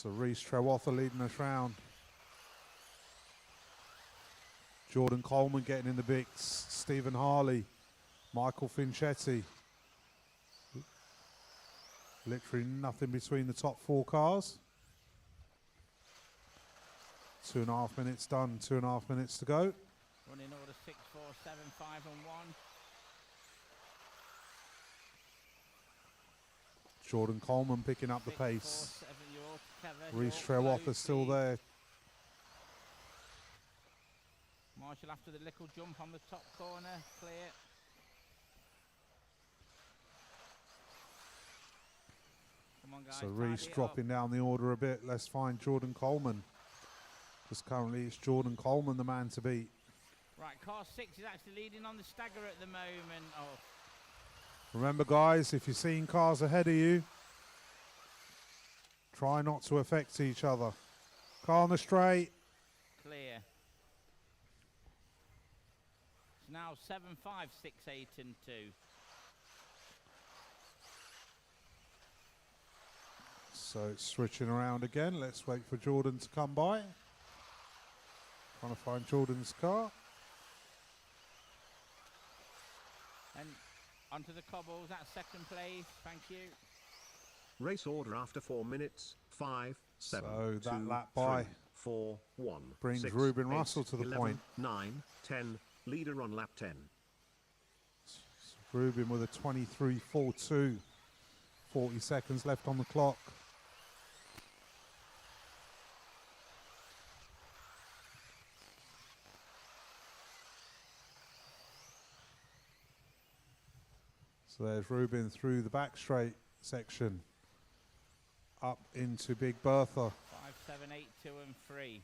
So Reece Trewotha leading us round. Jordan Coleman getting in the mix. Stephen Harley. Michael Finchetti. Literally nothing between the top 4 cars. 2.5 minutes done, 2.5 minutes to go. Running order 6, 4, 7, 5 and 1. Jordan Coleman picking up the 6, pace. 4, 7, you're all together. Reece Trewotha's still there. Marshall after the little jump on the top corner, clear. Come on guys. So Reece dropping down the order a bit. Let's find Jordan Coleman. Because currently it's Jordan Coleman the man to beat. Right, car 6 is actually leading on the stagger at the moment. Oh. Remember guys, if you're seeing cars ahead of you, try not to affect each other. Car on the straight. Clear. It's now 7, 5, 6, 8 and 2. So it's switching around again. Let's wait for Jordan to come by. Trying to find Jordan's car. And onto the cobbles, that's second place. Thank you. Race order after 4 minutes. 5, 7, so 2, that lap by 3, 4, 1. brings 6, Ruben 8, Russell to the 11, point. 9, 10. Leader on lap 10. So Ruben with a 23.42. 40 seconds left on the clock. So there's Ruben through the back straight section. Up into Big Bertha. 5, 7, 8, 2 and 3.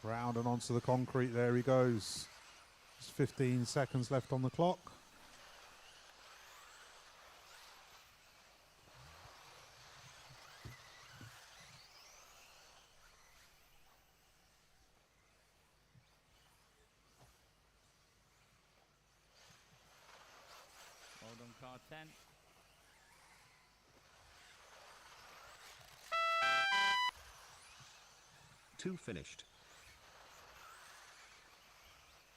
Round and onto the concrete. There he goes. There's 15 seconds left on the clock. Hold on, car 10. Two finished.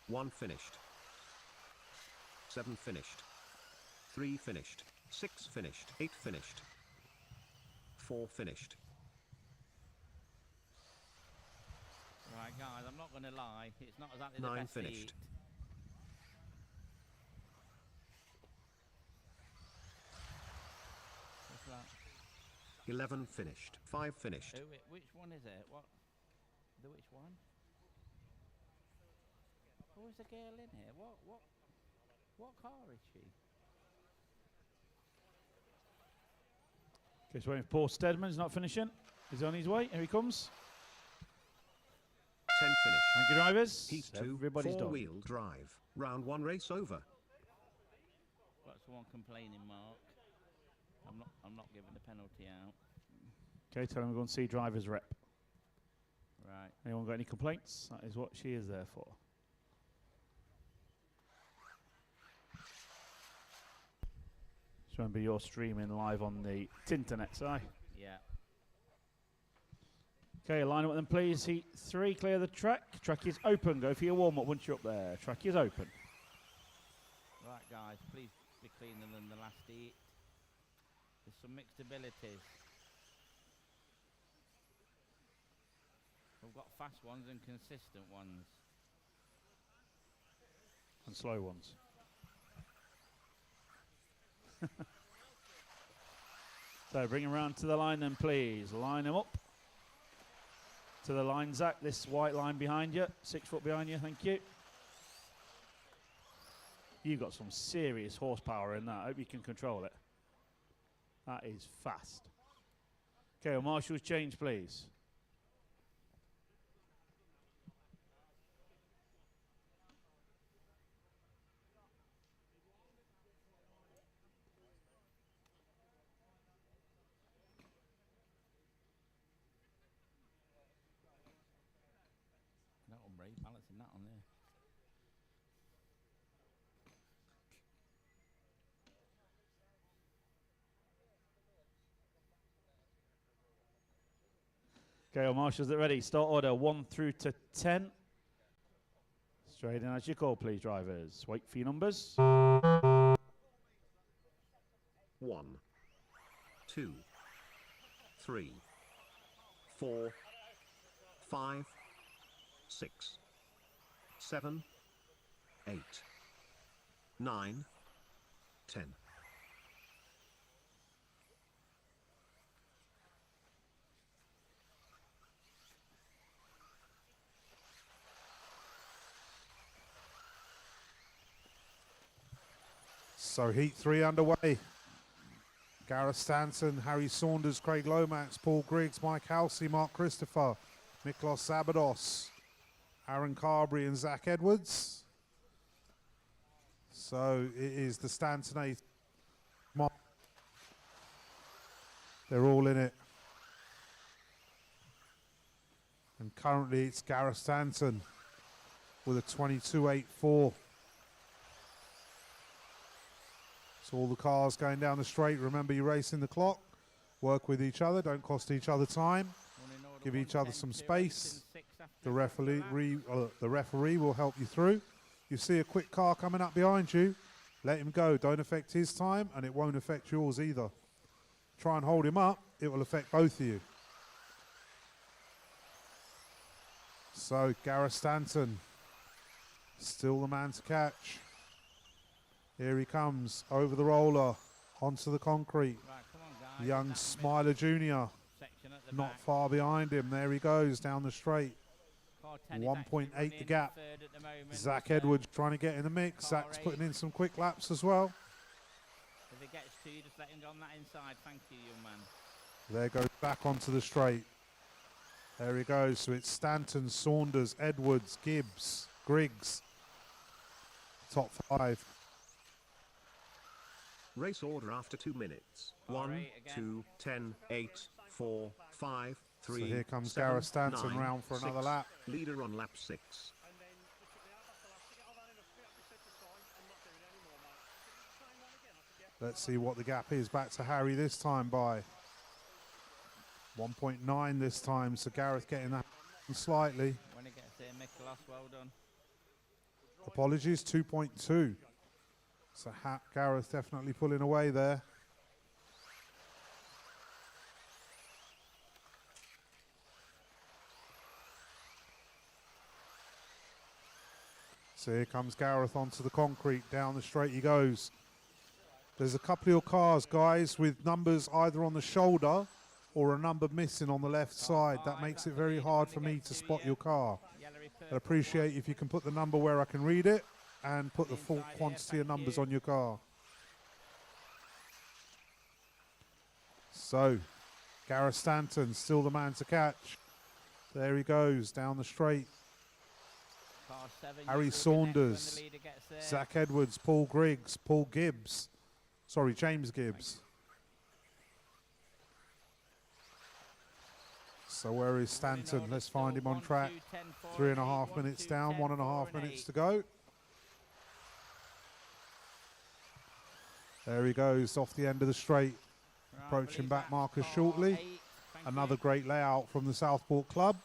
1 finished. 7 finished. 3 finished. 6 finished. 8 finished. 4 finished. Right, guys, I'm not going to lie. It's not exactly 9 the best finished. heat. What's that? 11 finished. 5 finished. Oh, which one is it? What? Which one? Oh, is a girl in here? What car is she? Okay, so waiting for Paul Steadman's not finishing. He's on his way. Here he comes. 10 finished. Thank you, drivers. Heat 2, Everybody's done. 4-wheel drive. Round 1 race over. Got someone complaining, Mark. I'm not giving the penalty out. Okay, tell him we're going to see driver's rep. Right. Anyone got any complaints? That is what she is there for. Just remember you're streaming live on the Tinternet, Si. Yeah. Okay, line up with them, please. Heat 3, clear the track. Track is open. Go for your warm-up once you're up there. Track is open. Right, guys, please be cleaner than the last heat. There's some mixed abilities. We've got fast ones and consistent ones. And slow ones. So bring them round to the line then, please. Line them up. To the line, Zach. This white line behind you. 6 foot behind you, thank you. You've got some serious horsepower in that. I hope you can control it. That is fast. Okay, well, Marshall's change, please. That one, Ray, balancing that on there. Okay, all marshals, are ready. Start order 1 through to 10. Straight in as you call, please, drivers. Wait for your numbers. 1, 2, 3, 4, 5, 6, 7, 8, 9, 10. So heat 3 underway. Gareth Stanton, Harry Saunders, Craig Lomax, Paul Griggs, Mike Halsey, Mark Christopher, Miklos Zabados, Aaron Carberry and Zach Edwards. So it is the Stanton 8. They're all in it. And currently it's Gareth Stanton with a 22.84. So all the cars going down the straight. Remember, you're racing the clock. Work with each other. Don't cost each other time. Give each other some space. The referee will help you through. You see a quick car coming up behind you. Let him go. Don't affect his time, and it won't affect yours either. Try and hold him up. It will affect both of you. So Gareth Stanton, still the man to catch. Here he comes, over the roller, onto the concrete. Right, come on, guys. Young That's the Smiler Jr., section at the not back. far behind him. There he goes, down the straight. Car 10 is 1.8 actually the running gap. third at the moment, Zach so Edwards trying to get in the mix. car Zach's 8. putting in some quick laps as well. If it gets to you, just let him go on that inside. Thank you, young man. There goes back onto the straight. There he goes. So it's Stanton, Saunders, Edwards, Gibbs, Griggs. Top 5. Race order after 2 minutes. Car 1, 8 again. 2, 10, 8, 4, 5, 3. So here comes 7, Gareth Stanton 9, round for another 6. lap. Leader on lap 6. Let's see what the gap is. Back to Harry this time by 1.9 this time. So Gareth getting that slightly. When it gets there, Miklos, well done. Apologies, 2.2. So Gareth definitely pulling away there. So here comes Gareth onto the concrete. Down the straight he goes. There's a couple of cars, guys, with numbers either on the shoulder or a number missing on the left side. That makes it very hard for me to spot your car. I'd appreciate if you can put the number where I can read it and put the full quantity of numbers on your car. So, Gareth Stanton, still the man to catch. There he goes, down the straight. Car 7, Harry you will be next Saunders, when the leader gets there. Zach Edwards, Paul Griggs, Paul Gibbs. Sorry, James Gibbs. So where is Stanton? Let's find him on track. 3.5 minutes down, 1.5 minutes to go. There he goes, off the end of the straight. Approaching back markers shortly. Another great layout from the Southport club.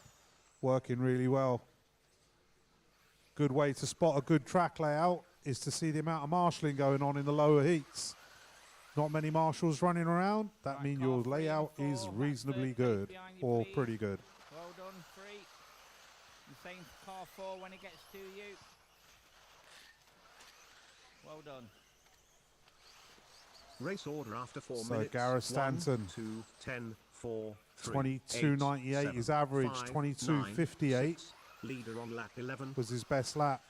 Working really well. Good way to spot a good track layout is to see the amount of marshalling going on in the lower heats. Not many marshals running around. That means your layout is reasonably good or pretty good. Well done, 3. And same for car 4 when it gets to you. Well done. Race order after 4 So minutes. Gareth Stanton, 1, 2, 10, 4, 3, 22.98 8, is average, 7, 22.58 Leader on lap 11. was his best lap.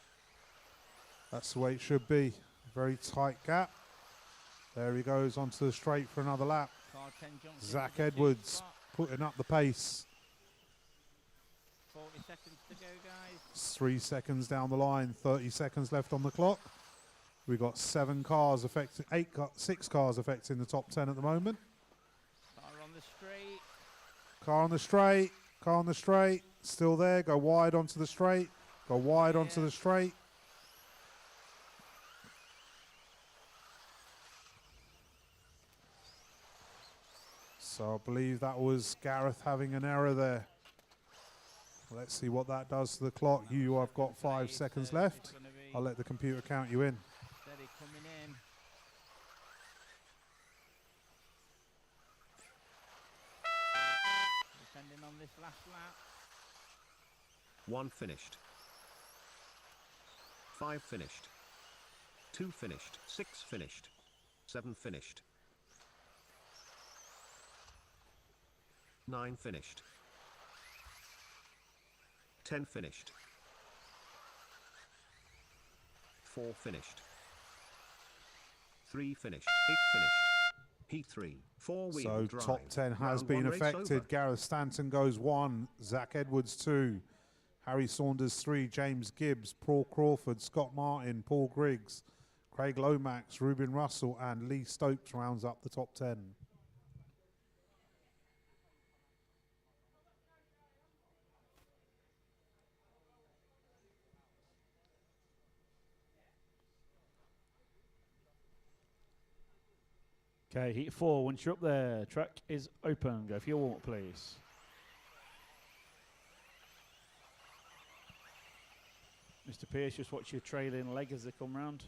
That's the way it should be. Very tight gap. There he goes onto the straight for another lap. Car 10 jumps into Zach the sweet Edwards spot. putting up the pace. 40 seconds to go, guys. It's 3 seconds down the line, 30 seconds left on the clock. We've got 7 cars affecting, 6 cars affecting the top 10 at the moment. Car on the straight. Car on the straight, car on the straight, still there. Go wide onto the straight, go wide onto the straight. So I believe that was Gareth having an error there. Let's see what that does to the clock. You have got 5 seconds left. I'll let the computer count you in. Steady coming in. Depending on this last lap. 1 finished. 5 finished. 2 finished. 6 finished. 7 finished. 9 finished. 10 finished. 4 finished. 3 finished. 8 finished. Heat 3. 4-wheel So drive. top 10 has Round been 1 race affected. over. Gareth Stanton goes 1, Zach Edwards 2, Harry Saunders 3, James Gibbs, Paul Crawford, Scott Martin, Paul Griggs, Craig Lomax, Ruben Russell and Lee Stokes rounds up the top 10. Okay, heat 4. Once you're up there, track is open. Go for your warm-up, please. Mr. Pierce, just watch your trailing leg as they come round.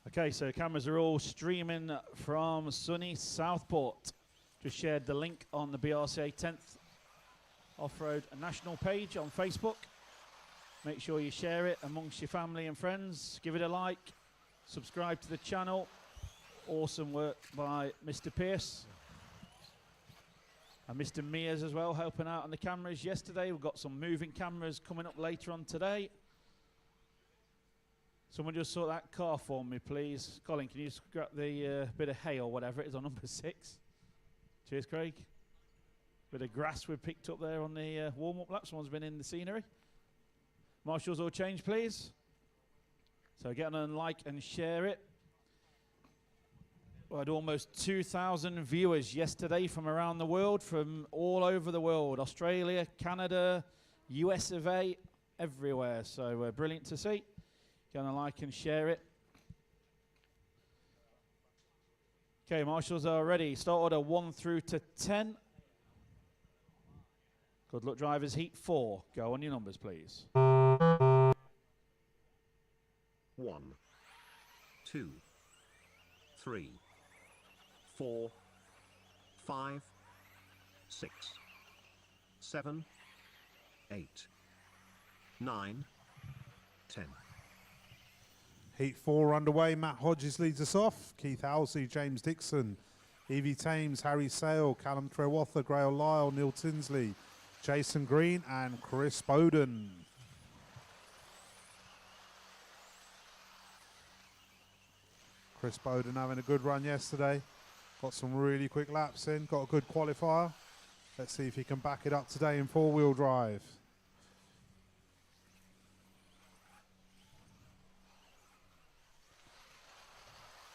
Okay, so cameras are all streaming from sunny Southport. Just shared the link on the BRCA 10th Off-Road National page on Facebook. Make sure you share it amongst your family and friends. Give it a like. Subscribe to the channel. Awesome work by Mr. Pierce. And Mr. Mears as well, helping out on the cameras yesterday. We've got some moving cameras coming up later on today. Someone just sort that car for me, please. Colin, can you just grab the bit of hay or whatever it is on number 6? Cheers, Craig. Bit of grass we've picked up there on the warm-up lap. Someone's been in the scenery. Marshals all change, please. So get on and like and share it. We had almost 2,000 viewers yesterday from around the world, from all over the world. Australia, Canada, US of A, everywhere. So brilliant to see. Get on and like and share it. Okay, marshals are ready. Start order 1 through to 10. Good luck, drivers. Heat 4. Go on your numbers, please. 1, 2, 3, 4, 5, 6, 7, 8, 9, 10. Heat 4 underway. Matt Hodges leads us off. Keith Halsey, James Dixon, Evie Thames, Harry Sale, Callum Trewatha, Grail Lyle, Neil Tinsley, Jason Green and Chris Bowden. Chris Bowden having a good run yesterday. Got some really quick laps in. Got a good qualifier. Let's see if he can back it up today in 4-wheel drive.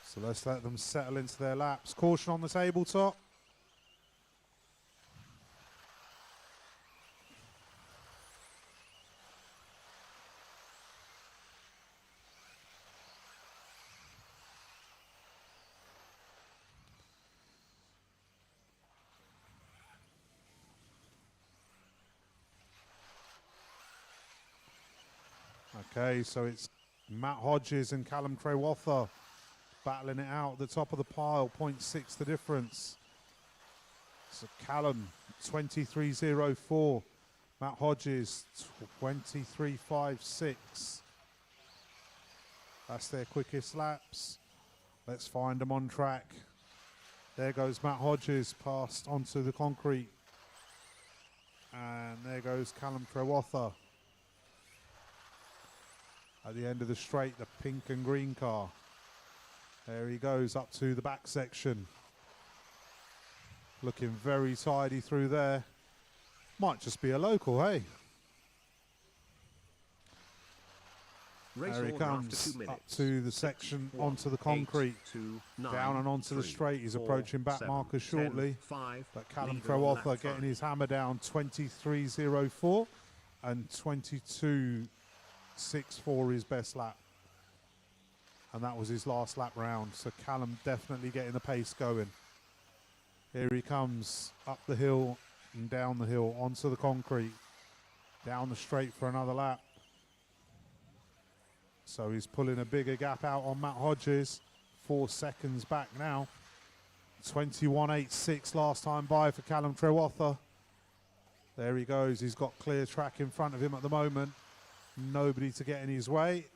So let's let them settle into their laps. Caution on the tabletop. Okay, so it's Matt Hodges and Callum Trewatha battling it out at the top of the pile. 0.6 the difference. So Callum 23.04. Matt Hodges 23.56. That's their quickest laps. Let's find them on track. There goes Matt Hodges past onto the concrete. And there goes Callum Trewatha. At the end of the straight, the pink and green car. There he goes up to the back section. Looking very tidy through there. Might just be a local, hey? Race There he order after comes 2 minutes. up to the section, 1, onto the 8, concrete. 2, 9, Down and onto the 3, straight. He's 4, approaching back 7, markers 10, shortly. 5, But Callum leader on lap Trewatha getting 5. his hammer down 23.04 and 22.64 his best lap. And that was his last lap round. So Callum definitely getting the pace going. Here he comes up the hill and down the hill onto the concrete. Down the straight for another lap. So he's pulling a bigger gap out on Matt Hodges. 4 seconds back now. 21.86 last time by for Callum Trewotha. There he goes. He's got clear track in front of him at the moment. Nobody to get in his way.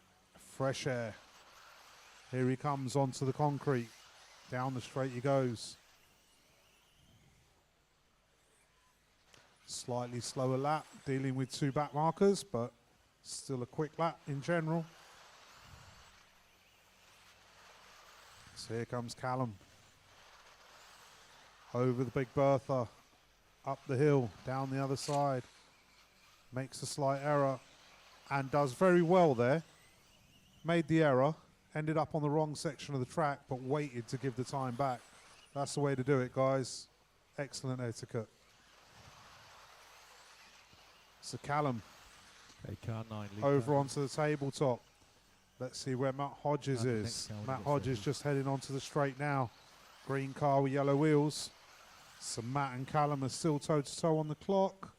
Fresh air. Here he comes onto the concrete. Down the straight he goes. Slightly slower lap, dealing with 2 back markers, but still a quick lap in general. So here comes Callum. Over the Big Bertha. Up the hill, down the other side. Makes a slight error and does very well there. Made the error, ended up on the wrong section of the track, but waited to give the time back. That's the way to do it, guys. Excellent etiquette. So Callum, over onto the tabletop. Let's see where Matt Hodges is. Matt Hodges just heading onto the straight now. Green car with yellow wheels. So Matt and Callum are still toe-to-toe on the clock.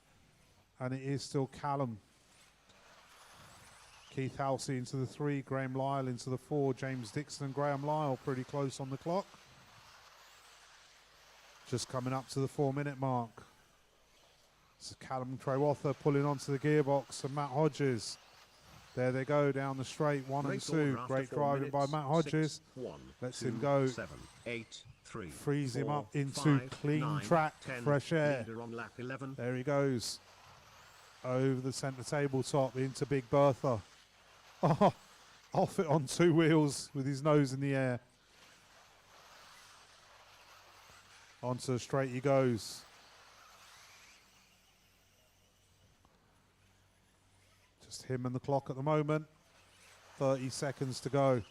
And it is still Callum. Keith Halsey into the 3, Graham Lyle into the 4, James Dixon and Graham Lyle pretty close on the clock. Just coming up to the 4-minute mark. So Callum Trewotha pulling onto the gearbox and Matt Hodges. There they go down the straight, 1 and 2. Great driving by Matt Hodges. Lets him go. 7, 8, 3, frees 4, him up into 5, clean 9, track, 10, fresh air. on lap 11. There he goes. Over the centre tabletop into Big Bertha. Oh, off it on 2 wheels with his nose in the air. Onto the straight he goes. Just him and the clock at the moment. 30 seconds to go.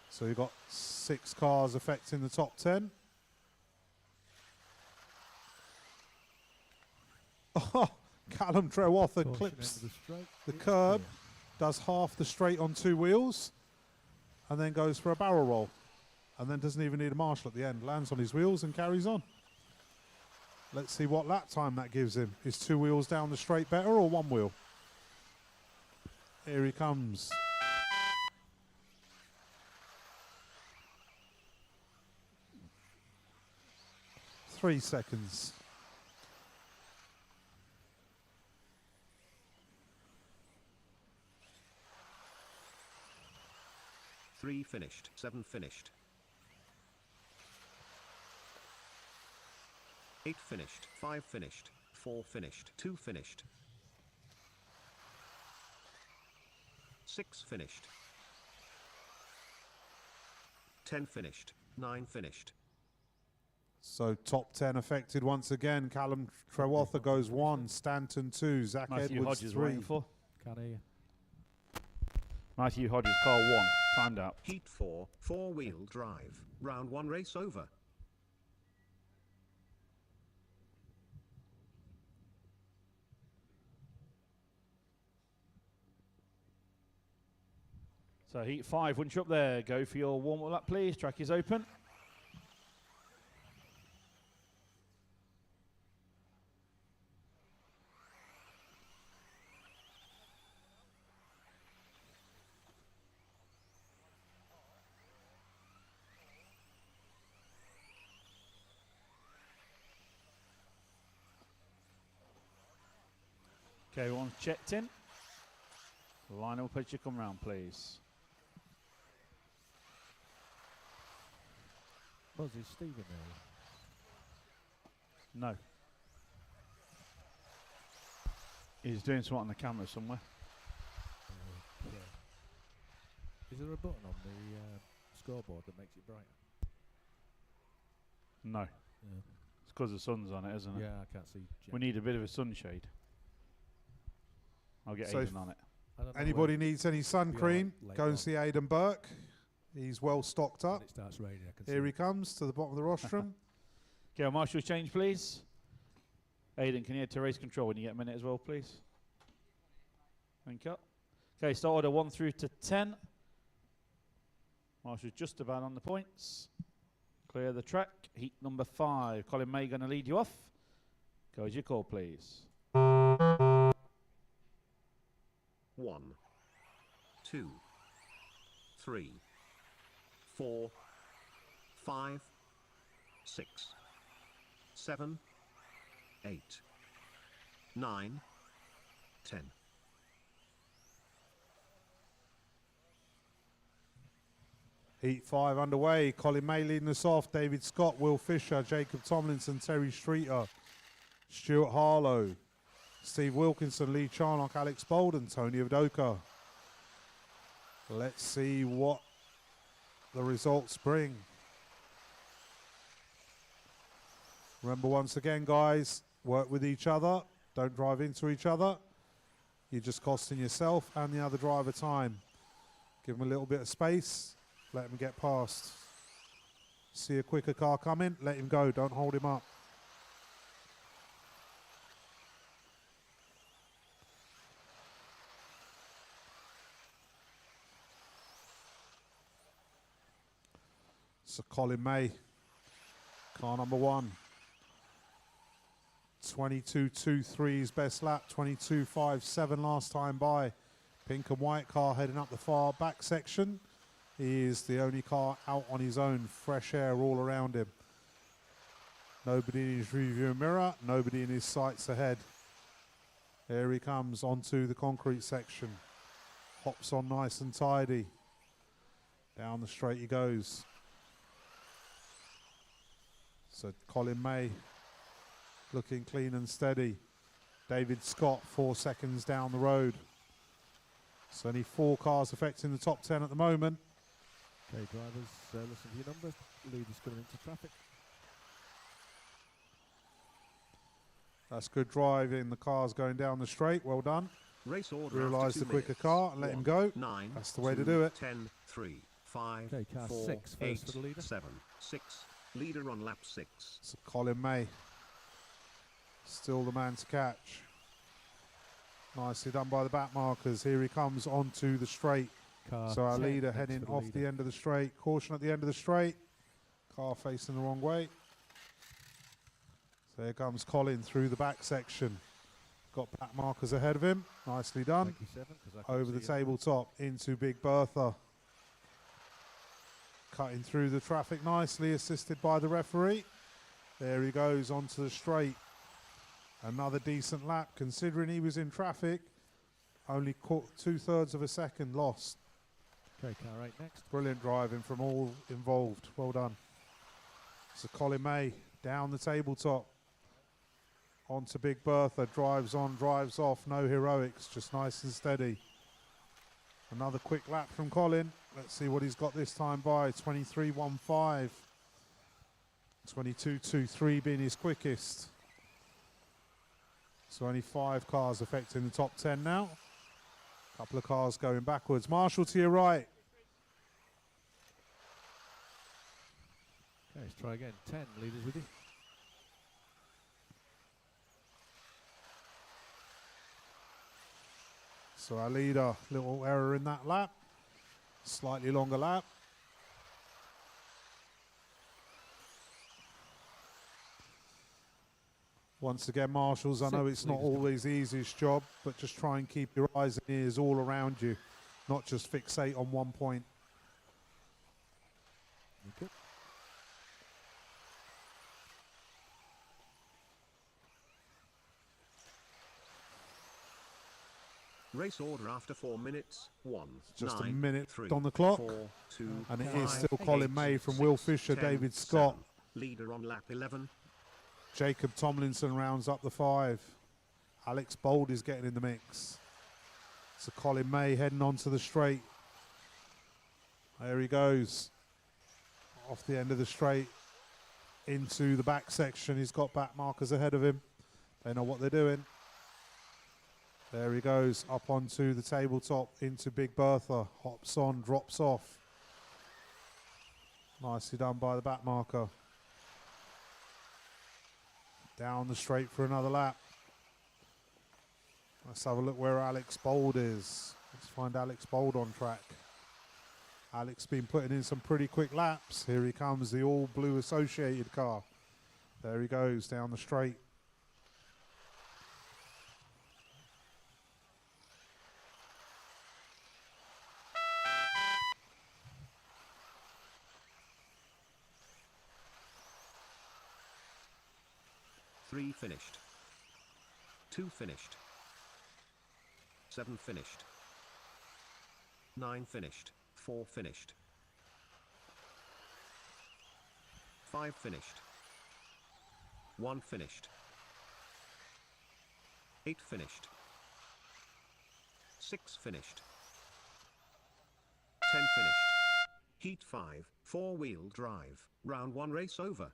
So you've got 6 cars affecting the top 10. Oh, Callum Trewotha clips the curb, does half the straight on 2 wheels, and then goes for a barrel roll. And then doesn't even need a marshal at the end. Lands on his wheels and carries on. Let's see what lap time that gives him. Is 2 wheels down the straight better or 1 wheel? Here he comes. Three seconds. Three finished. 7 finished. 8 finished. 5 finished. 4 finished. 2 finished. 6 finished. 10 finished. 9 finished. So top 10 affected once again. Callum Trewotha goes 1, Stanton 2, Zach Matthew Edwards Hodges 3. waiting for. Can't hear you. Matthew Hodges, car 1, timed out. Heat 4, 4-wheel drive. Round 1 race over. So heat 5, once you're up there, go for your warm-up lap, please. Track is open. Okay, everyone's checked in. Line up as you come round, please. Buzz, is Steve in there? No. He's doing something on the camera somewhere. Yeah. Is there a button on the scoreboard that makes it brighter? No. Yeah. It's because the sun's on it, isn't it? Yeah, I can't see. We need a bit of a sunshade. I'll get So Aidan on it. I don't know Anybody needs any sun Be cream, alright later go and on. see Aidan Burke. He's well stocked when up. it starts raining. I can Here see he comes to the bottom of the rostrum. Okay, marshal's change, please. Aidan, can you head to race control when you get a minute as well, please? Thank Link up. Okay, start order 1 through to 10. Marshall's just about on the points. Clear the track. Heat number 5. Colin May going to lead you off. Go as your call, please. 1, 2, 3, 4, 5, 6, 7, 8, 9, 10. Heat 5 underway. Colin May leading us off. David Scott, Will Fisher, Jacob Tomlinson, Terry Streeter, Stuart Harlow, Steve Wilkinson, Lee Charnock, Alex Bolden, Tony Udoka. Let's see what the results bring. Remember, once again, guys, work with each other. Don't drive into each other. You're just costing yourself and the other driver time. Give them a little bit of space. Let him get past. See a quicker car coming, let him go. Don't hold him up. So Colin May, car number 1. 22.23 his best lap, 22.57 last time by. Pink and white car heading up the far back section. He is the only car out on his own, fresh air all around him. Nobody in his rearview mirror, nobody in his sights ahead. Here he comes onto the concrete section. Hops on nice and tidy. Down the straight he goes. So Colin May looking clean and steady. David Scott 4 seconds down the road. So only 4 cars affecting the top 10 at the moment. Okay, drivers, listen to your numbers. Leaders coming into traffic. That's good driving. The car's going down the straight. Well done. Race order. Realise the quicker car and let him go. 9, That's the way to do it. 10, 3, 5, Okay, car 4, 6 8, first for the leader. 7, 6. Leader on lap 6. So Colin May, still the man to catch. Nicely done by the back markers. Here he comes onto the straight. Car So our 10 leader next heading for the off leader. the end of the straight. Caution at the end of the straight. Car facing the wrong way. So here comes Colin through the back section. Got back markers ahead of him. Nicely done. 27, 'cause I can Over the see it. tabletop into Big Bertha. Cutting through the traffic nicely, assisted by the referee. There he goes onto the straight. Another decent lap, considering he was in traffic. Only caught 2/3 of a second lost. Okay, car 8 next. Brilliant driving from all involved. Well done. So Colin May down the tabletop. Onto Big Bertha. Drives on, drives off. No heroics, just nice and steady. Another quick lap from Colin. Let's see what he's got this time by. 23.15. 22.23 being his quickest. So only 5 cars affecting the top 10 now. Couple of cars going backwards. Marshall to your right. Okay, let's try again. 10 leaders with you. So our leader, little error in that lap. Slightly longer lap. Once again, marshals, I know 6 it's not leaders. always the easiest job, but just try and keep your eyes and ears all around you, not just fixate on one point. Okay. Race order after 4 minutes. 1, Just 9, a minute 3, on the clock. 4, 2, And it 5, is still 8, Colin May from 6, Will Fisher, 10, David Scott. 7. Leader on lap 11. Jacob Tomlinson rounds up the 5. Alex Bold is getting in the mix. So Colin May heading onto the straight. There he goes. Off the end of the straight. Into the back section. He's got back markers ahead of him. They know what they're doing. There he goes. Up onto the tabletop. Into Big Bertha. Hops on, drops off. Nicely done by the back marker. Down the straight for another lap. Let's have a look where Alex Bold is. Let's find Alex Bold on track. Alex been putting in some pretty quick laps. Here he comes, the all blue associated car. There he goes down the straight. Three finished. 2 finished. 7 finished. 9 finished. 4 finished. 5 finished. 1 finished. 8 finished. 6 finished. 10 finished. Heat 5, 4-wheel drive, round 1 race over.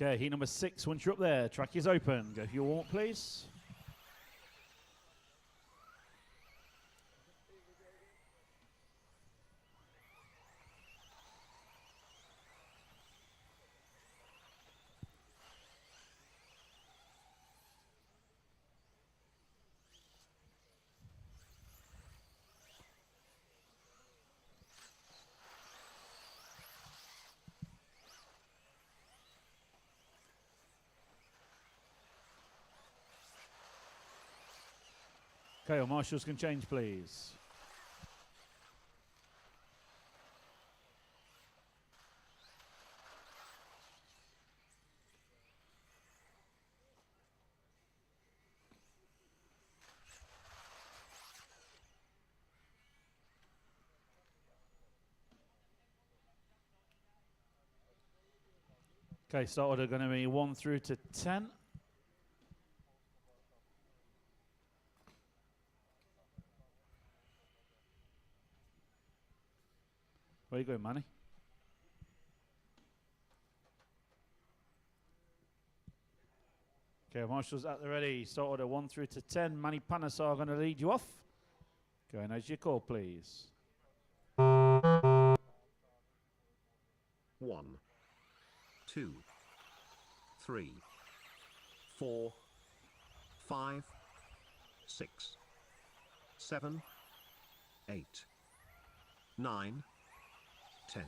Okay, heat number 6. Once you're up there, track is open. Go for your warm-up, please. Okay, our marshals can change, please. Okay, start order going to be 1 through to 10. Where you going, Manny? Okay, marshals at the ready. Start order 1 through to 10. Manny Panasar going to lead you off. Go ahead as your call, please. 1, 2, 3, 4, 5, 6, 7, 8, 9, 10.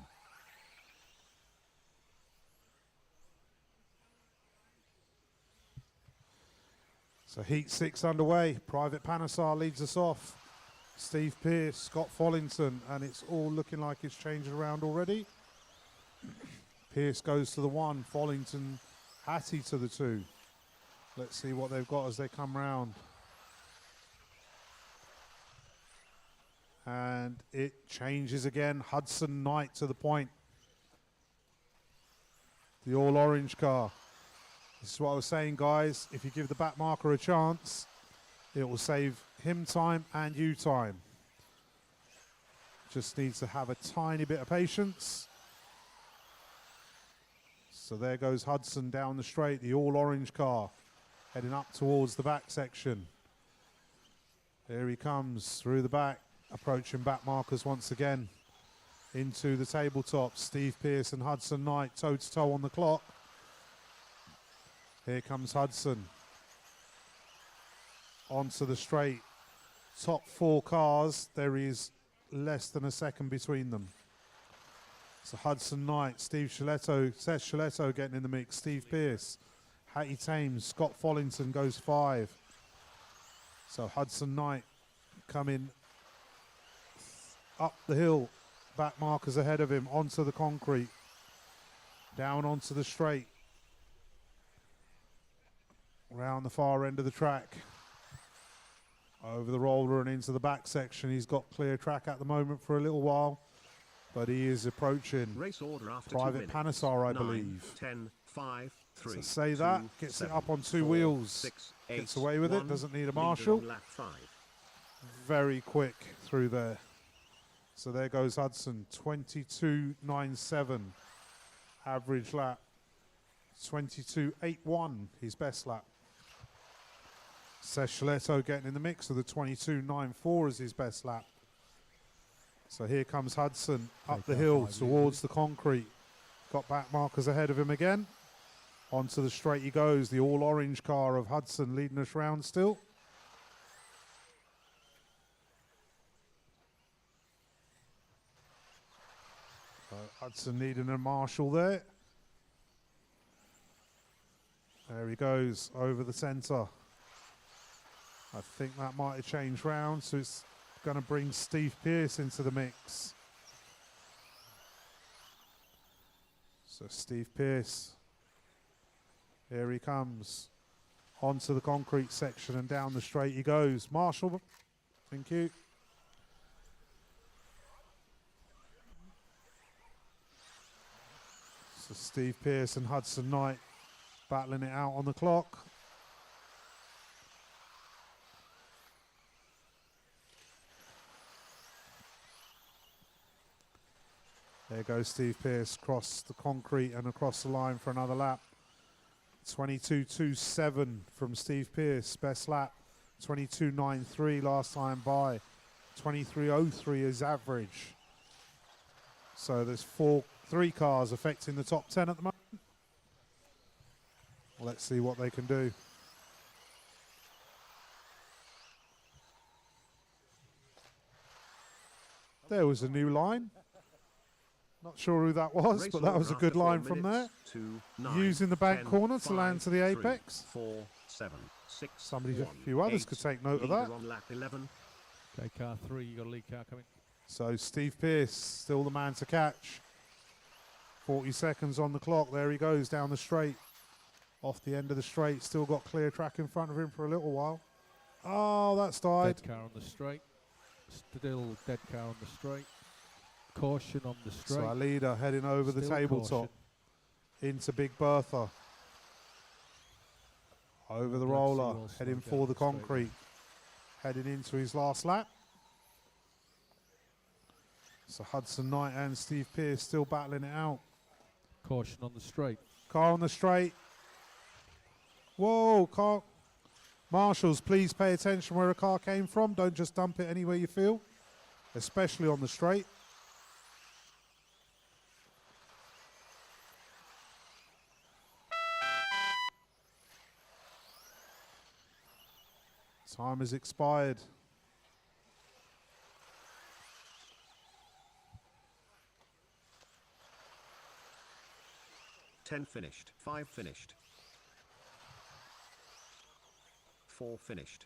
So heat 6 underway. Private Panasar leads us off. Steve Pearce, Scott Follington, and it's all looking like it's changing around already. Pearce goes to the 1, Follington, Hattie to the 2. Let's see what they've got as they come round. And it changes again. Hudson Knight to the point. The all orange car. This is what I was saying, guys. If you give the back marker a chance, it will save him time and you time. Just needs to have a tiny bit of patience. So there goes Hudson down the straight, the all orange car, heading up towards the back section. There he comes through the back, approaching back markers once again into the tabletop. Steve Pearce and Hudson Knight toe to toe on the clock. Here comes Hudson onto the straight. Top 4 cars, there is less than a second between them. So Hudson Knight, Steve Sciletto, Seth Sciletto getting in the mix, Steve Pearce, Hattie Thames, Scott Follington goes 5. So Hudson Knight coming up the hill, back markers ahead of him, onto the concrete, down onto the straight, round the far end of the track, over the roller and into the back section. He's got clear track at the moment for a little while, but he is approaching Race order after Private 2 minutes. Panasar, I 9, believe. 10, 5, 3, So say 2, that, gets 7, it up on 2 4, wheels, 6, 8, gets away with 1, it, doesn't need a leader marshal. on lap 5. Very quick through there. So there goes Hudson, 22.97 average lap, 22.81 his best lap. Sesciletto getting in the mix with the 22.94 as his best lap. So here comes Hudson up Take the out hill 5 towards easily. the concrete. Got back markers ahead of him again. Onto the straight he goes. The all-orange car of Hudson leading us round still. Hudson needing a marshal there. There he goes over the centre. I think that might have changed round, so it's going to bring Steve Pearce into the mix. So Steve Pearce, here he comes. Onto the concrete section and down the straight he goes. Marshall, thank you. So Steve Pearce and Hudson Knight battling it out on the clock. There goes Steve Pearce across the concrete and across the line for another lap. 22.27 from Steve Pearce, best lap. 22.93 last time by. 23.03 is average. So there's three cars affecting the top 10 at the moment. Let's see what they can do. There was a new line. Not sure who that was, Race but that was a order good after 4 line from there. minutes, 2, 9, Using the back 10, corner to land 5, to the 3, apex. 4, 7, 6, Somebody, a 1, few others 8. could take note of Leader that. on lap 11. Okay, car 3, you got a lead car coming. So Steve Pearce, still the man to catch. 40 seconds on the clock. There he goes down the straight. Off the end of the straight. Still got clear track in front of him for a little while. Oh, that's died. Dead car on the straight. Still dead car on the straight. Caution on the straight. So our leader heading over the Still tabletop caution. into Big Bertha. Over the Black roller, Seawolf heading slow for down the the straight. concrete. Heading into his last lap. So Hudson Knight and Steve Pearce still battling it out. Caution on the straight. Car on the straight. Whoa, car. Marshals, please pay attention where a car came from. Don't just dump it anywhere you feel, especially on the straight. Time has expired. Ten finished. 5 finished. 4 finished.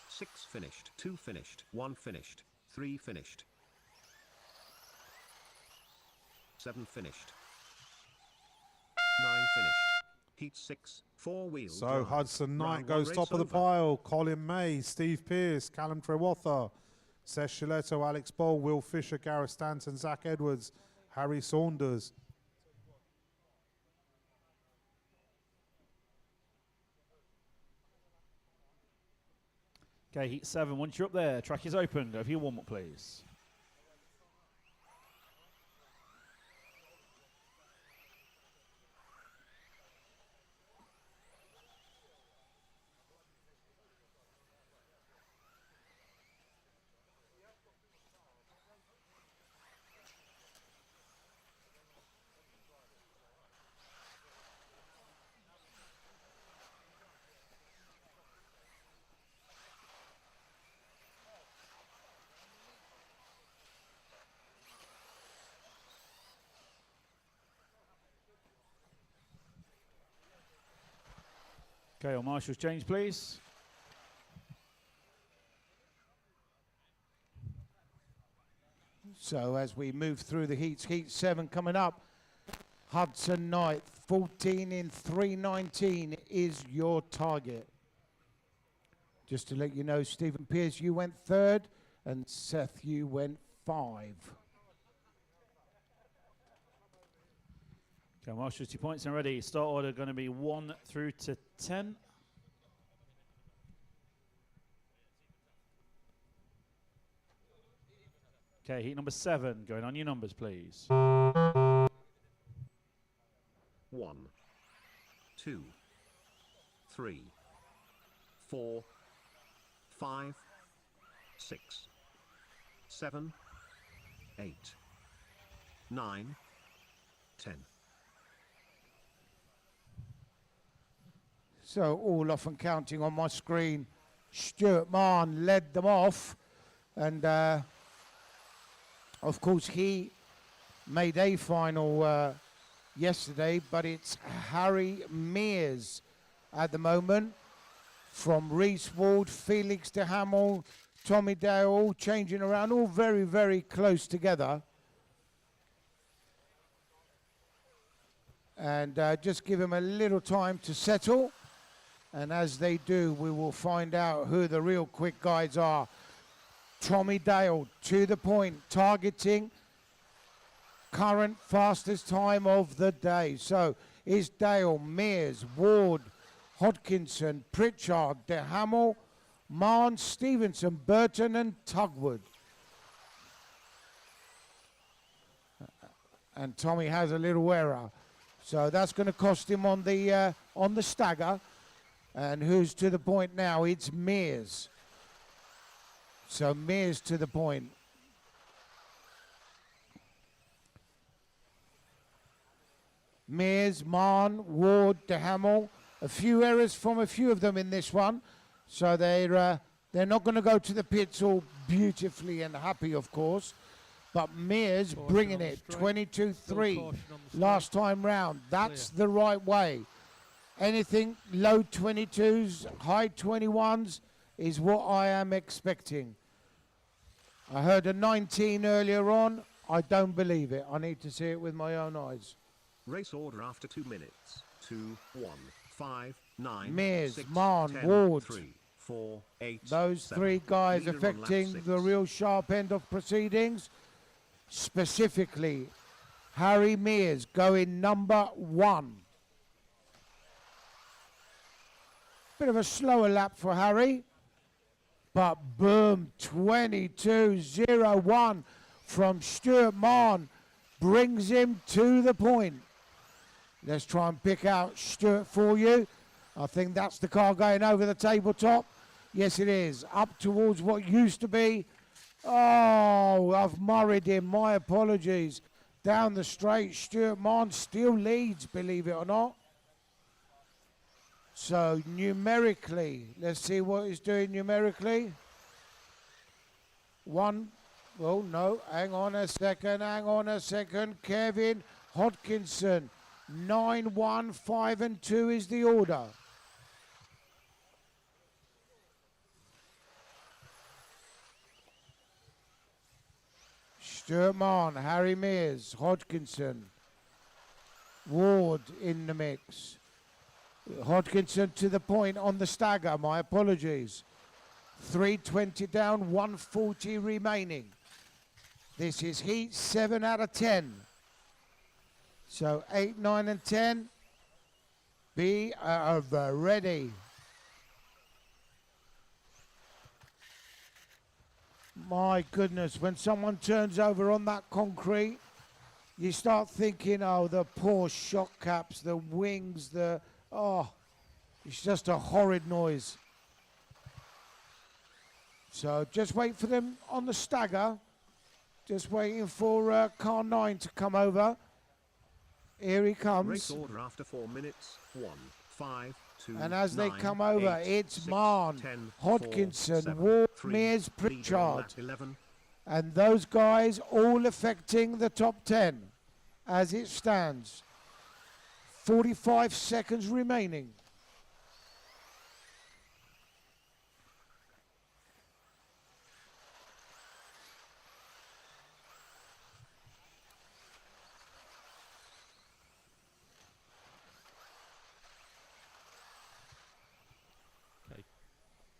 6 finished. 2 finished. 1 finished. 3 finished. 7 finished. 9 finished. Heat 6. 4 wheels. So Hudson Knight Round goes 1 top of the race over. pile. Colin May, Steve Pearce, Callum Trewatha, Sesciletto, Alex Boll, Will Fisher, Gareth Stanton, Zach Edwards, Harry Saunders. Okay, heat 7. Once you're up there, track is open. Go for your warm-up, please. Okay, all marshals change, please. So as we move through the heats, heat 7 coming up. Hudson Knight, 14 in 3:19 is your target. Just to let you know, Stephen Pearce, you went 3rd, and Seth, you went 5. Okay, marshals, 2 points and ready. Start order going to be 1 through to 10. Okay, heat number 7. Going on your numbers, please. 1, 2, 3, 4, 5, 6, 7, 8, 9, 10. So all off and counting on my screen. Stuart Mahon led them off, and of course he made a final yesterday, but it's Harry Mears at the moment from Reese Ward, Felix de Hamel, Tommy Dale, all changing around, all very, very close together. And just give him a little time to settle. And as they do, we will find out who the real quick guys are. Tommy Dale to the point, targeting current fastest time of the day. So is Dale, Mears, Ward, Hodkinson, Pritchard, De Hamel, Mahon, Stevenson, Burton and Tugwood. And Tommy has a little error. So that's going to cost him on the stagger. And who's to the point now? It's Mears. So Mears to the point. Mears, Mahon, Ward, De Hamel. A few errors from a few of them in this one. So they're not going to go to the pits all beautifully and happy, of course. But Mears bringing it, 22-3 last time round. That's the right way. Anything low 22s, high 21s is what I am expecting. I heard a 19 earlier on. I don't believe it. I need to see it with my own eyes. Race order after 2 minutes. 2, 1, 5, 9, Mears, 6, Mahon, 10, Ward. 3, 4, 8, Those 7. three guys Leader on lap affecting 6. the real sharp end of proceedings. Specifically, Harry Mears going number 1. Bit of a slower lap for Harry. But boom, 22.01 from Stuart Mahon brings him to the point. Let's try and pick out Stuart for you. I think that's the car going over the tabletop. Yes, it is. Up towards what used to be. Oh, I've murried him. My apologies. Down the straight, Stuart Mahon still leads, believe it or not. So numerically, let's see what he's doing numerically. One, oh no, hang on a second. Kevin Hodkinson, 9, 1, 5 and 2 is the order. Stuart Mahon, Harry Mears, Hodkinson, Ward in the mix. Hodkinson to the point on the stagger, my apologies. 320 down, 140 remaining. This is heat 7 out of 10. So 8, 9 and 10. Be ready. My goodness, when someone turns over on that concrete, you start thinking, oh, the poor shock caps, the wings, oh, it's just a horrid noise. So just wait for them on the stagger. Just waiting for car 9 to come over. Here he comes. Race order after 4 minutes. 1, 5, 2, And as 9, they come over, 8, it's 6, Mahon, 10, Hodkinson, 4, 7, Ward, 3, Mears, leader on Pritchard. lap 11. And those guys all affecting the top 10 as it stands. 45 seconds remaining.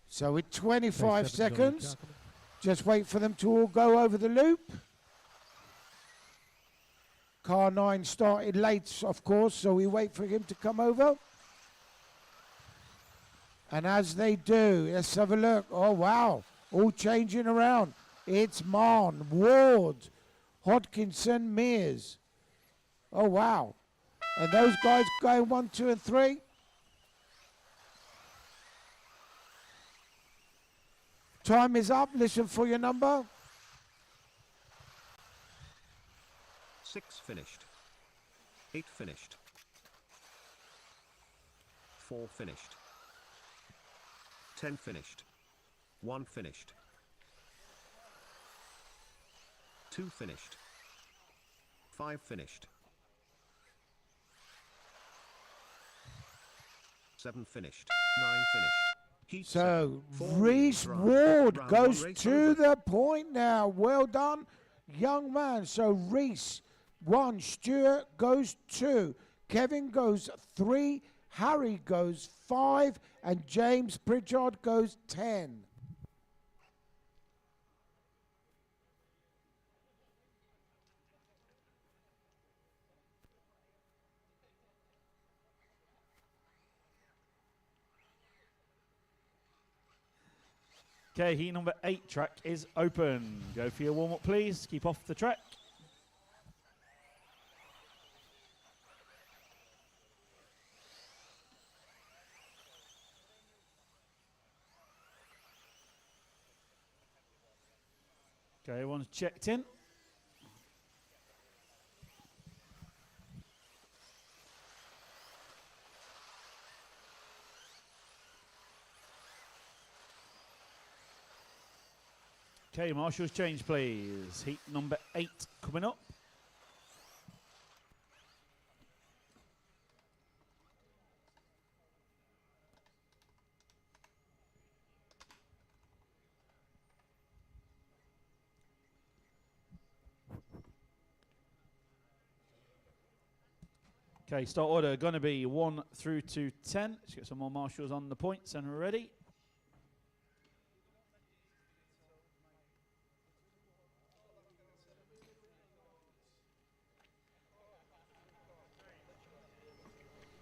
So with 25 seconds, just wait for them to all go over the loop. Car 9 started late, of course, so we wait for him to come over. And as they do, let's have a look. Oh, wow. All changing around. It's Mahon, Ward, Hodkinson, Mears. Oh, wow. And those guys going 1, 2 and 3. Time is up. Listen for your number. 6 finished. 8 finished. 4 finished. 10 finished. 1 finished. 2 finished. 5 finished. 7 finished. 9 finished. Heat So 7. 4 Reese drive. Ward Round goes 1 race to over. the point now. Well done, young man. So Reese 1, Stuart goes 2, Kevin goes 3, Harry goes 5, and James Pritchard goes 10. Okay, heat number 8 track is open. Go for your warm-up, please. Keep off the track. Okay, everyone's checked in. Okay, marshals change, please. Heat number 8 coming up. Okay, start order going to be 1 through to 10. Let's get some more marshals on the points and we're ready.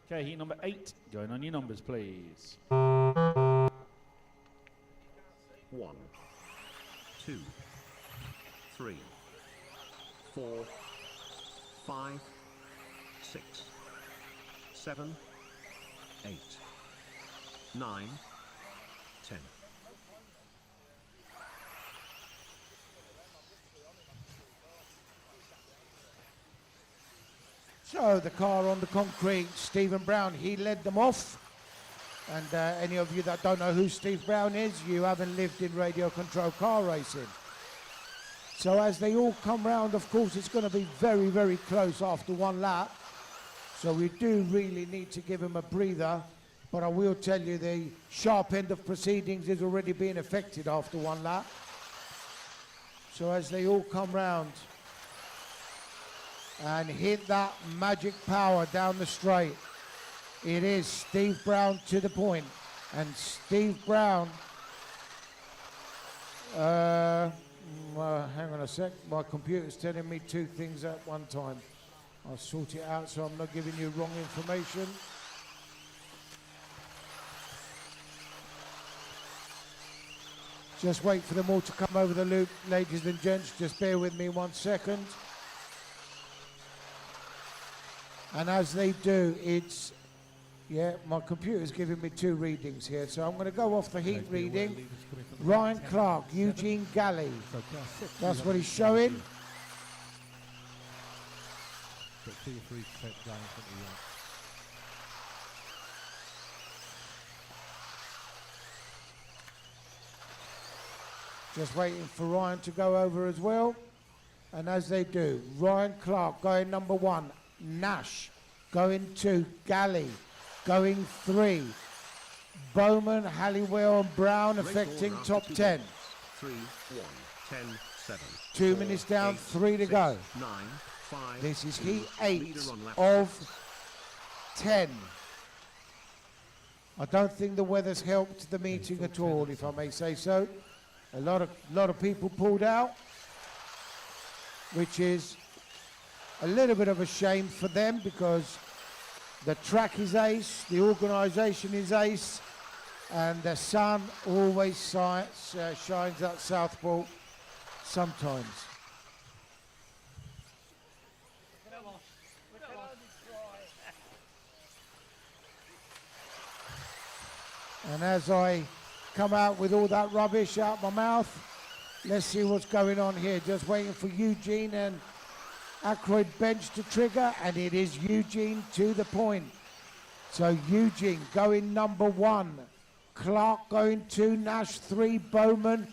Okay, heat number 8, going on your numbers, please. 1, 2, 3, 4, 5, 6, 7, 8, 9, 10. So the car on the concrete, Stephen Brown, he led them off. And any of you that don't know who Steve Brown is, you haven't lived in radio control car racing. So as they all come round, of course, it's going to be very, very close after one lap. So we do really need to give him a breather. But I will tell you the sharp end of proceedings is already being affected after one lap. So as they all come round and hit that magic power down the straight, it is Steve Brown to the point. And Steve Brown, hang on a sec, my computer's telling me 2 things at one time. I'll sort it out so I'm not giving you wrong information. Just wait for them all to come over the loop, ladies and gents. Just bear with me 1 second. And as they do, it's, yeah, my computer's giving me 2 readings here. So I'm going to go off the heat reading. Ryan Clark, Eugene Galley. That's what he's showing. Got 2 or 3 down in front of you. Just waiting for Ryan to go over as well. And as they do, Ryan Clark going number 1. Nash going 2. Galley going 3. Bowman, Halliwell and Brown affecting top 10. 3, 1, 10, 7. 2 minutes down, 3 to go. 9, 5. This is 2, heat 8 leader on lap of 6. 10. I don't think the weather's helped the meeting at all, if I may say so. A lot of people pulled out, which is a little bit of a shame for them because the track is ace, the organisation is ace, and the sun always shines at Southport sometimes. And as I come out with all that rubbish out my mouth. Let's see what's going on here. Just waiting for Eugene and Aykroyd bench to trigger, and it is Eugene to the point. So Eugene going number 1. Clark going 2, Nash 3, Bowman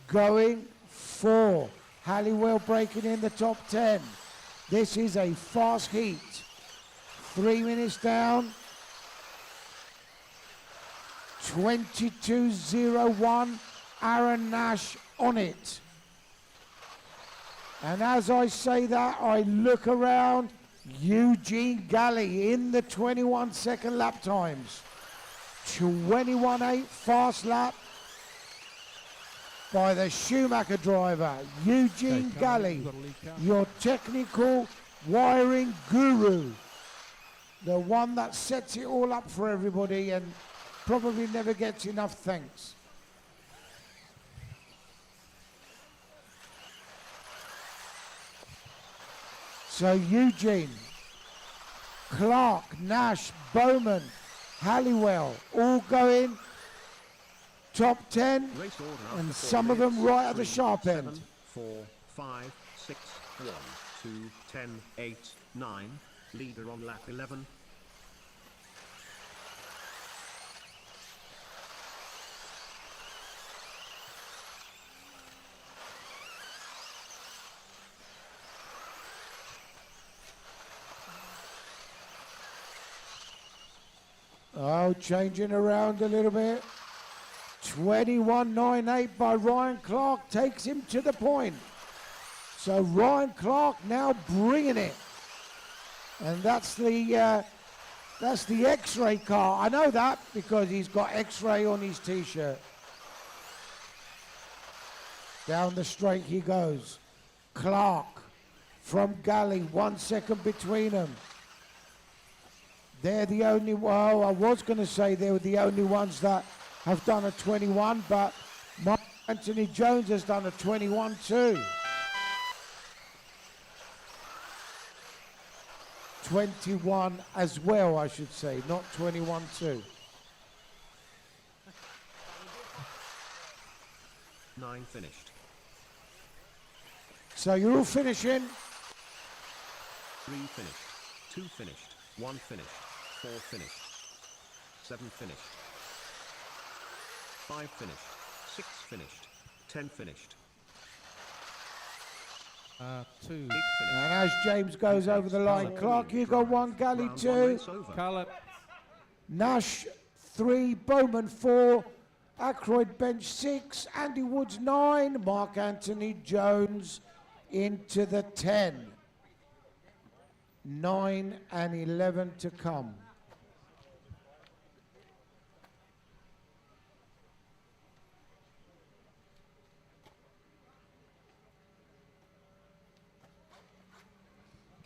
going 4. Halliwell breaking in the top 10. This is a fast heat. 3 minutes down. 22.01. Aaron Nash on it. And as I say that, I look around. Eugene Galley in the 21-second lap times. 21.8 fast lap by the Schumacher driver, Eugene Galley, your technical wiring guru. The one that sets it all up for everybody and probably never gets enough thanks. So Eugene, Clark, Nash, Bowman, Halliwell, all going top 10, and some of them right at the sharp end. 7, 4, 5, 6, 1, 2, 10, 8, 9. Leader on lap 11. Oh, changing around a little bit. 21.98 by Ryan Clark takes him to the point. So Ryan Clark now bringing it. And that's the X-ray car. I know that because he's got X-ray on his T-shirt. Down the straight he goes. Clark from Galley, 1 second between them. They're the only, well, I was going to say they were the only ones that have done a 21, but Mark Anthony Jones has done a 21 too. 21 as well, I should say, not 21 too. 9 finished. So you're all finishing. 3 finished. 2 finished. 1 finished. 4 finished. 7 finished. 5 finished. 6 finished. 10 finished. 2. 8 finished. And as James goes over the line, Clark, you got 1, Galley Round 2, one race over. Callum. Nash 3, Bowman 4, Aykroyd bench 6, Andy Woods 9, Mark Anthony Jones into the 10. 9 and 11 to come.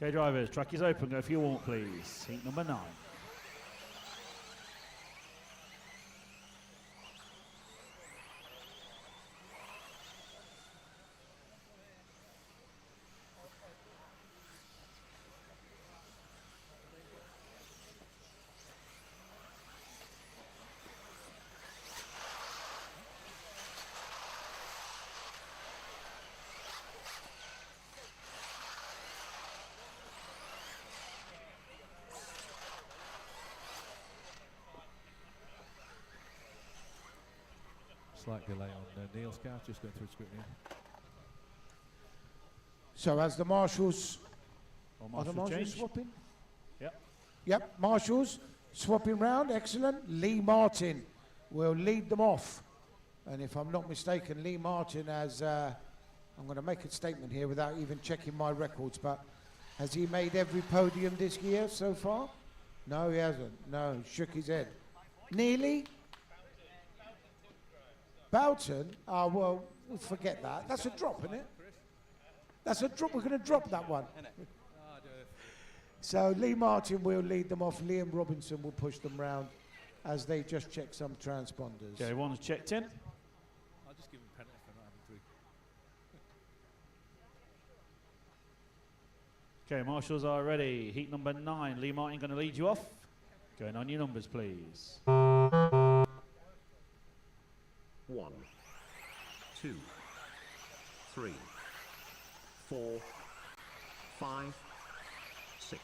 Okay, drivers, track is open. Go for your walk, please. Heat number 9. Slight delay on Neil's car, just going through scrutiny. So as the marshals, Or are the marshal marshals change. swapping? Yep. Yep, marshals swapping round, excellent. Lee Martin will lead them off. And if I'm not mistaken, Lee Martin has, I'm going to make a statement here without even checking my records, but has he made every podium this year so far? No, he hasn't. No, he shook his head. Nearly? Boughton? Oh, well, we'll forget that. That's a drop, isn't it? That's a drop. We're going to drop that one. So Lee Martin will lead them off. Liam Robinson will push them round as they just check some transponders. Okay, everyone's checked in. I'll just give him penalty for not having 3. Okay, marshals are ready. Heat number 9. Lee Martin going to lead you off. Going on your numbers, please. 1, 2, 3, 4, 5, 6,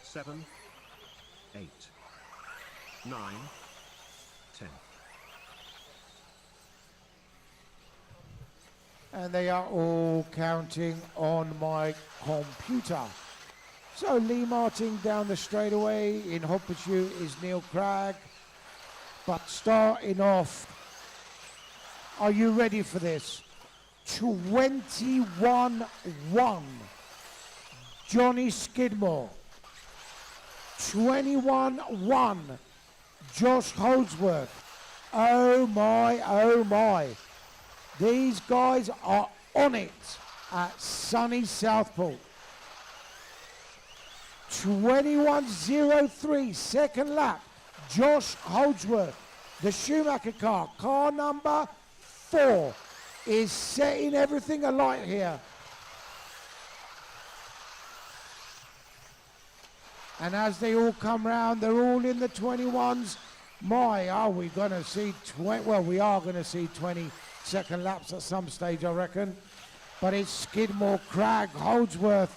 7, 8, 9, 10. And they are all counting on my computer. So Lee Martin down the straightaway. In hot pursuit is Neil Cragg. But starting off, are you ready for this? 21-1, Johnny Skidmore. 21-1, Josh Holdsworth. Oh my, oh my. These guys are on it at sunny Southport. 21.03, second lap. Josh Holdsworth, the Schumacher car number 4, is setting everything alight here. And as they all come round, they're all in the 21s. My, are we going to see 20? Well, we are going to see 20-second laps at some stage, I reckon. But it's Skidmore, Cragg, Holdsworth.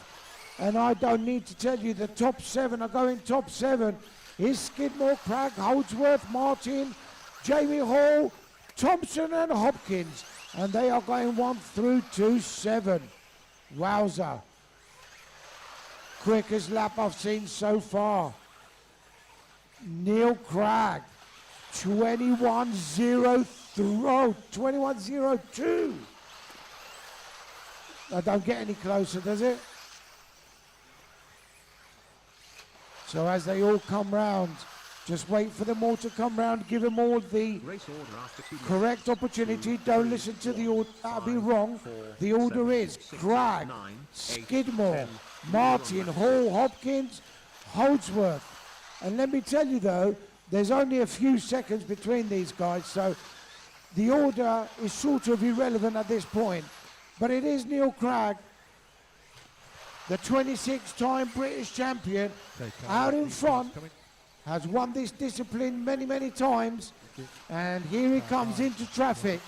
And I don't need to tell you, the top 7 are going top 7. Is Skidmore, Cragg, Holdsworth, Martin, Jamie Hall, Thompson and Hopkins. And they are going 1 through to 7. Wowza. Quickest lap I've seen so far. Neil Cragg, 21.03, 21.02. That don't get any closer, does it? So as they all come round, just wait for them all to come round, give them all the correct opportunity. Don't listen to the order, that'll be wrong. The order is Cragg, Skidmore, Martin, Hall, Hopkins, Holdsworth. And let me tell you though, there's only a few seconds between these guys, so the order is sort of irrelevant at this point. But it is Neil Cragg, the 26-time British champion, out in front, has won this discipline many, many times. And here he comes into traffic.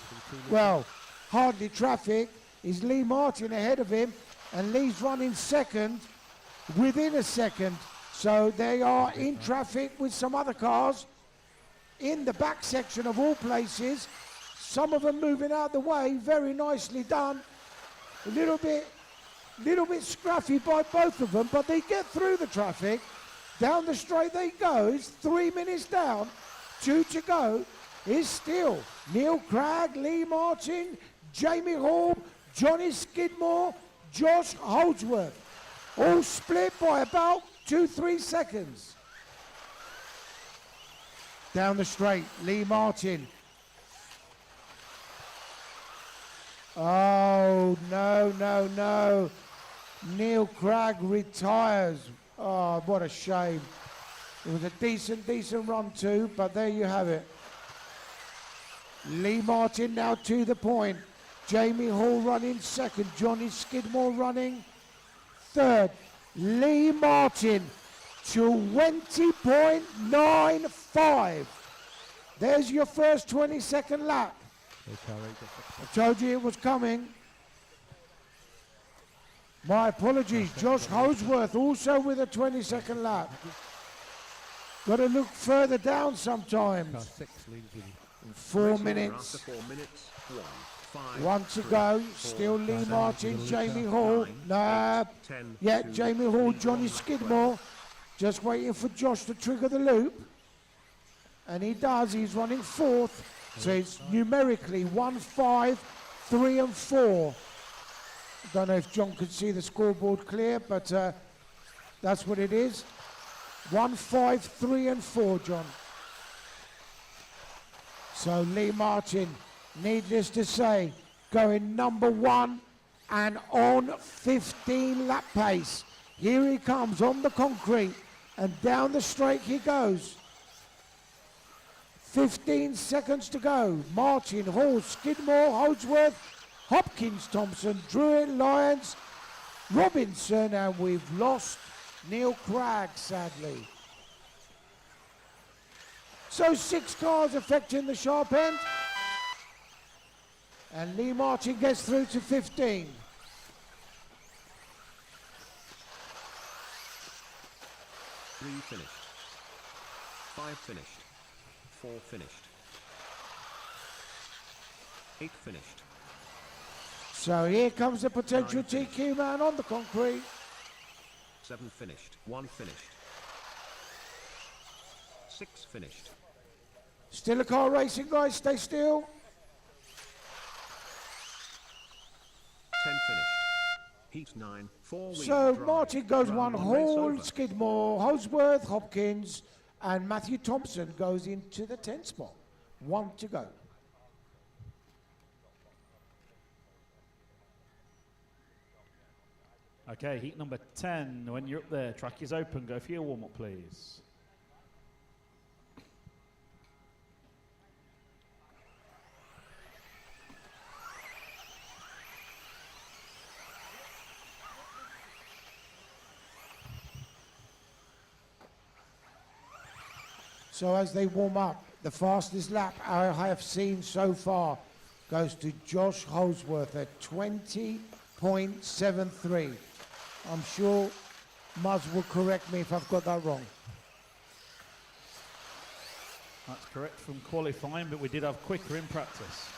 Well, hardly traffic. Is Lee Martin ahead of him? And Lee's running second within a second. So they are in traffic with some other cars in the back section of all places. Some of them moving out the way, very nicely done. A little bit scruffy by both of them, but they get through the traffic. Down the straight they go. It's 3 minutes down, 2 to go. Is still Neil Cragg, Lee Martin, Jamie Hall, Johnny Skidmore, Josh Holdsworth. All split by about 2-3 seconds. Down the straight, Lee Martin. Oh, no. Neil Cragg retires. Oh, what a shame. It was a decent run too, but there you have it. Lee Martin now to the point. Jamie Hall running second. Johnny Skidmore running third. Lee Martin, 20.95. There's your first 20-second lap. I told you it was coming. My apologies, Josh Holdsworth also with a 20-second lap. Got to look further down sometimes. 4 minutes. 1 to go. Still Lee Martin, Jamie Hall. Nah. Yeah, Jamie Hall, Johnny Skidmore. Just waiting for Josh to trigger the loop. And he does. He's running fourth. So it's numerically 1, 5, 3 and 4. I don't know if John could see the scoreboard clear, but that's what it is. 1, 5, 3 and 4, John. So Lee Martin, needless to say, going number 1 and on 15 lap pace. Here he comes on the concrete and down the straight he goes. 15 seconds to go. Martin, Hall, Skidmore, Holdsworth, Hopkins, Thompson, Druitt, Lyons, Robinson, and we've lost Neil Cragg, sadly. So 6 cars affecting the sharp end. And Lee Martin gets through to 15. Three finished. 5 finished. 4 finished. 8 finished. So here comes the potential 9 finished. TQ man on the concrete. 7 finished. 1 finished. 6 finished. Still a car racing, guys. Stay still. 10 finished. Heat 9. 4 wheel So drive. Martin goes Round 1, race Hall, over. Skidmore, Holsworth, Hopkins, and Matthew Thompson goes into the 10th spot. 1 to go. Okay, heat number 10. When you're up there, track is open. Go for your warm-up, please. So as they warm up, the fastest lap I have seen so far goes to Josh Holsworth at 20.73. I'm sure Muzz will correct me if I've got that wrong. That's correct from qualifying, but we did have quicker in practice.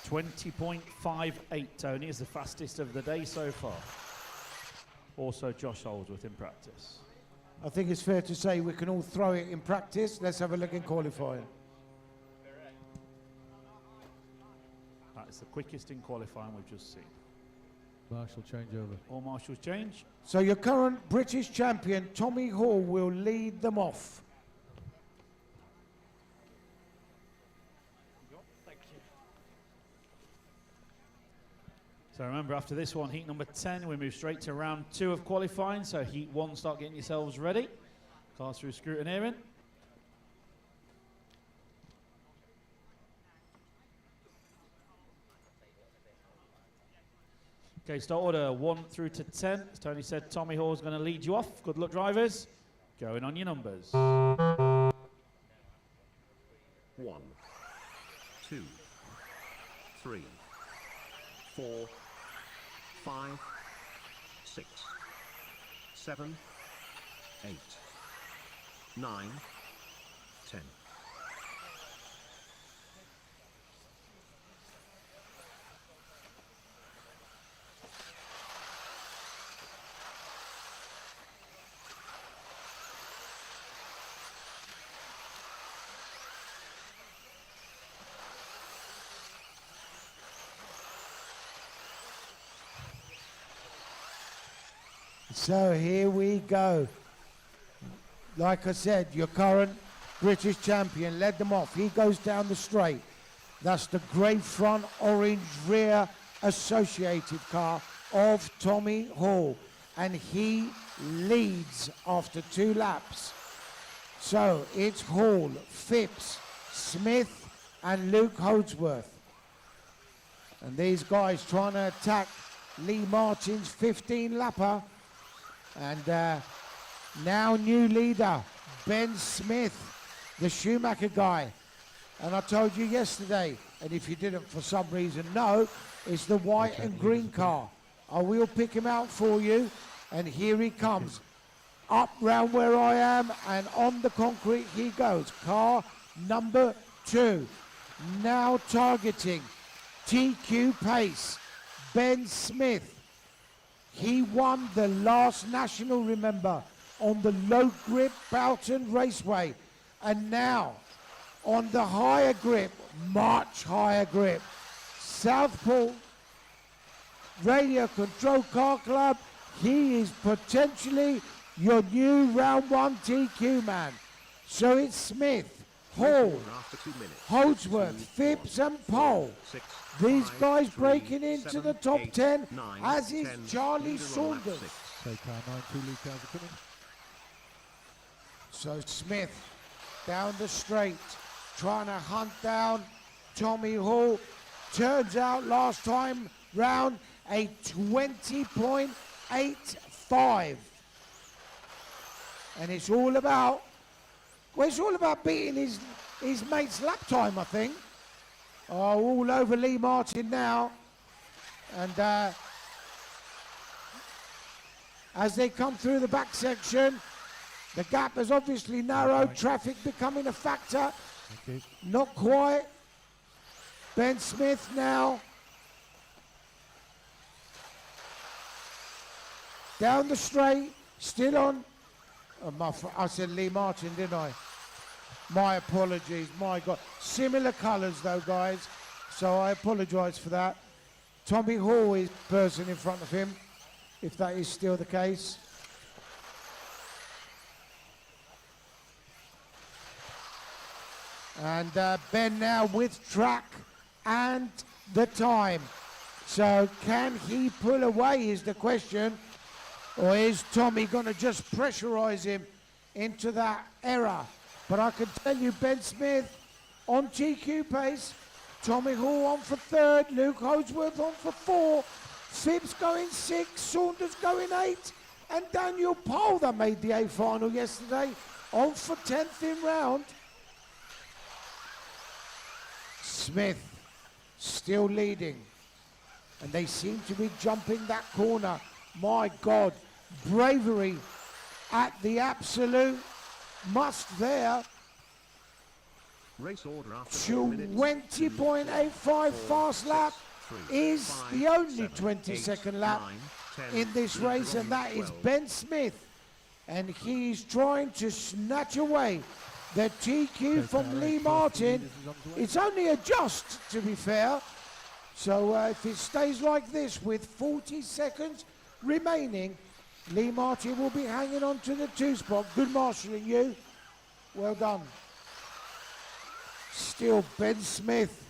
.58, Tony, is the fastest of the day so far. Also Josh Holsworth in practice. I think it's fair to say we can all throw it in practice. Let's have a look in qualifying. That is the quickest in qualifying we've just seen. Marshall changeover. All marshals change. So your current British champion, Tommy Hall, will lead them off. So remember, after this one, heat number 10, we move straight to round 2 of qualifying. So heat 1, start getting yourselves ready. Cars through scrutineering. Okay, start order 1 through to 10. As Tony said, Tommy Hall's going to lead you off. Good luck, drivers. Going on your numbers. 1, 2, 3, 4, 5, 6, 7, 8, 9, 10. So here we go. Like I said, your current British champion led them off. He goes down the straight. That's the grey front, orange rear associated car of Tommy Hall. And he leads after 2 laps. So it's Hall, Phipps, Smith, and Luke Holdsworth. And these guys trying to attack Lee Martin's 15-lapper. And now new leader, Ben Smith, the Schumacher guy. And I told you yesterday, and if you didn't for some reason know, it's the white and green car. I will pick him out for you. And here he comes. Up round where I am and on the concrete he goes. Car number 2. Now targeting TQ pace. Ben Smith. He won the last national, remember, on the low grip Boughton Raceway. And now, on the higher grip, much higher grip, Southport Radio Control Car Club, he is potentially your new round 1 TQ man. So it's Smith, Hall, After 2 minutes. Holdsworth, 2, Phipps 1, and Pole. 6, These 5, guys 3, breaking into 7, the top 8, 10, 9, as is 10, Charlie leader on lap Saunders. 6. So car 9, 2 lead cars are coming. So Smith down the straight, trying to hunt down Tommy Hall. Turns out last time round a 20.85. And it's all about Well, it's all about beating his mate's lap time, I think. Oh, all over Lee Martin now. And as they come through the back section, the gap has obviously narrowed, traffic becoming a factor. Thank you. Not quite. Ben Smith now. Down the straight, still on. Oh, I said Lee Martin, didn't I? My apologies, my God. Similar colours though, guys, so I apologise for that. Tommy Hall is the person in front of him, if that is still the case. And Ben now with track and the time. So can he pull away is the question, or is Tommy going to just pressurise him into that error? But I can tell you, Ben Smith on TQ pace, Tommy Hall on for third, Luke Holdsworth on for 4, Phipps going 6, Saunders going 8, and Daniel Pole, that made the A final yesterday, on for 10th in round. Smith still leading, and they seem to be jumping that corner. My God, bravery at the absolute must there. Race order after 4 minutes. 20.85 fast lap is the only 22nd lap in this race, and that is Ben Smith, and he's trying to snatch away the TQ from Lee Martin. It's only a just, to be fair. So if it stays like this with 40 seconds remaining, Lee Martin will be hanging on to the 2 spot. Good marshalling, you. Well done. Still Ben Smith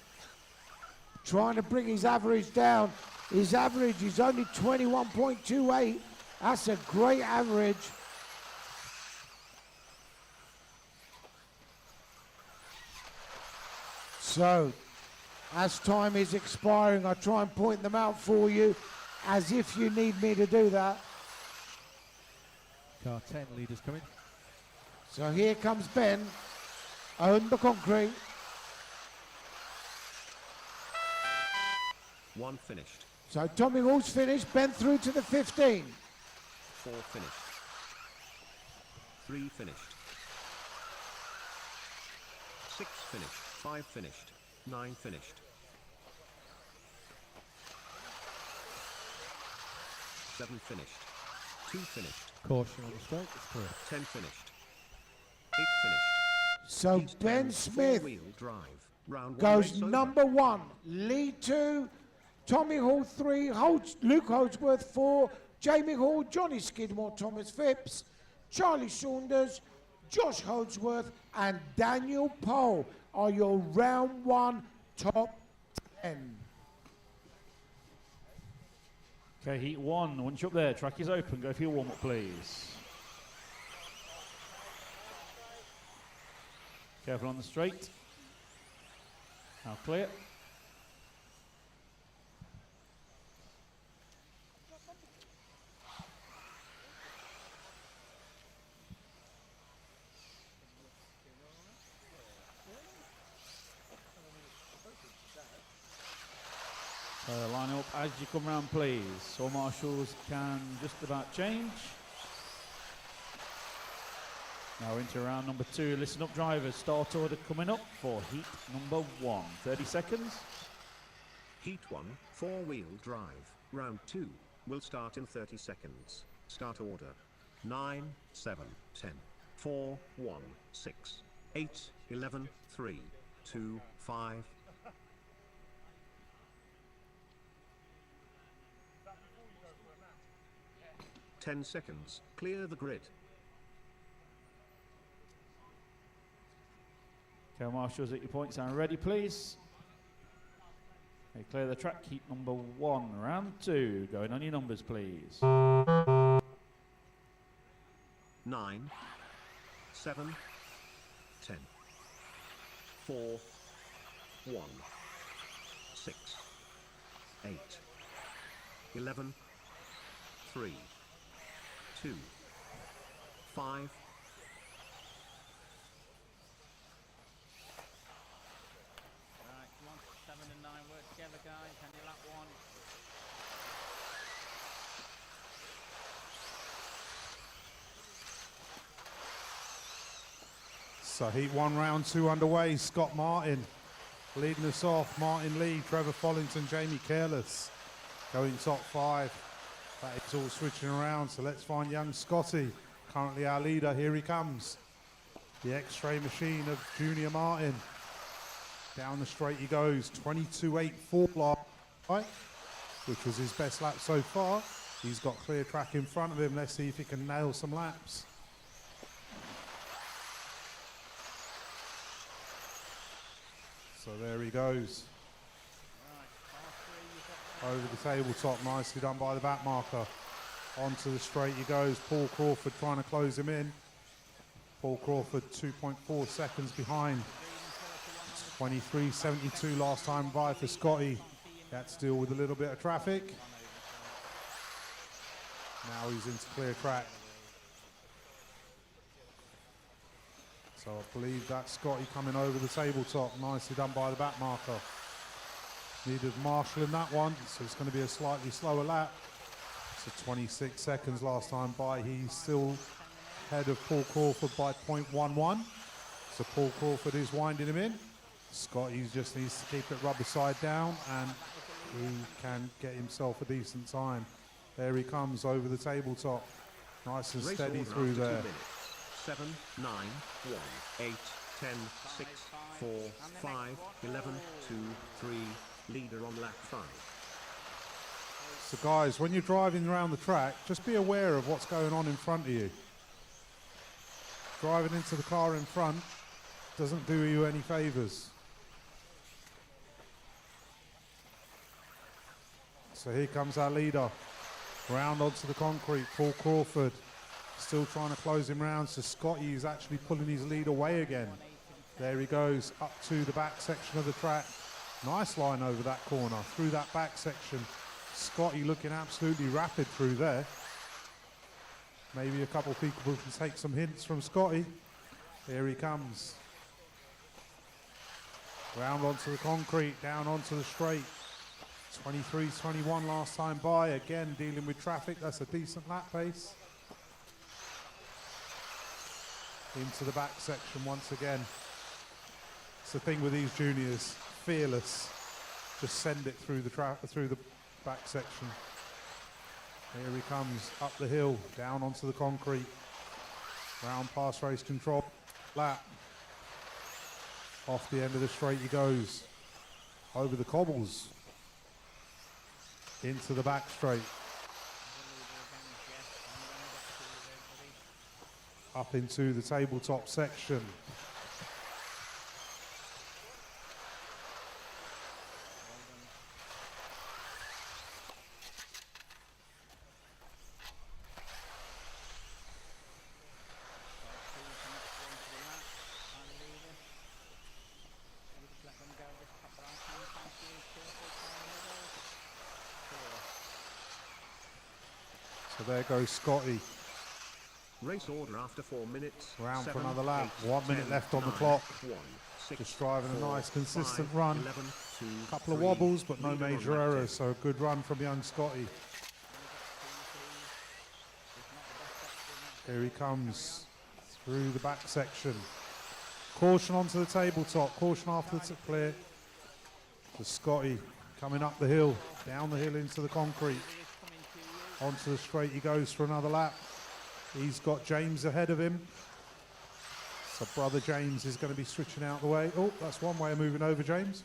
trying to bring his average down. His average is only 21.28. That's a great average. So, as time is expiring, I try and point them out for you as if you need me to do that. Car 10 leaders coming. So here comes Ben on the concrete. 1 finished. So Tommy Hall's finished, Ben through to the 15. 4 finished. 3 finished. 6 finished. 5 finished. 9 finished. 7 finished. 2 finished. Caution on the straight, it's clear. 10 finished. 8 finished. So Heat Ben 10, Smith four-wheel drive. Round 1 goes race over. number 1, Lee 2, Tommy Hall 3, Luke Holdsworth 4, Jamie Hall, Johnny Skidmore, Thomas Phipps, Charlie Saunders, Josh Holdsworth, and Daniel Pole are your round 1 top 10. Okay, heat 1. Once you're up there, track is open. Go for your warm-up, please. Careful on the straight. Now clear. Line up as you come round, please. All marshals can just about change. Now into round number 2. Listen up, drivers. Start order coming up for heat number 1. 30 seconds. Heat 1, 4-wheel drive. Round 2 will start in 30 seconds. Start order. 9, 7, 10, 4, 1, 6, 8, 11, 3, 2, 5. 10 seconds. Clear the grid. Okay, marshals at your points and ready, please. Okay, clear the track. Heat number 1, round 2. Going on your numbers, please. 9, 7, 10, 4, 1, 6, 8, 11, 3, 2, 5, So heat 1, round 2 underway. Scott Martin leading us off. Martin Lee, Trevor Follington, Jamie Careless going top 5. That is all switching around, so let's find young Scotty, currently our leader. Here he comes. The X-ray machine of Junior Martin. Down the straight he goes, 22.84 lap, right? Which was his best lap so far. He's got clear track in front of him. Let's see if he can nail some laps. So there he goes. Over the tabletop, nicely done by the back marker. Onto the straight he goes. Paul Crawford trying to close him in. Paul Crawford 2.4 seconds behind. 23.72 last time by for Scotty. He had to deal with a little bit of traffic. Now he's into clear track. So I believe that's Scotty coming over the tabletop. Nicely done by the back marker. Needed Marshall in that one, so it's going to be a slightly slower lap. So 26 seconds last time by. He's still ahead of Paul Crawford by 0.11. So Paul Crawford is winding him in. Scotty just needs to keep it rubber side down and he can get himself a decent time. There he comes over the tabletop. Nice and steady through there. 7, 9, 1, 8, 10, 6, 4, 5, 11, 2, 3. Leader on lap 5. So guys, when you're driving around the track, just be aware of what's going on in front of you. Driving into the car in front doesn't do you any favours. So here comes our leader. Round onto the concrete, Paul Crawford still trying to close him round. So Scotty is actually pulling his lead away again. There he goes up to the back section of the track. Nice line over that corner, through that back section. Scotty looking absolutely rapid through there. Maybe a couple of people can take some hints from Scotty. Here he comes. Round onto the concrete, down onto the straight. 23.21 last time by. Again, dealing with traffic. That's a decent lap pace. Into the back section once again. It's the thing with these juniors. Fearless, just send it through the back section. Here he comes up the hill, down onto the concrete. Round past race control, lap. Off the end of the straight he goes. Over the cobbles. Into the back straight. Up into the tabletop section. So there goes Scotty. Race order after 4 minutes. Round 7, for another lap. 8, 1 minute 10, left on the 9, clock. 1, 6, Just driving a 4, nice consistent 5, run. 11, 2, Couple of 3. wobbles, but no Leader on major lap 10. errors. So a good run from young Scotty. Here he comes through the back section. Caution onto the tabletop. Caution after the clear. To Scotty coming up the hill, down the hill into the concrete. Onto the straight he goes for another lap. He's got James ahead of him. So brother James is going to be switching out the way. Oh, that's one way of moving over, James.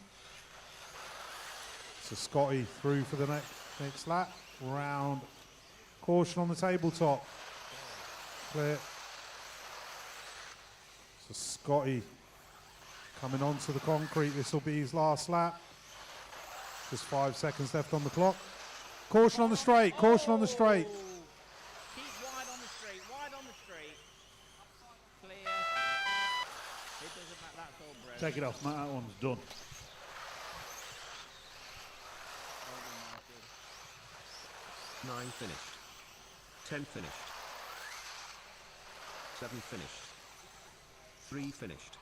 So Scotty through for the next lap. Round. Caution on the tabletop. Clear. So Scotty coming onto the concrete. This will be his last lap. Just 5 seconds left on the clock. Caution on the straight. Caution on the straight. Keep wide on the straight, wide on the straight. Clear. It doesn't matter, that's all broken. Take it off, Matt. That one's done. Well done, Martin. 9 finished. 10 finished. 7 finished. 3 finished.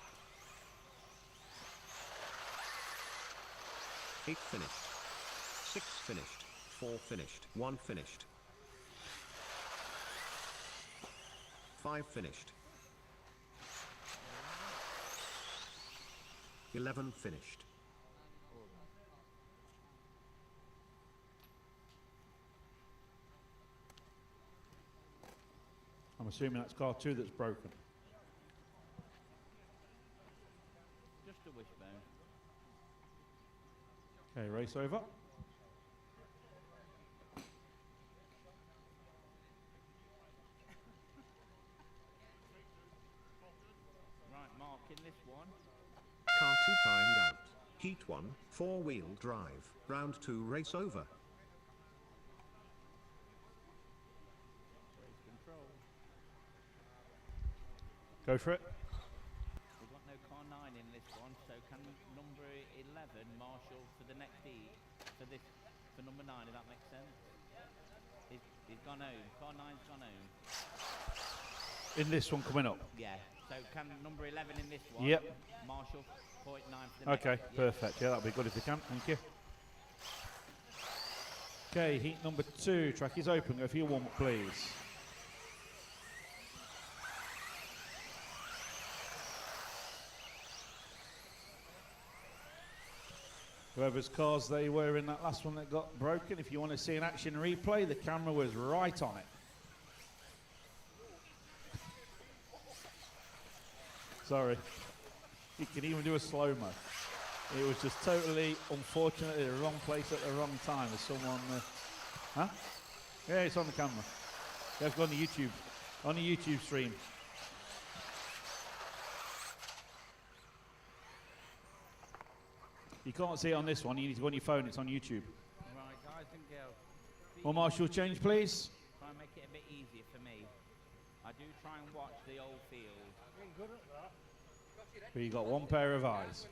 8 finished. 6 finished. 4 finished. 1 finished. 5 finished. 11 finished. I'm assuming that's car 2 that's broken. Just a wishbone. Okay, race over. Right, Mark in this one. Car 2 timed out. Heat 1, 4-wheel drive. Round 2 race over. Race control. Go for it. We've got no car 9 in this one, so can number 11 marshal for the next heat for this for number 9? If that makes sense. He's gone home. Car 9's gone home. In this one coming up. Yeah. So can number 11 in this one? Yep. Marshal point 9 for the Okay, next. Yeah. perfect. Yeah, that'll be good if you can. Thank you. Okay, heat number 2. Track is open. Go for your warm-up, please. Whoever's cars they were in that last one that got broken, if you want to see an action replay, the camera was right on it. Sorry. You can even do a slow-mo. It was just totally, unfortunately, the wrong place at the wrong time. There's someone... huh? Yeah, it's on the camera. You have to go on the YouTube. On the YouTube stream. You can't see it on this one. You need to go on your phone. It's on YouTube. Right, guys and girls. Well, Marshall, change, please. Try and make it a bit easier for me. I do try and watch the old field. But you got one pair of eyes.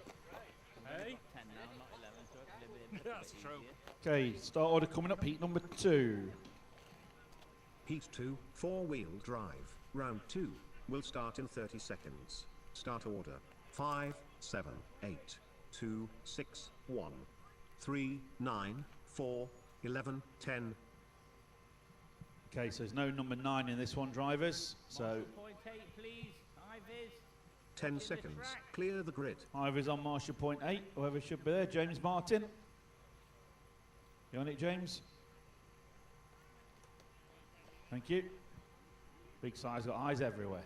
Hey? 10 now, not 11, so it's a little bit That's true. easier. Okay, start order coming up. Heat number 2. Heat 2, 4-wheel drive. Round 2 will start in 30 seconds. Start order. 5, 7, 8, 2, 6, 1, 3, 9, 4, 11, 10. Okay, so there's no number 9 in this one, drivers. So Marshal point 8, please. Ivers. 10 the seconds. track. Clear the grid. Ivor's on Marshall point 8. Whoever should be there. James Martin. You on it, James? Thank you. Big size, got eyes everywhere.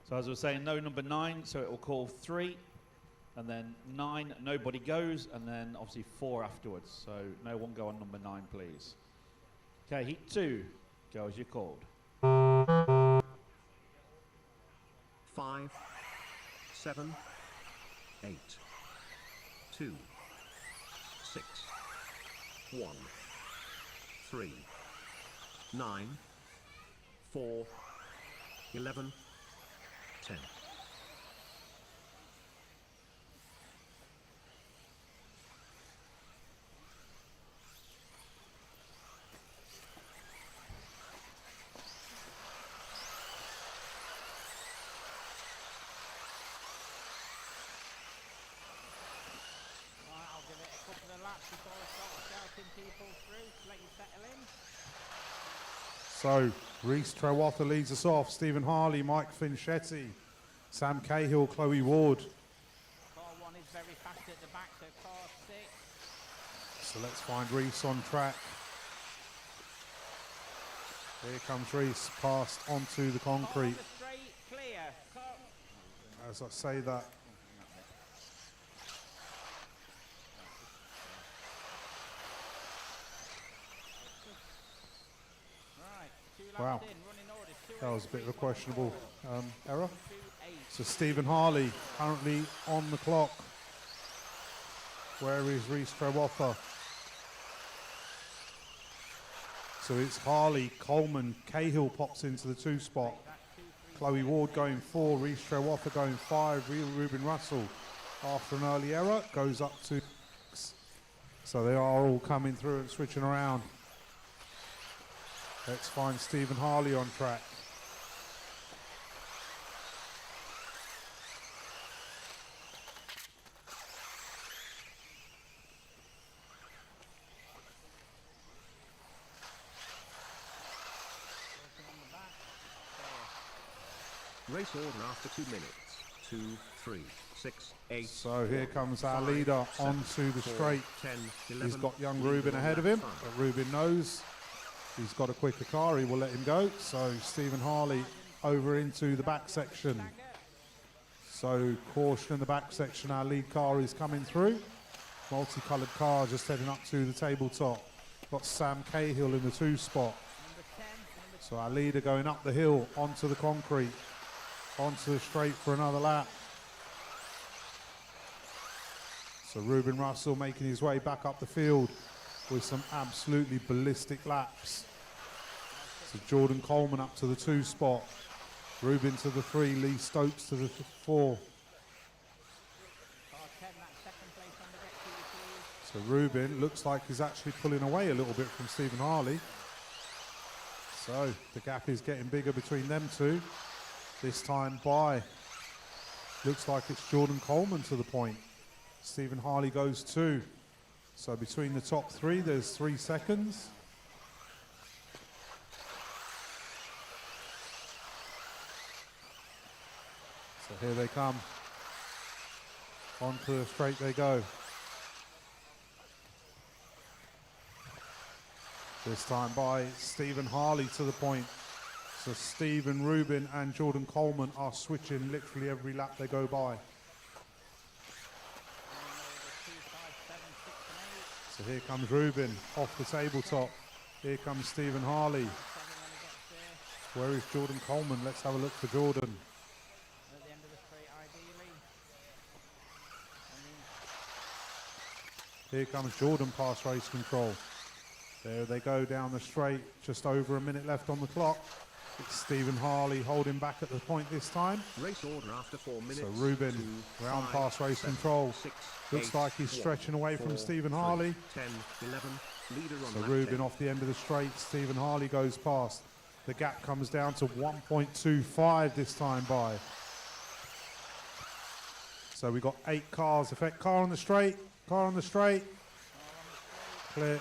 So as I was saying, no number 9, so it will call 3, and then 9, nobody goes, and then obviously 4 afterwards. So no one go on number 9, please. Okay, heat 2, go as you're called. 5, 7, 8, 2, 6, 1, 3, 9, 4, 11, 10. Right, I'll give it a couple of laps before I start shouting people through to let you settle in. So, Reese Trewatha leads us off. Stephen Harley, Mike Finchetti, Sam Cahill, Chloe Ward. Car 1 is very fast at the back, so car 6. So let's find Reese on track. Here comes Reese, passed onto the Car on concrete. the straight, clear. Car. As I say that, Right, 2 laps Wow. in, running orders. that was a bit of a questionable error. 2-8. So Stephen Harley currently on the clock. Where is Reese Trewatha? So it's Harley, Coleman, Cahill pops into the 2 spot. Chloe Ward going 4, Reese Trewatha going 5, Ruben Russell after an early error goes up to 6. So they are all coming through and switching around. Let's find Stephen Harley on track. Working on the back. Clear. Race order after 2 minutes. 2, 3, 6, 8. So here comes our 5, leader 7, onto the 4, straight. 10, 11. He's got young Leader Ruben on ahead of lap him, 5. but Ruben knows he's got a quicker car. He will let him go. So Stephen Harley over into the back section. So caution in the back section. Our lead car is coming through. Multicoloured car just heading up to the tabletop. Got Sam Cahill in the 2 spot. So our leader going up the hill onto the concrete, onto the straight for another lap. So Ruben Russell making his way back up the field with some absolutely ballistic laps. So Jordan Coleman up to the 2 spot. Ruben to the 3, Lee Stokes to the 4. So Ruben looks like he's actually pulling away a little bit from Stephen Harley. So the gap is getting bigger between them two. This time by, looks like it's Jordan Coleman to the point. Stephen Harley goes 2. So between the top 3, there's 3 seconds. So here they come. Onto the straight they go. This time by Stephen Harley to the point. So Stephen, Ruben and Jordan Coleman are switching literally every lap they go by. So here comes Ruben off the tabletop. Here comes Stephen Harley. Where is Jordan Coleman? Let's have a look for Jordan. Here comes Jordan past race control. There they go down the straight, just over a minute left on the clock. It's Stephen Harley holding back at the point this time. Race order after 4 minutes. So Ruben round past race control. 6, Looks 8, like he's stretching away 4, from Stephen 3, Harley. 10, 11. Leader on So lap Ruben 10. off the end of the straight. Stephen Harley goes past. The gap comes down to 1.25 this time by. So we got 8 cars. Effect car on the straight. Car on the straight. Clear.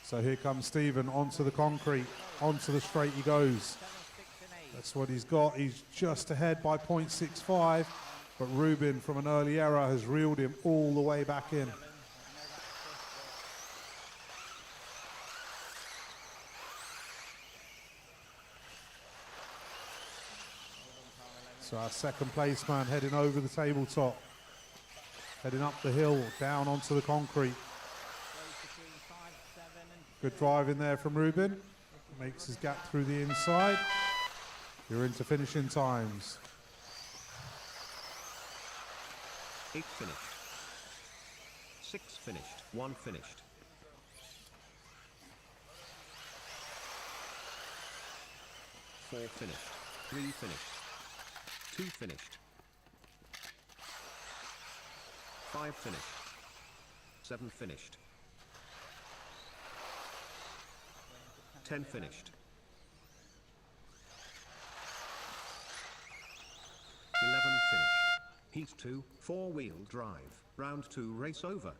So here comes Stephen onto the concrete, onto the straight he goes. That's what he's got. He's just ahead by 0.65, but Ruben from an early error has reeled him all the way back in. So our second place man heading over the tabletop, heading up the hill, down onto the concrete. Good drive in there from Ruben. Makes his gap through the inside. You're into finishing times. 8 finished. 6 finished. 1 finished. 4 finished. 3 finished. 2 finished. 5 finished. 7 finished. 10 finished. 11 finished. Heat 2, 4-wheel drive. Round 2 race over.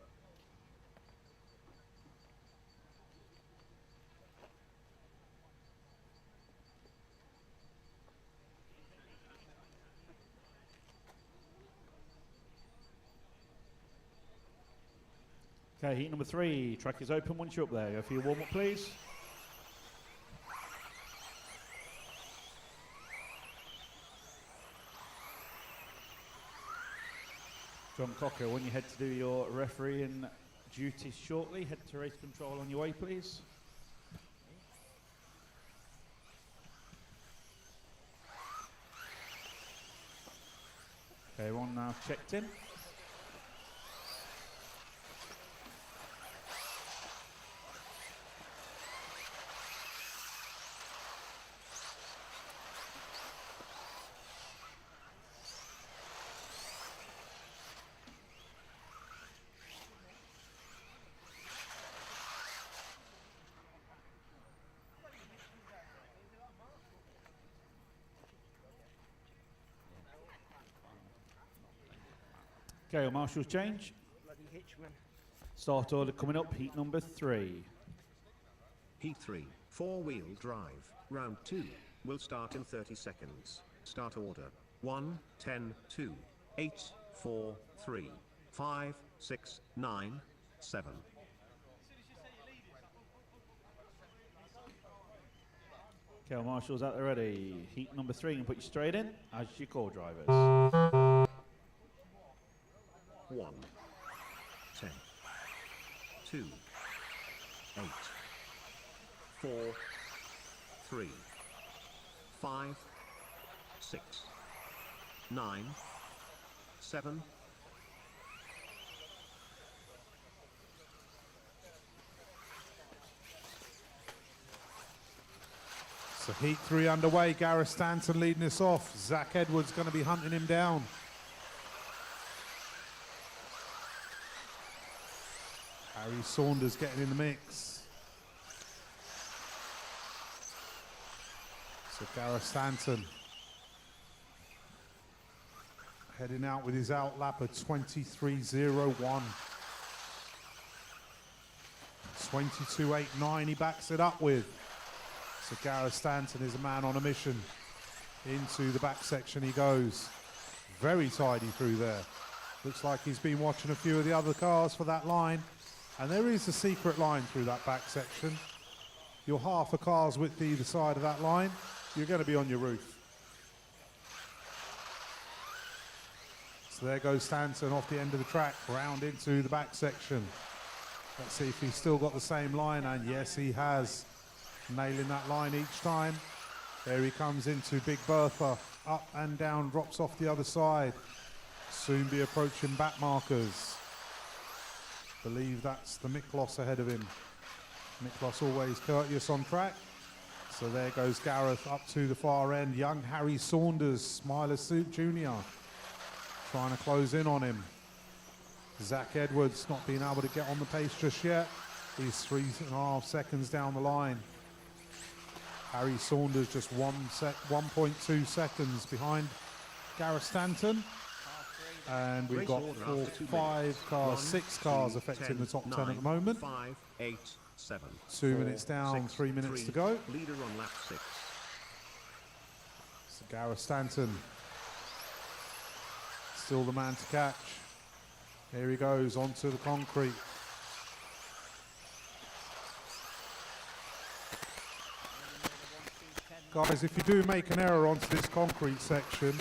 Okay, heat number 3. Track is open once you're up there. Go for your warm-up, please. John Cocker, when you head to do your refereeing duties shortly, head to race control on your way, please. Okay, everyone now checked in. Okay, well, marshals change. Start order coming up, heat number 3. Heat 3, 4-wheel drive, round 2, will start in 30 seconds. Start order. 1, 10, 2, 8, 4, 3, 5, 6, 9, 7. Kel Marshall's out there ready. Heat number 3, and put you straight in as your core drivers. 1, 10, 2, 8, 4, 3, 5, 6, 9, 7. So heat 3 underway. Gareth Stanton leading this off. Zach Edwards going to be hunting him down. Harry Saunders getting in the mix. So Gareth Stanton heading out with his out lap at 23.01. 22.89 he backs it up with. So Gareth Stanton is a man on a mission. Into the back section he goes. Very tidy through there. Looks like he's been watching a few of the other cars for that line. And there is a secret line through that back section. You're half a car's width either side of that line. You're going to be on your roof. So there goes Stanton off the end of the track, round into the back section. Let's see if he's still got the same line, and yes, he has. Nailing that line each time. There he comes into Big Bertha. Up and down, drops off the other side. Soon be approaching back markers. Believe that's the Miklos ahead of him. Miklos always courteous on track. So there goes Gareth up to the far end. Young Harry Saunders, Smiler Suit Jr. trying to close in on him. Zach Edwards not being able to get on the pace just yet. He's 3.5 seconds down the line. Harry Saunders just 1.2 seconds behind Gareth Stanton. And we've got 6 cars affecting the top 10 at the moment. 5, 8, 7. 2 minutes down, 3 minutes to go. Leader on lap 6. So Gareth Stanton, still the man to catch. Here he goes onto the concrete. Guys, if you do make an error onto this concrete section,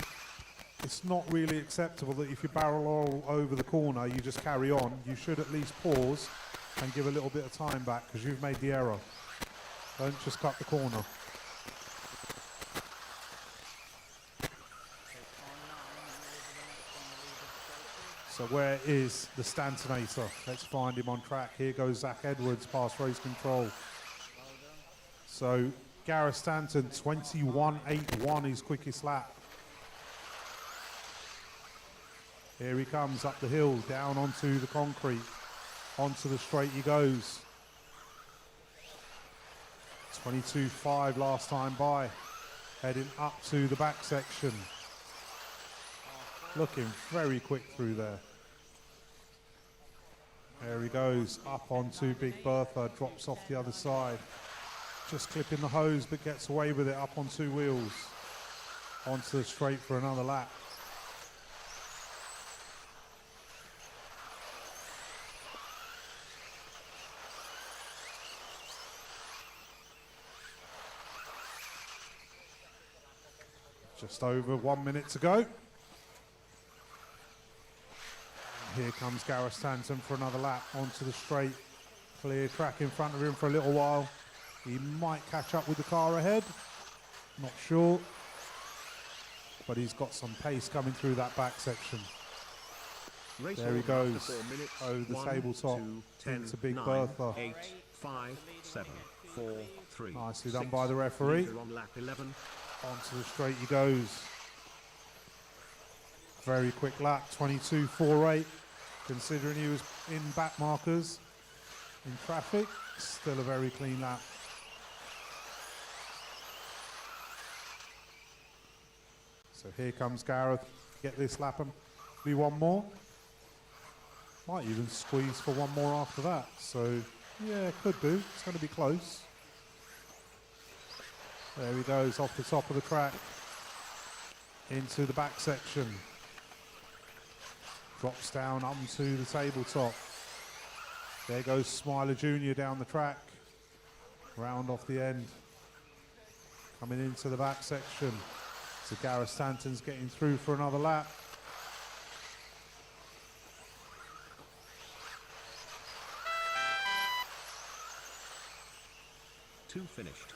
it's not really acceptable that if you barrel all over the corner, you just carry on. You should at least pause and give a little bit of time back because you've made the error. Don't just cut the corner. So where is the Stantonator? Let's find him on track. Here goes Zach Edwards past race control. So Gareth Stanton, 21.81, his quickest lap. Here he comes up the hill, down onto the concrete. Onto the straight he goes. 22.5 last time by. Heading up to the back section. Looking very quick through there. There he goes, up onto Big Bertha, drops off the other side. Just clipping the hose, but gets away with it up on 2 wheels. Onto the straight for another lap. Just over 1 minute to go. Here comes Gareth Stanton for another lap onto the straight. Clear track in front of him for a little while. He might catch up with the car ahead. Not sure. But he's got some pace coming through that back section. There he goes over the tabletop into Big Bertha. 8, 5, 7, 4, 3. Nicely done by the referee. On lap 11. Onto the straight he goes. Very quick lap, 22.48. Considering he was in back markers in traffic, still a very clean lap. So here comes Gareth. Get this lap and be one more. Might even squeeze for one more after that. So yeah, could do. It's going to be close. There he goes off the top of the track into the back section. Drops down onto the tabletop. There goes Smiler Jr. down the track. Round off the end. Coming into the back section. So Gareth Stanton's getting through for another lap. Two finished.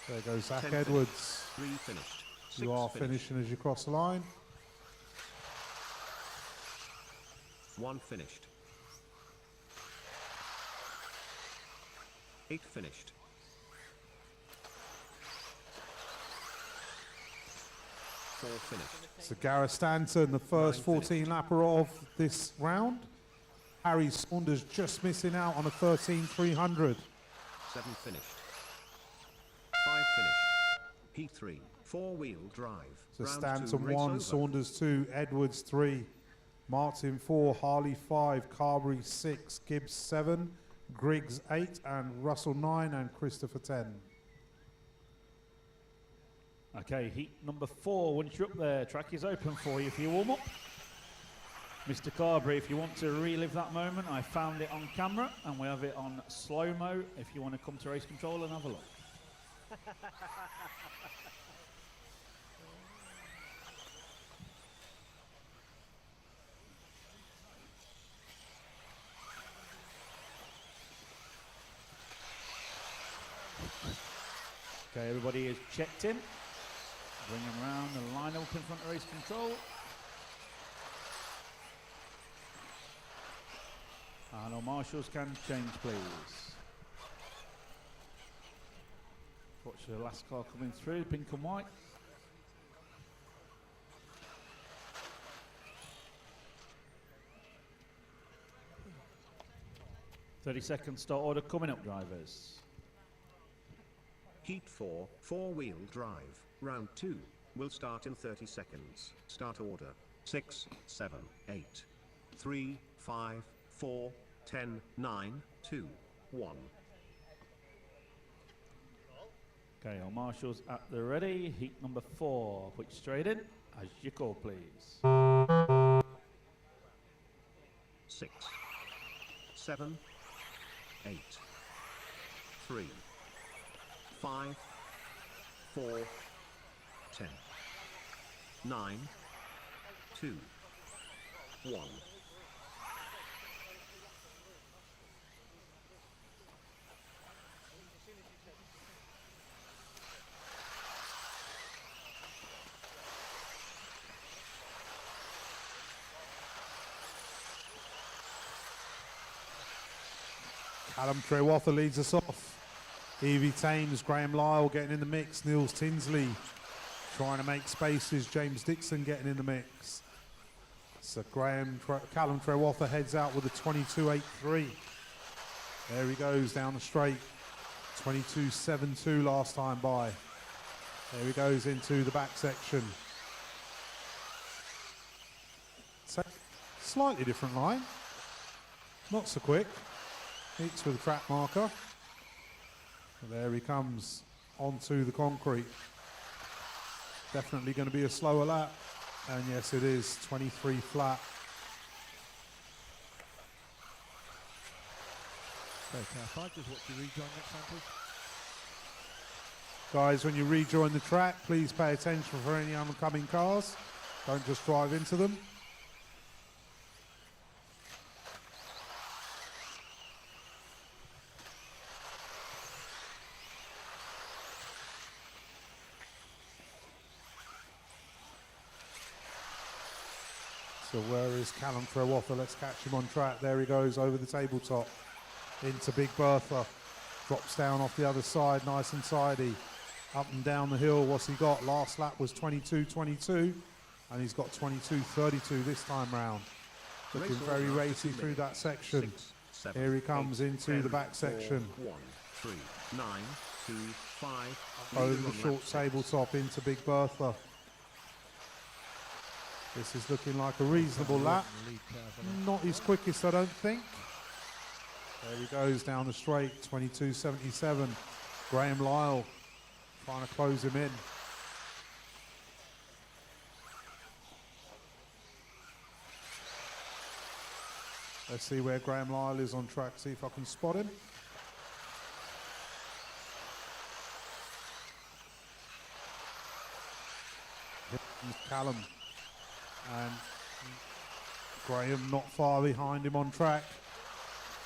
There goes Zach 10 Edwards. Three finished. You Six are finished. finishing as you cross the line. One finished. 8 finished. 4 finished. So Gareth Stanton, the first 14 lapper of this round. Harry Saunders just missing out on a 13-300. 7 finished. 5 finished. Heat 3. 4-wheel drive. So Round Stanton 2, race 1, over. Saunders 2, Edwards 3, Martin 4, Harley 5, Carberry 6, Gibbs 7, Griggs 8, and Russell 9, and Christopher 10. Okay, heat number 4. Once you're up there, track is open for you for your warm-up. Mr. Carberry, if you want to relive that moment, I found it on camera, and we have it on slow-mo if you want to come to race control and have a look. Okay, everybody is checked in. Bring them around and line up in front of race control. And our marshals can change, please. Watch the last car coming through, pink and white. Seconds start order coming up, drivers. Heat 4. 4-wheel drive. Round 2 will start in 30 seconds. Start order. 6, 7, 8, 3, 5, 4, 10, 9, 2, 1. Okay, our marshals at the ready. Heat number 4. Put you straight in. As you call, please. 6, 7, 8, 3, 5, 4, 10, 9, 2, 1. Callum Trewatha leads us off. Evie Thames, Graham Lyle getting in the mix. Niels Tinsley trying to make spaces. James Dixon getting in the mix. So Callum Trewatha heads out with a 22.83. There he goes down the straight. 22.72 last time by. There he goes into the back section. So slightly different line. Not so quick. Hits with a track marker. There he comes onto the concrete. Definitely going to be a slower lap. And yes, it is 23 flat. Okay, car 5, just watch you rejoin next time, please. Guys, when you rejoin the track, please pay attention for any oncoming cars. Don't just drive into them. So where is Callum Trewatha? Let's catch him on track. There he goes over the tabletop into Big Bertha. Drops down off the other side, nice and tidy. Up and down the hill, what's he got? Last lap was 22.22, and he's got 22.32 this time round. Looking very racy through that section. 6, 7, Here he comes 8, into 10, the back 4, section. 1, 3, 9, 2, 5. Over leader the on short lap 6. tabletop into Big Bertha. This is looking like a reasonable lap. Lead car for them. Not his quickest, I don't think. There he goes down the straight, 22.77. Graham Lyle trying to close him in. Let's see where Graham Lyle is on track, see if I can spot him. Here's Callum, and Graham not far behind him on track.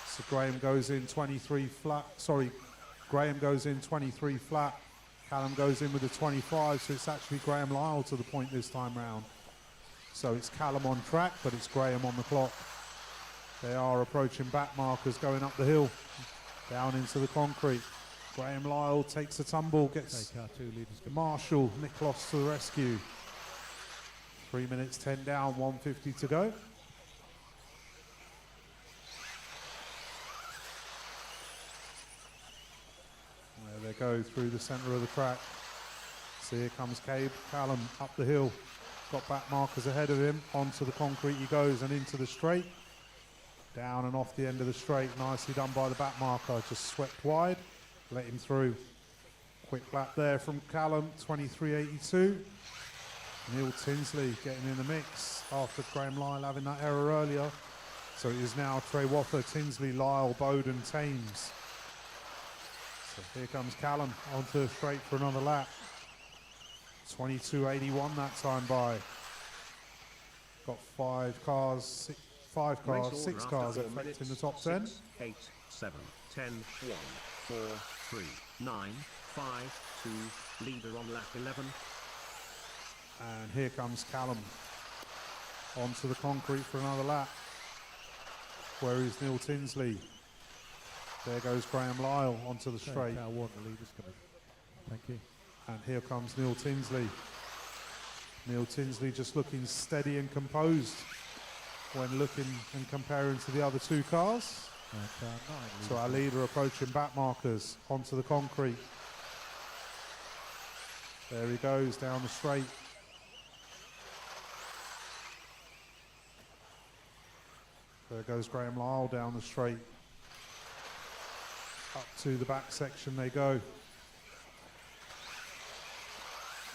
So Graham goes in 23 flat, Graham goes in 23 flat, Callum goes in with a 25, so it's actually Graham Lyle to the point this time round. So it's Callum on track, but it's Graham on the clock. They are approaching back markers going up the hill, down into the concrete. Graham Lyle takes a tumble, gets Marshall, Nicholas to the rescue. 3 minutes 10 down, 150 to go. There they go through the centre of the track. So here comes Callum up the hill. Got back markers ahead of him. Onto the concrete he goes and into the straight. Down and off the end of the straight. Nicely done by the back marker. Just swept wide. Let him through. Quick lap there from Callum. 23.82. Neil Tinsley getting in the mix after Graham Lyle having that error earlier. So it is now Trey Wather, Tinsley, Lyle, Bowden, Thames. So here comes Callum onto the straight for another lap. 22.81 that time by. Got six cars affecting the top 10. 6, 8, 7, 10, 1, 4, 3, 9, 5, 2, leader on lap 11. And here comes Callum onto the concrete for another lap. Where is Neil Tinsley? There goes Graham Lyle onto the straight. Car 1, the leader's coming. Thank you. And here comes Neil Tinsley. Neil Tinsley just looking steady and composed when looking and comparing to the other two cars. So our leader approaching back markers onto the concrete. There he goes down the straight. There goes Graham Lyle down the straight. Up to the back section they go.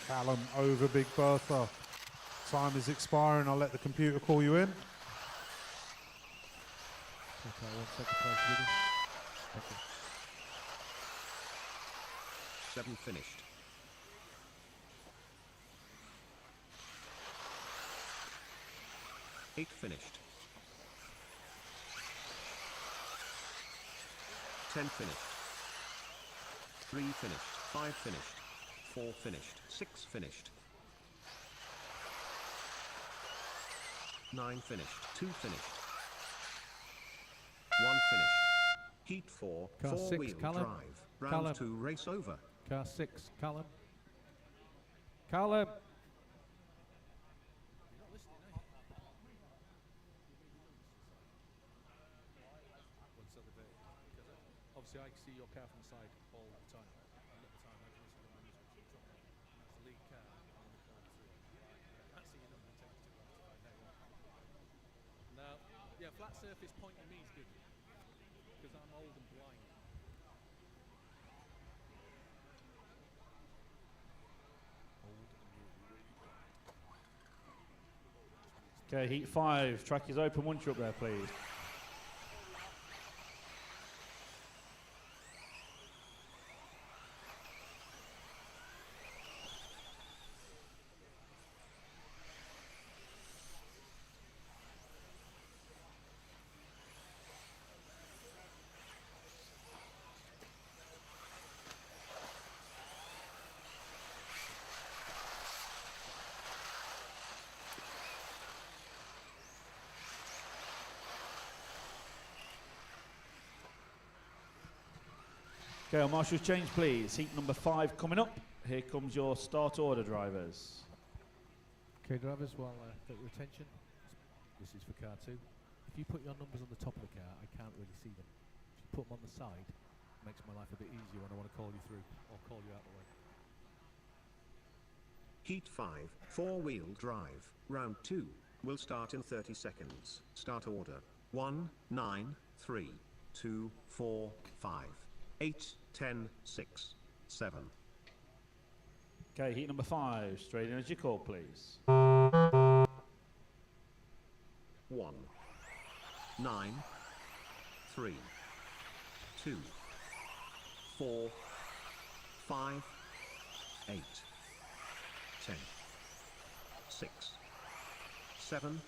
Callum over Big Bertha. Time is expiring. I'll let the computer call you in. Okay, 1 second, please, William. Thank you. 7 finished. 8 finished. 10 finished. 3 finished. 5 finished. 4 finished. 6 finished. 9 finished. 2 finished. 1 finished. Heat 4, Car 6, four-wheel Callum. drive. Round Callum. 2 race over. Car 6, Callum. Callum! Obviously, I see your car from the side all the time. And at the time, I can listen to the music. So that's the lead car. I'm going to call through. I see your number. Take it to find out what. No, yeah, flat surface pointing me is good because I'm old and blind. Okay, heat 5. Track is open once you're up there, please. Okay, Marshal's change, please. Heat number 5 coming up. Here comes your start order drivers. Okay, drivers, well, got your attention. This is for car 2. If you put your numbers on the top of the car, I can't really see them. If you put them on the side, it makes my life a bit easier when I want to call you through or call you out the way. Heat 5, four-wheel drive. Round 2 will start in 30 seconds. Start order 1, 9, 3, 2, 4, 5, 8, 10, 6, 7. Okay, heat number 5. Straight energy call, please. 1, 9, 3, 2, 4, 5, 8, 10, 6, 7.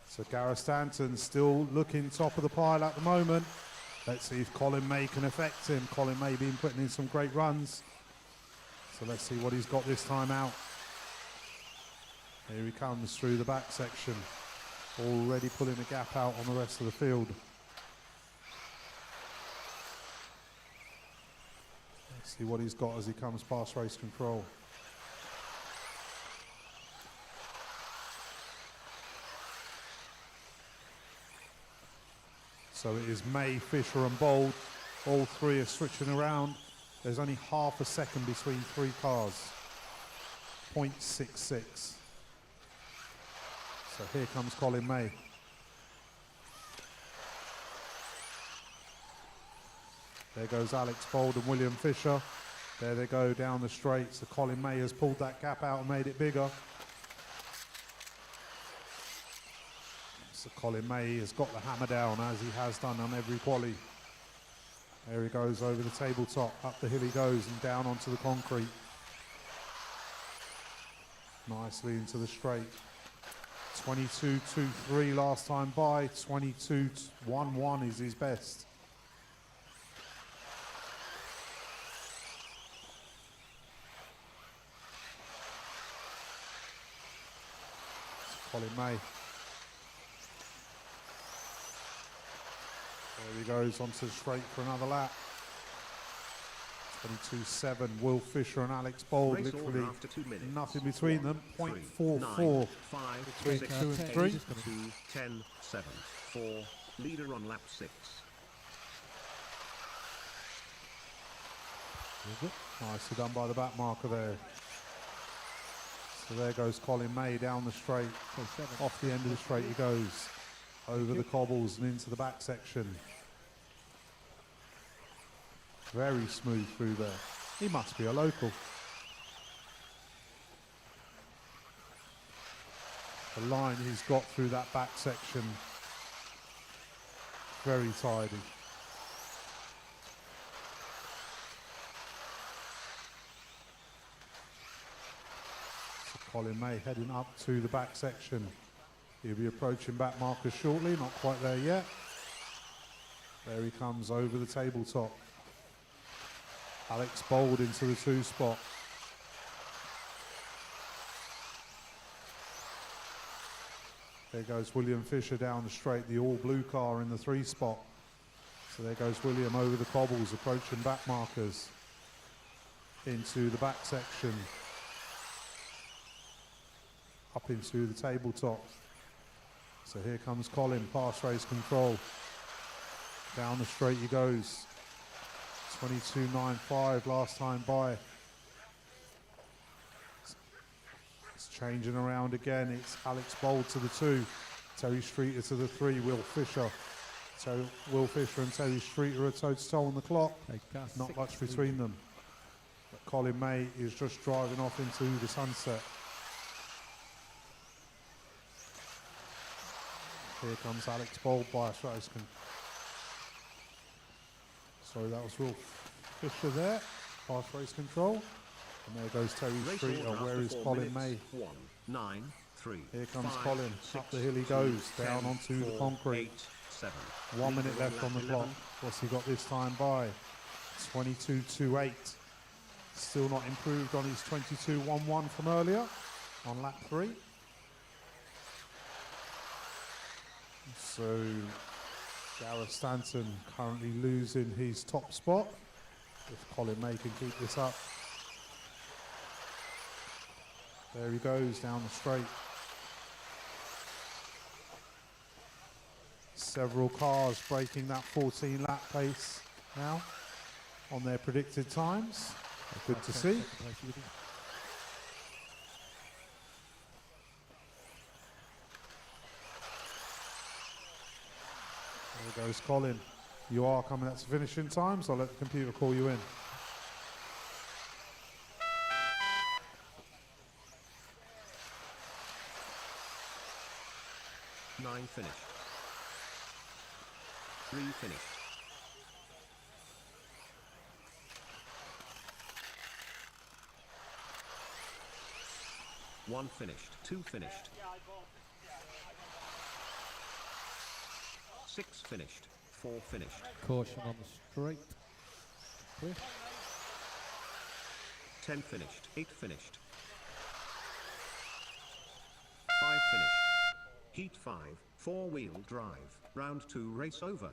So Gareth Stanton still looking top of the pile at the moment. Let's see if Colin May can affect him. Colin May been putting in some great runs. So let's see what he's got this time out. Here he comes through the back section. Already pulling a gap out on the rest of the field. Let's see what he's got as he comes past race control. So it is May, Fisher and Bold. All three are switching around. There's only half a second between three cars. 0.66. So here comes Colin May. There goes Alex Bold and William Fisher. There they go down the straight. So Colin May has pulled that gap out and made it bigger. So Colin May has got the hammer down as he has done on every quali. There he goes over the tabletop, up the hill he goes and down onto the concrete. Nicely into the straight. 22.23 last time by, 22.11 is his best. So Colin May. There he goes onto the straight for another lap. 22.7. Will Fisher and Alex Bold, Race literally order after 2 minutes. nothing between them. 0.44 5, between 6, 2 and 8, 3. 2, 10, 7, 4. Leader on lap 6. Nicely done by the back marker there. So there goes Colin May down the straight. Off the end of the straight he goes. Over the cobbles and into the back section. Very smooth through there. He must be a local. The line he's got through that back section, very tidy. So Colin May heading up to the back section. He'll be approaching back markers shortly, not quite there yet. There he comes over the tabletop. Alex Bold into the 2 spot. There goes William Fisher down the straight, the all blue car in the 3 spot. So there goes William over the cobbles, approaching back markers into the back section. Up into the tabletop. So here comes Colin, past race control. Down the straight he goes. 22.95 last time by. It's changing around again. It's Alex Bold to the 2. Terry Streeter to the 3. Will Fisher. So Will Fisher and Terry Streeter are toe-to-toe on the clock. Not much between them. But Colin May is just driving off into the sunset. Here comes Alex Bold by a race. Sorry, that was Will Fisher there. Past race control. And there goes Terry Streeter. Where is Colin May? 1, 9, 3. Here comes 5, Colin. 6, Up the hill he 2, goes. 10, Down onto 4, the concrete. 8, 7. 1 minute Leader left on the lap clock. 11. What's he got this time by? 22.28. Still not improved on his 22.11 from earlier on lap 3. So Gareth Stanton currently losing his top spot. If Colin May can keep this up. There he goes down the straight. Several cars breaking that 14 lap pace now on their predicted times. Good to see. Notice, Colin, you are coming at finishing time, so I'll let the computer call you in. Nine finished. 3 finished. 1 finished. 2 finished. 6 finished. 4 finished. Caution on the straight. Clear. 10 finished. 8 finished. 5 finished. Heat 5, 4-wheel drive. Round 2 race over.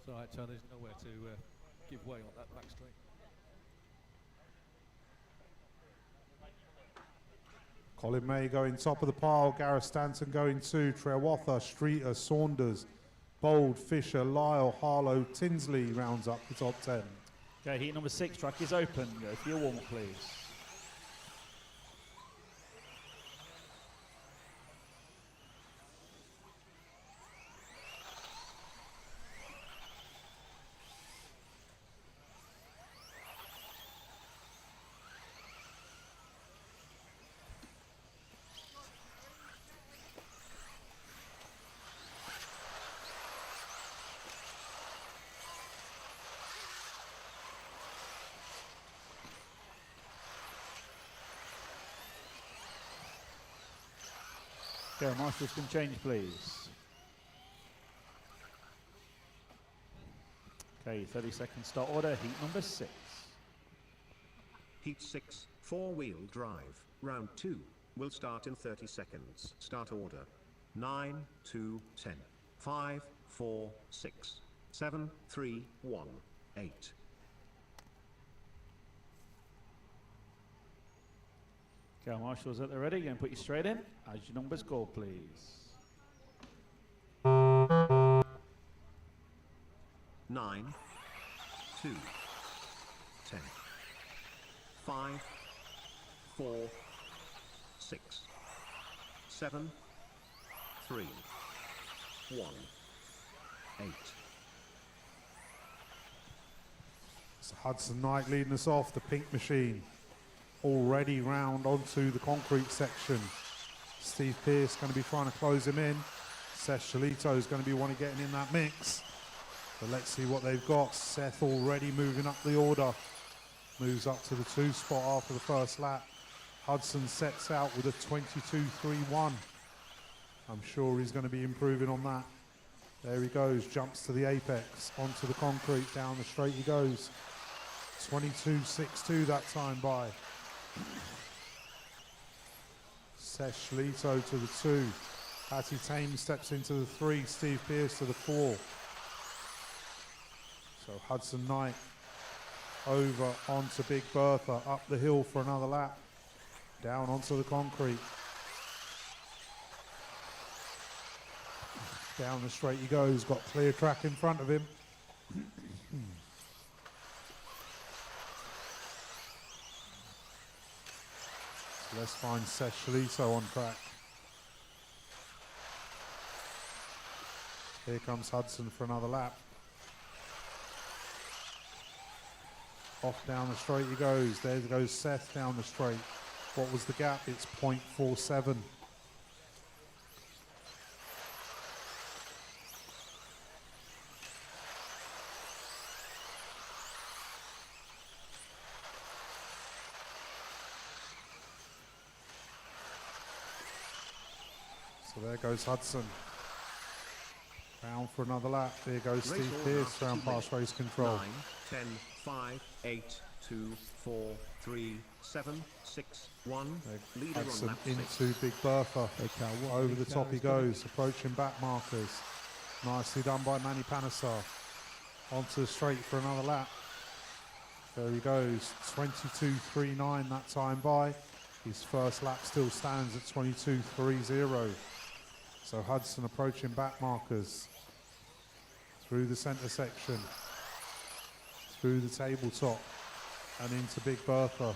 It's alright, Tony, there's nowhere to give way on that back straight. Colin May going top of the pile, Gareth Stanton going 2, Trewatha, Streeter, Saunders, Bold, Fisher, Lyle, Harlow, Tinsley rounds up the top 10. Okay, heat number 6, track is open. Go for your warm-up, please. Okay, marshals can change, please. Okay, 30-second start order, heat number 6. Heat 6, 4-wheel drive. Round 2 will start in 30 seconds. Start order. 9, 2, 10, 5, 4, 6, 7, 3, 1, 8. Okay, marshals at the ready, going to put you straight in. As your numbers go, please. 9, 2, 10, 5, 4, 6, 7, 3, 1, 8. So Hudson Knight leading us off, the pink machine. Already round onto the concrete section. Steve Pearce going to be trying to close him in. Seth Shalito is going to be one of getting in that mix. But let's see what they've got. Seth already moving up the order. Moves up to the 2 spot after the first lap. Hudson sets out with a 22.31. I'm sure he's going to be improving on that. There he goes, jumps to the apex, onto the concrete, down the straight he goes. 22.62 that time by. Seth Shalito to the 2. Hattie Tame steps into the 3. Steve Pearce to the 4. So Hudson Knight over onto Big Bertha, up the hill for another lap. Down onto the concrete. Down the straight he goes, got clear track in front of him. So let's find Seth Shalito on track. Here comes Hudson for another lap. Off down the straight he goes. There goes Seth down the straight. What was the gap? It's 0.47. So there goes Hudson. Round for another lap. There goes Steve Pearce round past race control. 9, 10, 5, 8, 2, 4, 3, 7, 6, 1. Leader Hudson on lap into 6. Big Bertha. Over the top he goes, approaching back markers. Nicely done by Manny Panesar. Onto the straight for another lap. There he goes, 22.39 that time by. His first lap still stands at 22.30. So Hudson approaching back markers. Through the centre section. Through the tabletop. And into Big Bertha.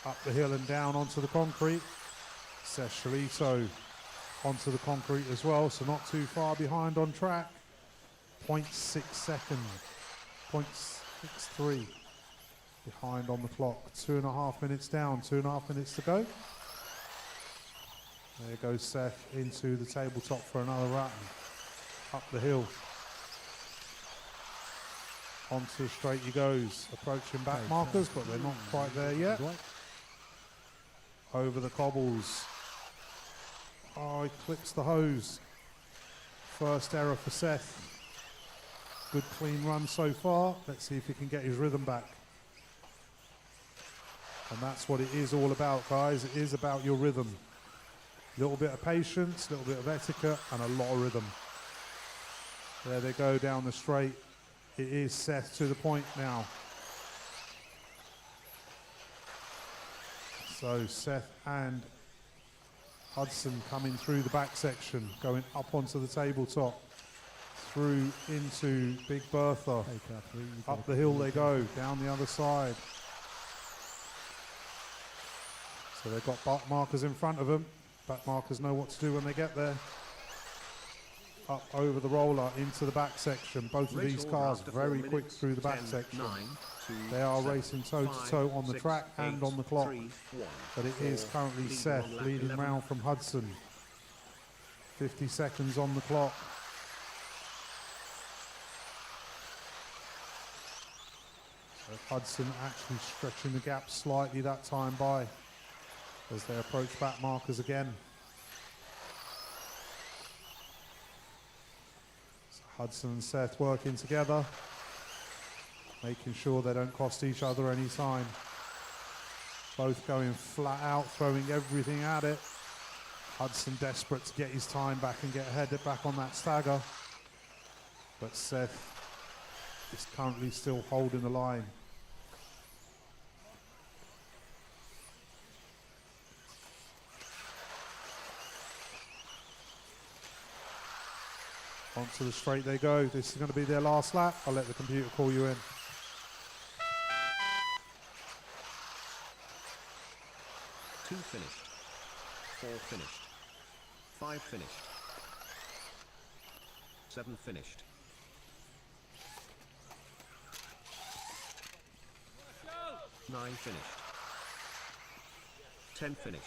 Up the hill and down onto the concrete. Seth Shalito onto the concrete as well, so not too far behind on track. 0.6 seconds, 0.63 behind on the clock. 2.5 minutes down, 2.5 minutes to go. There goes Seth into the tabletop for another run. Up the hill. Onto the straight he goes. Approaching back markers, but they're not quite there yet. Over the cobbles. Oh, he clips the hose. First error for Seth. Good clean run so far. Let's see if he can get his rhythm back. And that's what it is all about, guys. It is about your rhythm. A little bit of patience, a little bit of etiquette, and a lot of rhythm. There they go down the straight. It is Seth to the point now. So Seth and Hudson coming through the back section, going up onto the tabletop, through into Big Bertha. Up the hill they go, down the other side. So they've got back markers in front of them. Back markers know what to do when they get there. Up over the roller into the back section. Both of these cars very quick through the back section. They are racing toe to toe on the track and on the clock. But it is currently Seth leading round from Hudson. 50 seconds on the clock. So Hudson actually stretching the gap slightly that time by as they approach back markers again. So Hudson and Seth working together, making sure they don't cost each other any time. Both going flat out, throwing everything at it. Hudson desperate to get his time back and get ahead back on that stagger. But Seth is currently still holding the line. Onto the straight they go. This is going to be their last lap. I'll let the computer call you in. 2 finished. 4 finished. 5 finished. 7 finished. 9 finished. 10 finished.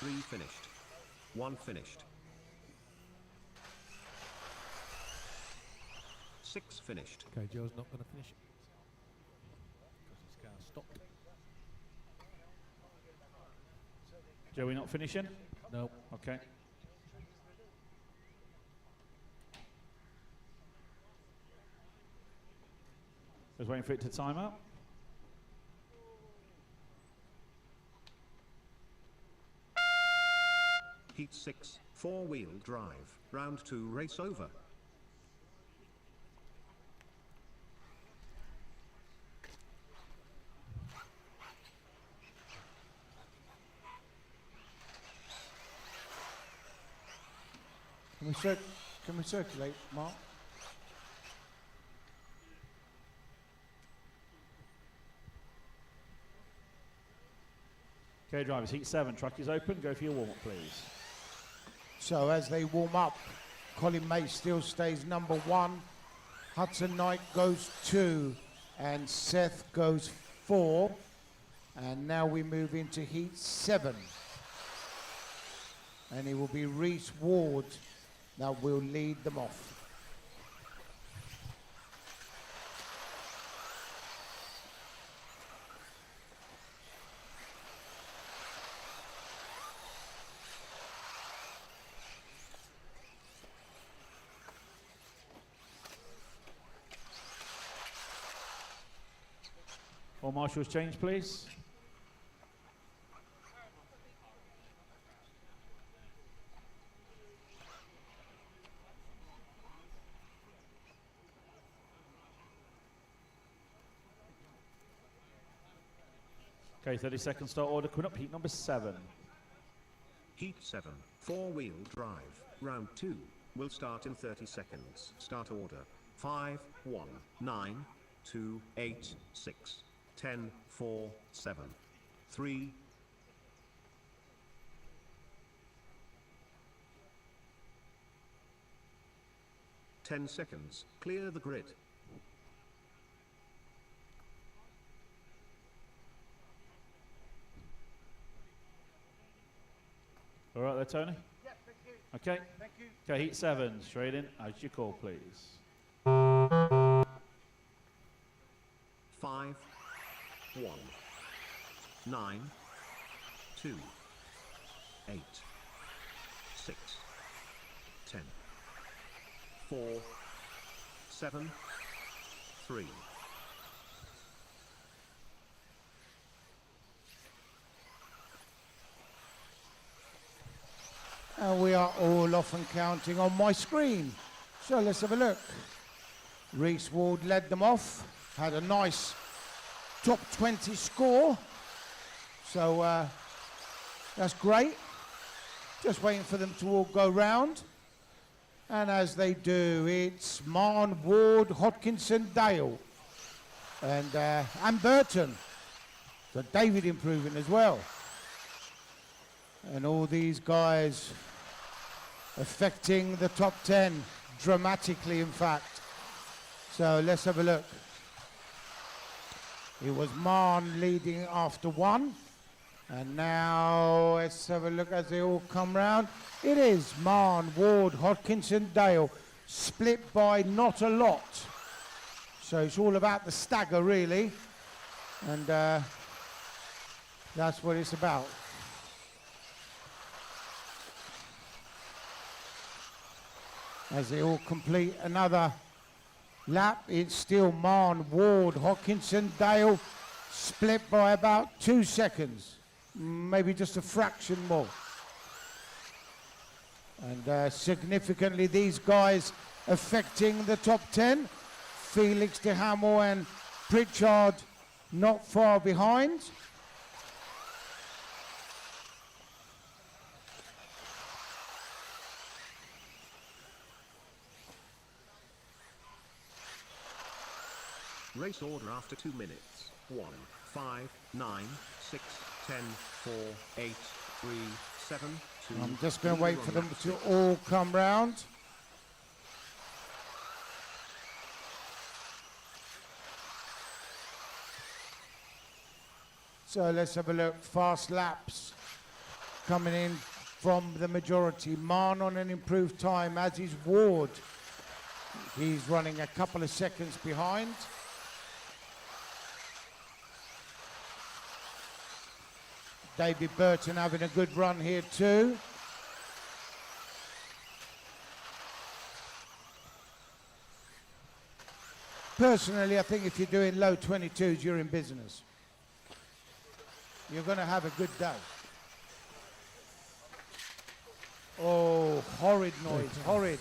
3 finished. 1 finished. 6 finished. Okay, Joe's not going to finish it because his car stopped. Joey not finishing? No. Okay. Just waiting for it to time out. Heat 6, 4-wheel drive, round 2 race over. Can we circulate, Mark? Okay, drivers, heat 7. Track is open. Go for your warm-up, please. So as they warm up, Colin May still stays number 1. Hudson Knight goes 2. And Seth goes 4. And now we move into heat 7. And it will be Reese Ward that will lead them off. All marshals change, please. Okay, 30 seconds start order coming up. Heat number 7. Heat 7, 4-wheel drive, round 2, will start in 30 seconds. Start order, 5, 1, 9, 2, 8, 6, 10, 4, 7, 3, 10 seconds. Clear the grid. All right there, Tony? Okay. Okay, heat 7, straight in. As you call, please. 5, 1, 9, 2, 8, 6, 10, 4, 7, 3. And we are all off and counting on my screen. So let's have a look. Reese Ward led them off, had a nice top 20 score. So that's great. Just waiting for them to all go round. And as they do, it's Marn, Ward, Hodkinson, Dale, and Burton. So David improving as well. And all these guys affecting the top 10 dramatically, in fact. So let's have a look. It was Marn leading after 1. And now let's have a look as they all come round. It is Marn, Ward, Hodkinson, Dale, split by not a lot. So it's all about the stagger, really. And that's what it's about. As they all complete another lap, it's still Marn, Ward, Hodkinson, Dale, split by about 2 seconds, maybe just a fraction more. And significantly, these guys affecting the top 10. Felix de Hamel and Pritchard not far behind. Race order after 2 minutes. 1, 5, 9, 6, 10, 4, 8, 3, 7, 2. I'm just going to wait for them to all come round. So let's have a look. Fast laps coming in from the majority. Marn on an improved time, as is Ward. He's running a couple of seconds behind. David Burton having a good run here too. Personally, I think if you're doing low 22s, you're in business. You're going to have a good day. Oh, horrid noise, horrid.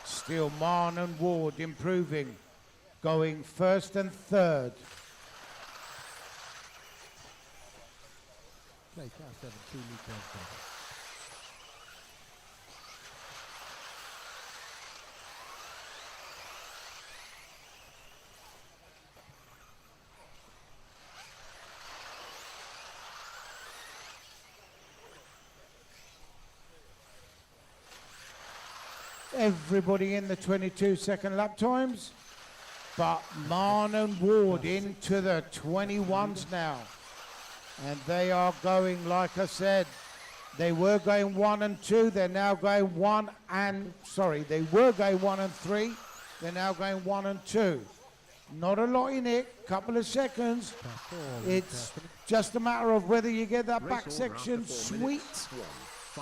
Still Marn and Ward improving, going first and third. Play car 7, 2 lead times down. Everybody in the 22-second lap times, but Marn and Ward into the 21s now. And they are going, like I said, they were going 1 and 2, they're now going they were going 1 and 3, they're now going 1 and 2. Not a lot in it, couple of seconds. It's just a matter of whether you get that back section sweet 1,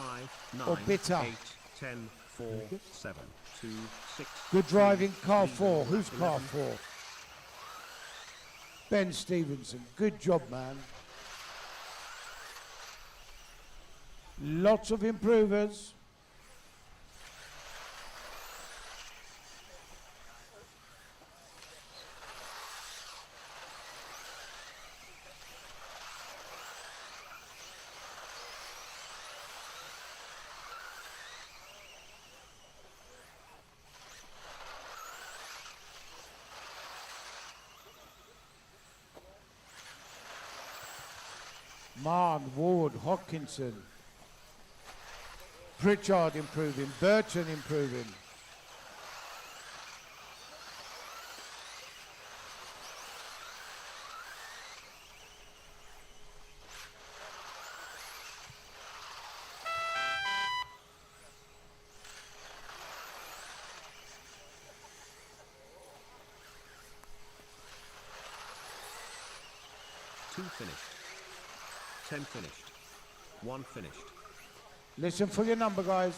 5, 9, or bitter. 8, 10, 4, 7, 2, 6. Good driving, car 4. Who's car 4? Ben Stevenson. Good job, man. Lots of improvers. Mann, Ward, Hodkinson. Pritchard improving, Burton improving. Two finished. 10 finished. 1 finished. Listen for your number, guys.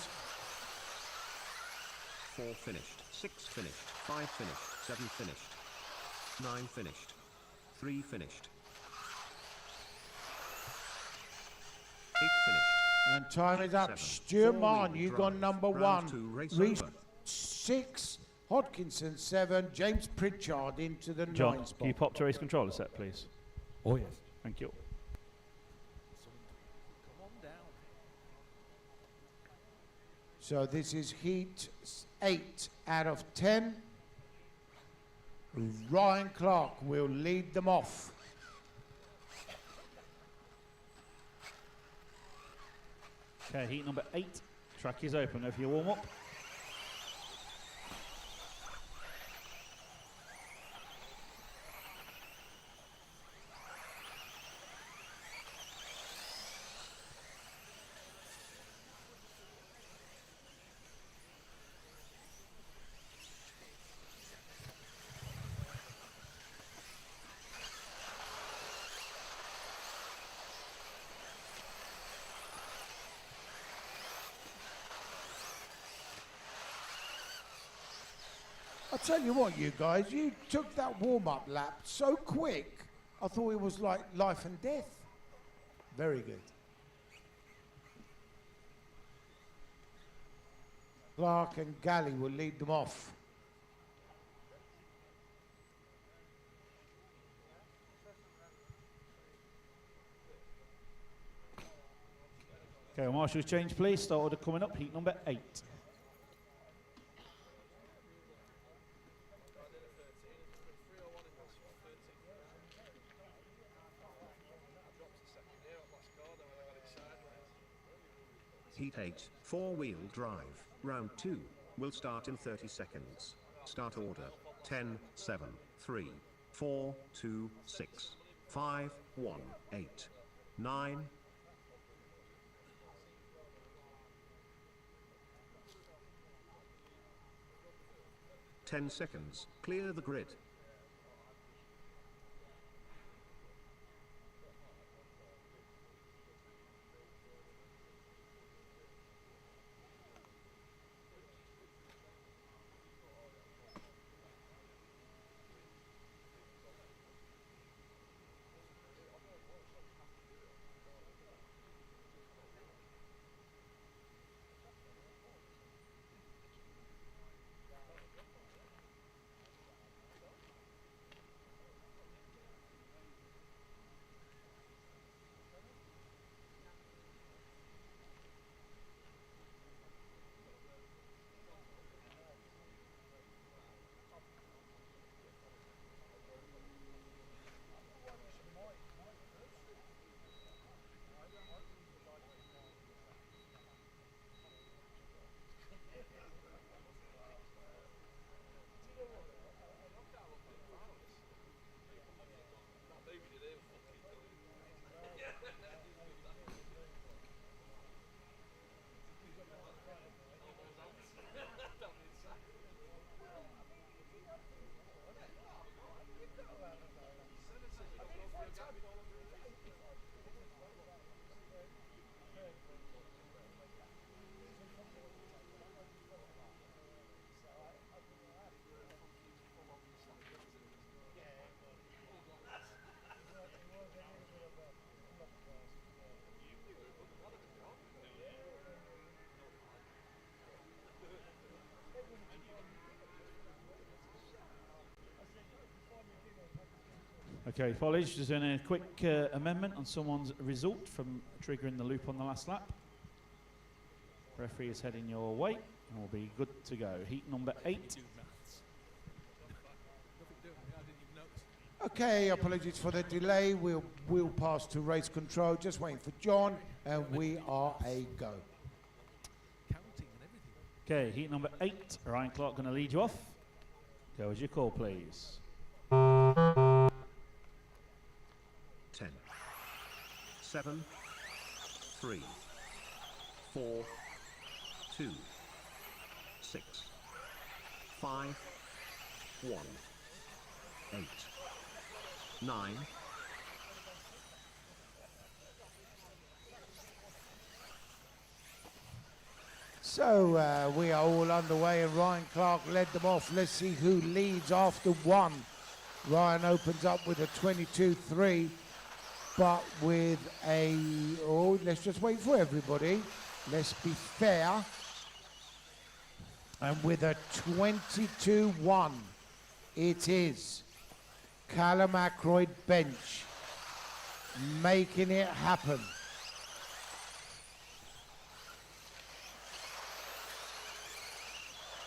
4 finished. 6 finished. 5 finished. 7 finished. 9 finished. 3 finished. 8 finished. And time is up. 7. Stuart Mann, Four-wheel you got drive. number Round 1. 2, race Reese over. 6. Hodkinson 7. James Pritchard into the 9 John, spot. can you pop to race controller set, please? Oh, yes. Thank you. Come on down. So this is heat 8 out of 10. Ryan Clark will lead them off. Okay, heat number 8. Track is open. Over your warm up. I'll tell you what, you guys, you took that warm-up lap so quick, I thought it was like life and death. Very good. Clark and Galley will lead them off. Okay, well, marshals change, please. Start order coming up. Heat number 8. Heat 8, 4-wheel drive. Round 2 will start in 30 seconds. Start order. 10, 7, 3, 4, 2, 6, 5, 1, 8, 9. Ten seconds. Clear the grid. Okay, Foliage, there's been a quick amendment on someone's result from triggering the loop on the last lap. Referee is heading your way and we'll be good to go. Heat number 8. Do maths. Nothing doing. I didn't even notice. Okay, apologies for the delay. We'll pass to race control. Just waiting for John, and we are a go. Counting and everything. Okay, heat number 8. Ryan Clark going to lead you off. Go as your call, please. 10, 7, 3, 4, 2, 6, 5, 1, 8, 9, So we are all underway, and Ryan Clark led them off. Let's see who leads after 1. Ryan opens up with a 22.3, but with a, oh, let's just wait for everybody. Let's be fair. And with a 22.1, it is Callum Ackroyd Bench making it happen.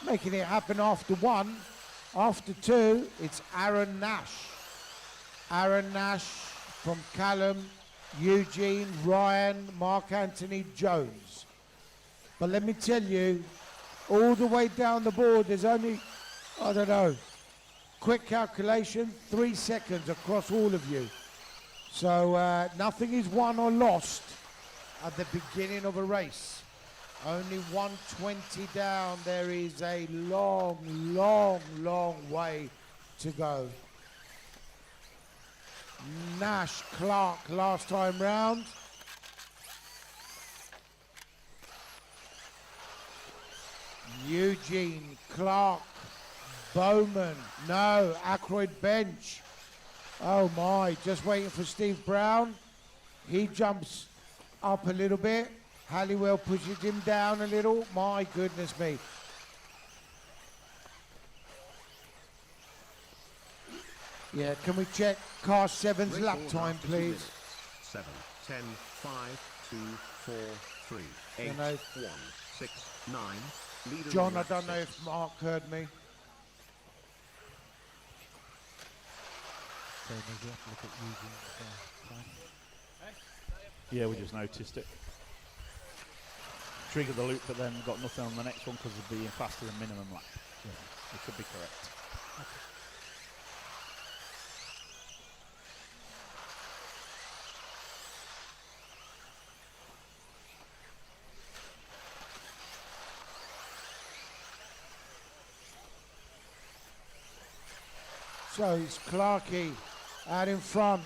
Making it happen after 1. After 2, it's Aaron Nash. Aaron Nash from Callum, Eugene, Ryan, Mark Anthony Jones. But let me tell you, all the way down the board, there's only, I don't know, quick calculation, 3 seconds across all of you. So nothing is won or lost at the beginning of a race. Only 120 down. There is a long, long, long way to go. Nash, Clark last time round. Eugene, Clark, Bowman, no, Ackroyd Bench. Oh my, just waiting for Steve Brown. He jumps up a little bit. Halliwell pushes him down a little. My goodness me. Yeah, can we check car 7's lap time, please? 7, 10, 5, 2, 4, 3, 8, You know, 1, 6, 9. Leader John, on I lap don't know 6. if Mark heard me. So maybe we have to look at Eugene's time. Yeah, we just noticed it. Triggered the loop, but then got nothing on the next one because of being faster than minimum lap. Yeah. It could be correct. So it's Clarkey out in front.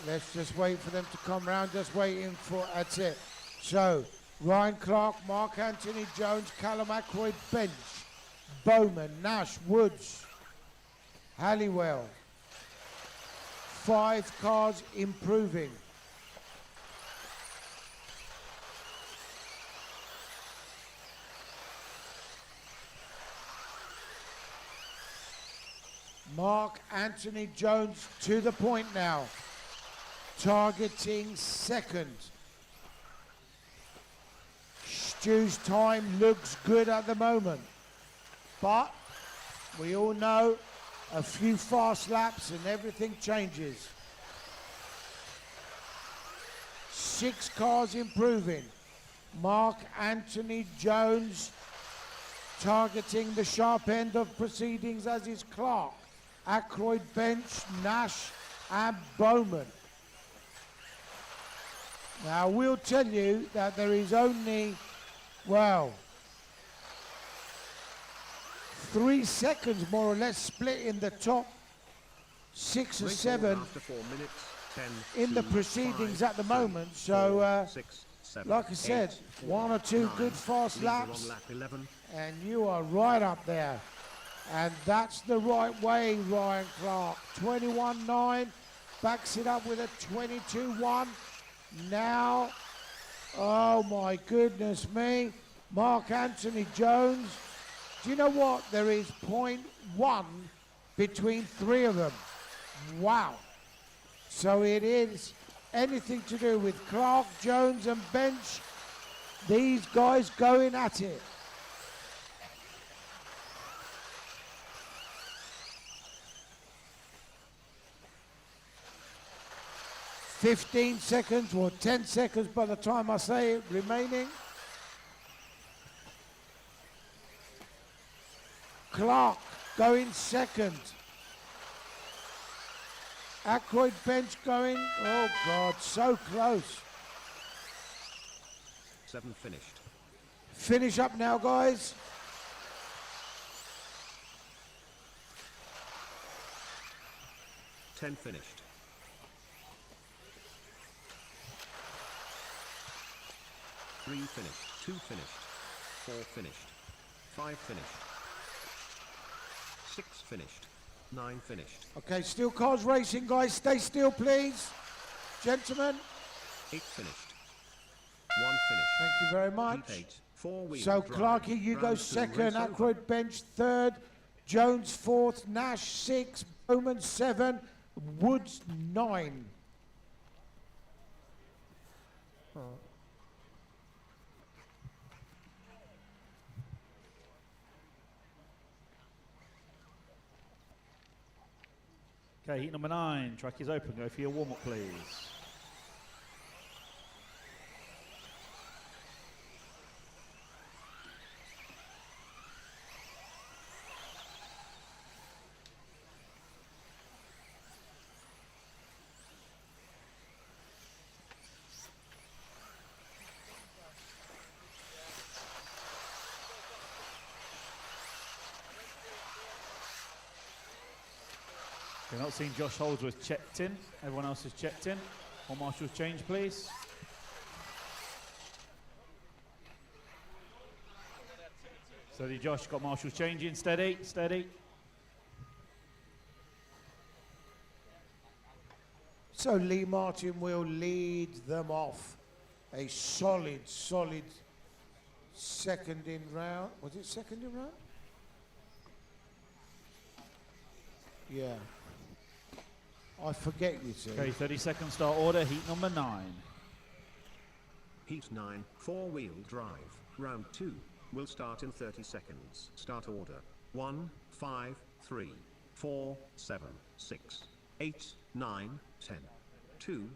Let's just wait for them to come round, just waiting for, that's it. So, Ryan Clark, Mark Anthony Jones, Callum Ackroyd Bench, Bowman, Nash, Woods, Halliwell. 5 cars improving. Mark Anthony Jones to the point now, targeting 2nd. Stu's time looks good at the moment, but we all know a few fast laps and everything changes. 6 cars improving. Mark Anthony Jones targeting the sharp end of proceedings, as is Clark, Ackroyd Bench, Nash and Bowman. Now we'll tell you that there is only, well, 3 seconds more or less split in the top 6 or Race 7 on after 4 minutes, 10, in the 2, proceedings 5, at the 3, moment. 4, So 6, 7, like I said, 8, 1 or 2 9, good fast leader laps on lap 11. and you are right up there. And that's the right way, Ryan Clark. 21.9, backs it up with a 22.1. Now, oh my goodness me, Mark Anthony Jones. Do you know what? There is 0.1 between 3 of them. Wow. So it is anything to do with Clark, Jones and Bench. These guys going at it. 15 seconds or 10 seconds by the time I say it remaining. Clark going second. Ackroyd bench going, oh God, so close. 7 finished. Finish up now, guys. Ten finished. 3 finished. 2 finished. 4 finished. 5 finished. 6 finished. 9 finished. Okay, still cars racing, guys. Stay still, please. Gentlemen, 8 finished. 1 finished. thank you very much. Heat 8. 4-wheel So, drive. Clarkey, you go Round 2, second. race over. Ackroyd bench third. Jones fourth. Nash 6. Bowman 7. Woods 9. Okay, heat number 9. Track is open. Go for your warm-up, please. We're not seeing Josh Holdsworth checked in. Everyone else is checked in. All marshals change, please. Steady, Josh. Got marshals changing. Steady, steady. So Lee Martin will lead them off. A solid second in round. Was it second in round? Yeah. I forget, you see. Okay, 30-second start order. Heat number 9. Heat 9. 4-wheel drive. Round 2 will start in 30 seconds. Start order. 1, 5, 3, 4, 7, 6, 8, 9, 10. 2.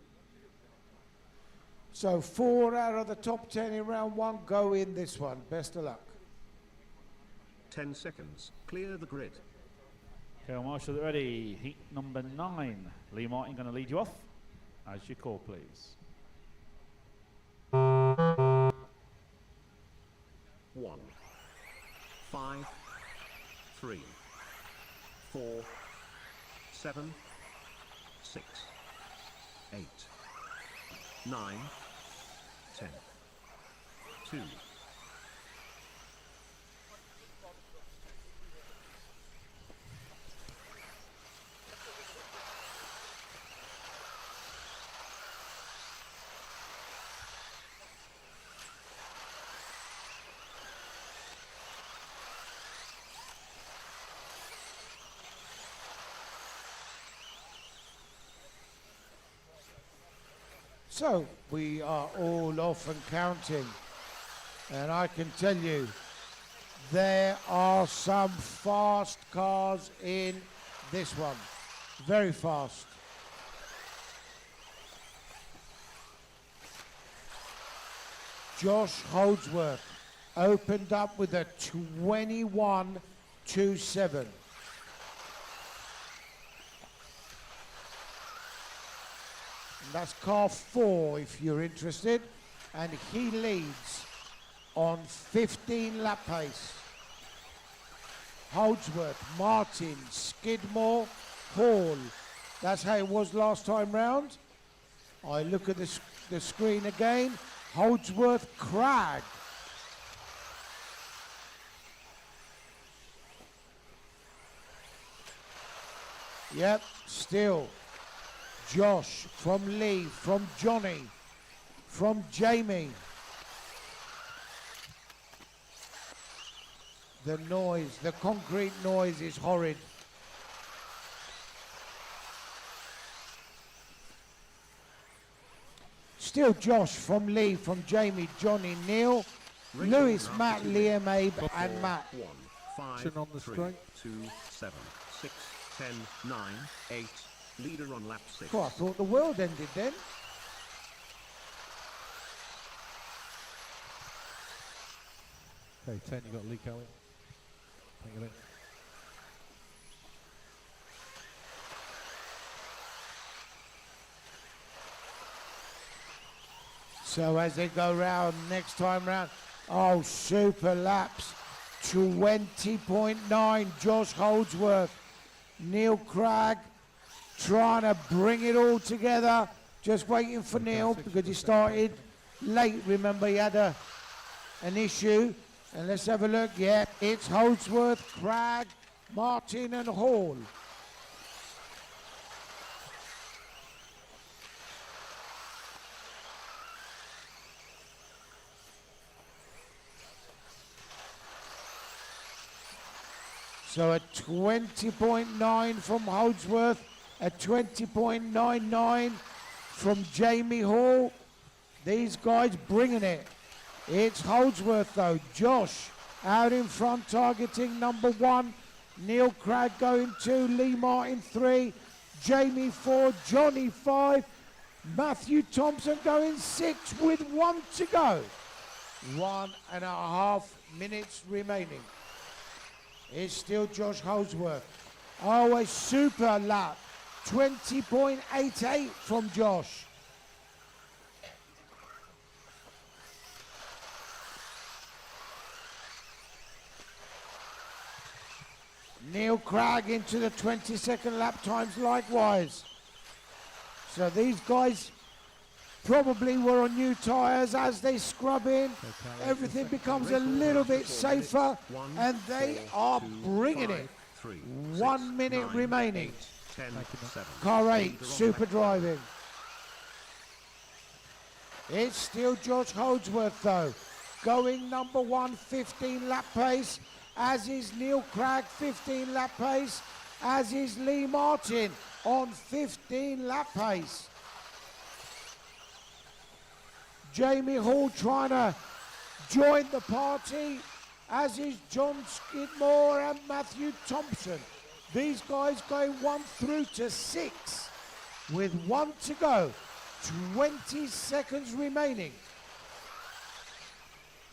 So 4 out of the top 10 in round 1 go in this one. Best of luck. 10 seconds. Clear the grid. Okay, all marshals are ready. Heat number 9. Lee Martin going to lead you off. As you call, please. 1, 5, 3, 4, 7, 6, 8, 9, 10. 2. So we are all off and counting. And I can tell you, there are some fast cars in this one. Very fast. Josh Holdsworth opened up with a 21.27. That's car 4 if you're interested. And he leads on 15 lap pace. Holdsworth, Martin, Skidmore, Hall. That's how it was last time round. I look at the screen again. Holdsworth, Cragg. Yep, still. Josh, from Lee, from Johnny, from Jamie. The noise, the concrete noise is horrid. Still Josh, from Lee, from Jamie, Johnny, Neil, Lewis, Matt, Liam, Abe, and Matt. 1, 5, Action on the 3, straight. 2, 7, 6, 10, 9, 8, Leader on lap 6. Oh, I thought the world ended then. Okay, 10, you got Lee Kelly. Think of it. So as they go round, next time round, oh, super laps. 20.9, Josh Holdsworth. Neil Cragg trying to bring it all together. Just waiting for Neil because he started late. Remember, he had an issue. And let's have a look. Yeah, it's Holdsworth, Cragg, Martin and Hall. So a 20.9 from Holdsworth, a 20.99 from Jamie Hall. These guys bringing it. It's Holdsworth though. Josh out in front, targeting number 1. Neil Cragg going 2, Lee Martin 3, Jamie 4, Johnny 5, Matthew Thompson going 6 with 1 to go. 1.5 minutes remaining. It's still Josh Holdsworth. Oh, a super lap. 20.88 from Josh. Neil Cragg into the 22nd lap times likewise. So these guys probably were on new tyres as they scrub in. Everything becomes a little bit safer and they are bringing it. 1 minute remaining. 10, 7, Car 8, super driving. It's still George Holdsworth though. Going number 1, 15 lap pace, as is Neil Cragg, 15 lap pace, as is Lee Martin on 15 lap pace. Jamie Hall trying to join the party, as is John Skidmore and Matthew Thompson. These guys going 1 through to 6 with 1 to go. 20 seconds remaining.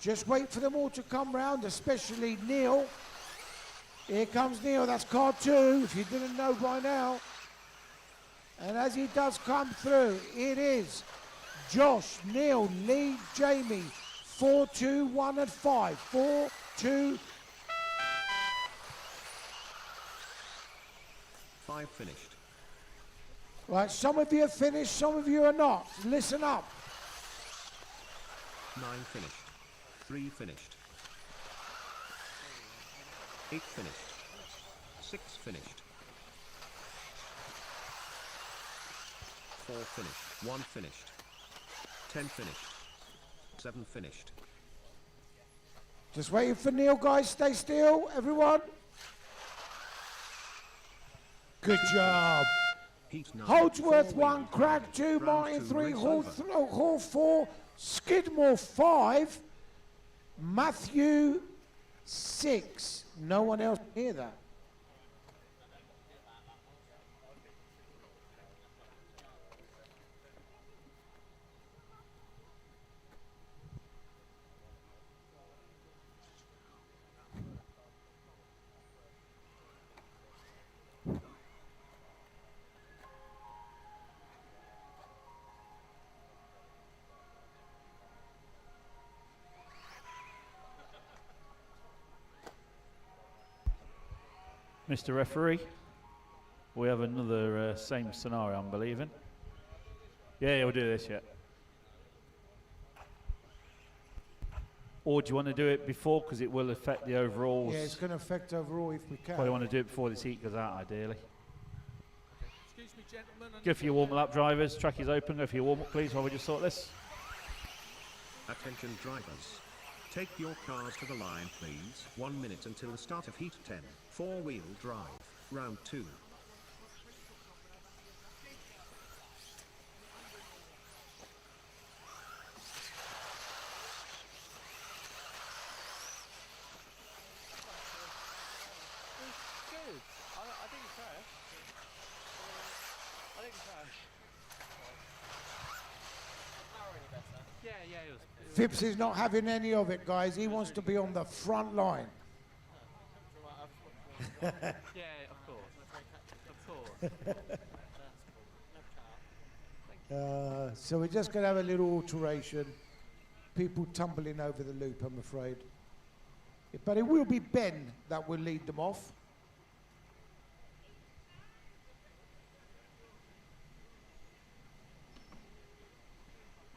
Just wait for them all to come round, especially Neil. Here comes Neil, that's car 2, if you didn't know by now. And as he does come through, it is Josh, Neil, Lee, Jamie, 4, 2, 1 and 5. 4, 2. 5 finished. Right, some of you are finished, some of you are not. Listen up. 9 finished. 3 finished. 8 finished. 6 finished. 4 finished. 1 finished. 10 finished. 7 finished. Just waiting for Neil, guys. Stay still, everyone. Good job. Heat 9. Holdsworth 4 1, wheel Cragg drive. 2, Round Martin 2, 3, race Hall, over. Hall 4, Skidmore 5, Matthew 6. No one else can hear that. Mr. Referee, we have another same scenario, I'm believing. Yeah, we'll do this, yeah. Or do you want to do it before, because it will affect the overalls? Yeah, it's going to affect overall if we can. Probably want to do it before this heat goes out, ideally. Excuse me, gentlemen. Go for your warm-up, drivers. Track is open. Go for your warm-up, please, while we just sort this. Attention drivers. Take your cars to the line, please. 1 minute until the start of Heat 10. 4-wheel drive. Round 2. Good. I think so. Phipps is not having any of it, guys. He wants to be on the front line. Yeah, of course. Of course. So we're just going to have a little alteration. People tumbling over the loop, I'm afraid. But it will be Ben that will lead them off.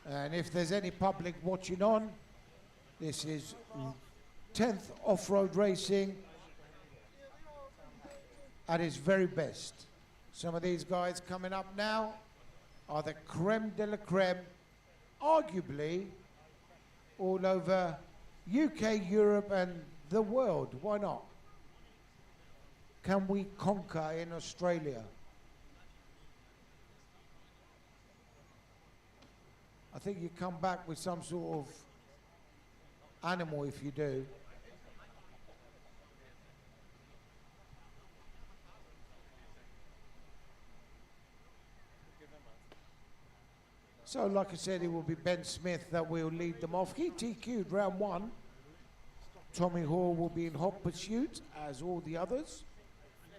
And if there's any public watching on, this is 10th off-road racing at its very best. Some of these guys coming up now are the creme de la creme, arguably all over UK, Europe and the world. Why not? Can we conquer in Australia? I think you come back with some sort of animal if you do. So, like I said, it will be Ben Smith that will lead them off. He TQ'd round one. Tommy Hall will be in hot pursuit, as all the others.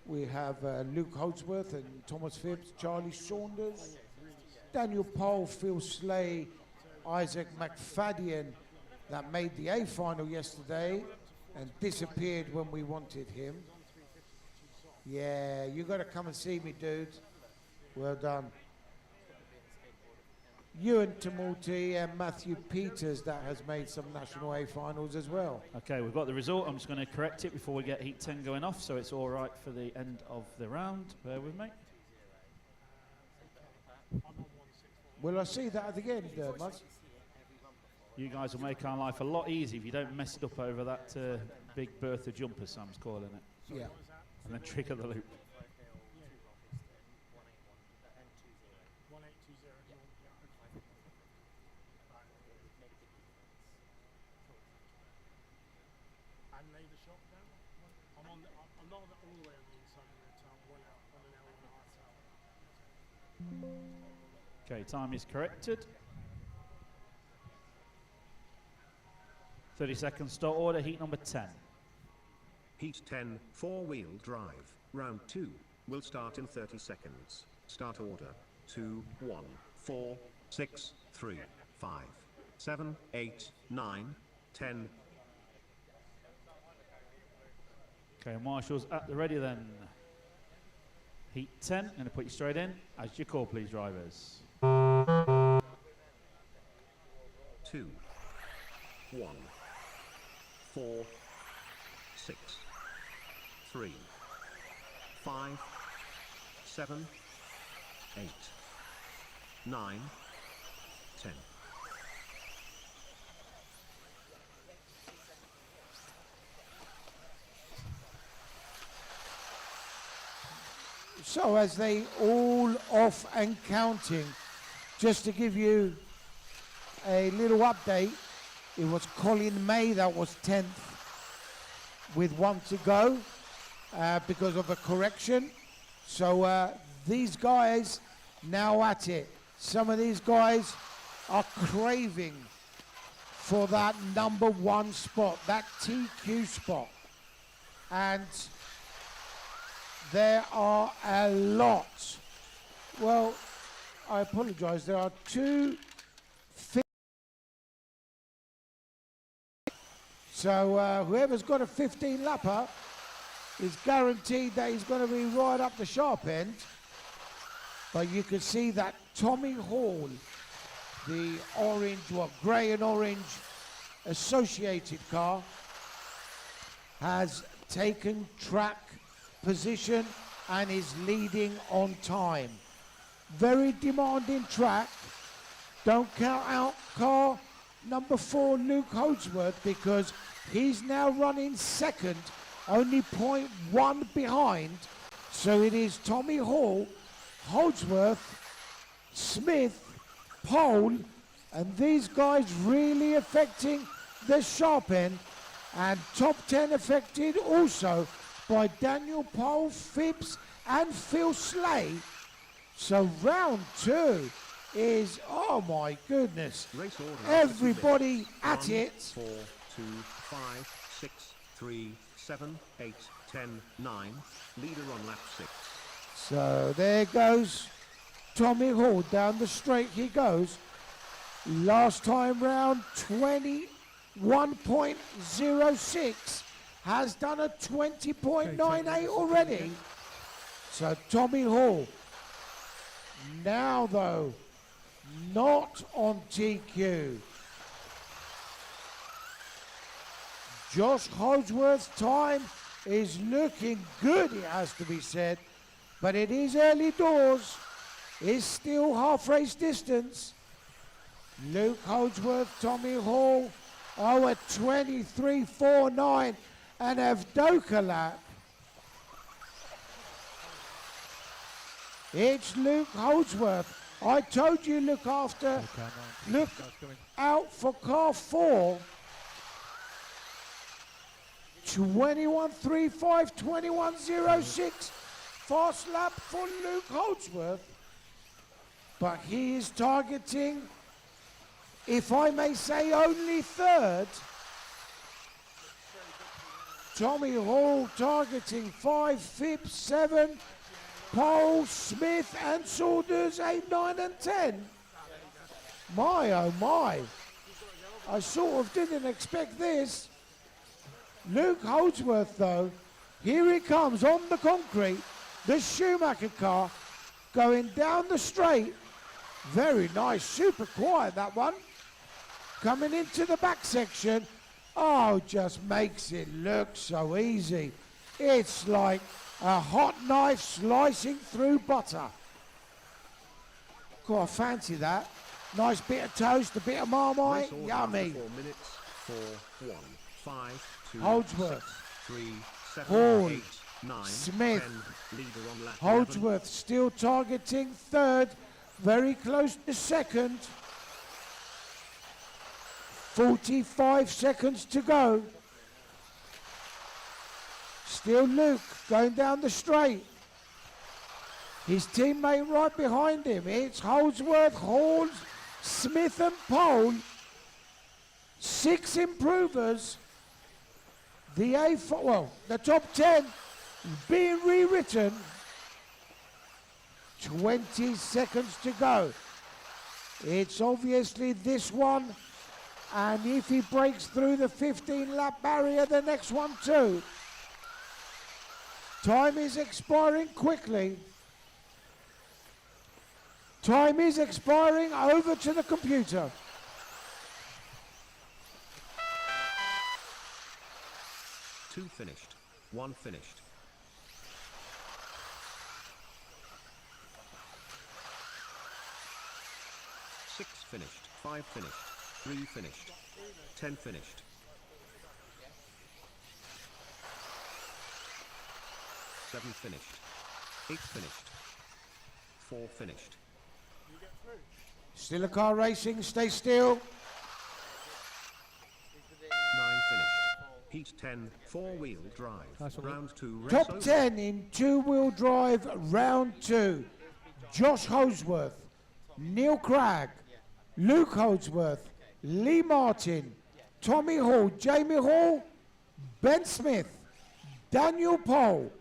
We have Luke Holdsworth and Thomas Phipps, Charlie Saunders, Daniel Pole, Phil Slay, Isaac McFadden, that made the A final yesterday and disappeared when we wanted him. Yeah, you got to come and see me, dude. Well done. Ewan Tumulty and Matthew Peters that has made some National A finals as well. Okay, we've got the result. I'm just going to correct it before we get Heat 10 going off, so it's all right for the end of the round. Bear with me. Will I see that at the end, Muzz? You guys will make our life a lot easier if you don't mess it up over that big Bertha jumper, Sam's calling it. Yeah. And then trigger the loop. Okay, time is corrected. 30 seconds start order, heat number 10. Heat 10, four-wheel drive. Round 2 will start in 30 seconds. Start order. 2, 1, 4, 6, 3, 5, 7, 8, 9, 10. Okay, marshals at the ready then. Heat 10, going to put you straight in. As your call, please, drivers. 2, 1, 4, 6, 3, 5, 7, 8, 9, 10. So as they all off and counting, just to give you a little update, it was Colin May that was 10th with 1 to go because of a correction. So these guys now at it. Some of these guys are craving for that number 1 spot, that TQ spot. And there are a lot. Well, I apologize. There are 2. So whoever's got a 15-lapper is guaranteed that he's going to be right up the sharp end. But you can see that Tommy Hall, the orange, well, grey and orange associated car, has taken track position and is leading on time. Very demanding track. Don't count out car number 4, Luke Holdsworth, because he's now running second, only 0.1 behind. So it is Tommy Hall, Holdsworth, Smith, Pole, and these guys really affecting the sharp end. And top 10 affected also by Daniel Pole, Phipps, and Phil Slay. So round 2 is, oh my goodness, Race order. everybody at 1, it. 4, 2, 5, 6, 3, 7, 8, 10, 9. Leader on lap 6. So there goes Tommy Hall down the straight he goes. Last time round 21.06, has done a 20.98 already. So Tommy Hall, now though, not on TQ. Josh Holdsworth's time is looking good, it has to be said, but it is early doors. It's still half race distance. Luke Holdsworth, Tommy Hall, at 23.49 and Avdoka lap. It's Luke Holdsworth. I told you look after, look out for car 4. 21.35, 21.06. Fast lap for Luke Holdsworth. But he is targeting, if I may say, only third. Tommy Hall targeting 5, Phipps 7, Paul, Smith and Saunders 8, 9 and 10. My oh my. I sort of didn't expect this. Luke Holdsworth though, here he comes on the concrete, the Schumacher car going down the straight. Very nice, super quiet that one. Coming into the back section, oh, just makes it look so easy. It's like a hot knife slicing through butter. God, I fancy that. Nice bit of toast, a bit of Marmite, yummy. 4 minutes, 4, 1, 5, 2, Holdsworth, 6, 3, 7, Hall, 8, 9, Smith, 10. Leader on lap 11. Holdsworth still targeting third, very close to second. 45 seconds to go. Still Luke going down the straight. His teammate right behind him. It's Holdsworth, Hall, Smith and Pole. 6 improvers. The the top 10 being rewritten. 20 seconds to go. It's obviously this one, and if he breaks through the 15-lap barrier, the next one too. Time is expiring quickly. Time is expiring. Over to the computer. Two finished. 1 finished. 6 finished. 5 finished. 3 finished. 10 finished. 7 finished. 8 finished. 4 finished. Still a car racing. Stay still. 9 finished. Heat 10, 4-wheel drive. Nice one, Round 2, race Top over. 10 in 2-wheel drive, round 2. Josh Holdsworth, Neil Cragg, Luke Holdsworth, Lee Martin, Tommy Hall, Jamie Hall, Ben Smith, Daniel Pole,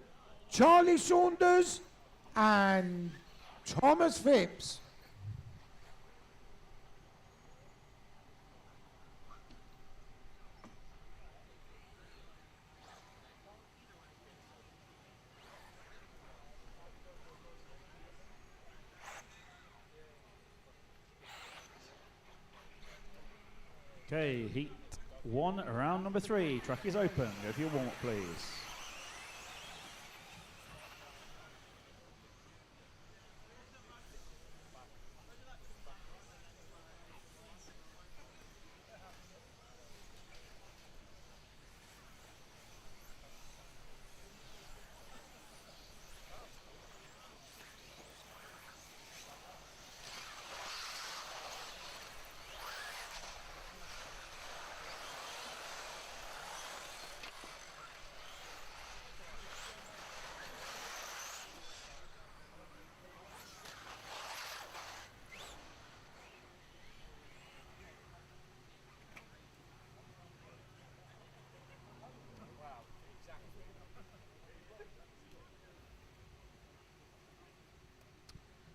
Charlie Saunders, and Thomas Phipps. Okay, heat 1, round number 3. Track is open. Go for your warm-up, please.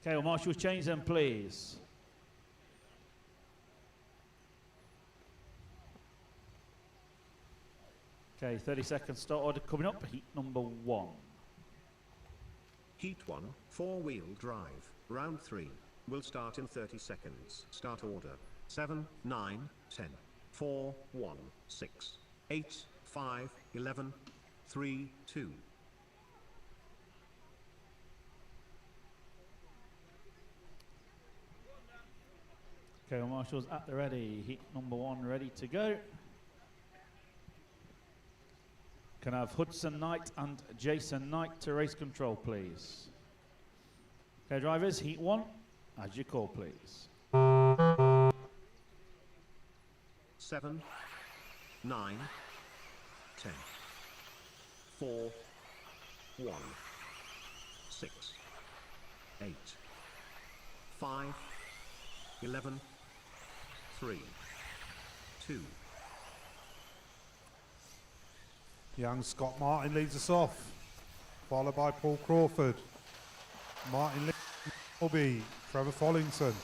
Okay, well, marshals, change them, please. Okay, 30 seconds start order coming up. Heat number 1. Heat 1, 4-wheel drive, round 3, will start in 30 seconds. Start order, 7, 9, 10, 4, 1, 6, 8, 5, 11, 3, 2. Okay, well, marshals at the ready. Heat number 1 ready to go. Can I have Hudson Knight and Jason Knight to race control, please? Okay, drivers, heat 1, as you call, please. 7, 9, 10, 4, 1, 6, 8, 5, 11, 3, 2. Young Scott Martin leads us off, followed by Paul Crawford. Martin Bobby, Trevor Follington.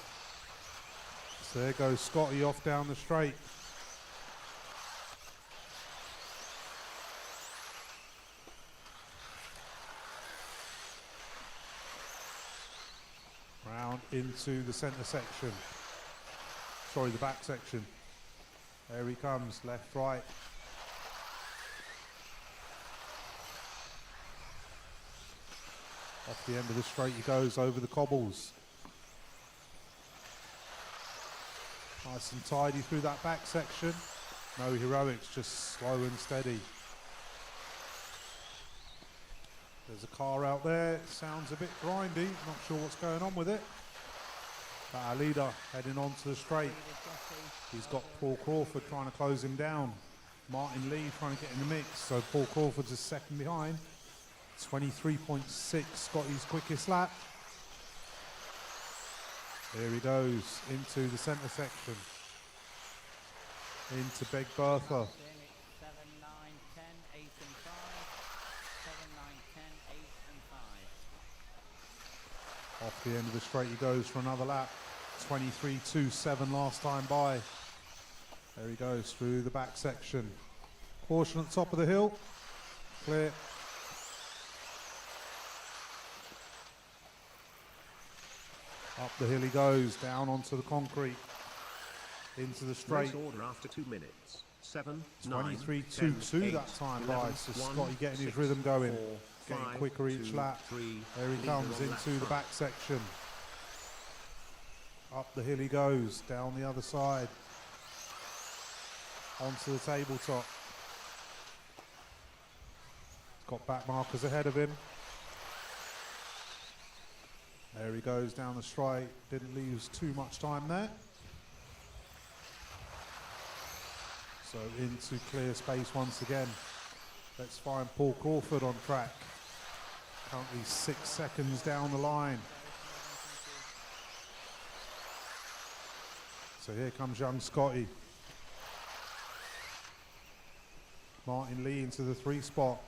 So there goes Scotty off down the straight. Round into the centre section. Sorry, the back section. There he comes, left, right. Off the end of the straight he goes, over the cobbles. Nice and tidy through that back section. No heroics, just slow and steady. There's a car out there, it sounds a bit grindy, not sure what's going on with it. But our leader heading onto the straight. He's got Paul Crawford trying to close him down. Martin Lee trying to get in the mix, so Paul Crawford's a second behind. 23.6, Scotty's quickest lap. There he goes into the centre section. Into Big Bertha. 7, 9, 10, 8 and 5. 7, 9, 10, 8 and 5. Off the end of the straight he goes for another lap. 23.27 last time by. There he goes through the back section. Caution at the top of the hill. Clear. Up the hill he goes, down onto the concrete, into the straight. Race order after 2 minutes. 7, 9, 23.22 that time, 11, guys. So 1, Scotty getting his 6, rhythm going, 4, getting 5, quicker each 2, lap. 3, There he leader comes on lap into the front. back section. Up the hill he goes, down the other side, onto the tabletop. He's got back markers ahead of him. There he goes down the straight, didn't lose too much time there. So into clear space once again. Let's find Paul Crawford on track. Currently 6 seconds down the line. So here comes young Scotty. Martin Lee into the 3 spot.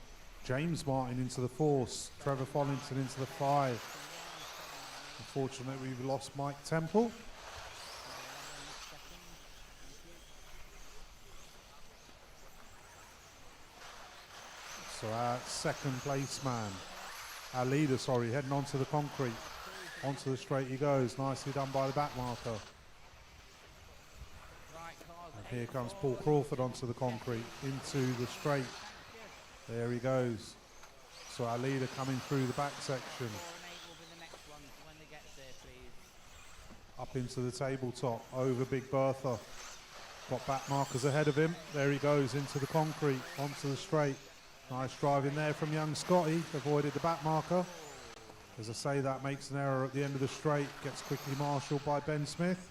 James Martin into the 4. Trevor Follington into the 5. Unfortunately, we've lost Mike Temple. So our second place man, our leader, sorry, heading onto the concrete. Onto the straight he goes, nicely done by the back marker. And here comes Paul Crawford onto the concrete, into the straight. There he goes. So our leader coming through the back section. Up into the tabletop, over Big Bertha. Got back markers ahead of him. There he goes into the concrete, onto the straight. Nice driving there from young Scotty, avoided the back marker. As I say, that makes an error at the end of the straight, gets quickly marshalled by Ben Smith.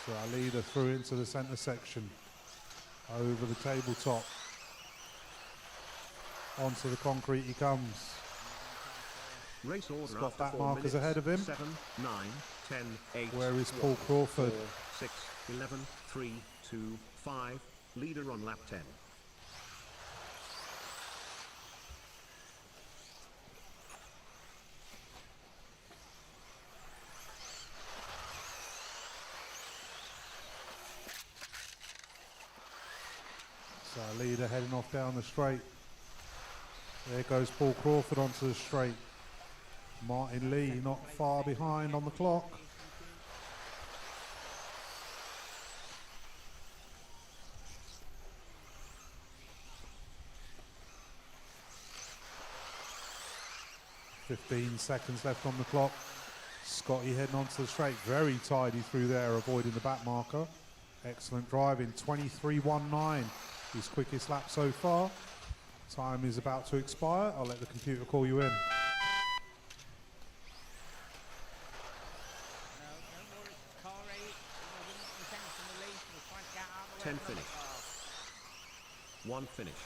So our leader through into the centre section, over the tabletop. Onto the concrete he comes. Race order He's got after back 4 markers minutes. ahead of him. 7, 9, 10, 8. Where is 1, Paul Crawford? 4, 6, 11, 3, 2, 5. Leader on lap 10. So our leader heading off down the straight. There goes Paul Crawford onto the straight. Martin Lee not far behind on the clock. "15 seconds left on the clock." Scotty heading onto the straight. Very tidy through there, avoiding the back marker. Excellent driving. 23.19. His quickest lap so far. Time is about to expire. I'll let the computer call you in. No, don't worry. Car 8, wouldn't intentionally. We're trying to get out of the way. 10 of the finished. car. 1 finished.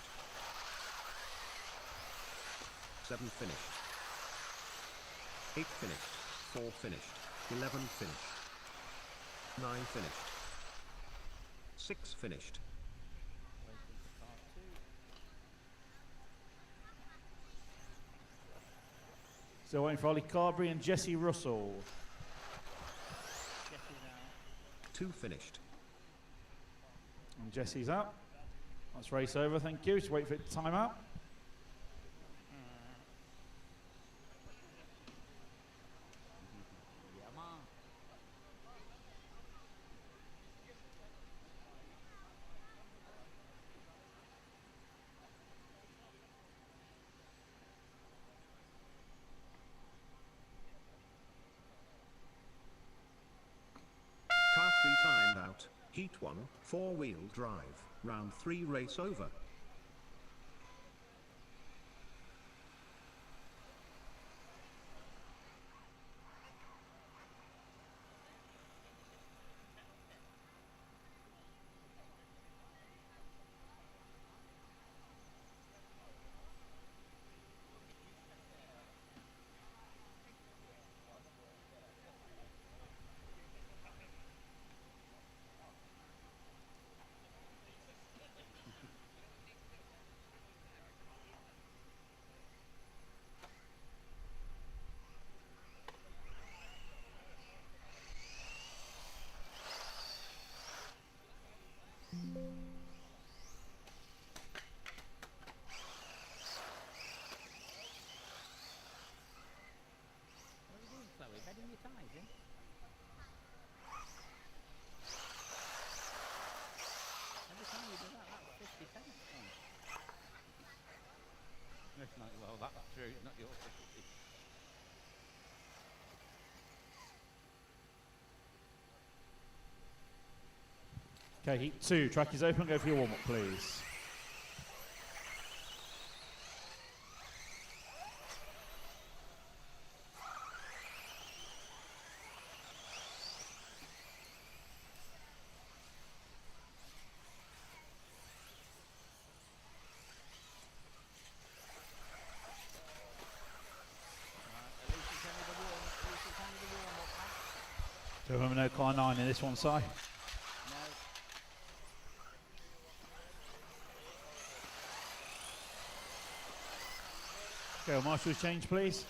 7 finished. 8 finished. 4 finished. 11 finished. 9 finished. 6 finished. Waiting for car 2. So waiting for Ollie Carberry and Jesse Russell. Jesse's out. 2 finished. And Jesse's out. That's race over, thank you. Just wait for it to time out. Yeah, man. Car 3 timed out. Heat 1, 4-wheel drive. Round 3 race over. What are you doing, Chloe? Bedding your ties in? Every time you do that, that's 50 cents. It's not, well, that's true. It's not your 50. Okay, heat 2. Track is open. Go for your warm-up, please. At least it's only the warm-up. At least it's only the warm-up, Matt. So remember, no car 9 in this one, Si. No. Okay, well, marshal's change, please.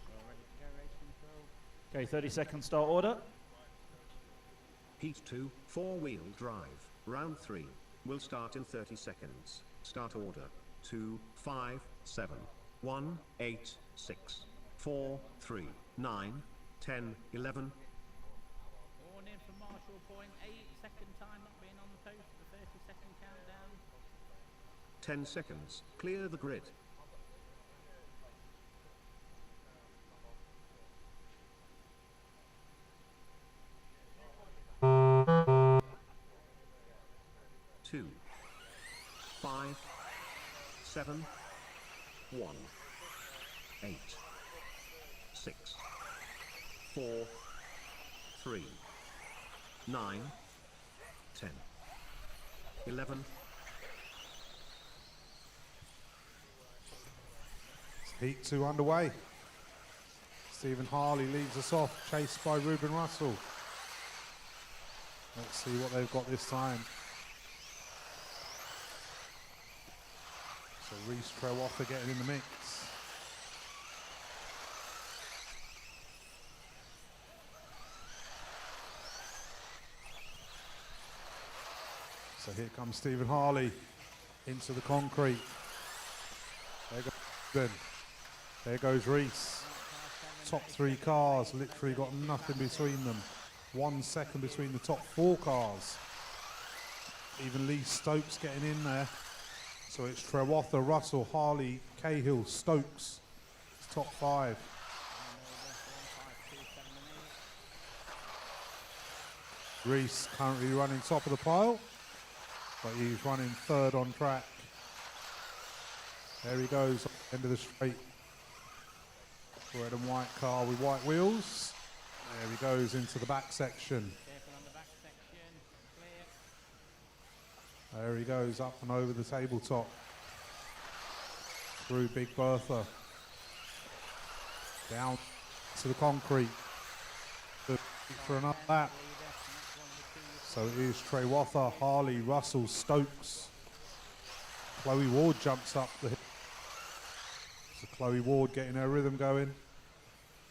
We're all ready to go, race control. Okay, 30-second start order. Heat 2, 4-wheel drive. Round 3 will start in 30 seconds. Start order. 2, 5, 7, 1, 8, 6, 4, 3, 9, 10, 11. Warning for Marshall Point, 8-second time not being on the post, the 30-second countdown. 10 seconds. Clear the grid. Two, 5, 7, 1, 8, 6, 4, 3, 9, 10, 11. Heat 2 underway. Stephen Harley leads us off, chased by Ruben Russell. Let's see what they've got this time. So Reese Trewoffer getting in the mix. So here comes Stephen Harley into the concrete. There goes Ben. There goes Reese. Top 3 cars, literally got nothing between them. 1 second between the top 4 cars. Even Lee Stokes getting in there. So it's Trewotha, Russell, Harley, Cahill, Stokes. It's top 5. Reese currently running top of the pile, but he's running 3rd on track. There he goes, end of the straight. Red and white car with white wheels. There he goes into the back section. There he goes up and over the tabletop. Through Big Bertha. Down to the concrete. For another lap. So it is Trewotha, Harley, Russell, Stokes. Chloe Ward jumps up the hill. So Chloe Ward getting her rhythm going.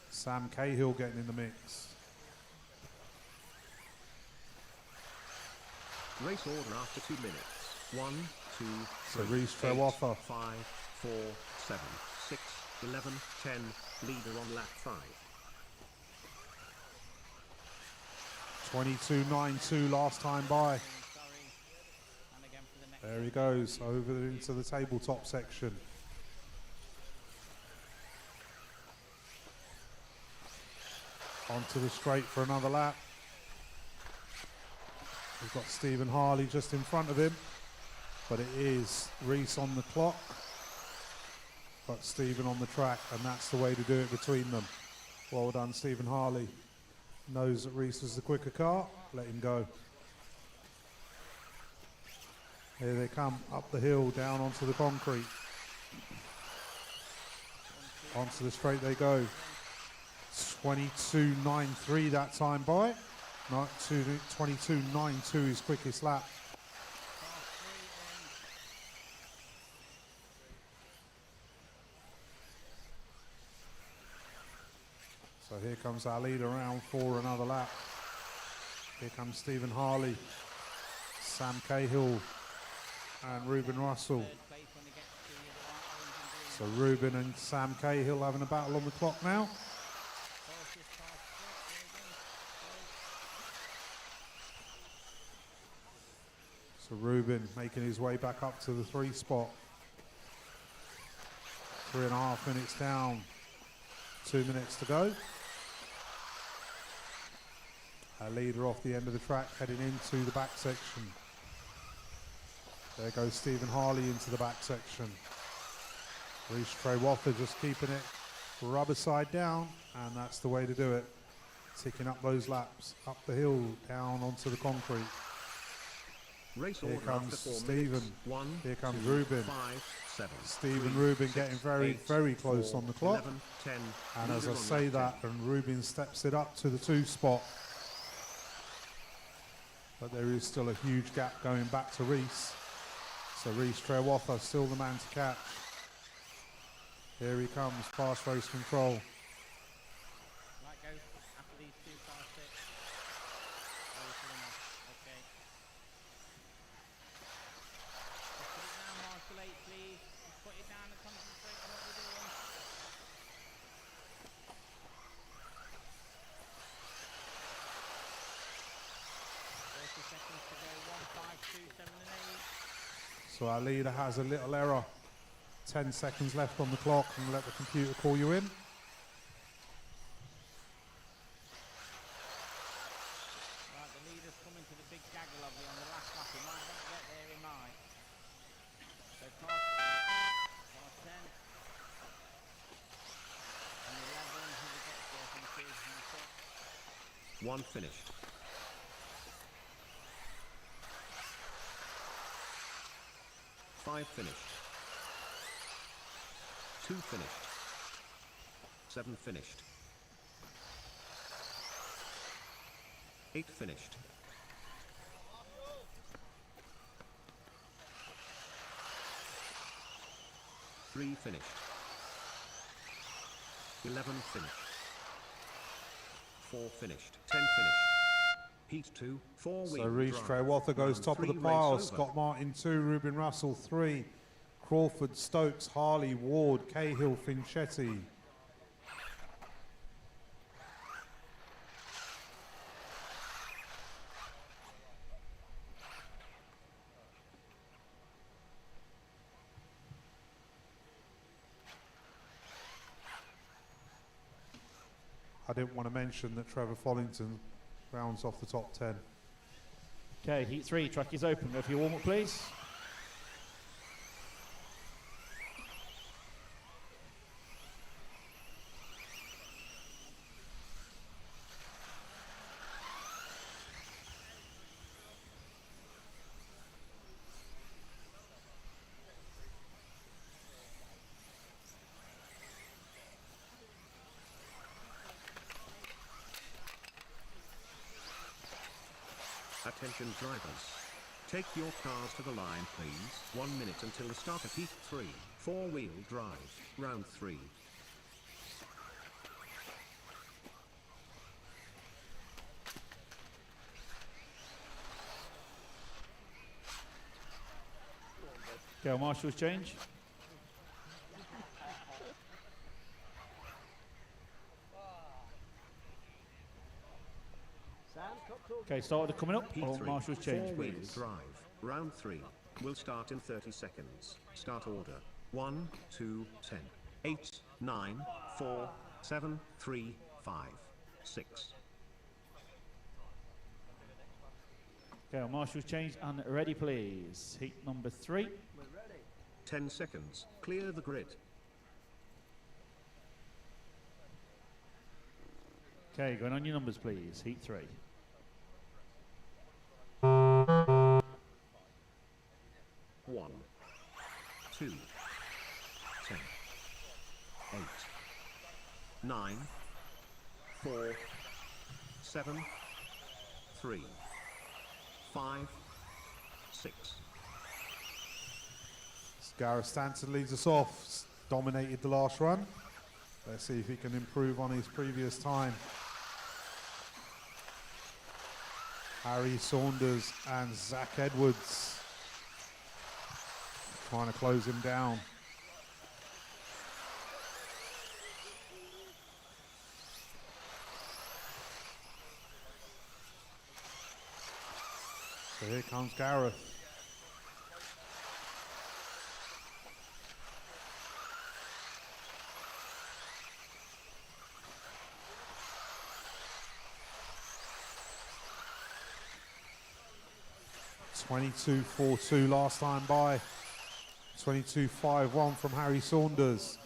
Sam Cahill getting in the mix. Race order after 2 minutes. 1, 2, So 3, Reese 8, Trewotha. 5, 4, 7, 6, 11, 10. Leader on lap 5. 22.92 last time by. There he goes over into the tabletop section. Onto the straight for another lap. We've got Stephen Harley just in front of him, but it is Reese on the clock, but Stephen on the track, and that's the way to do it between them. Well done, Stephen Harley. Knows that Reese was the quicker car, let him go. Here they come, up the hill, down onto the concrete. Onto the straight they go. 22.93 that time by. 22.92 his quickest lap. So here comes our leader round for another lap. Here comes Stephen Harley, Sam Cahill and Ruben Russell. So Ruben and Sam Cahill having a battle on the clock now. So Ruben making his way back up to the 3 spot. 3.5 minutes down. 2 minutes to go. Our leader off the end of the track heading into the back section. There goes Stephen Harley into the back section. Reese Trewotha just keeping it rubber side down, and that's the way to do it. Ticking up those laps, up the hill, down onto the concrete. Race Here order comes after 4 Stephen. minutes. 1, Here comes 2, Ruben. 5, 7, Stephen 3, Ruben 6, getting very, 8, very close 4, on the clock. 11, 10. And as I Leader on say lap that, 10. and Ruben steps it up to the 2 spot. But there is still a huge gap going back to Reese. So Reese Trewotha still the man to catch. Here he comes, past race control. Right, go after these 2, 5, 6. Okay. Just put it down, Marshall 8, please. Just put it down and concentrate on what we're doing. 30 seconds to go. 1, 5, 2, 7, and 8. So our leader has a little error. 10 seconds left on the clock, and let the computer call you in. Right, the leader's coming to the big gaggle of you on the last lap. He might not get there, he might. So car 10. And 11, here we go. 1 finished. 5 finished. 2 finished. 7 finished. 8 finished. 3 finished. 11 finished. 4 finished. 10 finished. Heat 2, 4 wheel So Reece drive. Trewatha goes Round top of the 3 pile. race over. Scott Martin 2, Ruben Russell 3, Crawford, Stokes, Harley, Ward, Cahill, Finchetti. I didn't want to mention that Trevor Follington rounds off the top 10. Okay, heat 3, track is open. Go for your warm-up, please. Attention drivers. Take your cars to the line, please. 1 minute until the start of Heat 3, 4-wheel drive, round 3. Gail Marshall's change. Okay, start order coming up. Heat Oh, 3, Marshall's change, 4-wheel please. drive, round 3. Will start in 30 seconds. Start order. 1, 2, 10, 8, 9, 4, 7, 3, 5, 6. Okay, Marshall's change and ready, please. Heat number 3. 10 seconds. Clear the grid. Okay, going on your numbers, please. Heat 3. 1, 2, 10, 8, 9, 4, 7, 3, 5, 6. Gareth Stanton leads us off, dominated the last run. Let's see if he can improve on his previous time. Harry Saunders and Zach Edwards trying to close him down. So here comes Gareth. (22.42) last time by. 22.51 from Harry Saunders.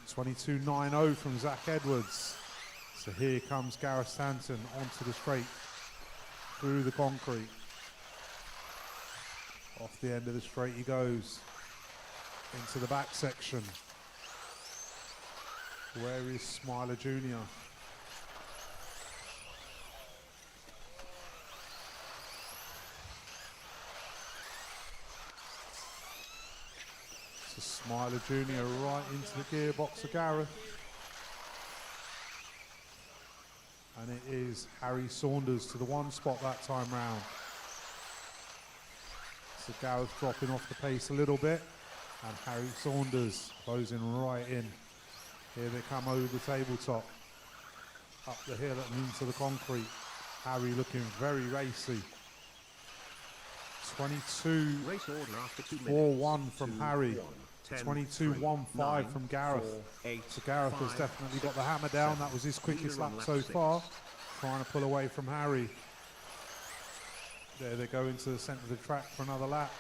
22.90 from Zach Edwards. So here comes Gareth Stanton onto the straight, through the concrete. Off the end of the straight he goes, into the back section. Where is Smiler Jr.? So Smiler Jr. right into the gearbox of Gareth. And it is Harry Saunders to the 1 spot that time round. So Gareth dropping off the pace a little bit, and Harry Saunders closing right in. Here they come over the tabletop, up the hill and into the concrete. Harry looking very racy. 22 Race order after 2 minutes. 4-1 from 2, Harry. 1, 10, 22-1-5 9, from Gareth. 4, 8, So Gareth has 5, definitely got 6, the hammer down. 7. That was his quickest Leader on lap lap so 6. far. Trying to pull away from Harry. There they go into the centre of the track for another lap.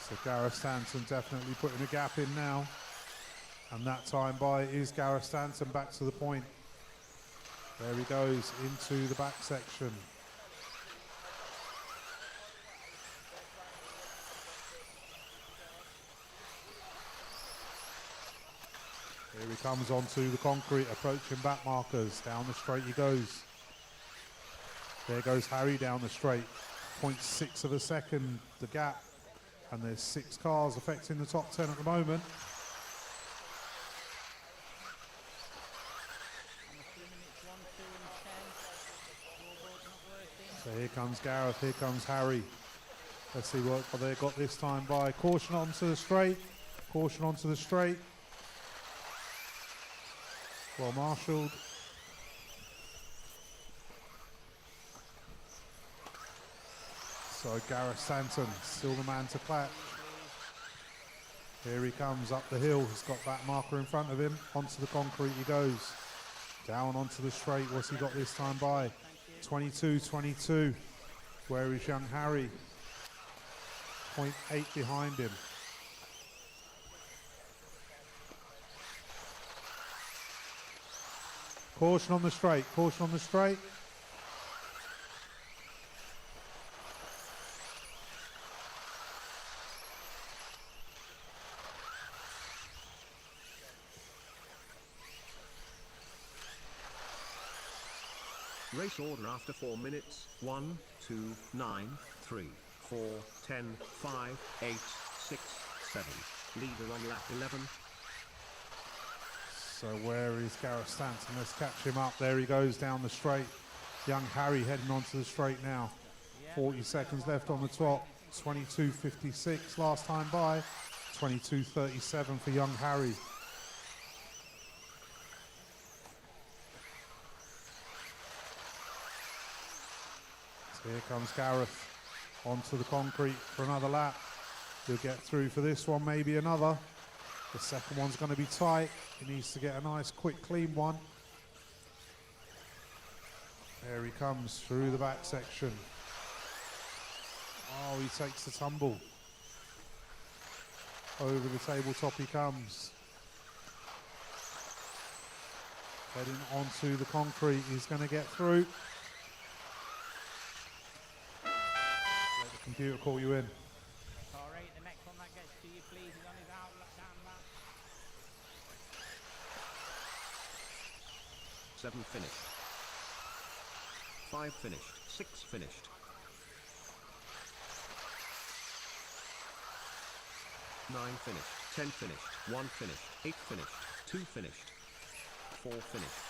So Gareth Stanton definitely putting a gap in now. And that time by is Gareth Stanton back to the point. There he goes into the back section. Here he comes onto the concrete, approaching back markers. Down the straight he goes. There goes Harry down the straight. 0.6 of a second, the gap. And there's 6 cars affecting the top 10 at the moment. So here comes Gareth, here comes Harry. Let's see what they got this time by. Caution onto the straight. Caution onto the straight. Well marshalled. So Gareth Stanton, still the man to clutch. Here he comes up the hill. He's got that marker in front of him. Onto the concrete he goes. Down onto the straight. What's he got this time by? 22-22. Where is young Harry? 0.8 behind him. Caution on the straight. Caution on the straight. Race order after 4 minutes. 1, 2, 9, 3, 4, 10, 5, 8, 6, 7. Leader on lap 11. So where is Gareth Stanton? Let's catch him up. There he goes down the straight. Young Harry heading onto the straight now. 40 seconds left on the top. 22.56 last time by. 22.37 for young Harry. So here comes Gareth onto the concrete for another lap. He'll get through for this one, maybe another. The second one's going to be tight. He needs to get a nice, quick, clean one. There he comes through the back section. Oh, he takes the tumble. Over the tabletop he comes. Heading onto the concrete. He's going to get through. Let the computer call you in. Car 8, the next one that gets to you, please, is on his outlet down lap. 7 finished. 5 finished. 6 finished. 9 finished. 10 finished. 1 finished. 8 finished. 2 finished. 4 finished.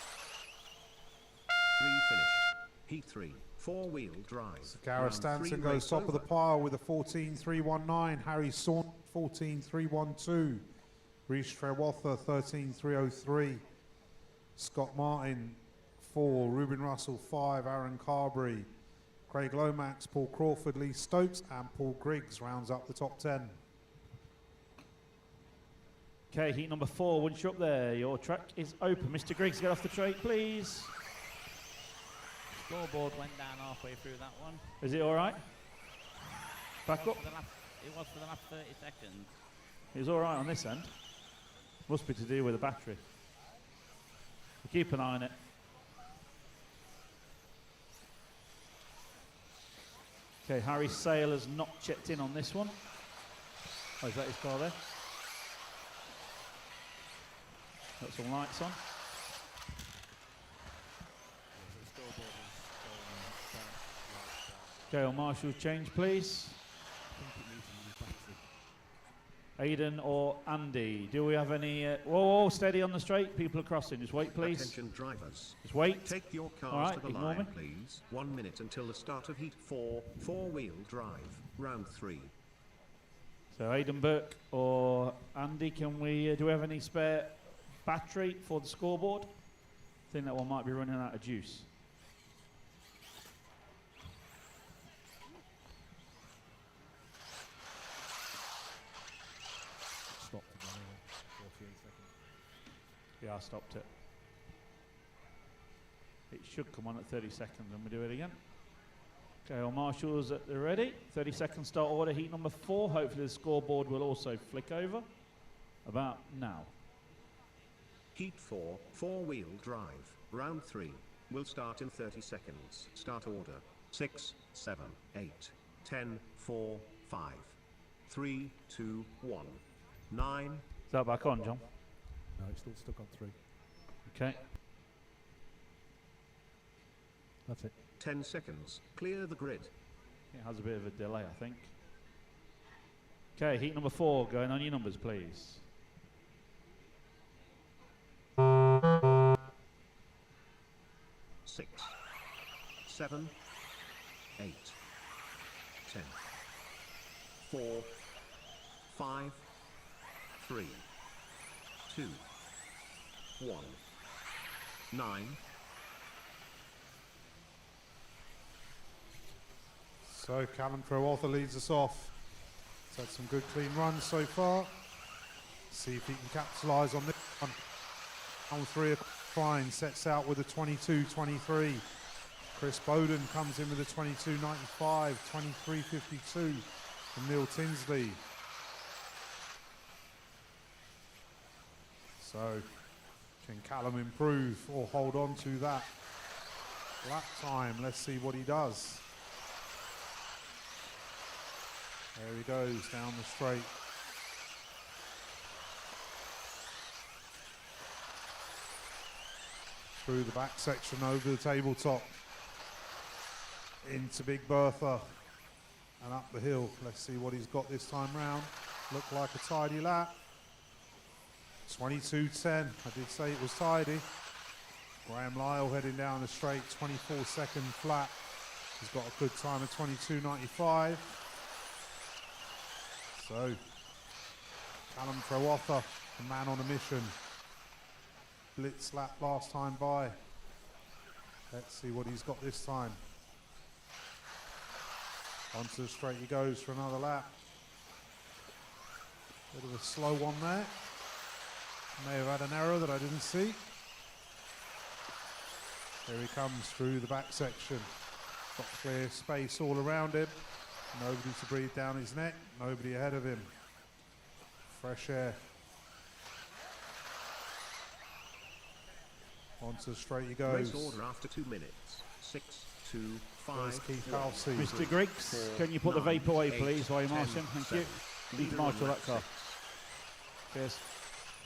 3 finished. Heat 3. 4-wheel drive. So Gareth Round 3 Stanton goes race top of the over. pile with a 14.319. Harry Saun 14.312. Reece Trewatha 13.303. Scott Martin 4. Ruben Russell 5. Aaron Carberry. Craig Lomax, Paul Crawford, Lee Stokes and Paul Griggs rounds up the top 10. Okay, heat number 4. Once you're up there, your track is open. Mr. Griggs, get off the straight, please. Scoreboard went down halfway through that one. Is it all right? Back up. It was for the last 30 seconds. It was all right on this end. Must be to do with the battery. We'll keep an eye on it. Okay, Harry Sale has not checked in on this one. Oh, is that his car there? Got some lights on. Okay, on Marshall, change please. Aidan or Andy, do we have any... whoa, steady on the straight. People are crossing. Just wait, please. Attention drivers. Just wait. Take your cars All right, to the ignore line, me. please. 1 minute until the start of Heat 4. 4-wheel drive. Round 3. So Aidan Burke or Andy, can we... do we have any spare battery for the scoreboard? I think that one might be running out of juice. Stopped again, 48 seconds. Yeah, I stopped it. It should come on at 30 seconds and we do it again. Okay, well, Marshall's at the ready. 30 second start order, heat number 4. Hopefully the scoreboard will also flick over about now. Heat 4, four-wheel drive, round 3, will start in 30 seconds. Start order, 6, 7, 8, 10, 4, 5, 3, 2, 1, 9. Is that back on, John? No, it's still stuck on 3. Okay. That's it. 10 seconds, clear the grid. It has a bit of a delay, I think. Okay, heat number 4, going on your numbers, please. Six, 7, 8, 10, 4, 5, 3, 2, 1, 9. So Callum Crowalther leads us off. He's had some good clean runs so far. See if he can capitalise on this one. On 3 Klein sets out with a 22.23. Chris Bowden comes in with a 22.95, 23.52 from Neil Tinsley. So can Callum improve or hold on to that lap time? Let's see what he does. There he goes down the straight. Through the back section over the tabletop. Into Big Bertha and up the hill. Let's see what he's got this time round. Looked like a tidy lap. 22.10. I did say it was tidy. Graham Lyle heading down the straight, 24-second flat. He's got a good time of 22.95. So, Callum Crowalther, the man on a mission. Blitz lap last time by. Let's see what he's got this time. Onto the straight he goes for another lap. Bit of a slow one there. May have had an error that I didn't see. Here he comes through the back section. Got clear space all around him. Nobody to breathe down his neck. Nobody ahead of him. Fresh air. Onto the straight he goes. Race order after 2 minutes. 6, 2, 5. There's Keith 1, Halsey. Mr. Griggs, 4, can you put the 9, vape away, 8, please, while you 10, march him? Thank you. 7. Lead Leader marshal on that lap car. 6. Cheers.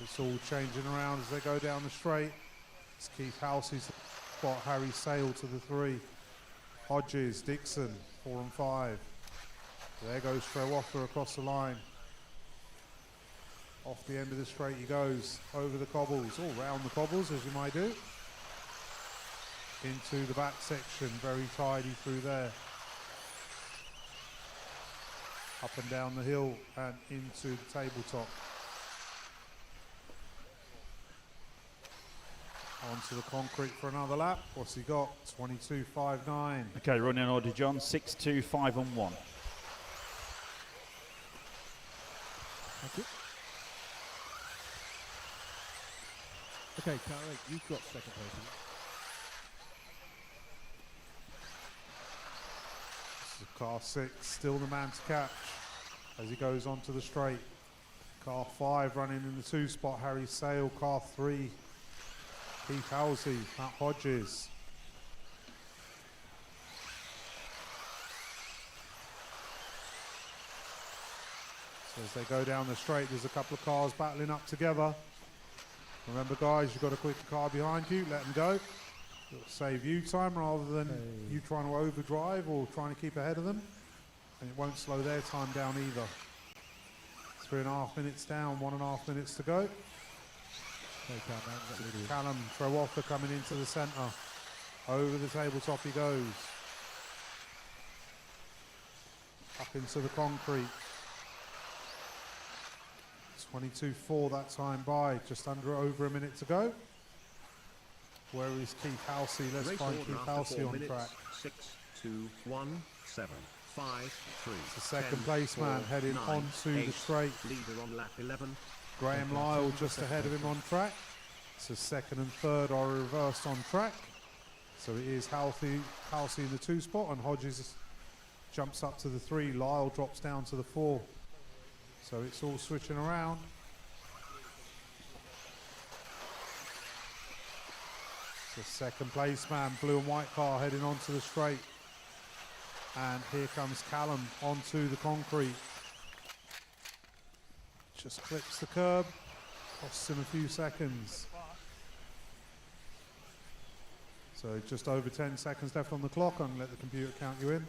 It's all changing around as they go down the straight. It's Keith Halsey's spot. Harry Sale to the 3. Hodges, Dixon, 4 and 5. There goes Crowalther across the line. Off the end of the straight he goes. Over the cobbles, all round the cobbles as you might do. Into the back section, very tidy through there. Up and down the hill and into the tabletop. Onto the concrete for another lap. What's he got? 22.59. Okay, running order, John. 6, 2, 5 and 1. Thank you. Okay, Carl, you've got second place. This is car 6, still the man to catch as he goes onto the straight. Car 5 running in the 2 spot, Harry Sale. Car 3, Keith Halsey, Matt Hodges. So as they go down the straight, there's a couple of cars battling up together. Remember guys, you've got a quicker car behind you, let them go. It'll save you time rather than you trying to overdrive or trying to keep ahead of them. And it won't slow their time down either. 3.5 minutes down, 1.5 minutes to go. Callum Crowalther coming into the centre. Over the tabletop he goes. Up into the concrete. 22.4 that time by, just over a minute to go. Where is Keith Halsey? Let's Race find order Keith after Halsey 4 on minutes. track. 6, 2, 1, 7, 5, 3. It's the second 10, place 4, man heading 9, onto 8. the straight. Leader on lap 11. Graham Lyle just ahead of him on track. So second and third are reversed on track. So it is Halsey in the 2 spot, and Hodges jumps up to the 3. Lyle drops down to the 4. So it's all switching around. So second place man, blue and white car heading onto the straight. And here comes Callum onto the concrete. Just clips the curb, costs him a few seconds. So just over 10 seconds left on the clock, and let the computer count you in.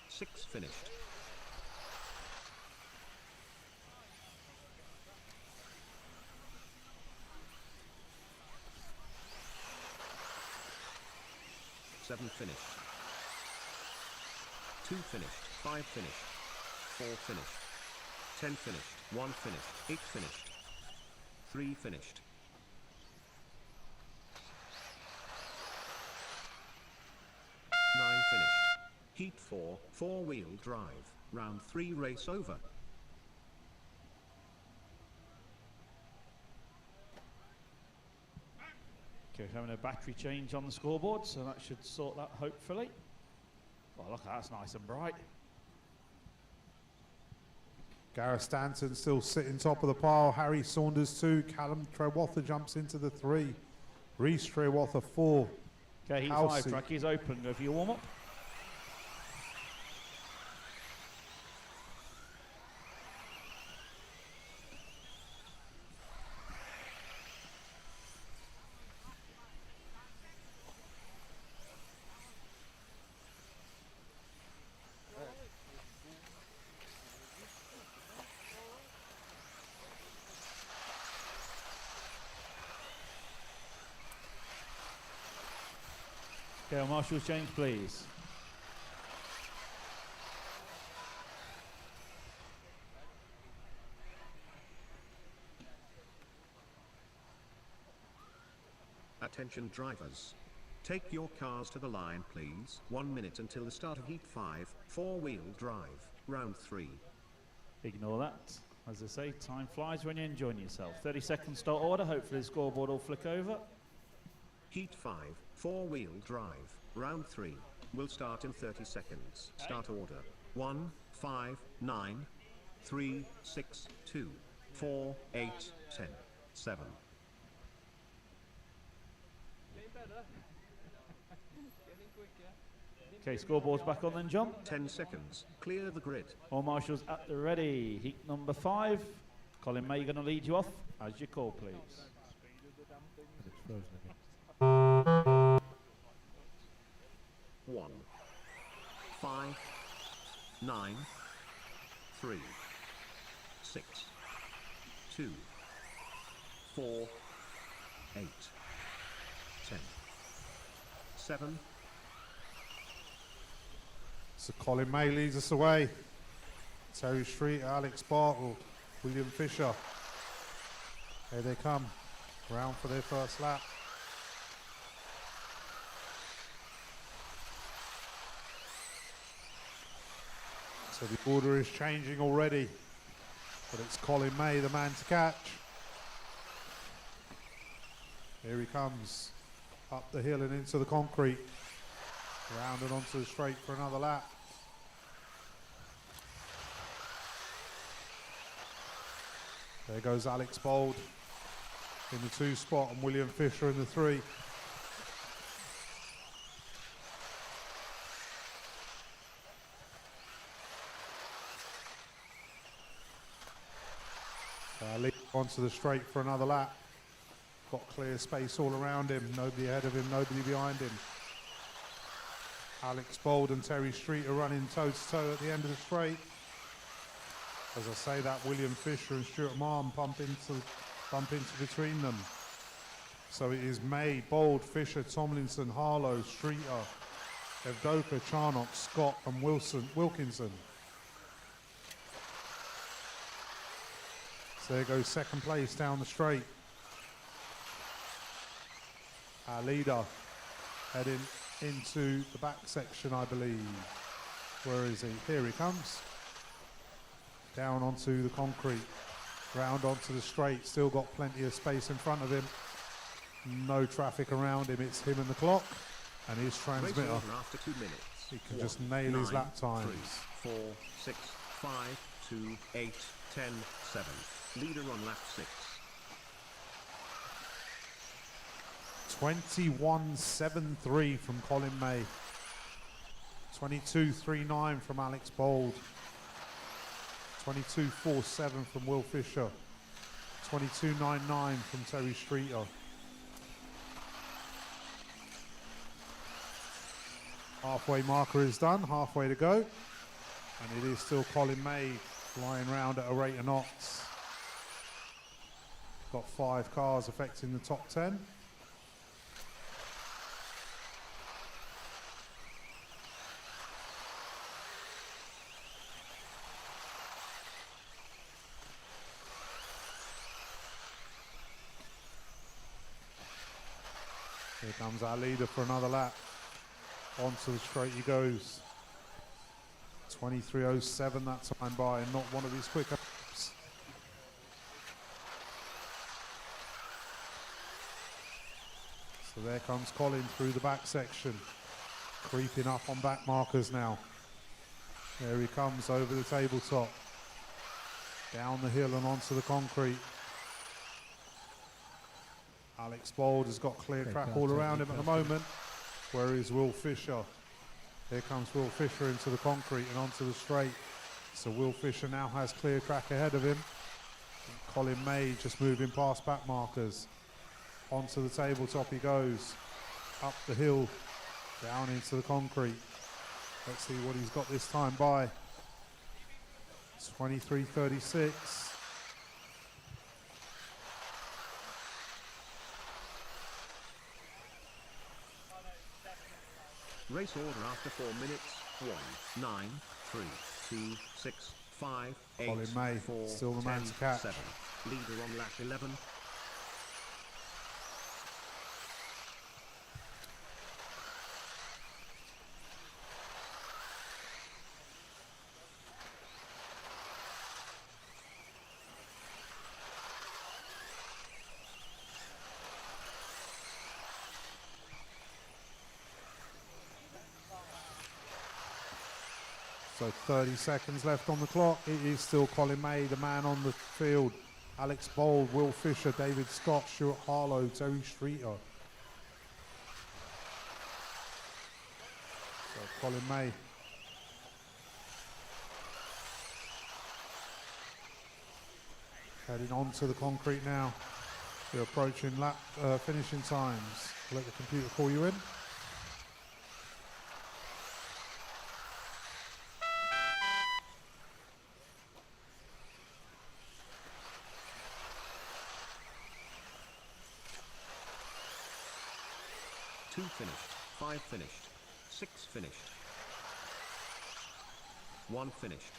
Six finished. Seven finished. Two finished. Five finished. Four finished. 10 finished. One finished. 8 finished. 3 finished. 9 finished. Heat 4, four-wheel drive. Round 3 race over. Okay, having a battery change on the scoreboard, so that should sort that hopefully. Well, look, that's nice and bright. Gareth Stanton still sitting top of the pile. Harry Saunders 2. Callum Trewatha jumps into the 3. Reece Trewatha 4. Okay, heat Halsey. 5 track is open. Go for your warm-up. Okay, Marshall's change, please. Attention drivers. Take your cars to the line, please. 1 minute until the start of Heat 5, four-wheel drive, round 3. Ignore that. As I say, time flies when you're enjoying yourself. 30 seconds start order. Hopefully the scoreboard will flick over. Heat 5, four-wheel drive, round 3. Will start in 30 seconds. Start order. 1, 5, 9, 3, 6, 2, 4, 8, 10, 7. Okay, scoreboard's back on then, John. 10 seconds. Clear the grid. All marshals at the ready. Heat number 5. Colin May going to lead you off. As you call, please. And it's frozen again. 1, 5, 9, 3, 6, 2, 4, 8, 10, 7. So Colin May leads us away. Terry Street, Alex Bartle, William Fisher. Here they come. Round for their first lap. So the order is changing already. But it's Colin May, the man to catch. Here he comes. Up the hill and into the concrete. Round and onto the straight for another lap. There goes Alex Bold in the 2 spot and William Fisher in the 3. Lead onto the straight for another lap. Got clear space all around him. Nobody ahead of him, nobody behind him. Alex Bold and Terry Street are running toe-to-toe at the end of the straight. As I say that, William Fisher and Stuart Marm bump into between them. So it is May, Bold, Fisher, Tomlinson, Harlow, Streeter, Evdoka, Charnock, Scott and Wilkinson. So there goes second place down the straight. Our leader heading into the back section, I believe. Where is he? Here he comes. Down onto the concrete. Round onto the straight. Still got plenty of space in front of him. no traffic around him. It's him and the clock and his Race transmitter. order after 2 minutes. He can 1, just nail his 9, lap times. 3, 4, 6, 5, 2, 8, 10, 7. Leader on lap 6. 21.73 from Colin May. 22.39 from Alex Bold. 22.47 from Will Fisher. 22.99 from Terry Streeter. Halfway marker is done, halfway to go. And it is still Colin May flying round at a rate of knots. Got 5 cars affecting the top 10. Here comes our leader for another lap. Onto the straight he goes. 23.07 that time by, and not one of his quicker laps. So there comes Colin through the back section, creeping up on back markers now. There he comes over the tabletop, down the hill and onto the concrete. Alex Bold has got clear track all around him at the moment. Where is Will Fisher? Here comes Will Fisher into the concrete and onto the straight. So Will Fisher now has clear track ahead of him. And Colin May just moving past back markers. Onto the tabletop he goes. Up the hill, down into the concrete. Let's see what he's got this time by. 23.36. Race order after 4 minutes. 1, 9, 3, 2, 6, 5, 8, Colin May, 4, still the 10, man to catch. 7. Leader on lap 11. So 30 seconds left on the clock. It is still Colin May, the man on the field. Alex Bold, Will Fisher, David Scott, Stuart Harlow, Terry Streeter. So Colin May. Heading on to the concrete now. You're approaching lap finishing times. Let the computer call you in. Two finished, 5 finished, 6 finished, 1 finished,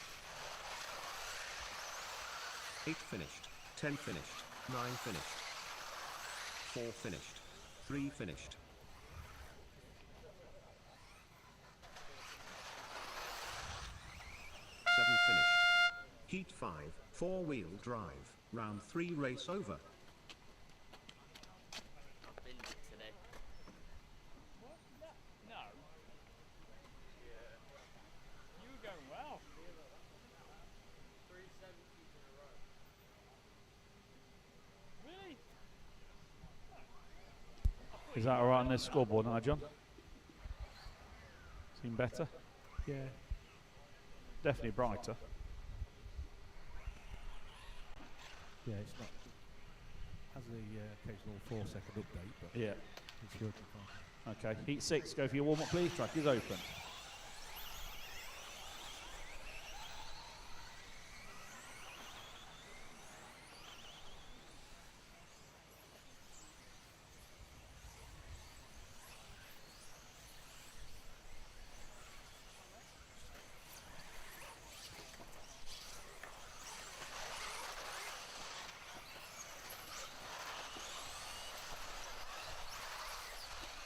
8 finished, 10 finished, 9 finished, 4 finished, 3 finished, 7 finished. Heat 5, 4-wheel drive, round 3 race over. Is that all right on this scoreboard now, John? Seem better? Yeah. Definitely brighter. Yeah, it's not. Has the occasional 4-second update, but Yeah. it's working fine. Okay, heat 6, go for your warm-up please. Track is open.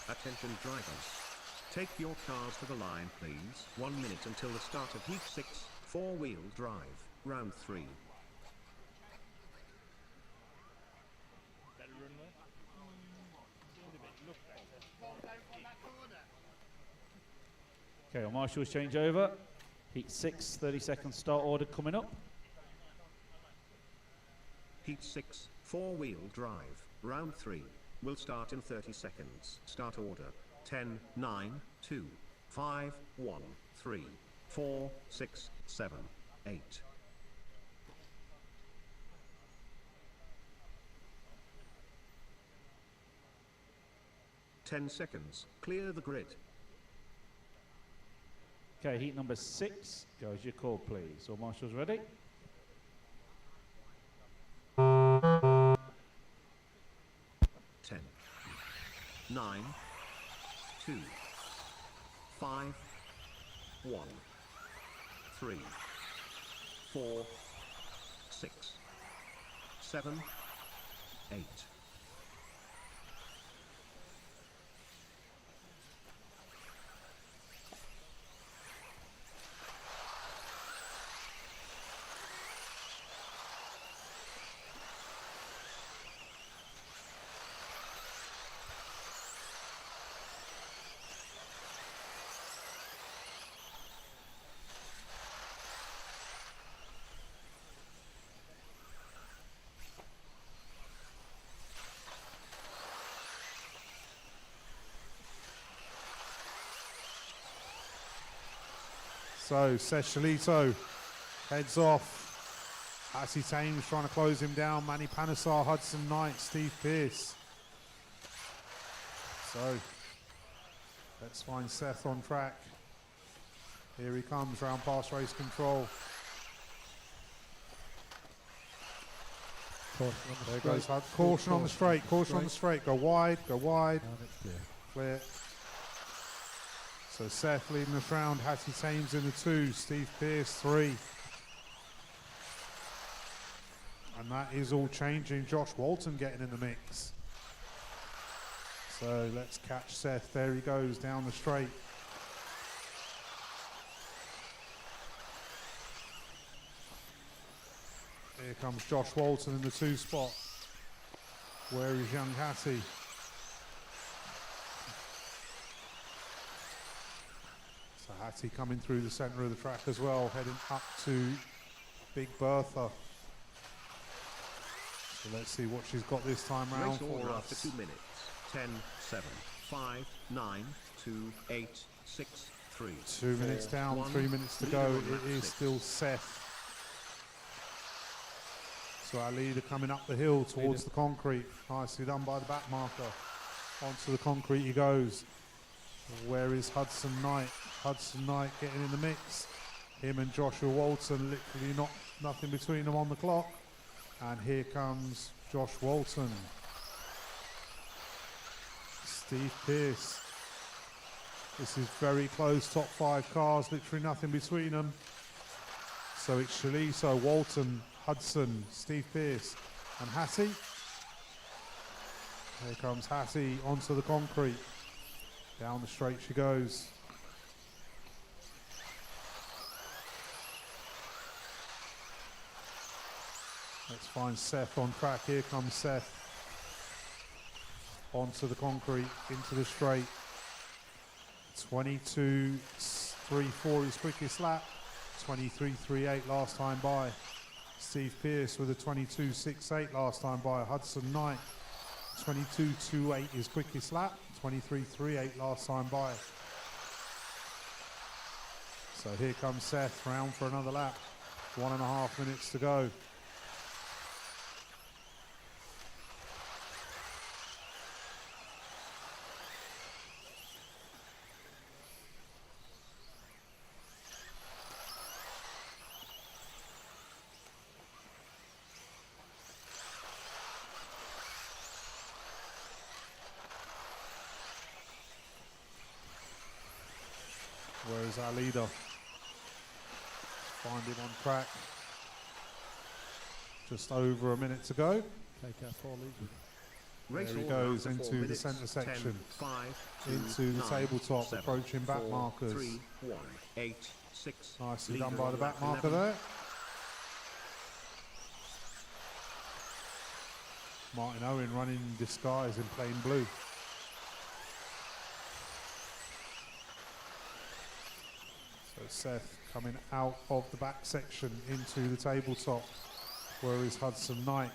Attention drivers. Take your cars to the line please. 1 minute until the start of heat 6, 4-wheel drive, round 3. Okay, well, Marshall's change over. Heat 6, 30-second start order coming up. Heat 6, four-wheel drive, round 3, will start in 30 seconds. Start order, 10, 9, 2, 5, 1, 3, 4, 6, 7, 8. Ten seconds, clear the grid. Okay, heat number 6. Goes your call, please. So Marshall's ready. 10, 9, 2, 5, 1, 3, 4, 6, 7, 8. So Seshalito heads off. Hattie Thames trying to close him down. Manny Panesar, Hudson Knight, Steve Pearce. So let's find Seth on track. Here he comes, round past race control. There goes Hud. Caution on the straight, caution on the straight. Go wide, go wide. Clear. So Seth leading us round, Hattie Thames in the 2, Steve Pearce 3. And that is all changing. Josh Walton getting in the mix. So let's catch Seth. There he goes down the straight. Here comes Josh Walton in the 2 spot. Where is young Hattie? So Hattie coming through the centre of the track as well, heading up to Big Bertha. So let's see what she's got this time round Race order for after us. 2 minutes. 10, 7, 5, 9, 2, 8, 6, 3. 2 minutes down, 1. 3 minutes to Leader go. on It lap is 6. still Seth. So our leader coming up the hill towards the concrete. Nicely done by the back marker. Onto the concrete he goes. Where is Hudson Knight? Hudson Knight getting in the mix. Him and Joshua Walton, literally nothing between them on the clock. And here comes Josh Walton. Steve Pearce. This is very close, top 5 cars, literally nothing between them. So it's Shaliso, Walton, Hudson, Steve Pearce, and Hattie. Here comes Hattie onto the concrete. Down the straight she goes. Let's find Seth on track. Here comes Seth. Onto the concrete, into the straight. 22.34 his quickest lap. 23.38 last time by. Steve Pearce with a 22.68 last time by. Hudson Knight, 22.28 his quickest lap. 23.38 last time by. So here comes Seth, round for another lap. 1.5 minutes to go. Where is our leader? Find him on track. Just over a minute to go. Take our 4 leads with him. Race There he order goes after 4 into the minutes. centre 10, section. 5, 2, Into the 9, tabletop, 7, approaching back 4, markers. 3, 1, 8, 6. Nicely Leader done by on the back lap marker 11. there. Martin Owen running in disguise in plain blue. So Seth coming out of the back section into the tabletop. Where is Hudson Knight?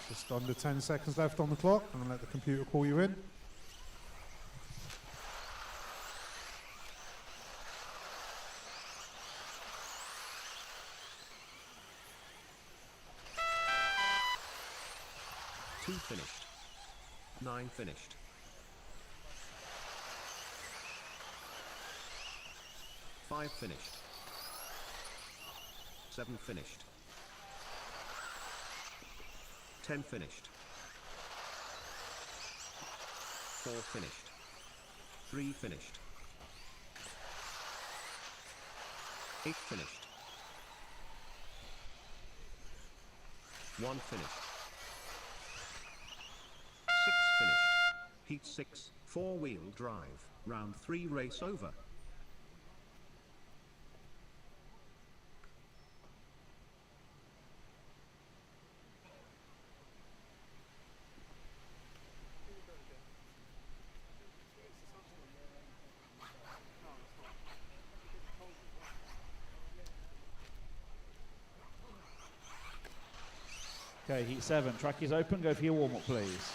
Just under 10 seconds left on the clock. I'm going to let the computer call you in. Two finished. 9 finished. 5 finished. 7 finished. 10 finished. 4 finished. 3 finished. 8 finished. 1 finished. 6 finished. Heat 6, 4-wheel drive, round 3 race over. Okay, heat 7. Track is open. Go for your warm-up, please.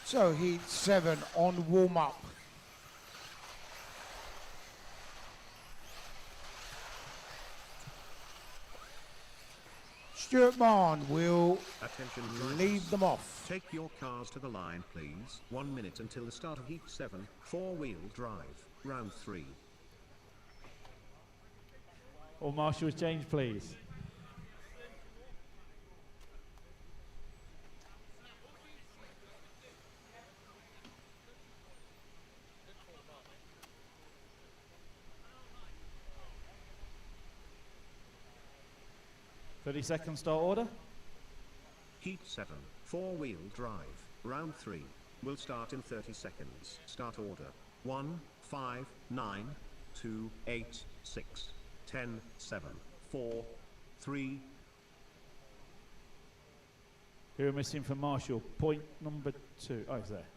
So heat 7 on warm-up. Stuart Marn will Attention lead drivers. them off. Take your cars to the line, please. 1 minute until the start of Heat 7, 4-wheel drive, round 3. All marshals change, please. Second start order. Heat 7, 4-wheel drive, round 3. Will start in 30 seconds. Start order. 1, 5, 9, 2, 8, 6, 10, 7, 4, 3. Who are missing from Marshall? Point number 2. Oh, he's there.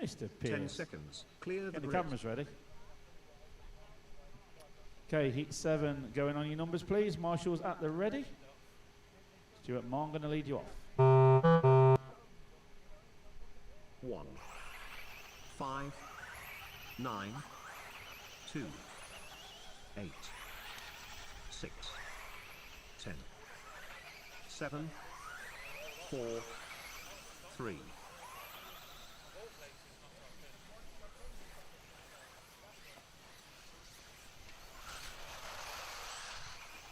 Mr. Pierce. 10 seconds. Clear the Get the grid. cameras ready. Okay, heat 7 going on your numbers, please. Marshall's at the ready. Stuart Marn going to lead you off. 1, 5, 9, 2, 8, 6, 10, 7, 4, 3.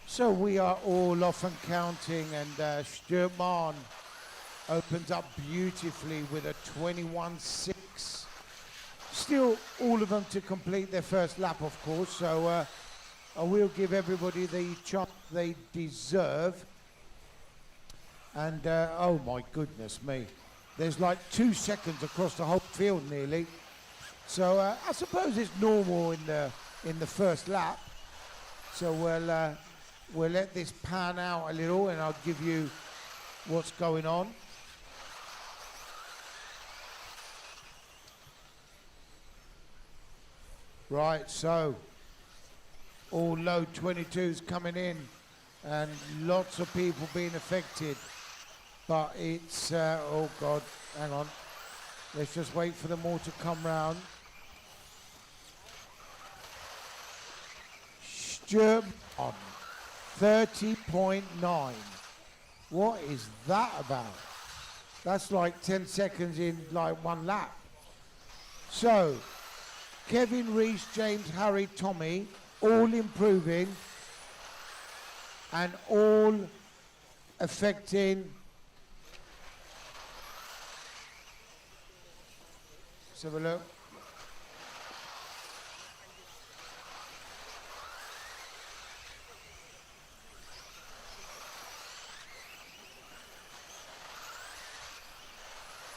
So we are all off and counting, and Stuart Marn opens up beautifully with a 21.6. Still all of them to complete their first lap, of course, so I will give everybody the chance they deserve. And oh my goodness me, there's like 2 seconds across the whole field nearly. So I suppose it's normal in the first lap. So we'll let this pan out a little, and I'll give you what's going on. Right, so all low 22s coming in, and lots of people being affected. But it's, oh God, hang on. Let's just wait for them all to come round. Stuart on 30.9. What is that about? That's like 10 seconds in like 1 lap. So, Kevin, Reese, James, Harry, Tommy all improving and all affecting. Let's have a look.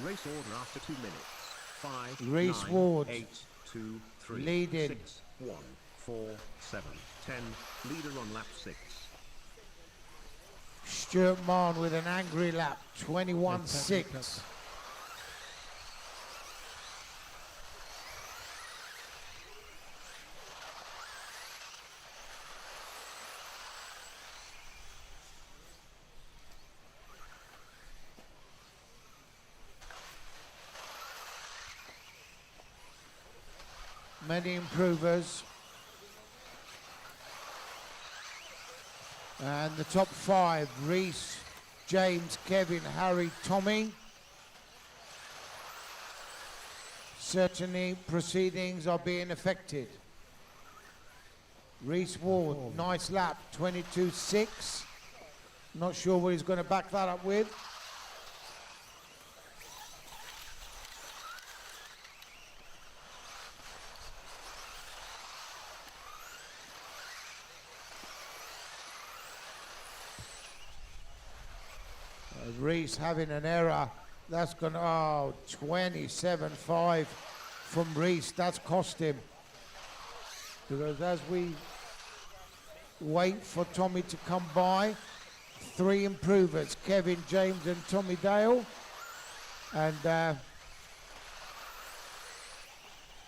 Race order after 2 minutes. 5, Reece 9, Ward 8, 2, 3, leading. 6, 1, 4, 7, 10. Leader on lap 6. Stuart Mann with an angry lap, 21.6. Many improvers. And the top 5, Reece, James, Kevin, Harry, Tommy. Certainly proceedings are being affected. Reece Ward, nice lap, 22.6. Not sure what he's going to back that up with. Reece having an error. That's going to, 27.5 from Reece. That's cost him. Because as we wait for Tommy to come by, 3 improvers, Kevin, James and Tommy Dale. And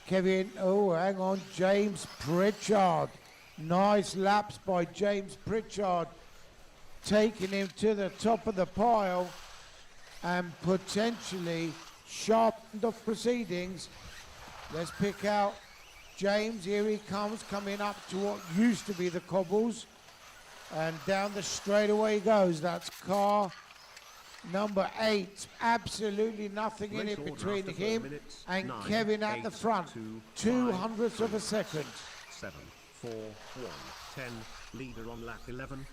Kevin, hang on, James Pritchard. Nice laps by James Pritchard, taking him to the top of the pile and potentially sharpened off proceedings. Let's pick out James. Here he comes, coming up to what used to be the cobbles. And down the straightaway he goes. That's car number 8. Absolutely nothing in it between him and 9, Kevin at 8, the front. 2, 200ths of a second. 7, 4, 1, 10. Leader on lap 11.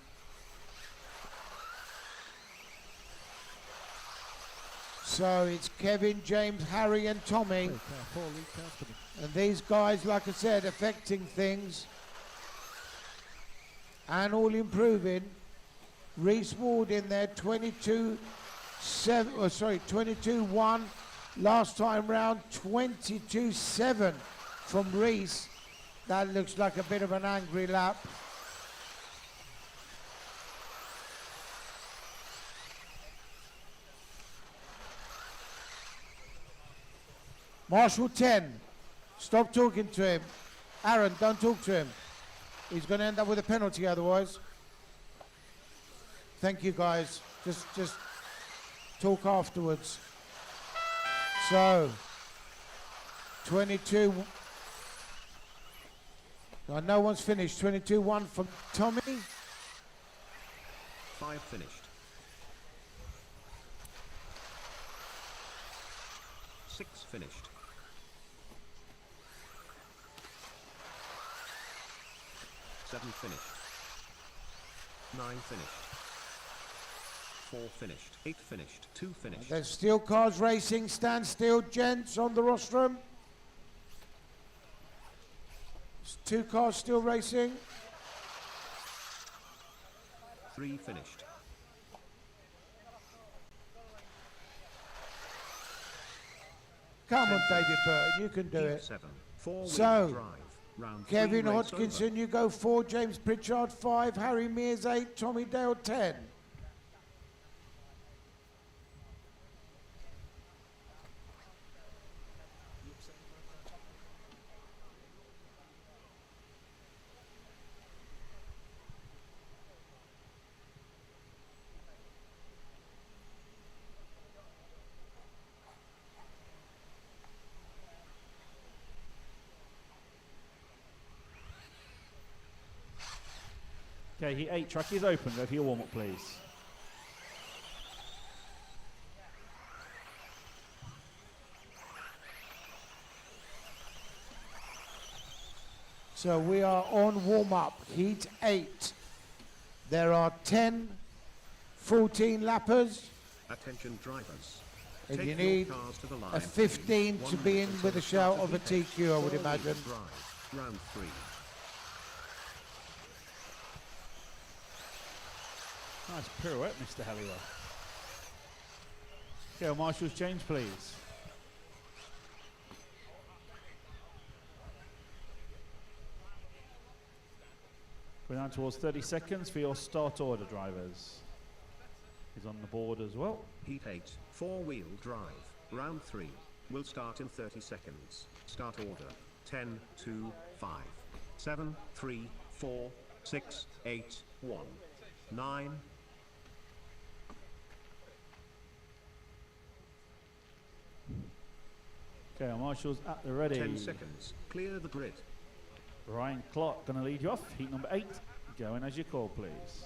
So it's Kevin, James, Harry and Tommy. And these guys, like I said, affecting things and all improving. Reece Ward in there, 22.1. Last time round, 22.7 from Reece. That looks like a bit of an angry lap. Marshall 10. Stop talking to him. Aaron, don't talk to him. He's going to end up with a penalty otherwise. Thank you, guys. Just talk afterwards. So, 22. No one's finished. 22-1 from Tommy. 5 finished. 6 finished. 7 finished. 9 finished. 4 finished. 8 finished. 2 finished. There's Steel Cars Racing. Stand still, gents, on the rostrum. 2 cars still racing. 3 finished. Come on, David Burton, you can do Heat it. 7. 4-wheel So, drive. Round Kevin 3 race Hodkinson, over. you go 4, James Pritchard 5, Harry Mears 8, Tommy Dale 10. Okay, Heat 8 track is open. Go for your warm-up, please. So we are on warm-up, heat 8. There are 10 14 lappers, Attention drivers. and Take you your need cars to the line, a 15 please. to 1 be minute in until with the a start shout of a heat eight. TQ, I would Four-wheel imagine. Drive, round 3. Nice pirouette, Mr. Helliwell. Okay, Marshall's change, please. We're down towards 30 seconds for your start order, drivers. He's on the board as well. Heat 8, 4-wheel drive, round 3. Will start in 30 seconds. Start order. 10, 2, 5, 7, 3, 4, 6, 8, 1, 9. Okay, our Marshall's at the ready. 10 seconds. Clear the grid. Ryan Clark going to lead you off. Heat number 8. Going as you call, please.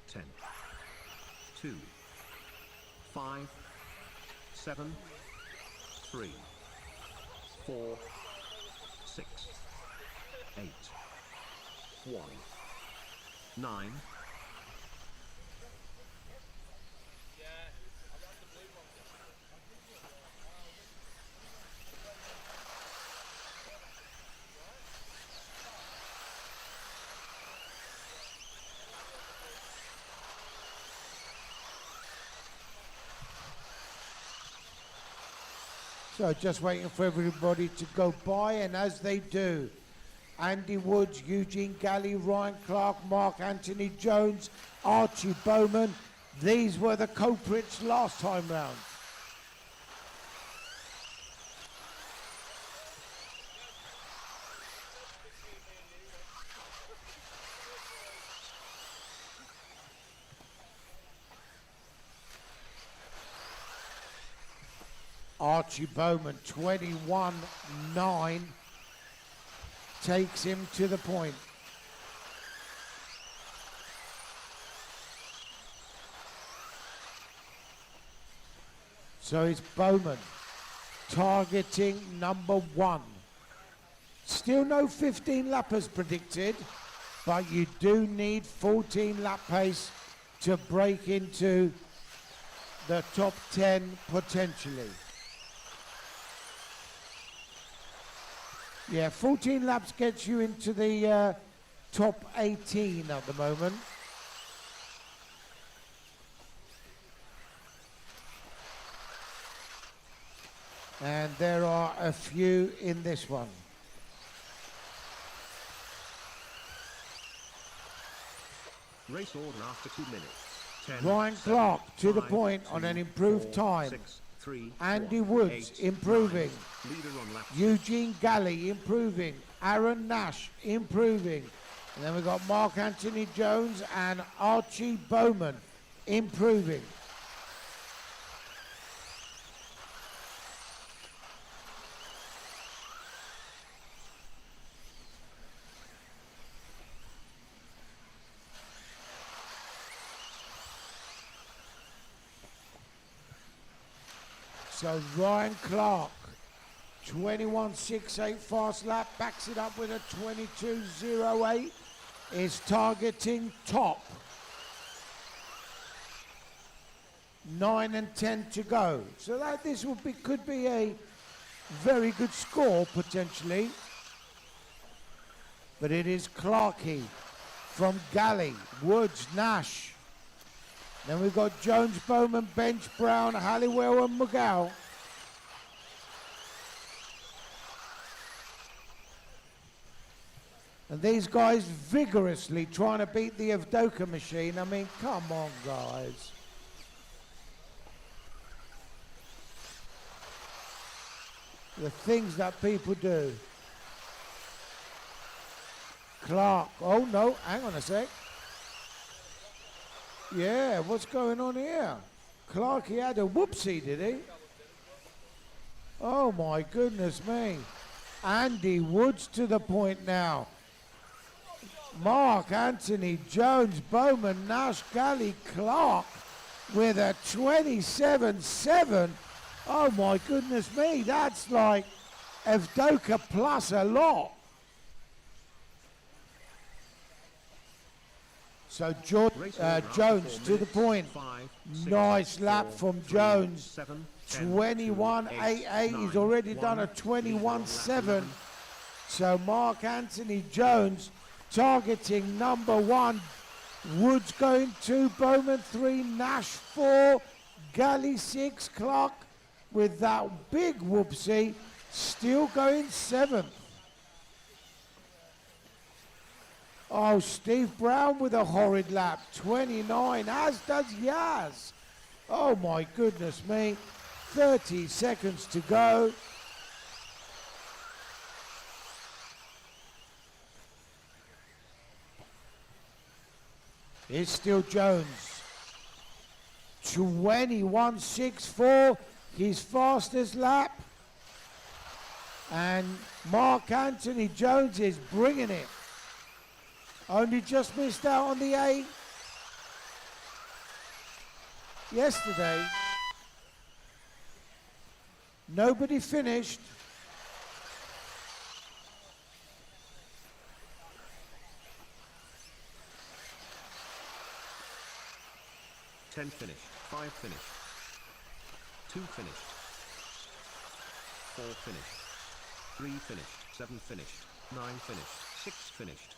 Ten, 2, 5, 7, 3, 4, 6, 8, 1, 9. So just waiting for everybody to go by, and as they do, Andy Woods, Eugene Galley, Ryan Clark, Mark Anthony Jones, Archie Bowman. These were the culprits last time round. Archie Bowman, 21-9, takes him to the point. So it's Bowman targeting number 1. Still no 15 lappers predicted, but you do need 14 lap pace to break into the top 10 potentially. Yeah, 14 laps gets you into the top 18 at the moment. And there are a few in this one. Race order after 2 minutes. 10, Ryan 7, Clark to the 5, point on 2, an improved 4, time. 6, 3, Andy 1, Woods 8, improving. 9. Leader on lap 2. Eugene Galley improving. Aaron Nash improving. And then we've got Mark Anthony Jones and Archie Bowman improving. So Ryan Clark, 21.68 fast lap, backs it up with a 22.08, is targeting top. 9 and 10 to go. So that this will be, could be a very good score potentially. But it is Clarkey from Galley, Woods, Nash. Then we've got Jones, Bowman, Bench, Brown, Halliwell and McGow. And these guys vigorously trying to beat the Avdoka machine. I mean, come on, guys. The things that people do. Clark, oh no, hang on a sec. Yeah, what's going on here? Clark, he had a whoopsie, did he? Oh my goodness me. Andy Woods to the point now. Mark Anthony Jones, Bowman, Nash, Galley, Clark with a 27-7 Oh my goodness me, that's like Evdoka plus a lot. So Jones to the point. 5, Nice 6, lap 4, from 3, Jones. 7, 10, 21.88. He's already done a 21.7. So Mark Anthony Jones targeting number 1. Woods going 2, Bowman 3, Nash 4, Galley 6, Clark with that big whoopsie still going 7th. Oh, Steve Brown with a horrid lap, 29, as does Yaz. Oh my goodness me, 30 seconds to go. It's still Jones. 21.64, his fastest lap. And Mark Anthony Jones is bringing it. Only just missed out on the 8 yesterday. Nobody finished. Ten finished, 5 finished, 2 finished, 4 finished, 3 finished, 7 finished, 9 finished, 6 finished,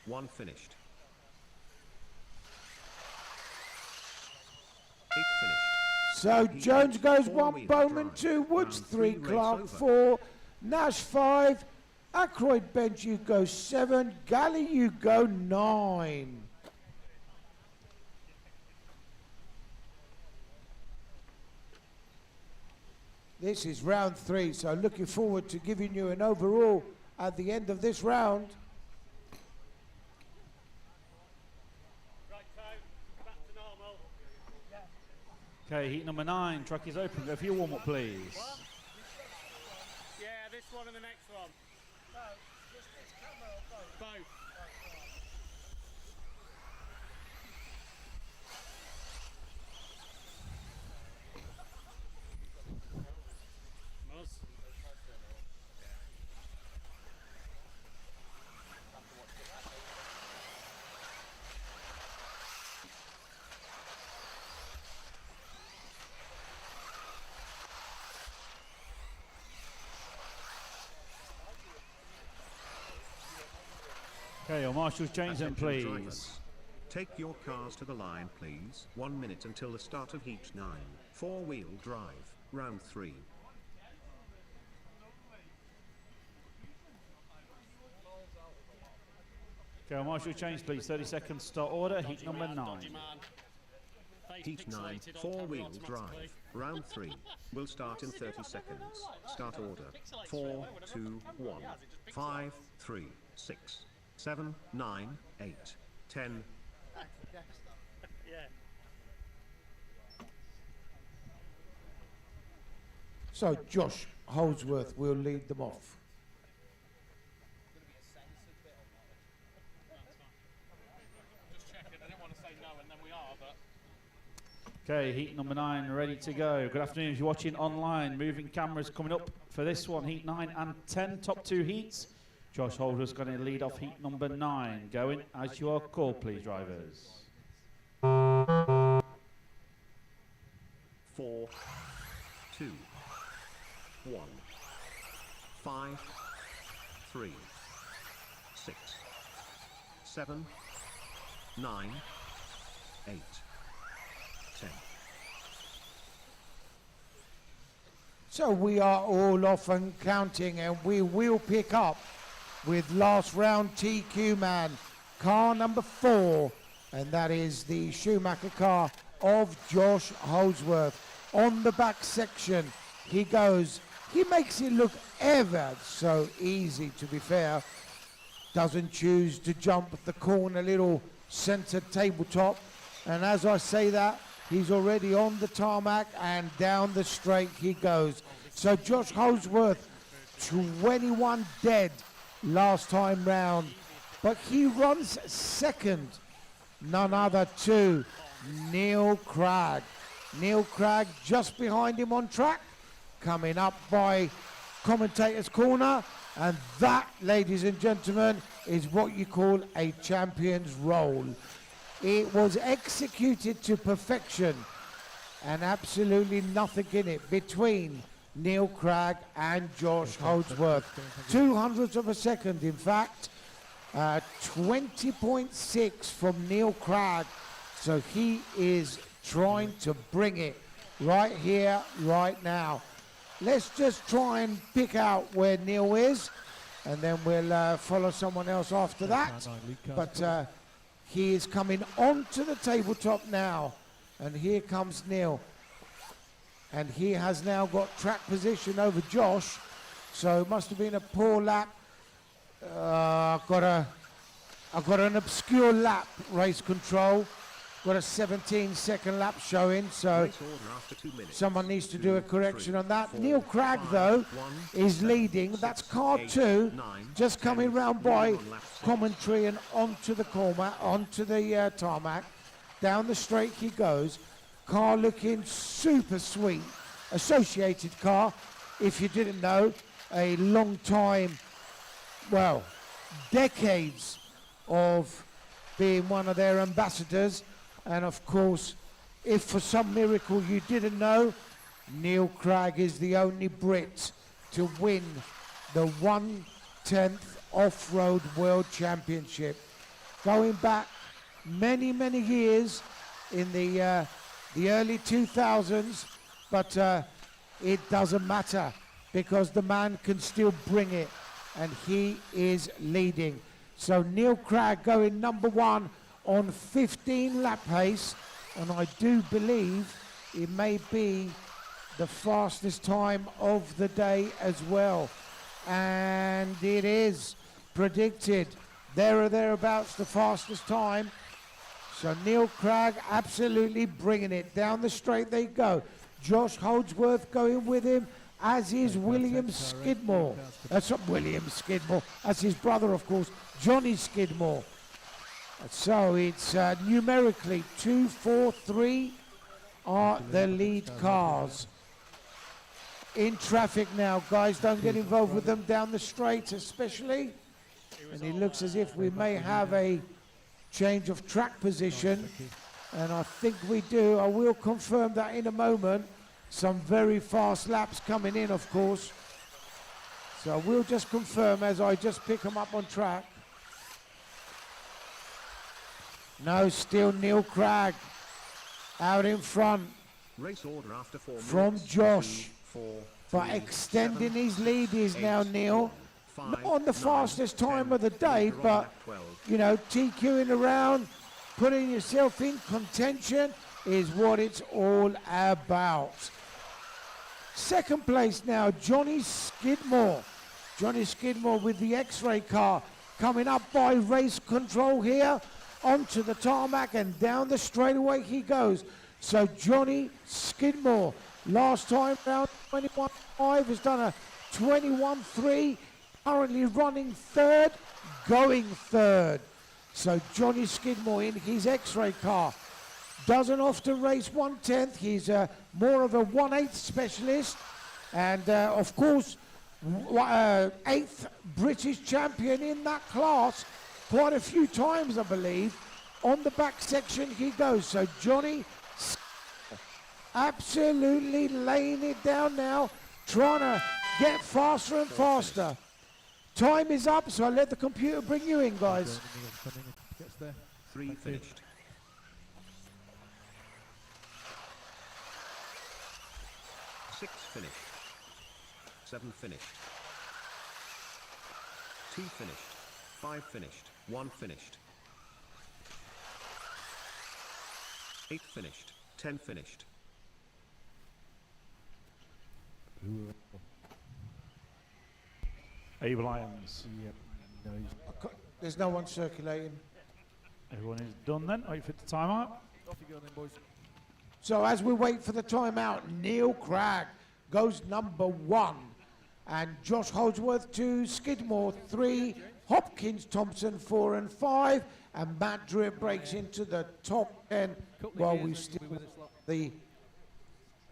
1 finished, 8 finished. So Jones goes 1, Bowman 2, Woods 3, Clark 4, Nash 5, Ackroyd bench you go 7, Galley you go 9. This is round 3, so looking forward to giving you an overall at the end of this round. Okay, heat number 9, track is open. Go for your warm-up, please. Yeah, this one and the next one. No, just this camera or both? Both. Okay, your marshals change them, Attention please. drivers. Take your cars to the line, please. 1 minute until the start of heat 9. 4-wheel drive, round 3. Okay, your marshals change, please. 30 seconds, start order, heat number 9. Heat 9, 4-wheel drive, round 3. Will start in 30 seconds. Start order. 4, 2, 1, 5, 3, 6, 7, 9, 8, 10. So Josh Holdsworth will lead them off. Just checking. I don't want to say no and then we are, but... Okay, heat number 9 ready to go. Good afternoon if you're watching online. Moving cameras coming up for this one, heat 9 and 10, top 2 heats. Josh Holder's going to lead off heat number 9. Going as you are called, please, drivers. 4, 2, 1, 5, 3, 6, 7, 9, 8, 10. So we are all off and counting, and we will pick up with last round TQ man, car number 4, and that is the Schumacher car of Josh Holdsworth. On the back section, he goes. He makes it look ever so easy, to be fair. Doesn't choose to jump the corner little center tabletop. And as I say that, he's already on the tarmac and down the straight he goes. So Josh Holdsworth, 21 dead last time round, but he runs second, none other to Neil Cragg. Neil Cragg just behind him on track, coming up by commentator's corner. And that, ladies and gentlemen, is what you call a champion's roll. It was executed to perfection and absolutely nothing in it between Neil Cragg and Josh Holdsworth. 200ths of a second, in fact. 20.6 from Neil Cragg. So he is trying to bring it right here, right now. Let's just try and pick out where Neil is, and then we'll follow someone else after that. But he is coming onto the tabletop now, and here comes Neil. And he has now got track position over Josh, so it must have been a poor lap. I've got an obscure lap, race control. Got a 17-second lap showing, so someone needs to do a correction on that. Neil Cragg, though, is leading. That's car 2, just coming round by commentary and onto the tarmac. Down the straight he goes. Car looking super sweet. Associated car, if you didn't know, a long time, well, decades of being one of their ambassadors. And of course, if for some miracle you didn't know, Neil Cragg is the only Brit to win the 1/10th Off-Road World Championship. Going back many, many years in the early 2000s, but it doesn't matter because the man can still bring it, and he is leading. So Neil Cragg going number 1 on 15 lap pace, and I do believe it may be the fastest time of the day as well. And it is predicted there or thereabouts the fastest time. So Neil Cragg absolutely bringing it. Down the straight they go. Josh Holdsworth going with him, as is William Skidmore. That's not William Skidmore. That's his brother, of course, Johnny Skidmore. So it's numerically 2, 4, 3 are the lead cars. In traffic now, guys, don't get involved with them down the straight especially. And it looks as if we may have a change of track position, and I think we do. I will confirm that in a moment. Some very fast laps coming in, of course. So we'll just confirm as I just pick them up on track. No, still Neil Cragg out in front. Race order after 4 from minutes. Josh. 2, 4, But 3, extending 7, his lead is 8, now Neil. 5, Not on the 9, fastest time 10, of the day, later on but, lap 12. you know, TQing around, putting yourself in contention is what it's all about. Second place now, Johnny Skidmore. Johnny Skidmore with the X-ray car coming up by race control here onto the tarmac, and down the straightaway he goes. So Johnny Skidmore, last time round 21.5, has done a 21.3, currently running third, going third. So Johnny Skidmore in his X-ray car doesn't often race 1/10. He's more of a 1/8 specialist, and of course 8th British champion in that class quite a few times, I believe. On the back section he goes. So Johnny absolutely laying it down now, trying to get faster and faster. Time is up, so I'll let the computer bring you in, guys. 3 finished. 6 finished. 7 finished. 2 finished. 5 finished. 1 finished. 8 finished. 10 finished. Abel Irons. Yep. No, he's There's no one circulating. Everyone is done then. Wait for the timeout. off you go then, boys. So as we wait for the timeout, Neil Cragg goes number 1. And Josh Holdsworth 2, Skidmore 3, Hopkins Thompson 4 and 5, and Matt Drip breaks into the top 10 while we still the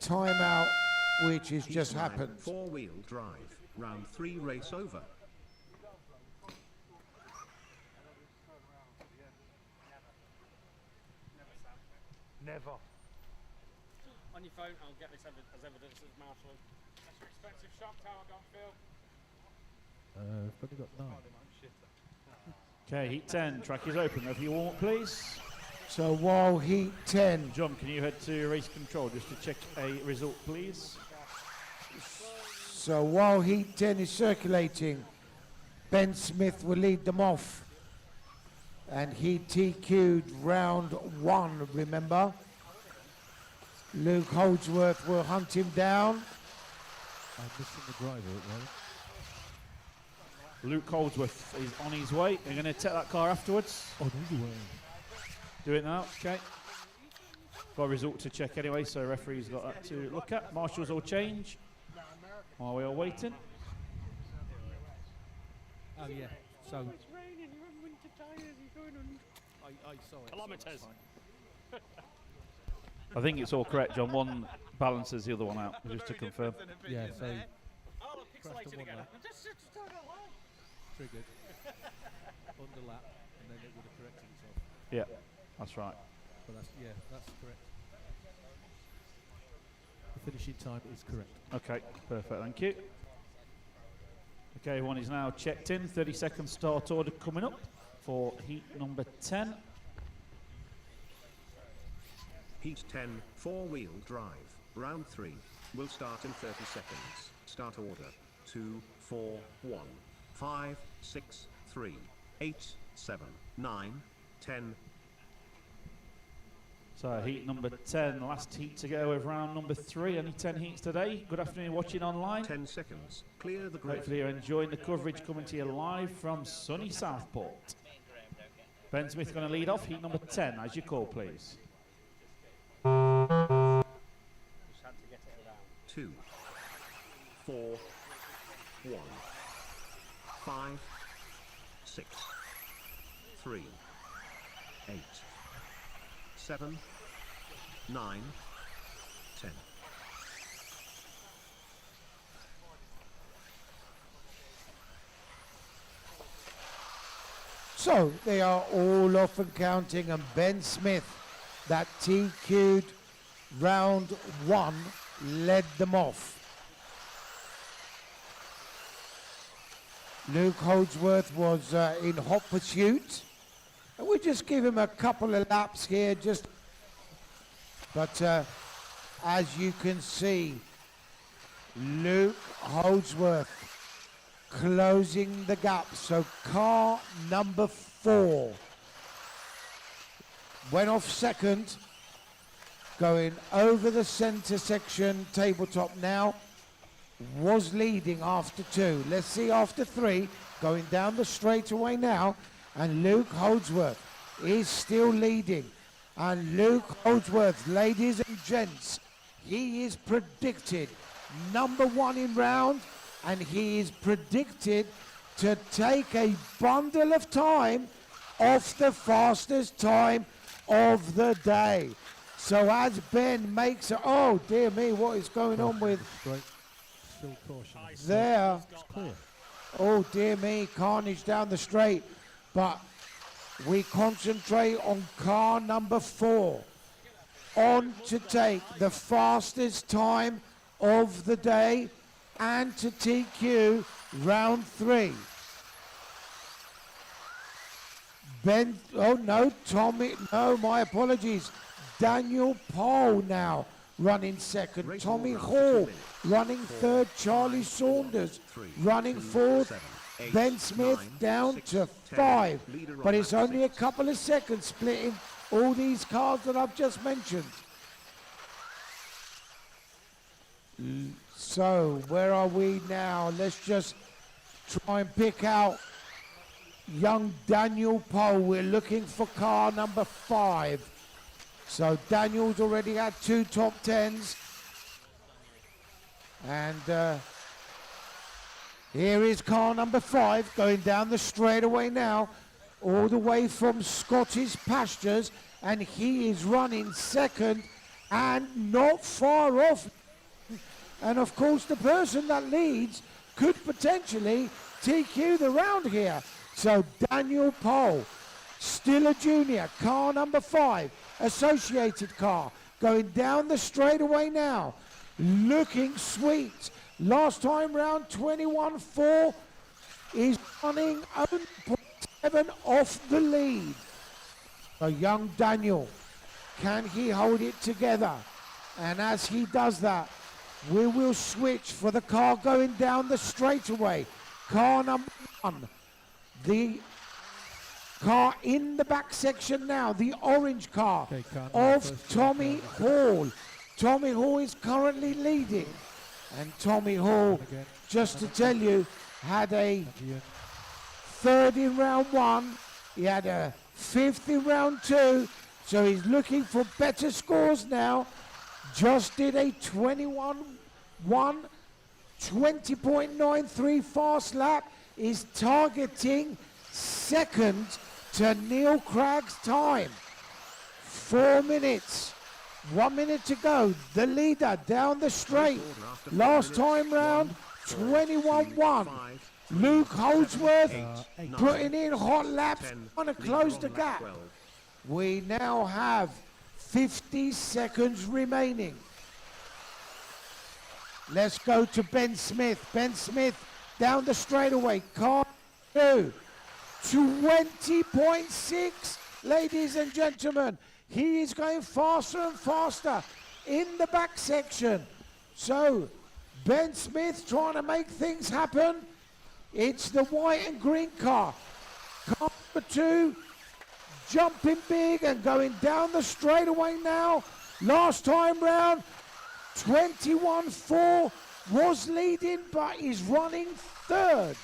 timeout which has Heat just 9, happened. Four-wheel drive. Round 3 race over. Never. On your phone, I'll get this as evidence as Marshall. That's your expensive shock tower gun, Phil. I've only got 9. Okay, heat 10. Track is open. Over you want, please. So while heat 10, John, can you head to race control just to check a result, please? so while heat 10 is circulating, Ben Smith will lead them off. And he TQ'd round 1, remember? Luke Holdsworth will hunt him down. I'm missing the driver at the moment. Luke Holdsworth is on his way. They're going to take that car afterwards. Oh, no, you were. Do it now, okay. Got a result to check anyway, so referee's got that to look at. Marshals all change while we are waiting. Oh, yeah. So, It's raining, you're on winter tyres, you're going on I saw it. kilometres. So it's I think it's all correct, John. One balances the other one out, just to confirm. fine. Yeah, so Oh, Crashed pixelated on again. one Just don't know why. triggered, underlap, and then it would have corrected itself. Yeah, that's right. But that's correct. The finishing time is correct. Okay, perfect, thank you. Okay, one is now checked in. 30-second start order coming up for heat number 10. Heat 10, four-wheel drive. Round 3 will start in 30 seconds. Start order. 2, 4, 1, 5, 6, 3, 8, 7, 9, 10. So heat number 10, last heat to go of round number 3. Only 10 heats today. Good afternoon, watching online. 10 seconds. Clear the grid. Hopefully you're enjoying the coverage coming to you live from sunny Southport. Ben Smith going to lead off heat number 10. As you call, please. Just had to get it around. 2, 4, 1, 5, 6, 3, 8, 7, 9, 10. So they are all off and counting, and Ben Smith, that TQ'd round 1, led them off. Luke Holdsworth was in hot pursuit. And we'll just give him a couple of laps here, but as you can see, Luke Holdsworth closing the gap. So car number 4 went off second, going over the center section, tabletop now, was leading after 2. Let's see after 3, going down the straightaway now, and Luke Holdsworth is still leading. And Luke Holdsworth, ladies and gents, he is predicted number 1 in round, and he is predicted to take a bundle of time off the fastest time of the day. So as Ben makes it, oh dear me, what is going on with Straight. Still caution. there? It's clear. Oh dear me, carnage down the straight. But we concentrate on car number 4, on to take the fastest time of the day and to TQ round 3. Ben, oh no, Tommy, no, my apologies. Daniel Pohl now running second. Race Tommy order, Hall 2 minutes. running 4, third. Charlie 5, Saunders 3, running 2, fourth. 7, 8, Ben Smith 9, down 6, to 10. 5. Leader on But it's lap only a 6. couple of seconds splitting all these cars that I've just mentioned. So where are we now? Let's just try and pick out young Daniel Pohl. We're looking for car number 5. So Daniel's already had 2 top 10s. And here is car number 5 going down the straightaway now, all the way from Scottish Pastures, and he is running second and not far off And of course, the person that leads could potentially TQ the round here. So Daniel Pole, still a junior, car number 5, associated car, going down the straightaway now, looking sweet. Last time round 21.4 is running 0.7 off the lead. So young Daniel, can he hold it together? And as he does that, we will switch for the car going down the straightaway. Car number 1, the car in the back section now, the orange car of Tommy Hall. Tommy Hall is currently leading. And Tommy Hall, just to tell you, had a 3rd in round 1. He had a 5th in round 2. So he's looking for better scores now. Just did a 20.93 fast lap. Is targeting 2nd to Neil Cragg's time. 4 minutes. 1 minute to go. The leader down the straight. Last time round, 21.1. Luke Holdsworth putting in hot laps. Want to close the gap. We now have 50 seconds remaining. Let's go to Ben Smith. Ben Smith down the straightaway. Car 2. 20.6, ladies and gentlemen. He is going faster and faster in the back section. So Ben Smith trying to make things happen. It's the white and green car. Car number 2 jumping big and going down the straightaway now. Last time round 21.4 was leading, but is running 3rd.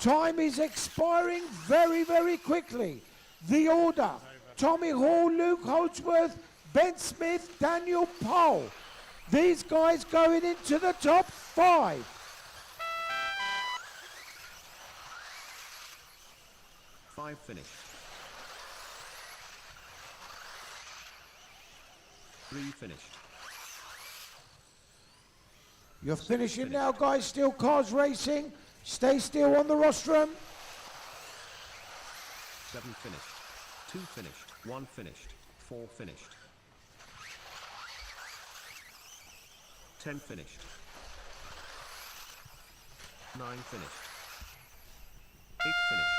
Time is expiring very, very quickly. The order: Tommy Hall, Luke Holdsworth, Ben Smith, Daniel Pole. These guys going into the top 5. Five finished. 3 finished. You're finishing now, guys. Still cars racing. Stay still on the rostrum. 7 finished. 2 finished. 1 finished. 4 finished. 10 finished. 9 finished. 8 finished.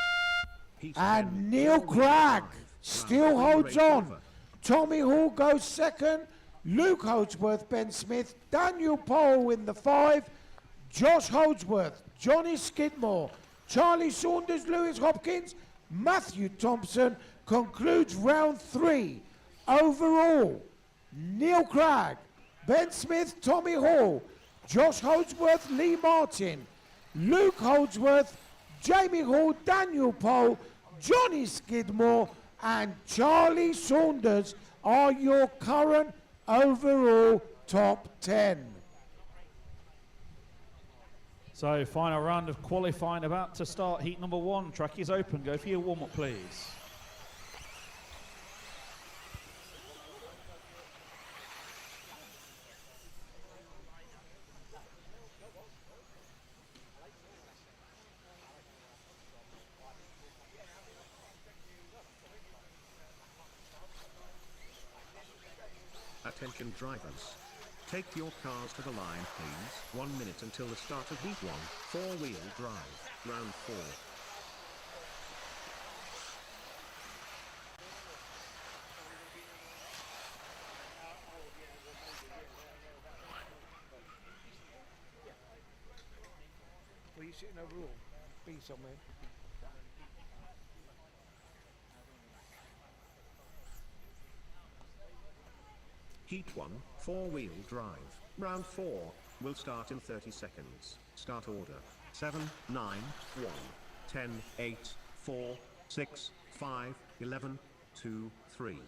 Heat And 10, Neil 4 Cragg drive. still Round holds three, race on. over. Tommy Hall goes 2nd. Luke Holdsworth, Ben Smith, Daniel Pole in the 5. Josh Holdsworth, Johnny Skidmore, Charlie Saunders, Lewis Hopkins, Matthew Thompson concludes round 3. Overall, Neil Cragg, Ben Smith, Tommy Hall, Josh Holdsworth, Lee Martin, Luke Holdsworth, Jamie Hall, Daniel Pole, Johnny Skidmore, and Charlie Saunders are your current overall top 10. So final round of qualifying about to start. Heat number 1. Track is open. Go for your warm-up, please. Attention drivers. Take your cars to the line, please. 1 minute until the start of Heat 1. 4-wheel drive. Round 4. Were you sitting overall? Be somewhere. Heat 1, 4-wheel drive. Round 4 will start in 30 seconds. Start order. 7, 9, 1, 10, 8, 4, 6, 5, 11, 2, 3. Okay,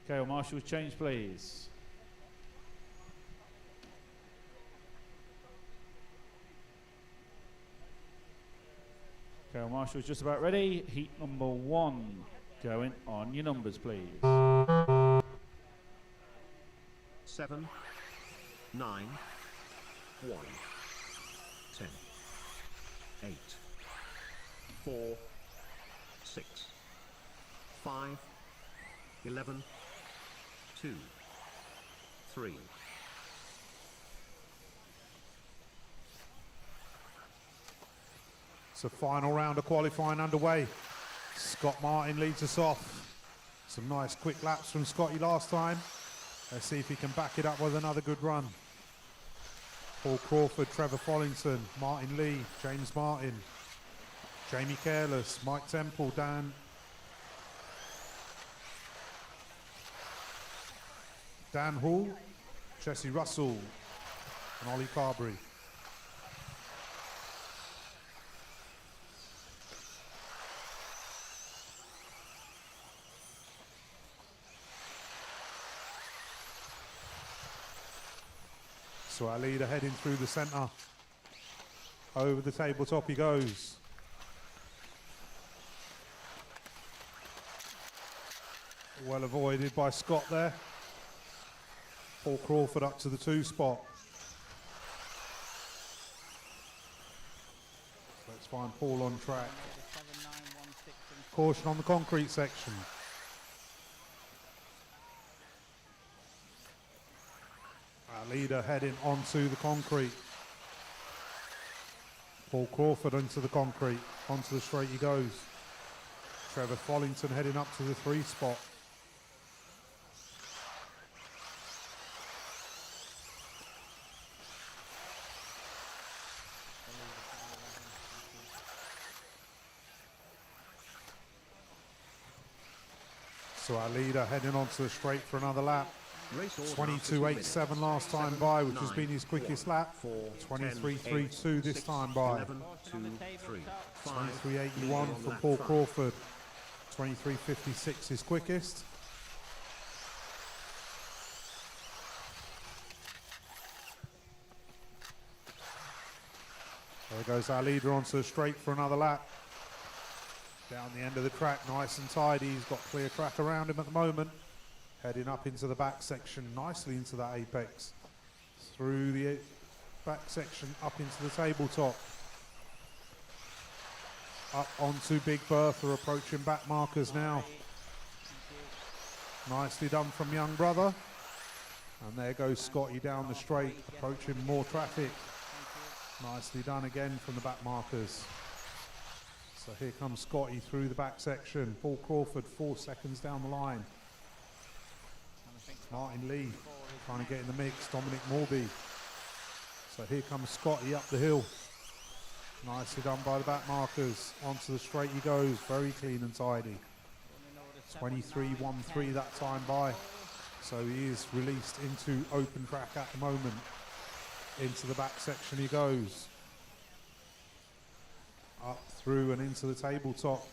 well, marshals, change, please. Okay, well, marshals, just about ready. Heat number 1 Going on your numbers, please. 7, 9, 1, 10, 8, 4, 6, 5, 11, 2, 3. So final round of qualifying underway. Scott Martin leads us off. Some nice quick laps from Scotty last time. Let's see if he can back it up with another good run. Paul Crawford, Trevor Follington, Martin Lee, James Martin, Jamie Careless, Mike Temple, Dan Hall, Jesse Russell, and Ollie Carberry. So our leader heading through the centre. Over the tabletop he goes. Well avoided by Scott there. Paul Crawford up to the 2 spot. Let's find Paul on track. Caution on the concrete section. Our leader heading onto the concrete. Paul Crawford into the concrete. Onto the straight he goes. Trevor Follington heading up to the 3 spot. So our leader heading onto the straight for another lap. 22.87 last time by, which has been his quickest lap. 23.32 this time by. 23.81 for Paul Crawford. 23.56 his quickest. There goes our leader onto the straight for another lap. Down the end of the track, nice and tidy. He's got clear track around him at the moment. Heading up into the back section, nicely into that apex. Through the back section, up into the tabletop. Up onto Big Bertha, approaching back markers now. Nicely done from young brother. And there goes Scotty down the straight, approaching more traffic. Nicely done again from the back markers. So here comes Scotty through the back section. Paul Crawford 4 seconds down the line. Martin Lee trying to get in the mix. Dominic Morby. So here comes Scotty up the hill. Nicely done by the back markers. Onto the straight he goes. Very clean and tidy. 23.13 that time by. So he is released into open track at the moment. Into the back section he goes. Up through and into the tabletop.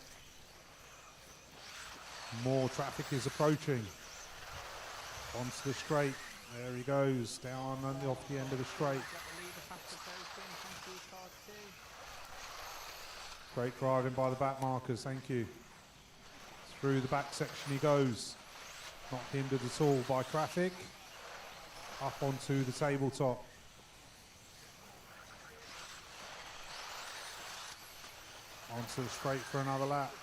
More traffic is approaching. Onto the straight. There he goes. Down and off the end of the straight. Great driving by the back markers. Thank you. Through the back section he goes. Not hindered at all by traffic. Up onto the tabletop. Onto the straight for another lap.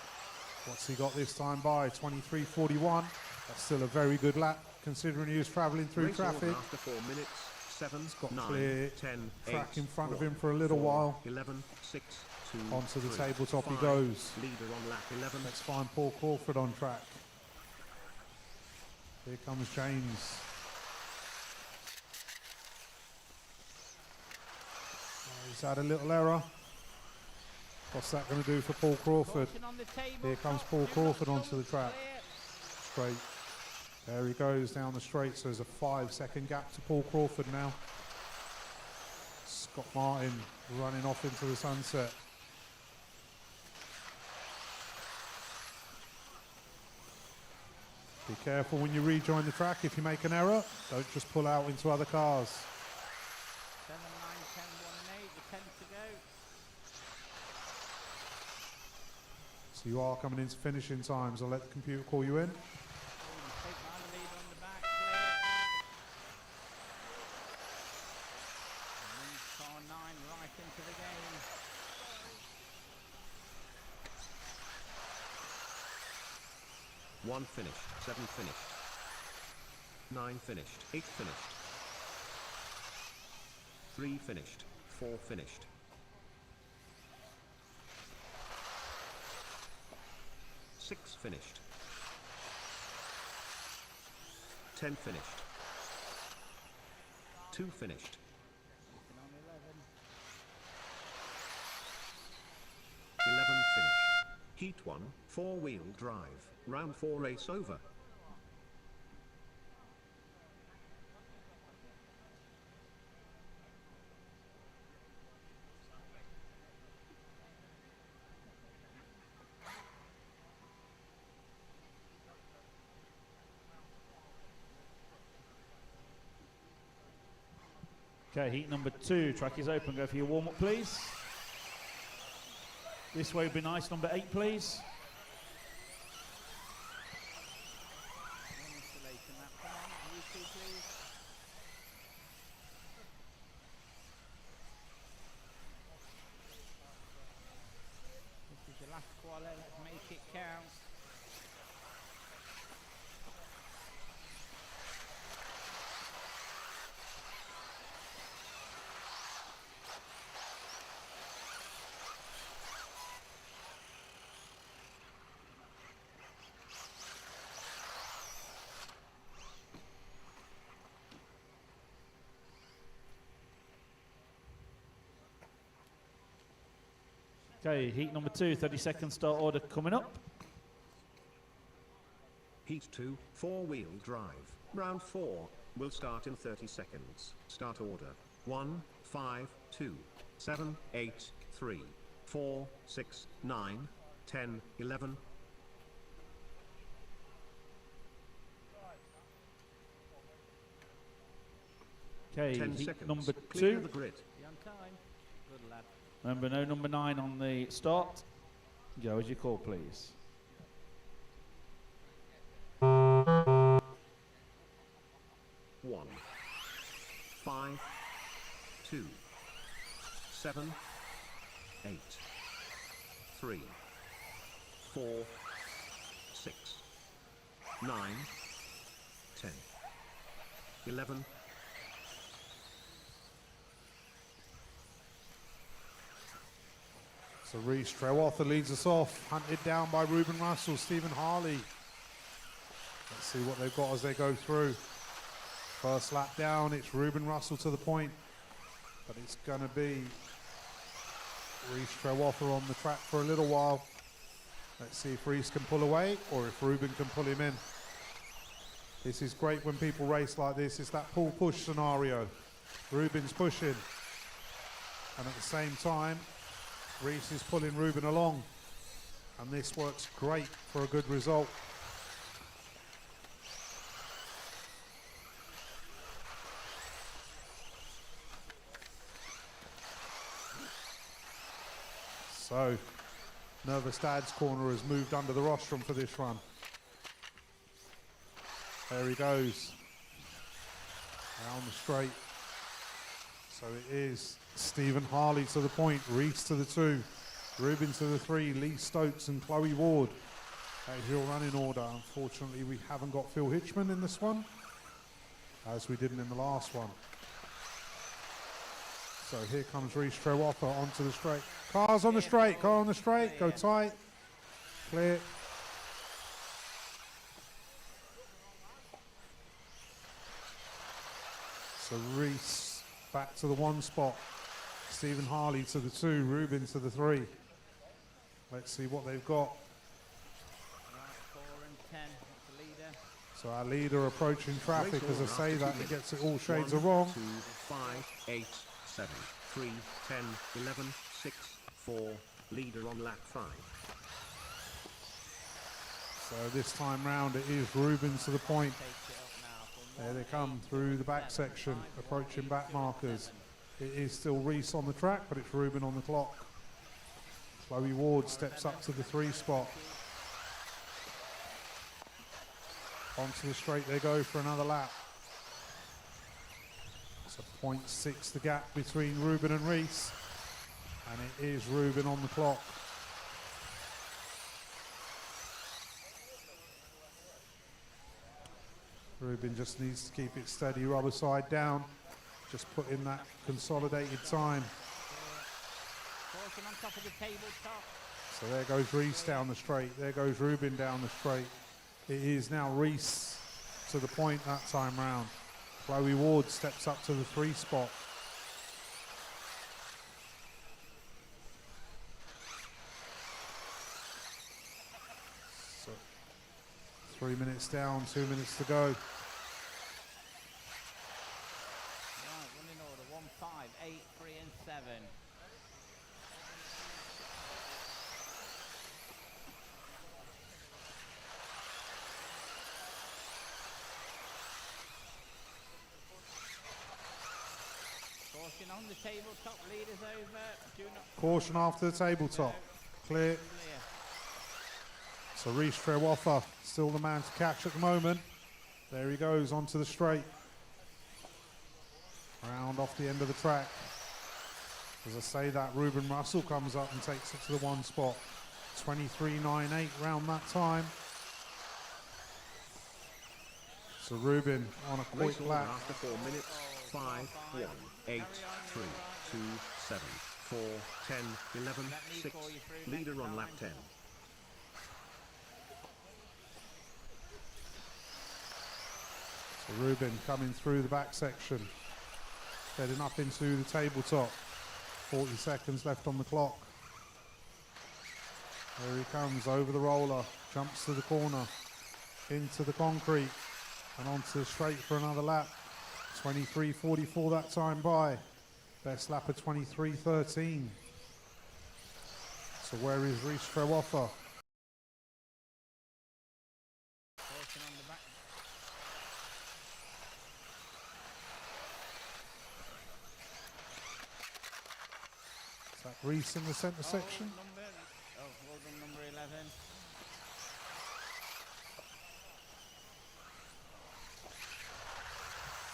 What's he got this time by? 23.41. That's still a very good lap considering he was travelling through traffic. After 4 minutes, 7, He's got 9, clear 10, track 8, in front 4, of him for a little 4, while. 11, 6, 2, Onto the 3, tabletop 5, he goes. Leader on lap 11. Let's find Paul Crawford on track. Here comes James. He's had a little error. What's that going to do for Paul Crawford? Here comes Paul Crawford onto the track. Straight. There he goes down the straight. So there's a 5-second gap to Paul Crawford now. Scott Martin running off into the sunset. Be careful when you rejoin the track. If you make an error, don't just pull out into other cars. 7, 9, 10, 1 and 8, the 10 to go. So you are coming into finishing times. I'll let the computer call you in. Take by the leader on the back, clear. And car 9 right into the game. One finished, 7 finished, 9 finished, 8 finished, 3 finished, 4 finished, 6 finished, 10 finished, 2 finished, Looking on 11 finished. Heat 1, 4-wheel drive, round 4 race over. Okay, heat number 2. Track is open. Go for your warm-up, please. This way would be nice. Number 8, please. One installation lap. Come on, you two, please. This is your last quali. Let's make it count. Okay, heat number 2. 30-second start order coming up. Heat 2, 4-wheel drive, round 4, will start in 30 seconds. Start order, 1, 5, 2, 7, 8, 3, 4, 6, 9, 10, 11. Okay, 10 heat seconds. number Clear 2. the grid. Be on time. Good lad. Remember, no number 9 on the start. Go as you call, please. 1, 5, 2, 7, 8, 3, 4, 6, 9, 10, 11. So Reese Trewather leads us off, hunted down by Ruben Russell, Stephen Harley. Let's see what they've got as they go through. First lap down, it's Ruben Russell to the point, but it's going to be Reese Trewather on the track for a little while. Let's see if Reese can pull away or if Ruben can pull him in. This is great when people race like this. It's that pull-push scenario. Ruben's pushing, and at the same time, Reese is pulling Ruben along, and this works great for a good result. So, Nervous Dad's corner has moved under the rostrum for this run. There he goes, down the straight. So it is Stephen Harley to the point, Reese to the 2, Ruben to the 3, Lee Stokes and Chloe Ward. That is your running order. Unfortunately, we haven't got Phil Hitchman in this one, as we didn't in the last one. So here comes Reese Trewather onto the straight. Cars on the straight, car on the straight, go tight, clear. So Reese back to the 1 spot. Stephen Harley to the 2, Ruben to the 3. Let's see what they've got. Right, 4 and 10. That's the leader. So our leader approaching traffic. As I say that, he gets it all shades of 1, wrong. 2, 5, 8, 7, 3, 10, 11, 6, 4, leader on lap 5. So this time round it is Ruben to the point. Takes it up now from There they come through the back section, approaching back markers. It is still Reese on the track, but it's Ruben on the clock. Chloe Ward steps up to the 3 spot. Onto the straight they go for another lap. It's a 0.6 the gap between Ruben and Reese. And it is Ruben on the clock. Ruben just needs to keep it steady, rubber side down. Just put in that consolidated time. Caution on top of the tabletop. So there goes Reese down the straight. There goes Ruben down the straight. It is now Reese to the point that time round. Chloe Ward steps up to the 3 spot. So 3 minutes down, 2 minutes to go. Right, running order 1, 5, 8, 3 and 7. Caution on the tabletop, leaders over. Do not Caution after the tabletop. Clear. clear. So Reese Trewoffa, still the man to catch at the moment. There he goes onto the straight. Round off the end of the track. As I say that, Ruben Russell comes up and takes it to the 1 spot. 23.98 round that time. So Ruben on a quick Race order lap. after 4 minutes. 5, 1, 8, 3, 2, 7, 4, 10, 11, 6. Leader on lap 10. So Ruben coming through the back section. Heading up into the tabletop. 40 seconds left on the clock. There he comes over the roller. Jumps to the corner. Into the concrete. And onto the straight for another lap. 23.44 that time by. Best lap of 23.13. So where is Reese Trewoffa? Caution on the back. Is that Reese in the centre section? Well done, number 11.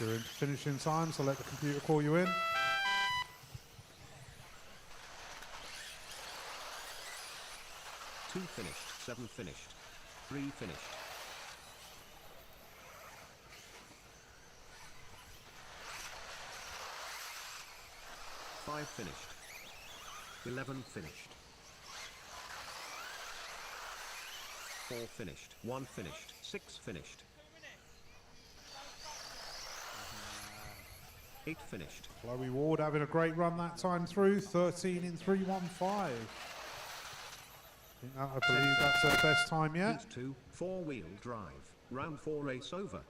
You're in finishing time, so let the computer call you in. Two finished, 7 finished, 3 finished. Five finished. 11 finished. 4 finished. 1 finished. 6 finished. 8 finished. Chloe Ward having a great run that time through. 13 in 3:15. I believe that's her best time yet. Heat 2, 4-wheel drive. Round 4 race over.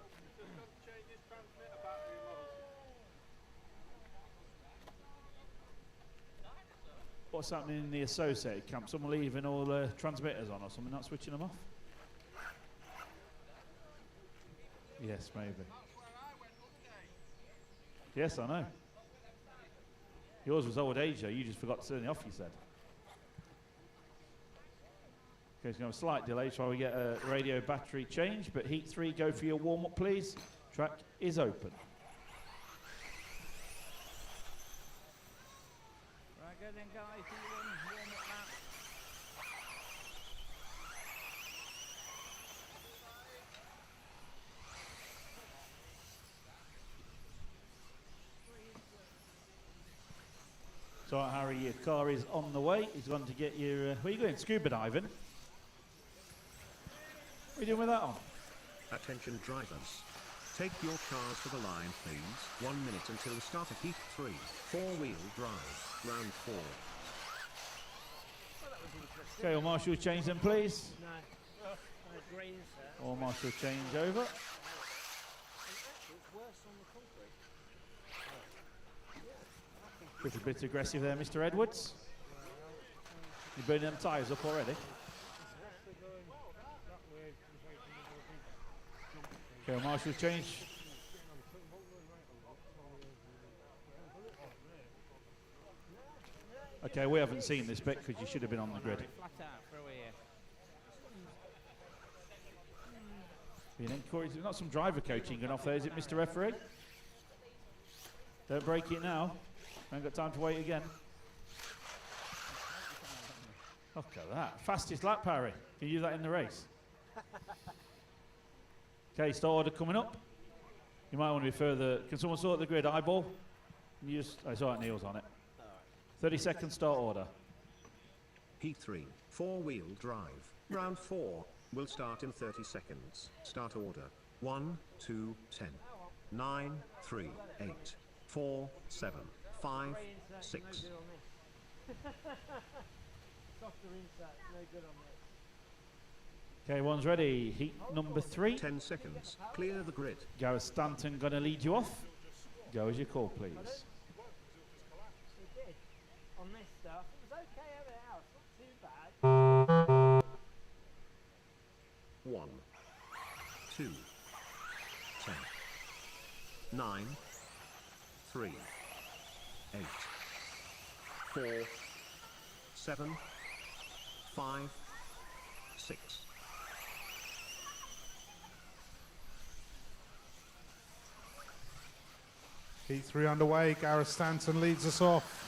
What's happening in the associated camp? Someone leaving all the transmitters on or something, not switching them off? Yes, maybe. Yes, I know. Yours was old age though, you just forgot to turn it off, you said. Okay, so we have a slight delay while we get a radio battery change, but heat 3, go for your warm-up please. Track is open. Right, go then guys, do you warm up lap. So Harry, your car is on the way. He's going to get your, where are you going? Scuba diving? What are you doing with that on? Attention drivers. Take your cars to the line, please. 1 minute until the start of heat 3. 4-wheel drive. Round 4. Okay, well, Marshall change them, please. No. Green, sir. Or Marshall change over. It's worse on the concrete. Pretty bit aggressive there, Mr. Edwards. You're burning them tyres up already. Okay, well, Marshall change. Okay, we haven't seen this bit because you should have been on the grid. Flat out through here. Being encouraged. Not some driver coaching going off there, is it, Mr. Referee? Don't break it now. Ain't got time to wait again. Look at that. Fastest lap, Harry. Can you do that in the race? Okay, start order coming up. You might want to be further. Can someone sort the grid eyeball? You just, it's all right, Neil's on it. 30-second start order. Heat 3, 4-wheel drive. Round 4 will start in 30 seconds. Start order. 1, 2, 10, 9, 3, 8, 4, 7, 5, 6. Okay, one's ready. Heat number 3. 10 seconds. Clear the grid. Gareth Stanton going to lead you off. Go as you call, please. On this stuff, it was okay everything else, not too bad. 1, 2, 10, 9, 3, 8, 4, 7, 5, 6. Heat 3 underway. Gareth Stanton leads us off.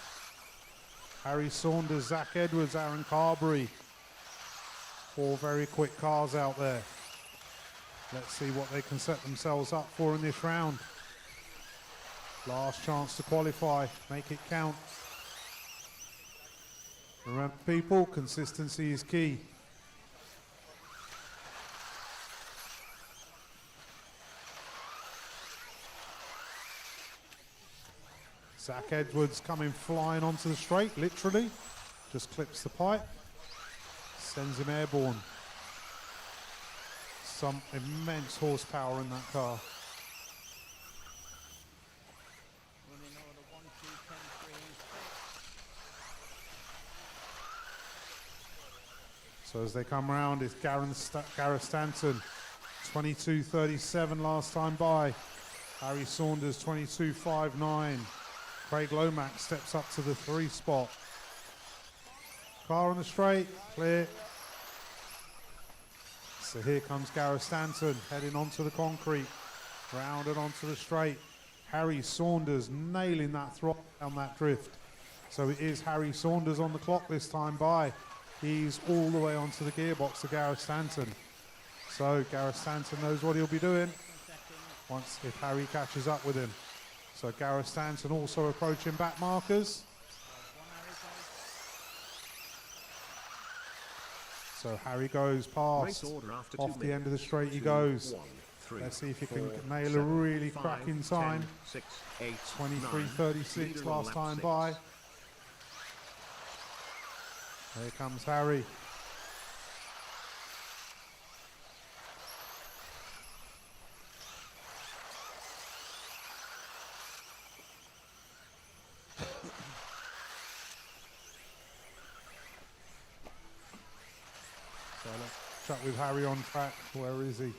Harry Saunders, Zach Edwards, Aaron Carberry. 4 very quick cars out there. Let's see what they can set themselves up for in this round. Last chance to qualify. Make it count. Remember, people, consistency is key. Zach Edwards coming flying onto the straight, literally. Just clips the pipe. Sends him airborne. Some immense horsepower in that car. Running order 1, 2, 10, 3, and 6. So as they come round, it's Gareth Stanton, 22.37 last time by. Harry Saunders, 22.59. Craig Lomax steps up to the 3 spot. Car on the straight, clear. So here comes Gareth Stanton heading onto the concrete, rounded onto the straight. Harry Saunders nailing that throttle down that drift. So it is Harry Saunders on the clock this time by. He's all the way onto the gearbox to Gareth Stanton. So Gareth Stanton knows what he'll be doing once if Harry catches up with him. So Gareth Stanton also approaching back markers. So Harry goes past. Off the end of the straight he goes. 1, 3, Let's see if he can 4, nail a 7, really 5, cracking 10, time. 6, 8, 23.36 Leader on last lap time 6. by. Here comes Harry. So let's chat with Harry on track. Where is he?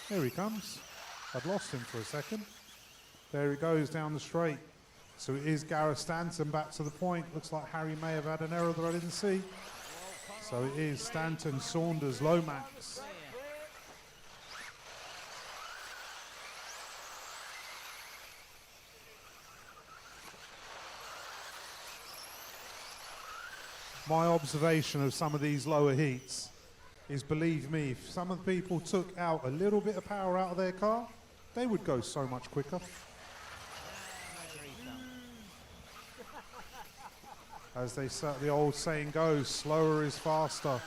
Here he comes. I'd lost him for a second. There he goes down the straight. So it is Gareth Stanton back to the point. Looks like Harry may have had an error that I didn't see. So it is Stanton, Saunders, Lomax. My observation of some of these lower heats is, believe me, if some of the people took out a little bit of power out of their car, they would go so much quicker. As they say, the old saying goes, slower is faster. Warning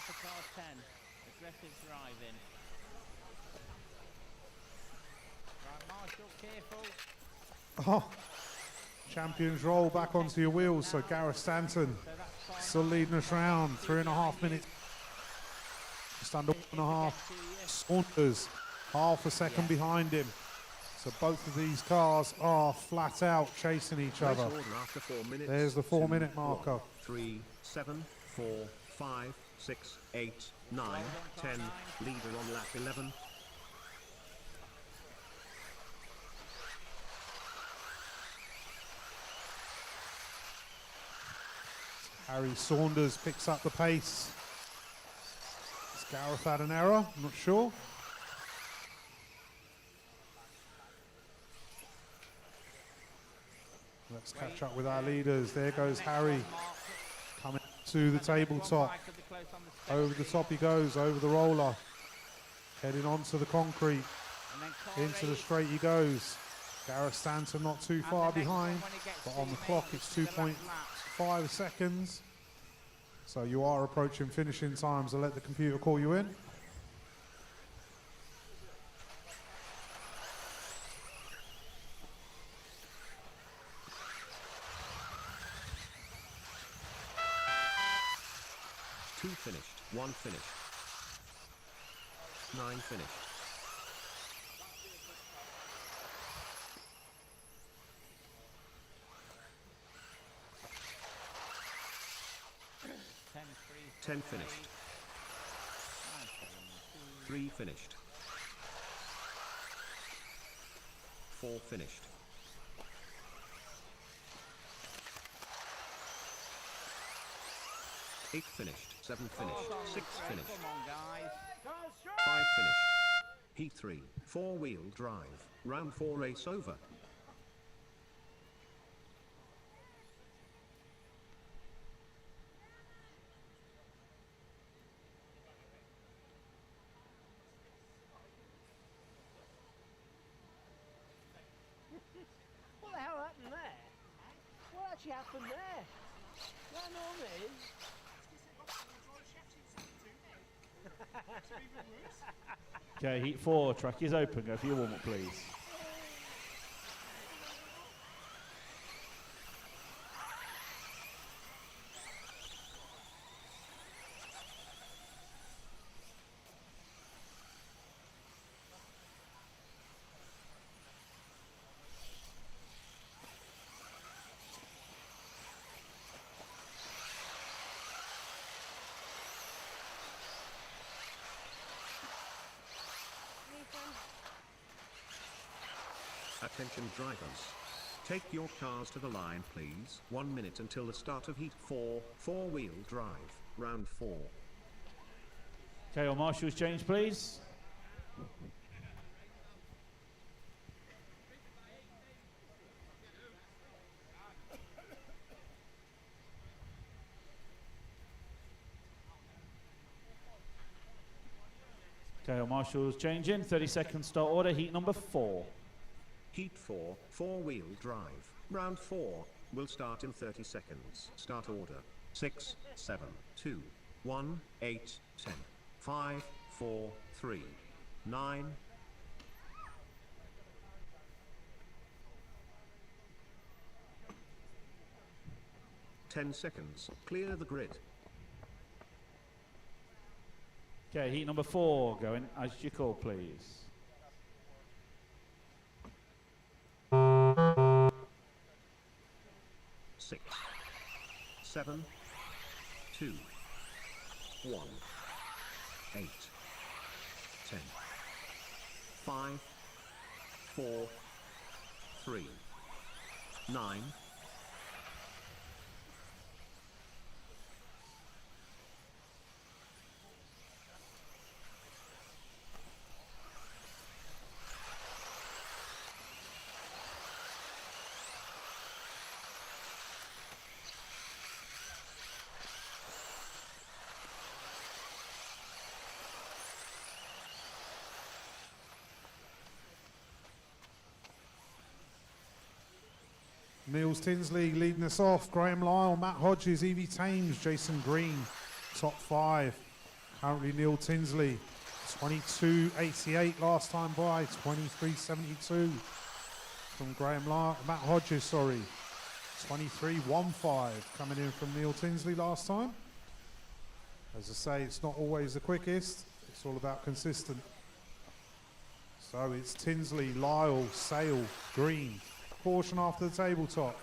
for car 10. Aggressive driving. Right, Marshall, careful. Oh, champions roll back onto your wheels. So Gareth Stanton still leading us round. 3.5 minutes. Just under 1.5. Saunders half a second behind him. So both of these cars are flat out chasing each Race other. order after 4 minutes. There's the 4 minute 2, marker. 1, 3, 7, 4, 5, 6, 8, 9, 10. Leader on lap 11. Harry Saunders picks up the pace. Has Gareth had an error? I'm not sure. Let's catch up with our leaders. There goes Harry coming to the tabletop. Over the top he goes, over the roller. Heading onto the concrete. Into the straight he goes. Gareth Stanton not too far behind, but on the clock it's 2.5 seconds. So you are approaching finishing times. I'll let the computer call you in. Two finished, 1 finished. 9 finished. 10 finished. 3 finished. 4 finished. 8 finished. 7 finished. 6 finished. 5 finished. Heat 3, 4-wheel drive. Round 4 race over. What the hell happened there? What actually happened there? That normally is. Okay, heat 4, track is open. Go for your warm-up, please. Attention drivers. Take your cars to the line please. 1 minute until the start of heat 4, 4-wheel drive, round 4. Okay, all marshals change, please. Okay, all marshals change in. 30 seconds start order. Heat number 4. Heat 4, 4-wheel drive, round 4, will start in 30 seconds. Start order. 6, 7, 2, 1, 8, 10, 5, 4, 3, 9. Ten seconds. Clear the grid. Okay, heat number 4 going as you call, please. 6, 7, 2, 1, 8, 10, 5, 4, 3, 9. Niels Tinsley leading us off. Graham Lyle, Matt Hodges, Evie Thames, Jason Green, top 5. Currently Neil Tinsley, 22.88 last time by, 23.72 from Graham Lyle, Matt Hodges, sorry. 23.15 coming in from Neil Tinsley last time. As I say, it's not always the quickest. It's all about consistent. So it's Tinsley, Lyle, Sale, Green. Caution after the tabletop.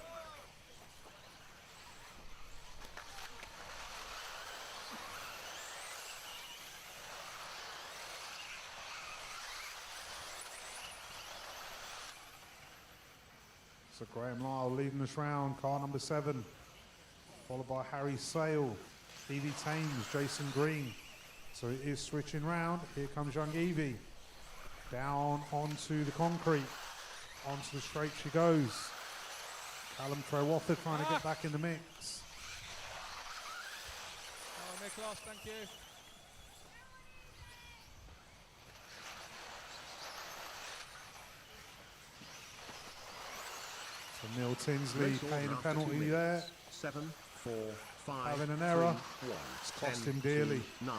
So Graham Lyle leading this round, car number 7, followed by Harry Sale, Evie Thames, Jason Green. So it is switching round. Here comes young Evie. Down onto the concrete. Onto the straight she goes. Callum Trowother trying to get back in the mix. Oh, Nicholas, thank you. So Neil Tinsley Race order paying a after 2 penalty minutes. there. 7, 4, 5, Having an error. 3, 1, It's cost 10, him dearly. 2, 9,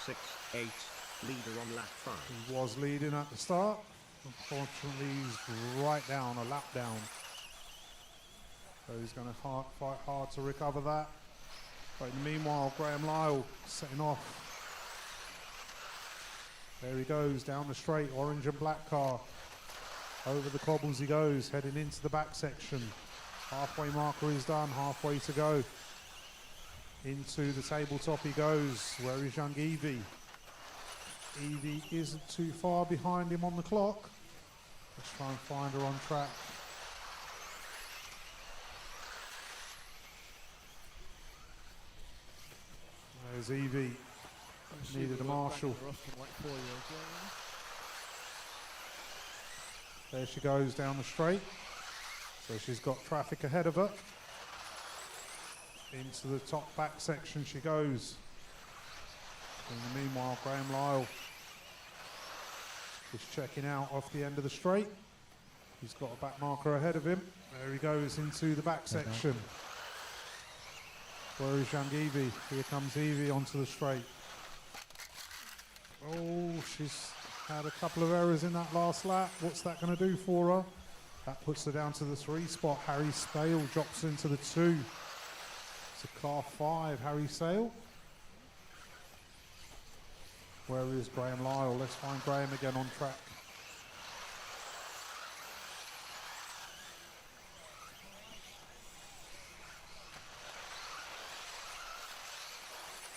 6, 8. Leader on lap 5. He was leading at the start. Unfortunately, he's right down, a lap down. So he's going to fight hard to recover that. But in the meanwhile, Graham Lyle setting off. There he goes, down the straight, orange and black car. Over the cobbles he goes, heading into the back section. Halfway marker is done, halfway to go. Into the tabletop he goes. Where is young Evie? Evie isn't too far behind him on the clock. Let's try and find her on track. There's Evie. Needed a marshal. There she goes down the straight. So she's got traffic ahead of her. Into the top back section she goes. In the meanwhile, Graham Lyle is checking out off the end of the straight. He's got a back marker ahead of him. There he goes into the back section. Where is young Evie? Here comes Evie onto the straight. Oh, she's had a couple of errors in that last lap. What's that going to do for her? That puts her down to the 3 spot. Harry Sale drops into the 2. It's a car 5, Harry Sale. Where is Graham Lyle? Let's find Graham again on track.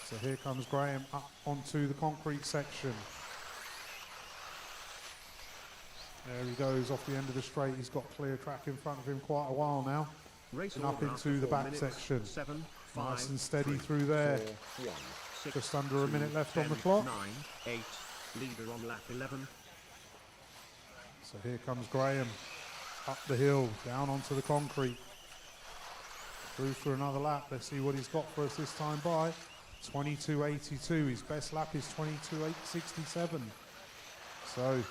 So here comes Graham up onto the concrete section. There he goes off the end of the straight. He's got clear track in front of him quite a while now. Race And up order into the 4 back minutes. section. 7, 5, Nice and steady 3, through there. 4, 1, 6, Just under a 2, minute left 10, on the clock. 9, 8. Leader on lap 11. So here comes Graham up the hill, down onto the concrete. Through for another lap. Let's see what he's got for us this time by. 22.82. His best lap is 22.67. So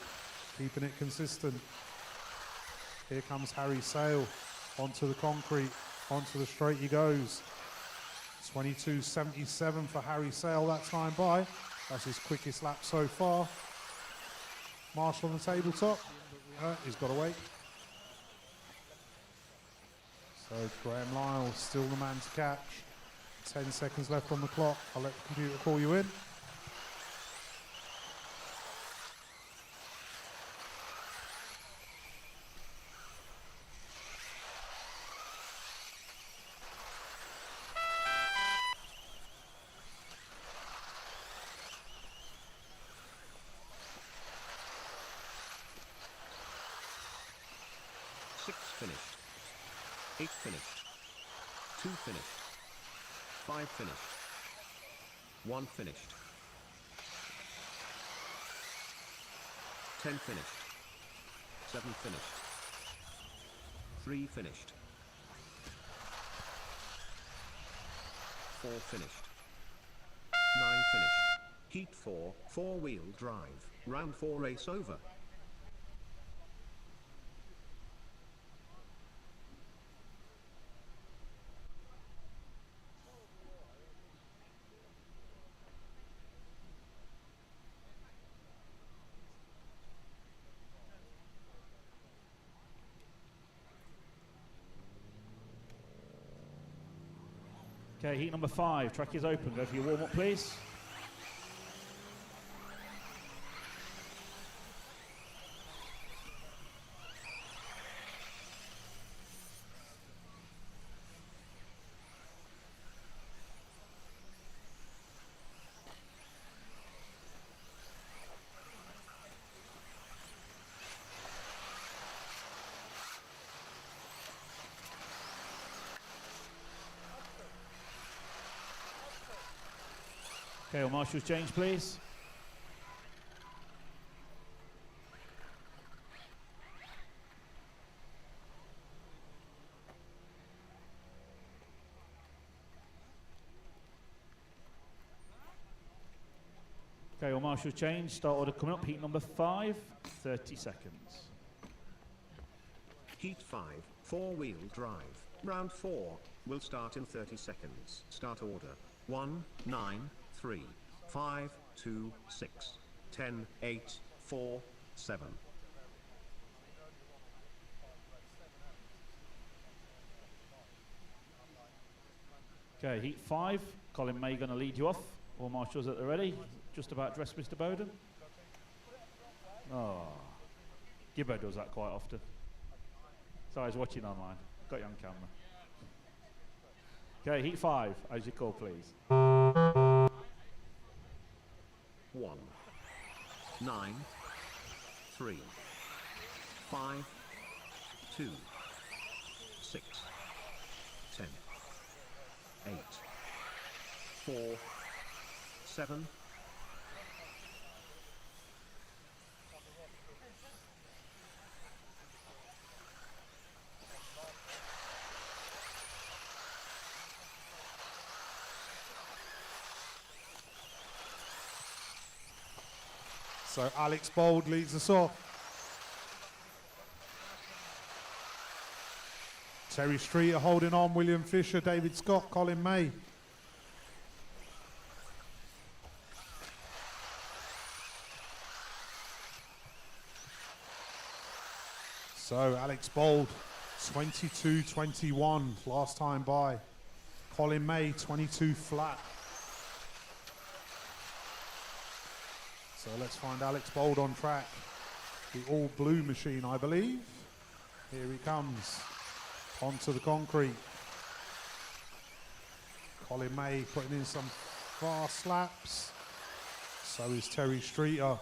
keeping it consistent. Here comes Harry Sale onto the concrete, onto the straight he goes. 22.77 for Harry Sale that time by. That's his quickest lap so far. Marshall on the tabletop. He's got to wait. So Graham Lyle still the man to catch. 10 seconds left on the clock. I'll let the computer call you in. Finished. 8 finished. 2 finished. 5 finished. 1 finished. 10 finished. 7 finished. 3 finished. 4 finished. 9 finished. Heat 4, 4-wheel drive. Round 4 race over. Okay, heat number 5. Track is open. Go for your warm-up, please. Okay, all marshals change, please. Okay, all marshals change. Start order coming up. Heat number 5, 30 seconds. Heat 5, four-wheel drive. Round 4 will start in 30 seconds. Start order 1, 9, 3, 5, 2, 6, 10, 8, 4, 7. Okay, heat 5. Colin May going to lead you off. All marshals at the ready. Just about dressed, Mr. Bowden. Oh, Gibbo does that quite often. So I was watching online. Got you on camera. Okay, heat 5. As you call, please. 1, 9, 3, 5, 2, 6, 10, 8, 4, 7. So Alex Bold leads us off. Terry Streeter holding on, William Fisher, David Scott, Colin May. So Alex Bold, 22-21 last time by. Colin May, 22 flat. So let's find Alex Bold on track. The all blue machine, I believe. Here he comes onto the concrete. Colin May putting in some fast slaps. So is Terry Streeter.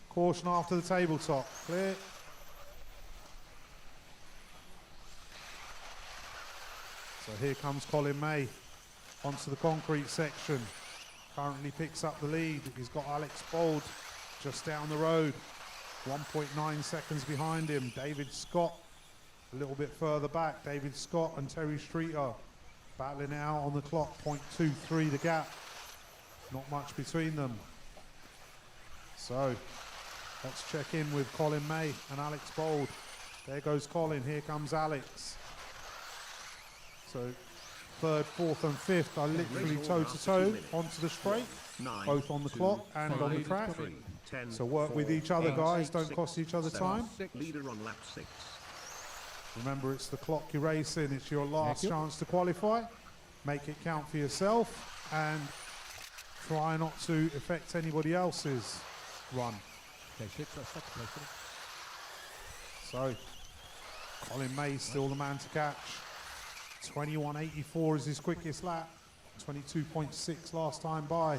Caution after the tabletop. Clear. So here comes Colin May onto the concrete section. Currently picks up the lead. He's got Alex Bold just down the road. 1.9 seconds behind him. David Scott a little bit further back. David Scott and Terry Streeter battling out on the clock. 0.23 the gap. Not much between them. So let's check in with Colin May and Alex Bold. There goes Colin. Here comes Alex. So third, fourth and fifth are literally toe-to-toe onto the straight, both on the clock and on the track. So work with each other, guys. Don't cost each other time. Leader on lap 6. Remember, it's the clock you're racing. It's your last chance to qualify. Make it count for yourself and try not to affect anybody else's run. So Colin May still the man to catch. 21.84 is his quickest lap. 22.6 last time by.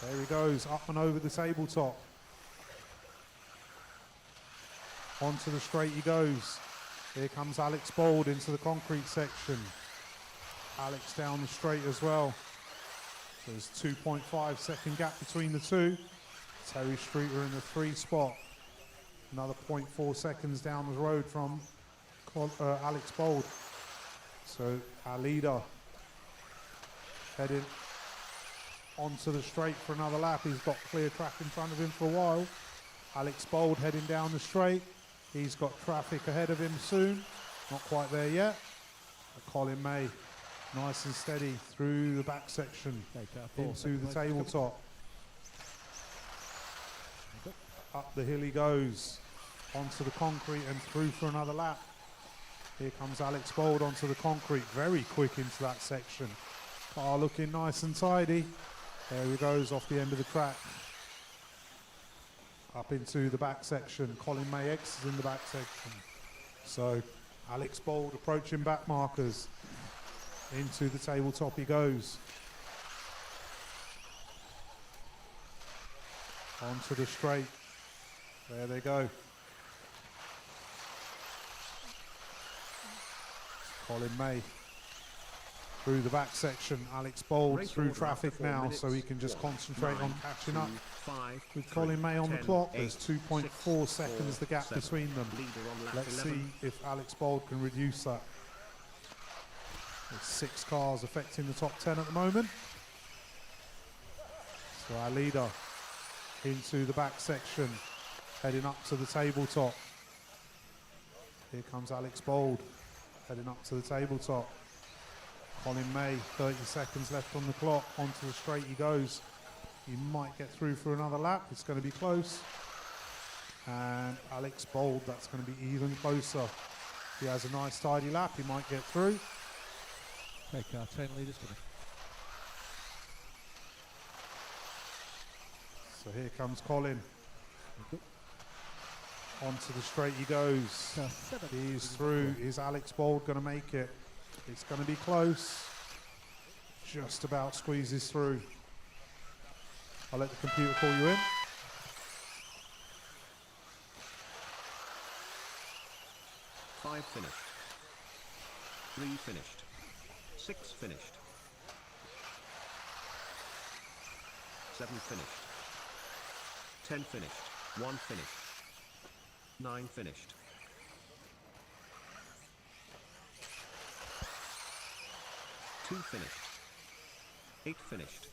There he goes, up and over the tabletop. Onto the straight he goes. Here comes Alex Bold into the concrete section. Alex down the straight as well. So there's 2.5 second gap between the two. Terry Streeter in the 3 spot. Another 0.4 seconds down the road from Alex Bold. So our leader heading onto the straight for another lap. He's got clear track in front of him for a while. Alex Bold heading down the straight. He's got traffic ahead of him soon. Not quite there yet. But Colin May, nice and steady through the back section into the tabletop. Up the hill he goes, onto the concrete and through for another lap. Here comes Alex Bold onto the concrete, very quick into that section. Car looking nice and tidy. There he goes off the end of the track. Up into the back section. Colin May X is in the back section. So Alex Bold approaching back markers. Into the tabletop he goes. Onto the straight. There they go. Colin May through the back section. Alex Bold Race through order traffic after 4 now, minutes. so he can just 1, concentrate 9, on catching 2, up 5, with 3, Colin May on the 10, clock. 8, There's 2.4 seconds the gap 7. between them. Leader on lap Let's 11. see if Alex Bold can reduce that. There's 6 cars affecting the top 10 at the moment. So our leader into the back section, heading up to the tabletop. Here comes Alex Bold, heading up to the tabletop. Colin May, 30 seconds left on the clock. Onto the straight he goes. He might get through for another lap. It's going to be close. And Alex Bold, that's going to be even closer. If he has a nice tidy lap, he might get through. Okay, car 10 leaders coming. So here comes Colin. Onto the straight he goes. Car 7. He's through. Is Alex Bold going to make it? It's going to be close. Just about squeezes through. I'll let the computer call you in. 5 finished. 3 finished. 6 finished. 7 finished. 10 finished. 1 finished. 9 finished. 2 finished. 8 finished.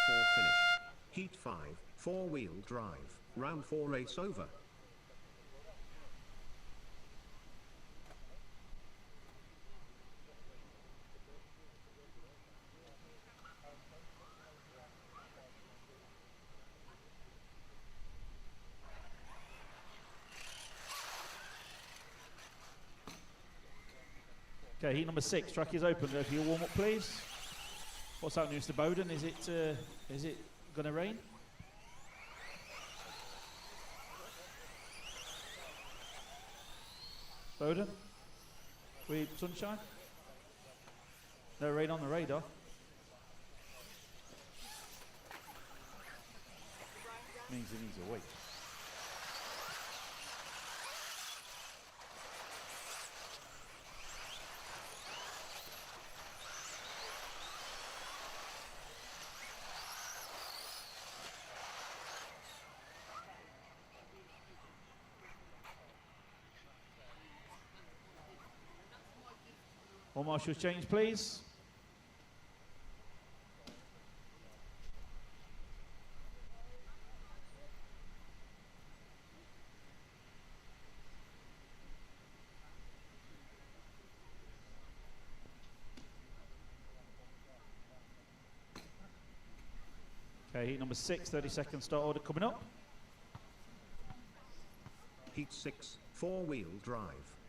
4 finished. Heat 5, 4-wheel drive. Round 4 race over. Okay, heat number 6, track is open. Go for your warm-up, please. What's happening, Mr. Bowden? Is it going to rain? Bowden? We sunshine? No rain on the radar. Means he needs a wait. One marshal's change, please. Okay, heat number 6, 30 second start order coming up. Heat 6, 4-wheel drive.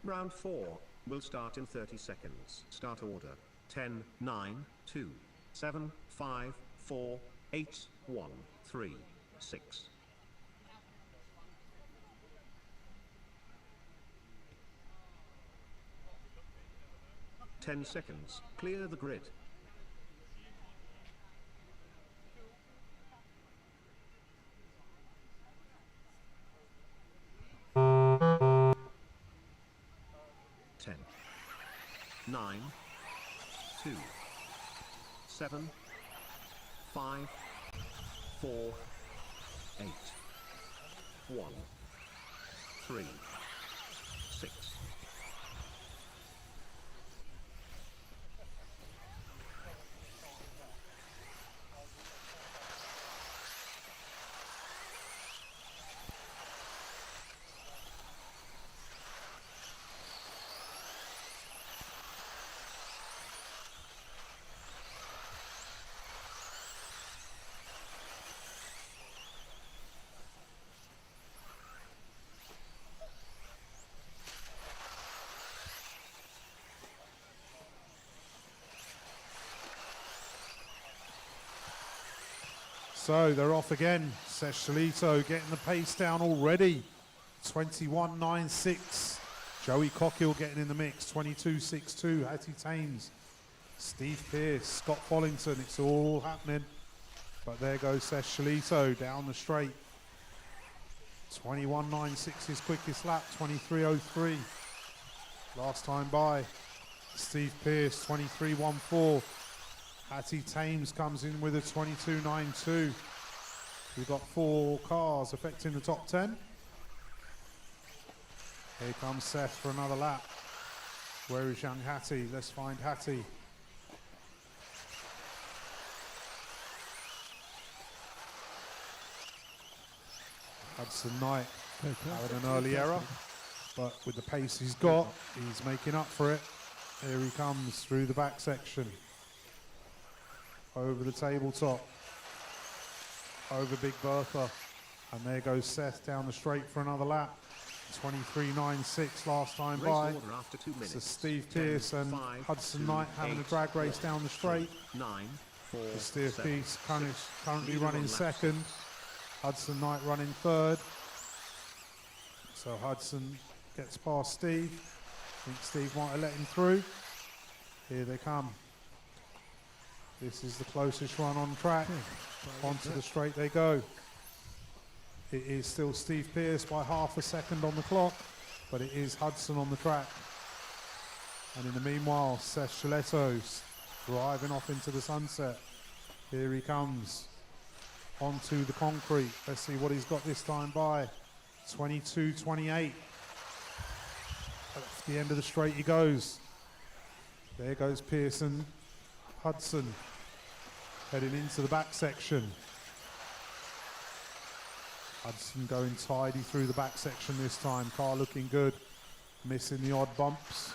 Round 4 will start in 30 seconds. Start order. 10, 9, 2, 7, 5, 4, 8, 1, 3, 6. Ten seconds. Clear the grid. Ten. 9, 2, 7, 5, 4, 8, 1, 3, 6. So they're off again. Sescholito getting the pace down already. 21.96. Joey Cockhill getting in the mix. 22.62. Hattie Thames. Steve Pearce. Scott Follington. It's all happening. But there goes Sescholito down the straight. 21.96 his quickest lap. 23.03. last time by. Steve Pearce, 23.14. Hattie Thames comes in with a 22.92. We've got 4 cars affecting the top 10. Here comes Seth for another lap. Where is young Hattie? Let's find Hattie. Hudson Knight having an early error, but with the pace he's got, he's making up for it. Here he comes through the back section. Over the tabletop. Over Big Bertha. And there goes Seth down the straight for another lap. 23.96 last time Race by. order after 2 minutes. So Steve 10, Pearce and 5, Hudson 2, Knight having 8, a drag race down the straight. 9, 4, The Steve 7, Pearce 6, currently leader running on lap second. Hudson Knight running third. So Hudson gets past Steve. I think Steve might have let him through. Here they come. This is the closest run on track. Onto the straight they go. It is still Steve Pearce by half a second on the clock, but it is Hudson on the track. And in the meanwhile, Seth Chiletto's driving off into the sunset. Here he comes onto the concrete. Let's see what he's got this time by. 22.28. At the end of the straight he goes. There goes Pearson. Hudson heading into the back section. Hudson going tidy through the back section this time. Car looking good. Missing the odd bumps.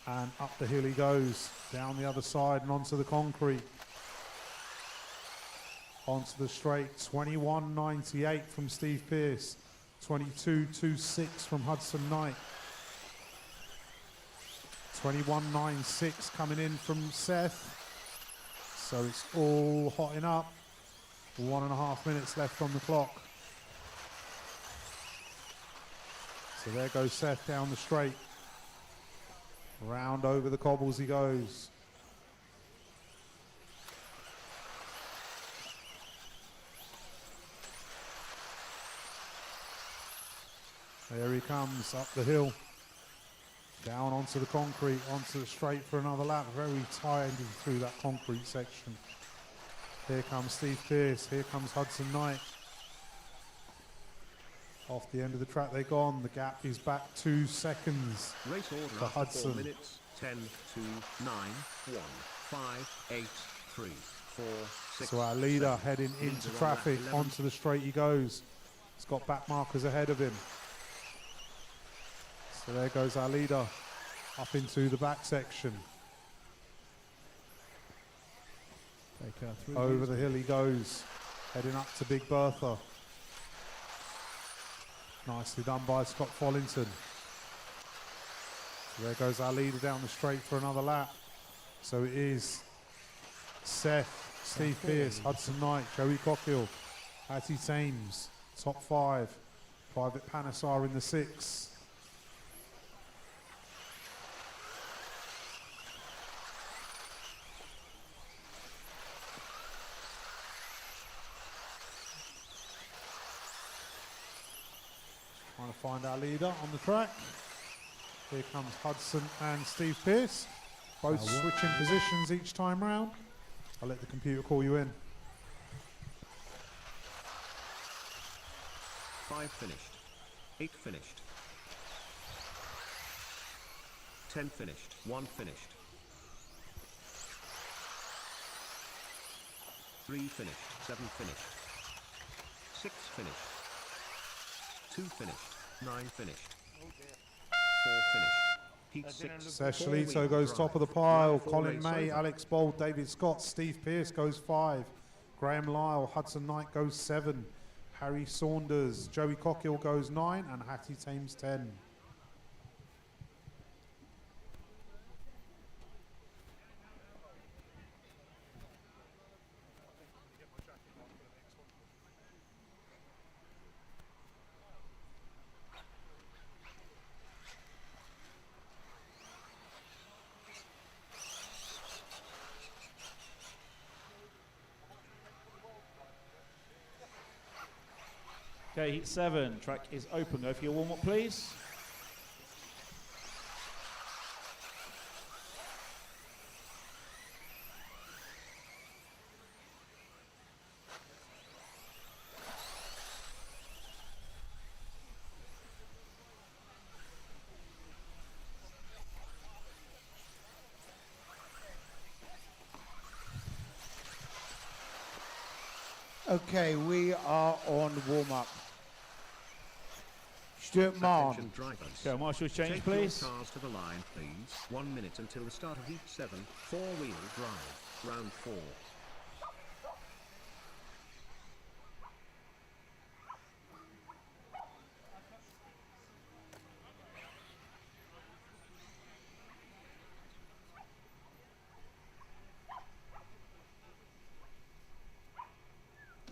And up the hill he goes. Down the other side and onto the concrete. Onto the straight. 21.98 from Steve Pearce. 22.26 from Hudson Knight. 21.96 coming in from Seth. So it's all hotting up. 1.5 minutes left on the clock. So there goes Seth down the straight. Round over the cobbles he goes. There he comes up the hill. Down onto the concrete, onto the straight for another lap. Very tidy through that concrete section. Here comes Steve Pearce. Here comes Hudson Knight. Off the end of the track they're gone. The gap is back 2 seconds Race order for after Hudson. 4 minutes. 10, 2, 9, 1, 5, 8, 3, 4, 6. So our leader 7. heading Leader into on lap traffic. 11. Onto the straight he goes. He's got back markers ahead of him. So there goes our leader up into the back section. Over the hill he goes, heading up to Big Bertha. Nicely done by Scott Follington. So there goes our leader down the straight for another lap. So it is Seth, Steve Pearce, Hudson Knight, Joey Cockhill, Hattie Thames, top 5. Private Panasar in the 6. Trying to find our leader on the track. Here comes Hudson and Steve Pearce. Both switching positions each time round. I'll let the computer call you in. 5 finished. 8 finished. 10 finished. 1 finished. 3 finished. 7 finished. 6 finished. 2 finished. 9 finished. 4 finished. Heat 6. Seshlito goes top of the pile. Colin May, Alex Bold, David Scott, Steve Pearce goes 5. Graham Lyle, Hudson Knight goes 7. Harry Saunders, Joey Cockhill goes 9, and Hattie Thames 10. Okay, heat 7. Track is open. Go for your warm-up, please. Okay, we are on warm-up. Stuart Mann. Attention drivers. Go, Marshall's change, Take please. your cars to the line, please. 1 minute until the start of heat 7, four-wheel drive, round 4.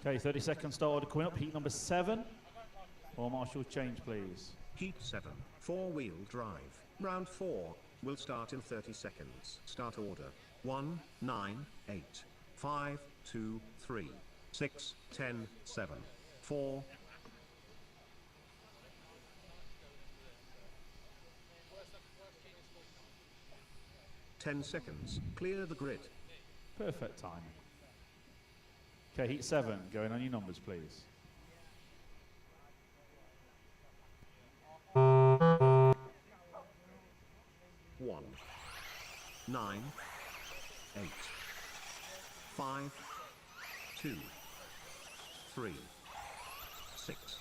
Okay, 30 seconds start order coming up. Heat number 7. Or Marshall's change, please. Heat 7, four-wheel drive, round 4, will start in 30 seconds. Start order. 1, 9, 8, 5, 2, 3, 6, 10, 7, 4. Ten seconds. Clear the grid. Perfect timing. Okay, heat 7. Going on your numbers, please. One, 9, 8, 5, 2, 3, 6,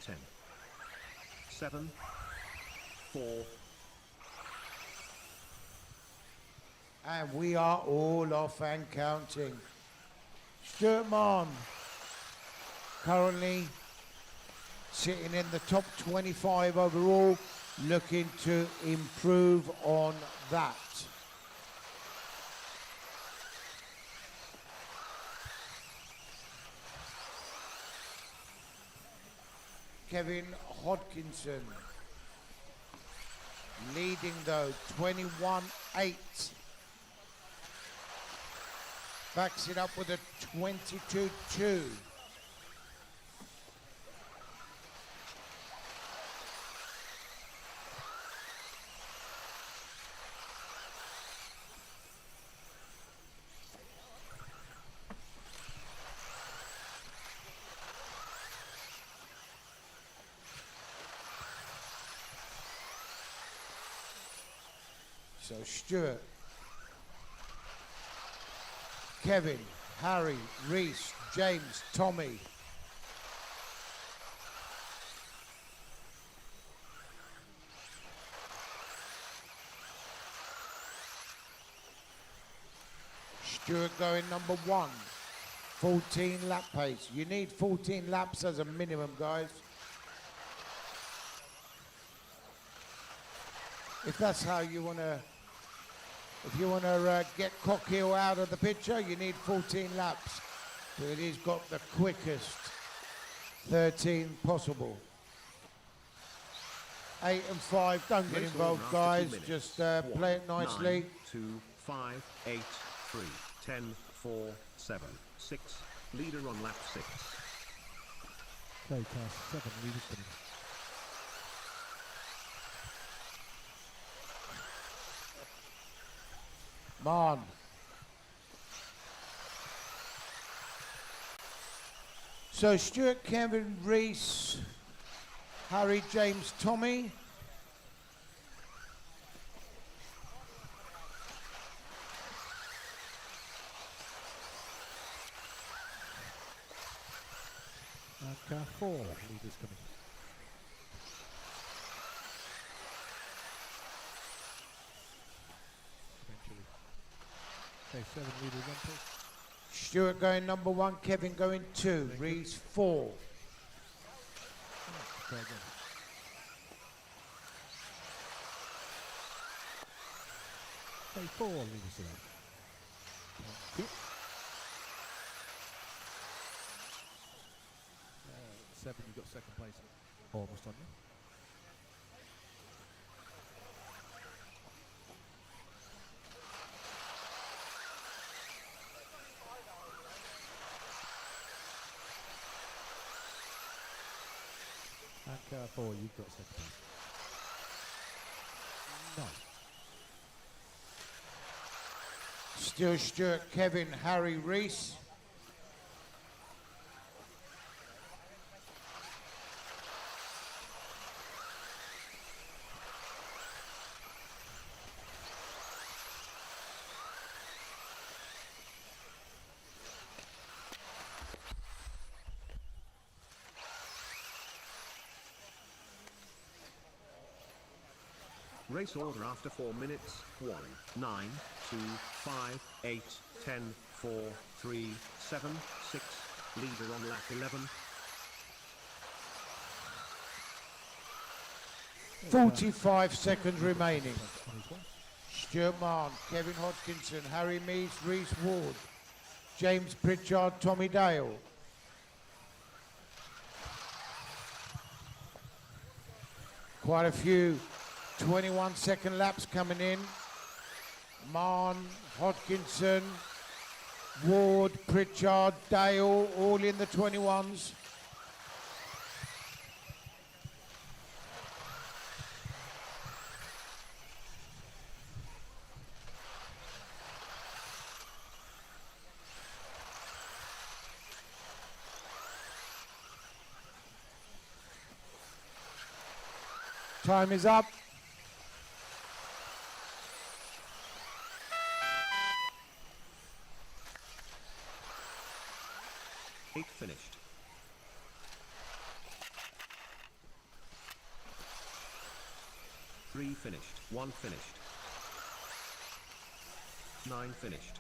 10, 7, 4. And we are all off and counting. Stuart Mann, currently sitting in the top 25 overall, looking to improve on that. Kevin Hodkinson leading though, 21-8. Backs it up with a 22-2. So Stuart, Kevin, Harry, Reese, James, Tommy. Stuart going number 1, 14 lap pace. You need 14 laps as a minimum, guys. If that's how you want to, if you want to get Cockhill out of the picture, you need 14 laps. But he's got the quickest 13 possible. 8 and 5, don't get Race involved, order after 2 guys. minutes. Just 1, play it nicely. 9, 2, 5, 8, 3, 10, 4, 7, 6. Leader on lap 6. Okay, car 7, leaders coming. Mann. So Stuart, Kevin, Reese, Harry, James, Tommy. And car 4, leaders coming. Eventually. Okay, 7 leaders on please. Stuart going number 1, Kevin going 2, Reese 4. Try again. Okay, 4 leaders today. Thank you. 7, you got second place. Almost on you. And car 4, you've got second place. No. Still Stuart, Kevin, Harry, Reese. Race order after 4 minutes. 1, 9, 2, 5, 8, 10, 4, 3, 7, 6. Leader on lap 11. 45 seconds remaining. Stuart Mann, Kevin Hodgkinson, Harry Mees, Reese Ward, James Pritchard, Tommy Dale. Quite a few 21-second laps coming in. Mann, Hodgkinson, Ward, Pritchard, Dale, all in the 21s. Time is up. Eight finished. Three finished. One finished. 9 finished.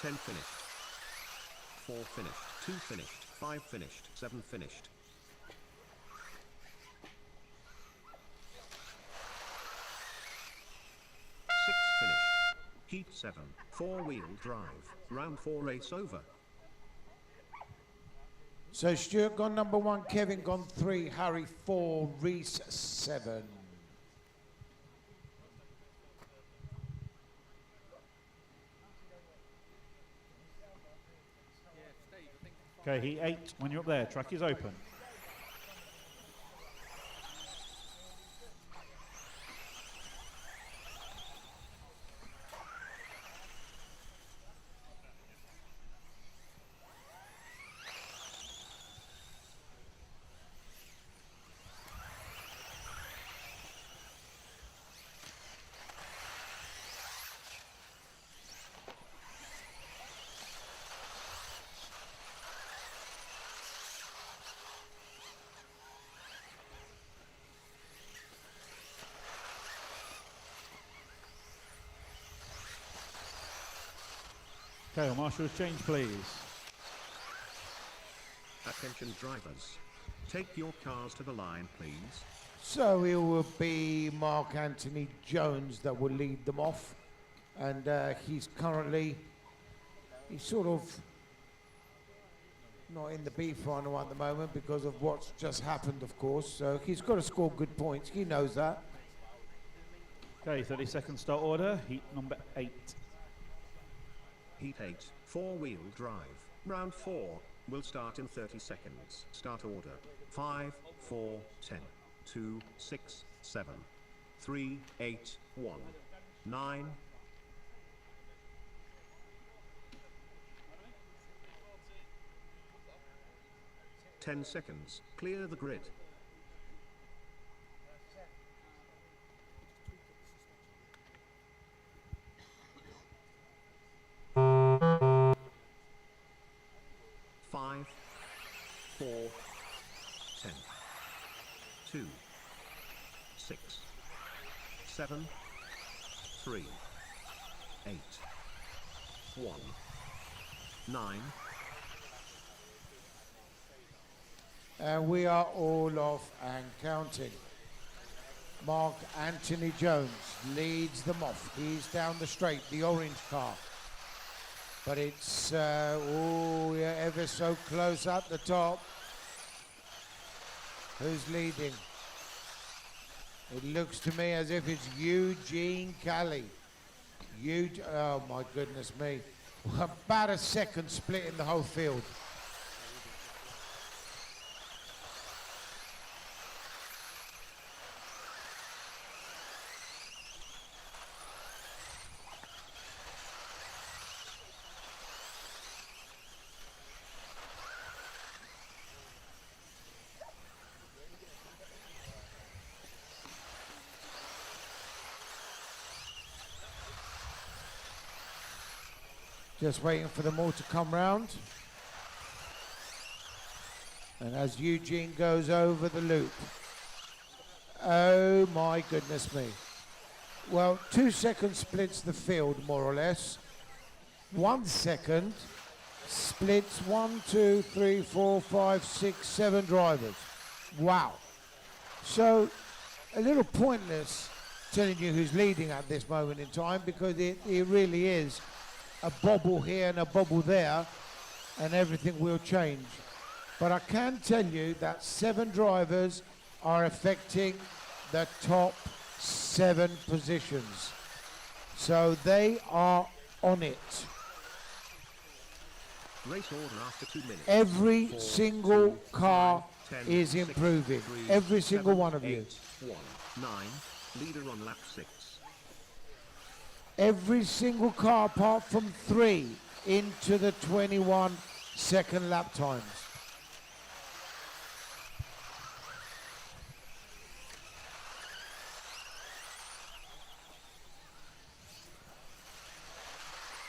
10 finished. 4 finished. 2 finished. 5 finished. 7 finished. 6 finished. Heat 7. 4-wheel drive. Round 4 race over. So Stuart gone number 1, Kevin gone 3, Harry 4, Reese 7. Okay, heat 8, when you're up there, track is open. Okay, well, marshals, change please. Attention drivers. Take your cars to the line, please. So it will be Mark Anthony Jones that will lead them off. And he's sort of not in the B final at the moment because of what's just happened, of course. So he's got to score good points. He knows that. Okay, 30-second start order, heat number 8. Heat 8, 4-wheel drive. Round 4 will start in 30 seconds. Start order. 5, 4, 10, 2, 6, 7, 3, 8, 1, 9. Ten seconds. Clear the grid. Five, 4, 10, 2, 6, 7, 3, 8, 1, 9. And we are all off and counting. Mark Anthony Jones leads them off. He's down the straight, the orange car. But it's, oh, yeah, ever so close at the top. Who's leading? It looks to me as if it's Eugene Kelly. Oh my goodness me. About a second split in the whole field. Just waiting for them all to come round. And as Eugene goes over the loop, oh my goodness me. Well, 2 seconds splits the field, more or less. 1 second splits 1, 2, 3, 4, 5, 6, 7 drivers. Wow. So a little pointless telling you who's leading at this moment in time, because it really is a bobble here and a bobble there, and everything will change. But I can tell you that 7 drivers are affecting the top 7 positions. So they are on it. Race order after 2 minutes. Every 4, single 2, car 5, 10, is 6, improving. 3, Every single 7, one of you. 8, 1, 9. Leader on lap 6. Every single car apart from 3 into the 21 second lap times.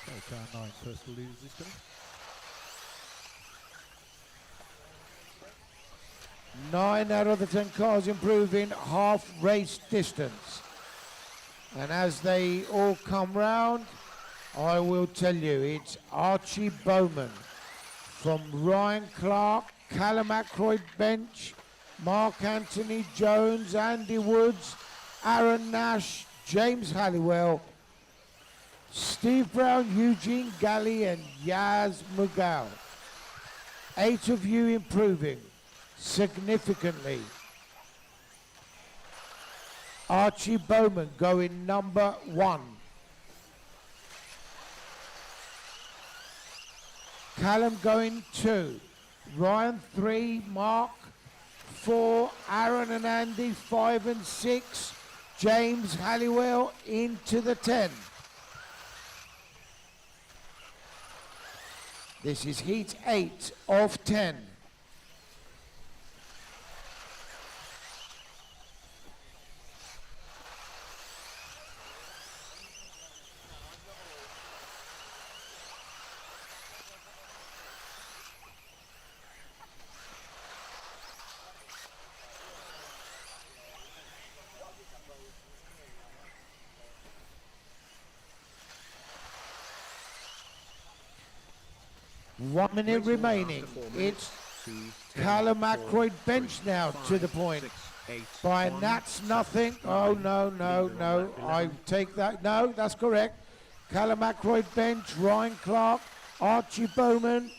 Okay, car 9, personal leaders this time. 9 out of the 10 cars improving half race distance. And as they all come round, I will tell you, it's Archie Bowman from Ryan Clark, Callum Ackroyd bench, Mark Anthony Jones, Andy Woods, Aaron Nash, James Halliwell, Steve Brown, Eugene Galley, and Yaz Mughal. 8 of you improving significantly. Archie Bowman going number 1. Callum going 2. Ryan 3. Mark 4. Aaron and Andy 5 and 6. James Halliwell into the 10. This is heat 8 of 10. One minute remaining. It's Callum Ackroyd bench now to the point. Brian, that's nothing. Oh, no, no, no. I take that. No, that's correct. Callum Ackroyd bench, Ryan Clark, Archie Bowman,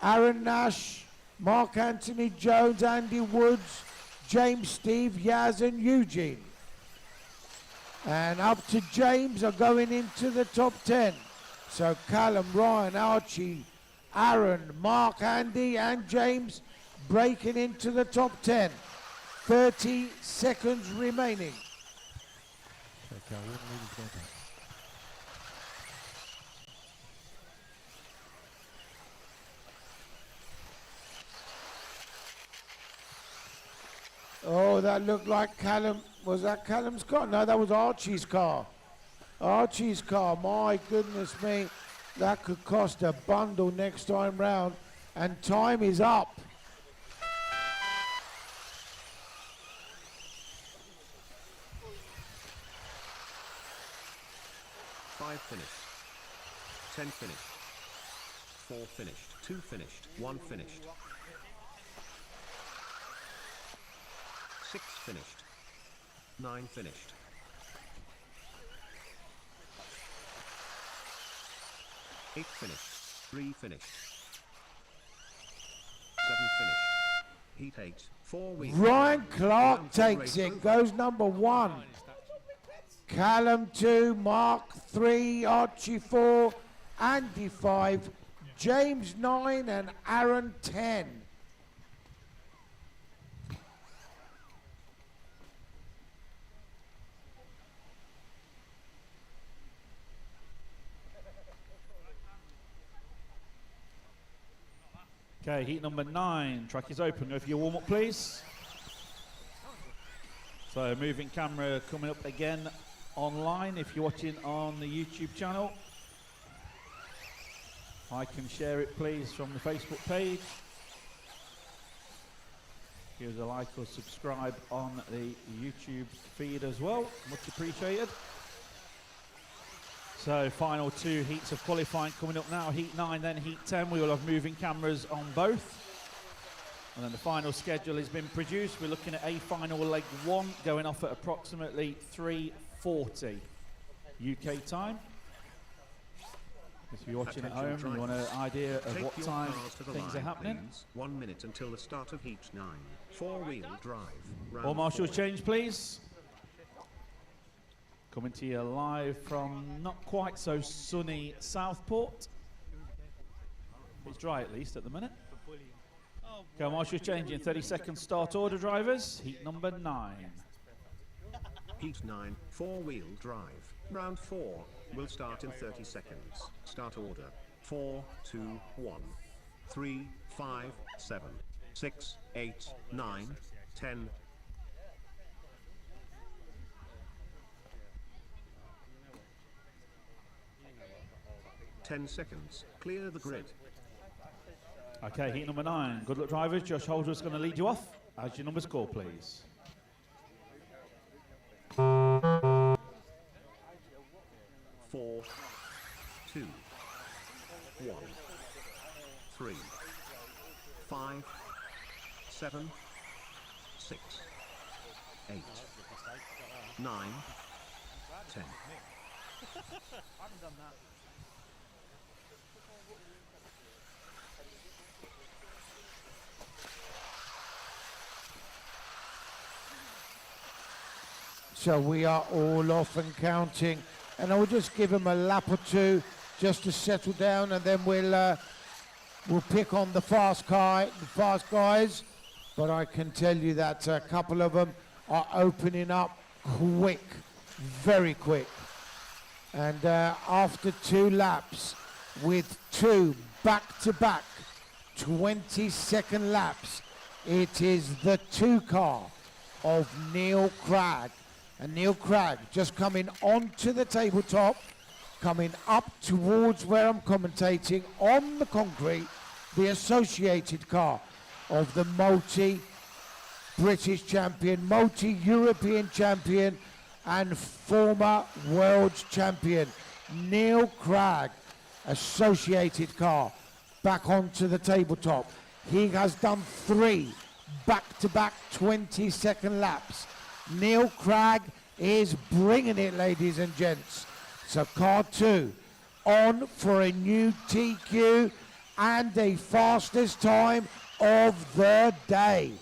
Aaron Nash, Mark Anthony Jones, Andy Woods, James, Steve, Yaz, and Eugene. And up to James are going into the top 10. So Callum, Ryan, Archie, Aaron, Mark, Andy, and James breaking into the top 10. 30 seconds remaining. Okay, car 1 leaders going back. Oh, that looked like Callum. Was that Callum's car? No, that was Archie's car. Archie's car, my goodness me. That could cost a bundle next time round. And time is up. Five finished. 10 finished. 4 finished. 2 finished. 1 finished. 6 finished. 9 finished. 8 finished. 3 finished. 7 finished. Heat 8. 4 wheels. Ryan Clark takes it, goes number 1. Callum 2, Mark 3, Archie 4, Andy 5, James 9, and Aaron 10. Okay, heat number 9. Track is open. Go for your warm-up, please. So, moving camera coming up again online if you're watching on the YouTube channel. I can share it, please, from the Facebook page. Give us a like or subscribe on the YouTube feed as well. Much appreciated. So final 2 heats of qualifying coming up now. Heat 9, then Heat 10. We will have moving cameras on both. And then the final schedule has been produced. We're looking at a final leg 1 going off at approximately 3:40 UK time. If you're watching at home and you want an idea of what time things are happening. Please. 1 minute until the start of Heat 9. 4-wheel drive. All marshals change, please. Coming to you live from not quite so sunny Southport. It's dry at least at the minute. Go marshals changing. 30 seconds start order, drivers. Heat number 9. Heat 9, 4-wheel drive. Round 4 will start in 30 seconds. Start order. 4, 2, 1, 3, 5, 7, 6, 8, 9, 10. Seconds. Clear the grid. Okay, heat number 9. Good luck, drivers. Josh Holder's going to lead you off. As your numbers call, please. 4, 2, 1, 3, 5, 7, 6, 8, 9, 10. I haven't done that. So we are all off and counting, and I will just give them a lap or two just to settle down, and then we'll pick on the fast guys. But I can tell you that a couple of them are opening up quick, very quick. And after 2 laps, with 2 back-to-back 20-second laps, it is the 2 car of Neil Cragg. And Neil Cragg just coming onto the tabletop, coming up towards where I'm commentating on the concrete, the associated car of the multi-British champion, multi-European champion, and former world champion, Neil Cragg, associated car, back onto the tabletop. He has done 3 back-to-back 20-second laps. Neil Cragg is bringing it, ladies and gents. So car 2 on for a new TQ and the fastest time of the day.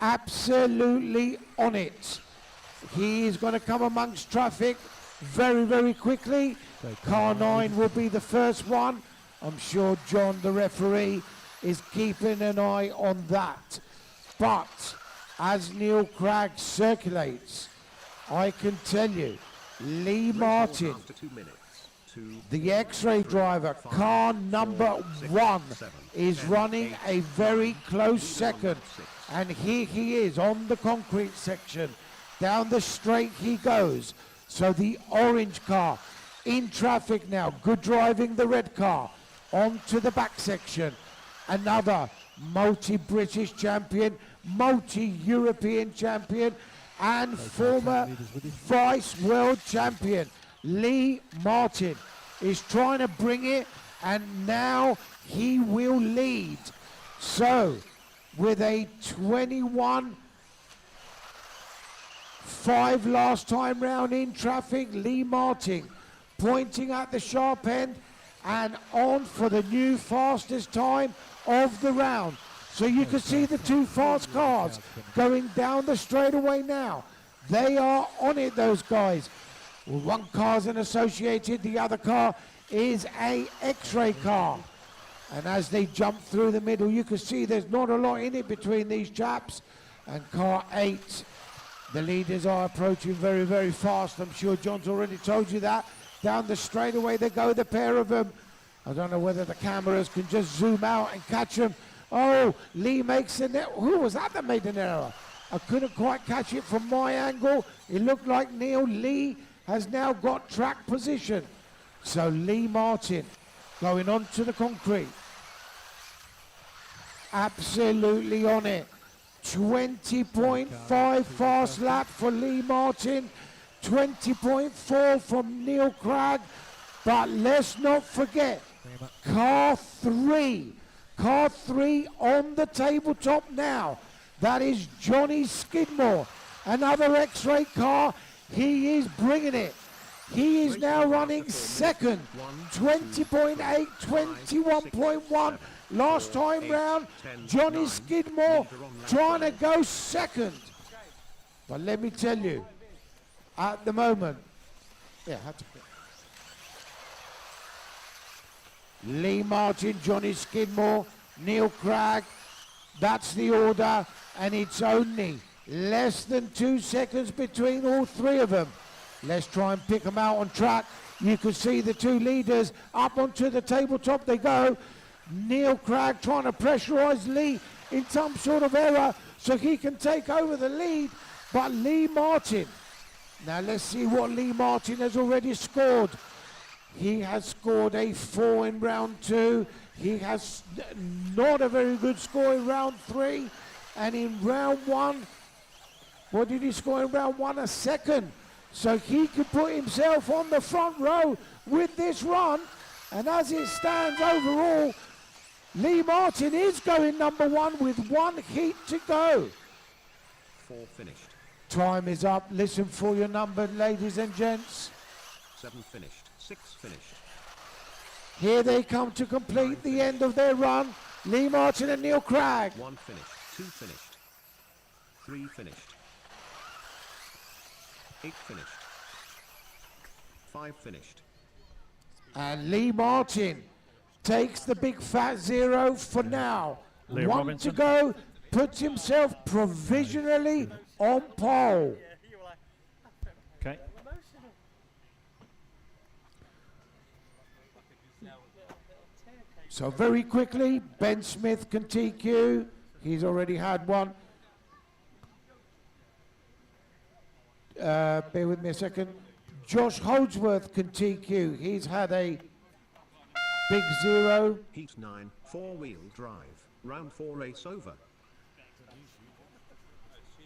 Absolutely on it. He is going to come amongst traffic very, very quickly. Car 9 will be the first one. I'm sure John, the referee, is keeping an eye on that. But as Neil Cragg circulates, I can tell you, Lee Martin, the X-ray driver, car number 1, is running a very close second. And here he is on the concrete section. Down the straight he goes. So the orange car in traffic now. Good driving, the red car. Onto the back section. Another multi-British champion, multi-European champion, and former vice world champion. Lee Martin is trying to bring it, and now he will lead. So, with a 21.5 last time round in traffic, Lee Martin pointing at the sharp end and on for the new fastest time of the round. So you can see the 2 fast cars going down the straightaway now. They are on it, those guys. Well, one car's an associated, the other car is a X-ray car. And as they jump through the middle, you can see there's not a lot in it between these chaps. And car 8, the leaders are approaching very, very fast. I'm sure John's already told you that. Down the straightaway they go, the pair of them. I don't know whether the cameras can just zoom out and catch them. Oh, Lee makes an error. Who was that made an error? I couldn't quite catch it from my angle. It looked like Neil. Lee has now got track position. So Lee Martin going onto the concrete. Absolutely on it. 20.5 fast lap for Lee Martin, 20.4 from Neil Cragg. But let's not forget, car three on the tabletop now. That is Johnny Skidmore, another X-ray car. He is bringing it. He is now running second, 20.8, 21.1. Last time round, Johnny Skidmore trying to go second. But let me tell you, at the moment, Lee Martin, Johnny Skidmore, Neil Cragg, that's the order, and it's only less than 2 seconds between all three of them. Let's try and pick them out on track. You can see the two leaders up onto the tabletop they go. Neil Cragg trying to pressurize Lee in some sort of error so he can take over the lead. But Lee Martin, now let's see what Lee Martin has already scored. He has scored a 4 in round 2. He has not a very good score in round 3. And in round 1, what did he score in round 1? A second. So he could put himself on the front row with this run. And as it stands overall, Lee Martin is going number 1 with 1 heat to go. 4 finished. Time is up. Listen for your number, ladies and gents. 7 finished. 6 finished. Here they come to complete the end of their run. Lee Martin and Neil Cragg. 1 finished. 2 finished. 3 finished. 8 finished. 5 finished. And Lee Martin takes the big fat 0 for now. Liam 1 Robinson. to go, puts himself provisionally on pole. Okay. So very quickly, Ben Smith can TQ. He's already had one. Bear with me a second. Josh Holdsworth can TQ. He's had a big 0. Heat 9, 4-wheel drive. Round 4 race over.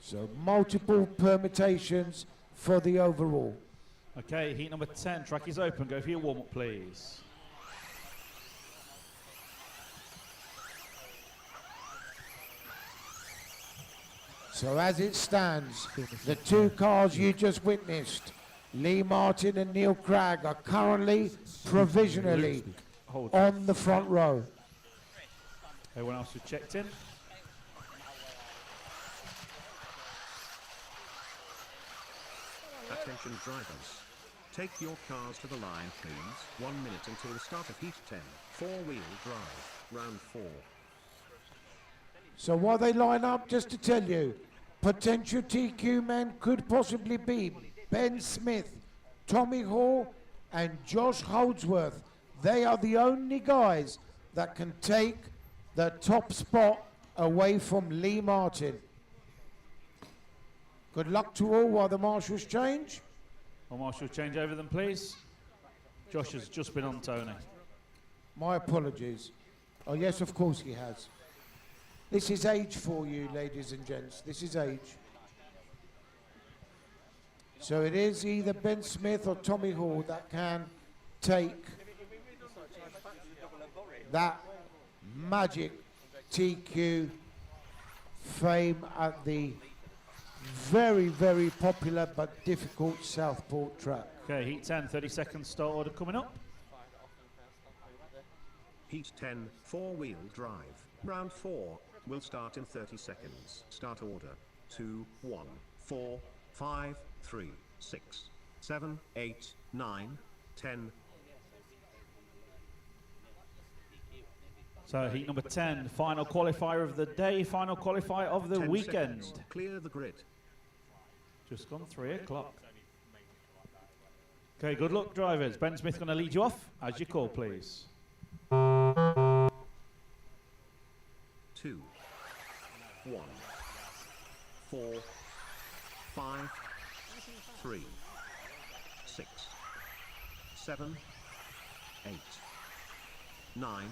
So multiple permutations for the overall. Okay, heat number 10. Track is open. Go for your warm-up, please. So as it stands, the 2 cars you just witnessed, Lee Martin and Neil Cragg, are currently provisionally on the front row. Everyone else who checked in? Attention drivers. Take your cars to the line, please. 1 minute until the start of Heat 10. 4-wheel drive. Round 4. So while they line up, just to tell you, potential TQ men could possibly be Ben Smith, Tommy Hall, and Josh Holdsworth. They are the only guys that can take the top spot away from Lee Martin. Good luck to all while the marshals change. Well, Marshall, change over them, please. Josh has just been on Tony. My apologies. Oh yes, of course he has. This is age for you, ladies and gents. This is age. So it is either Ben Smith or Tommy Hall that can take that magic TQ fame at the very, very popular but difficult Southport track. Okay, heat 10, 30 seconds start order coming up. Heat 10, 4-wheel drive. Round 4 will start in 30 seconds. Start order. 2, 1, 4, 5, 3, 6, 7, 8, 9, 10. So heat number 10, final qualifier of the day, final qualifier of the 10 weekend. seconds. Clear the grid. Just gone 3 o'clock. Okay, good luck, drivers. Ben Smith going to lead you off. As you call, please. 2, 1, 4, 5, 3, 6, 7, 8, 9,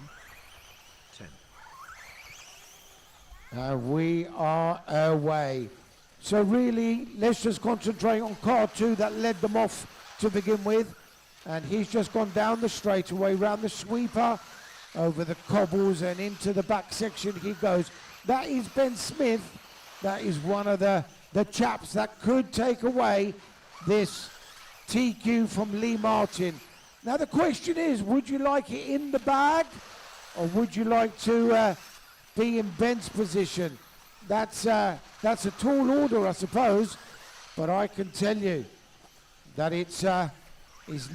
10. We are away. So really, let's just concentrate on car 2 that led them off to begin with. And he's just gone down the straightaway, round the sweeper, over the cobbles and into the back section he goes. That is Ben Smith. That is one of the chaps that could take away this TQ from Lee Martin. Now the question is, would you like it in the bag, or would you like to be in Ben's position? That's a tall order, I suppose, but I can tell you that it's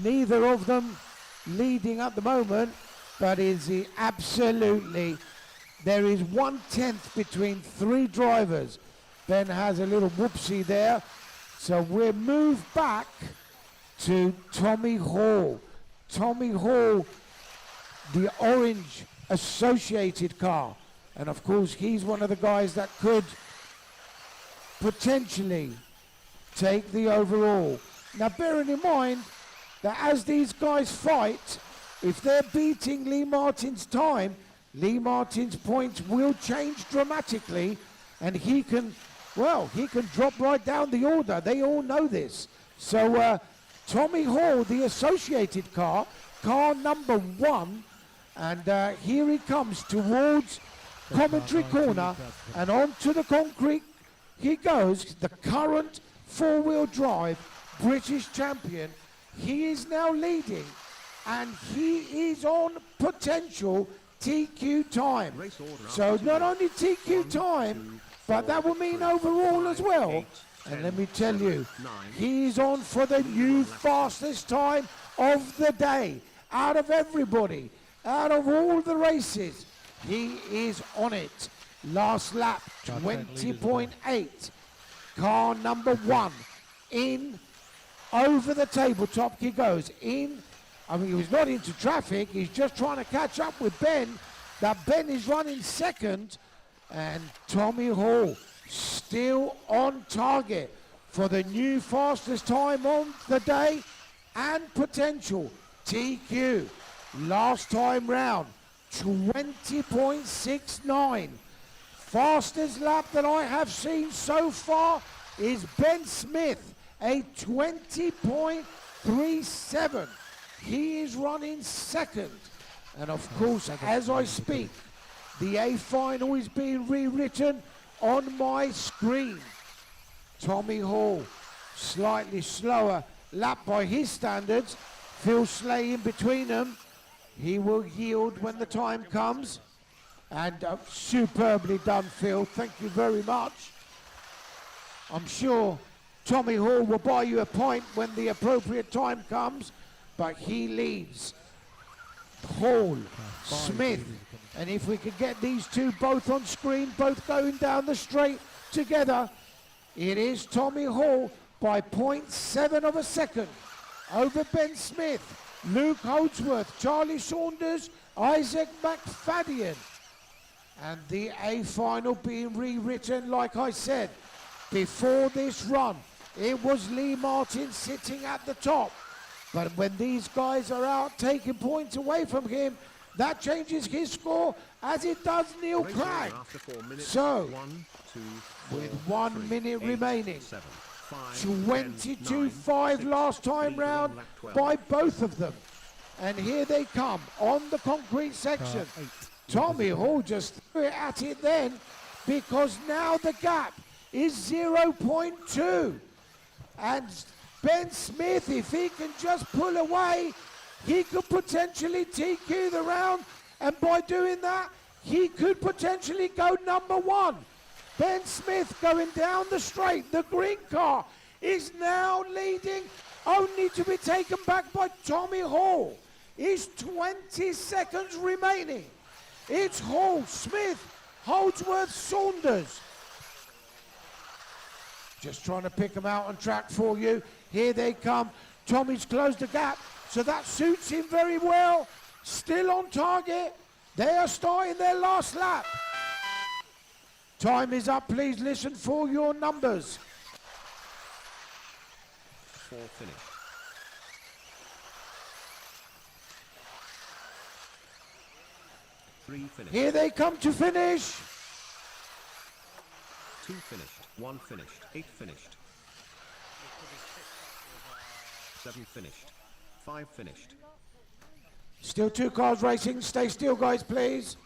neither of them leading at the moment, but is absolutely, there is 1/10 between 3 drivers. Ben has a little whoopsie there, so we're moved back to Tommy Hall. Tommy Hall, the orange associated car. And of course, he's one of the guys that could potentially take the overall. Now, bearing in mind that as these guys fight, if they're beating Lee Martin's time, Lee Martin's points will change dramatically, and he can drop right down the order. They all know this. So Tommy Hall, the associated car number 1, and here he comes towards commentary corner, and onto the concrete he goes, the current 4-wheel drive British champion. He is now leading, and he is on potential TQ time. So not only TQ time, but that will mean overall as well. And let me tell you, he's on for the new fastest time of the day. Out of everybody, out of all the races, he is on it. Last lap, 20.8. Car number 1 in, over the tabletop he goes. In, I mean, he was not into traffic. He's just trying to catch up with Ben. That Ben is running second. And Tommy Hall still on target for the new fastest time on the day and potential TQ. Last time round, 20.69. Fastest lap that I have seen so far is Ben Smith, a 20.37. He is running second. And of course, as I speak, the A final is being rewritten on my screen. Tommy Hall, slightly slower lap by his standards. Phil Slay in between them. He will yield when the time comes. And superbly done, Phil. Thank you very much. I'm sure Tommy Hall will buy you a pint when the appropriate time comes, but he leads. Hall, Smith, and if we could get these two both on screen, both going down the straight together, it is Tommy Hall by 0.7 of a second over Ben Smith, Luke Holdsworth, Charlie Saunders, Isaac McFadden. And the A final being rewritten, like I said, before this run, it was Lee Martin sitting at the top. But when these guys are out taking points away from him, that changes his score, as it does Neil Craig. So, with 1 minute remaining, 22.5 last time round by both of them. And here they come on the concrete section. Tommy Hall just threw it at it then, because now the gap is 0.2. And Ben Smith, if he can just pull away, he could potentially TQ the round, and by doing that, he could potentially go number 1. Ben Smith going down the straight. The green car is now leading, only to be taken back by Tommy Hall. It's 20 seconds remaining. It's Hall, Smith, Holdsworth, Saunders. Just trying to pick them out on track for you. Here they come. Tommy's closed the gap, so that suits him very well. Still on target. They are starting their last lap. Time is up. Please listen for your numbers. 4 finish. 3 finish. Here they come to finish. 2 finished, 1 finished, 8 finished, 7 finished, 5 finished. Still 2 cars racing. Stay still, guys, please.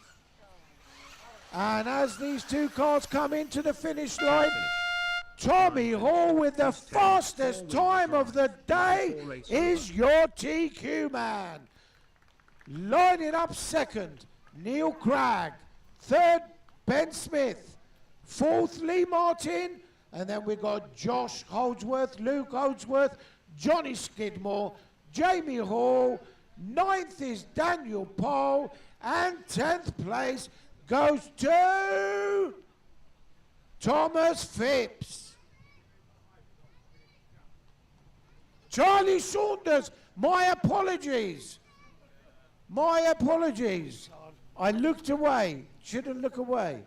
And as these 2 cars come into the finish line, Tommy Hall with the fastest time of the day is your TQ man. Lining up second, Neil Cragg. Third, Ben Smith. Fourth, Lee Martin. And then we've got Josh Holdsworth, Luke Holdsworth, Johnny Skidmore, Jamie Hall. 9th is Daniel Pohl. And 10th place goes to Thomas Phipps. Charlie Saunders, my apologies. My apologies. I looked away. Shouldn't look away.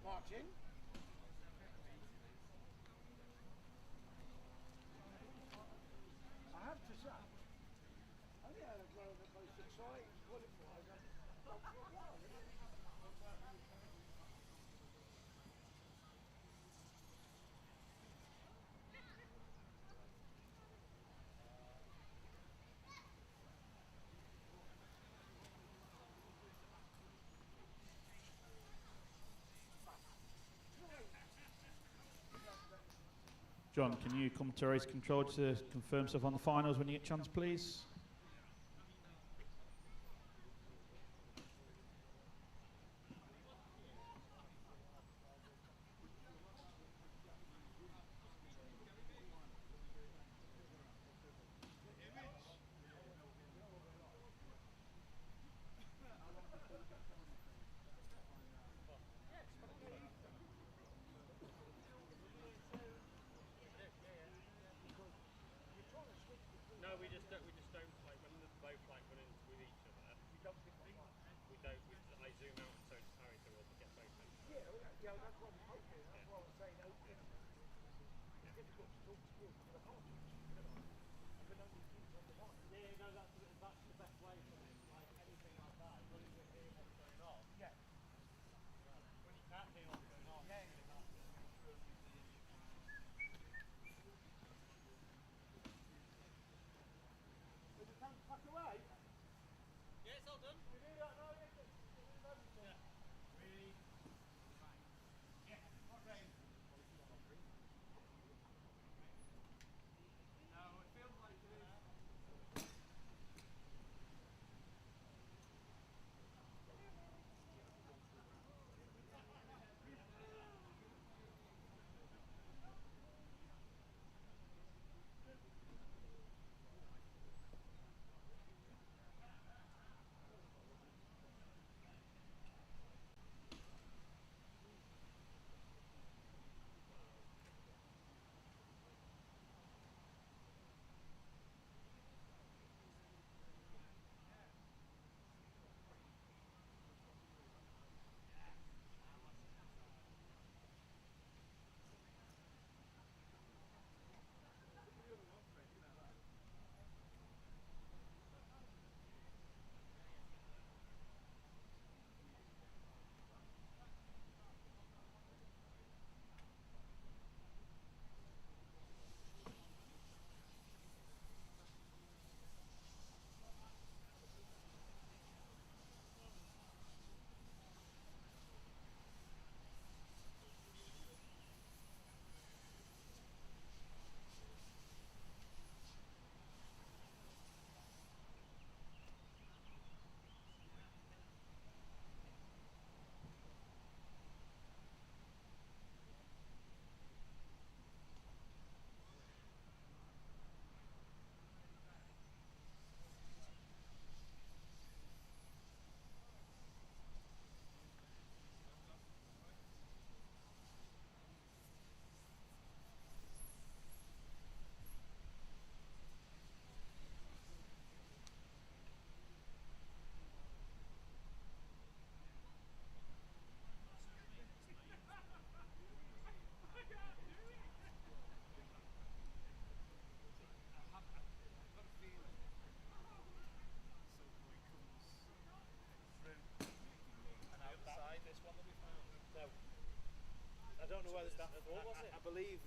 Martin? I have to say, I think I had one of the most exciting qualifiers I've done for a while. John, can you come to race control to confirm stuff on the finals when you get a chance, please? No, we just don't like when they're both like running with each other. We don't. I zoom out so it's Harry to all get both. Yeah, that's what I'm hoping. That's what I'm saying. It's difficult to talk to you because I can't talk to you, can I? I can only keep on the mic. Yeah, no, that's the best way for it. Like anything like that, as long as you hear what's going on. Yeah. When you can't hear what's going on, Yeah. Is it time to pack away? Yeah, it's all done. We do that now, yeah. Yeah. 3. Yeah.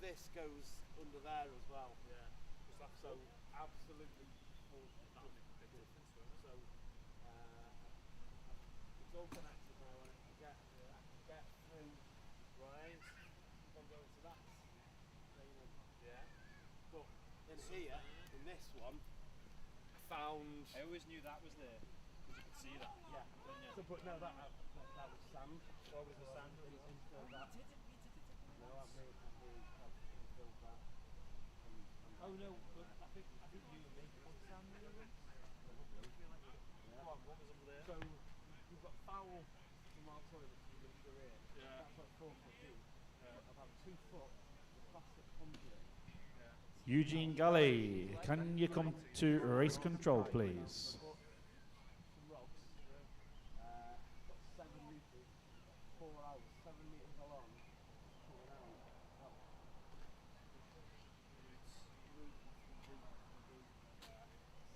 this goes under there as well. Yeah. So absolutely full. That'll make a big difference, won't it? So it's all connected now, and I can get through. Right. Keep on going. So that's draining. Yeah. But in here, in this one, I found. I always knew that was there because you could see that. Yeah. Didn't you? So, but no, that was sand. What was the sand? Infilled that. No, I've infilled that. Oh no, but I think you and me put sand in the room. Go on, what was under there? So you've got foul from our toilet coming through here. Yeah. That's like 4 foot deep. About 2 foot of plastic conduit. Eugene Gully, can you come to race control, please? Some rocks. Got 7 metres, 4 out, 7 metres along. Coming out. Roots,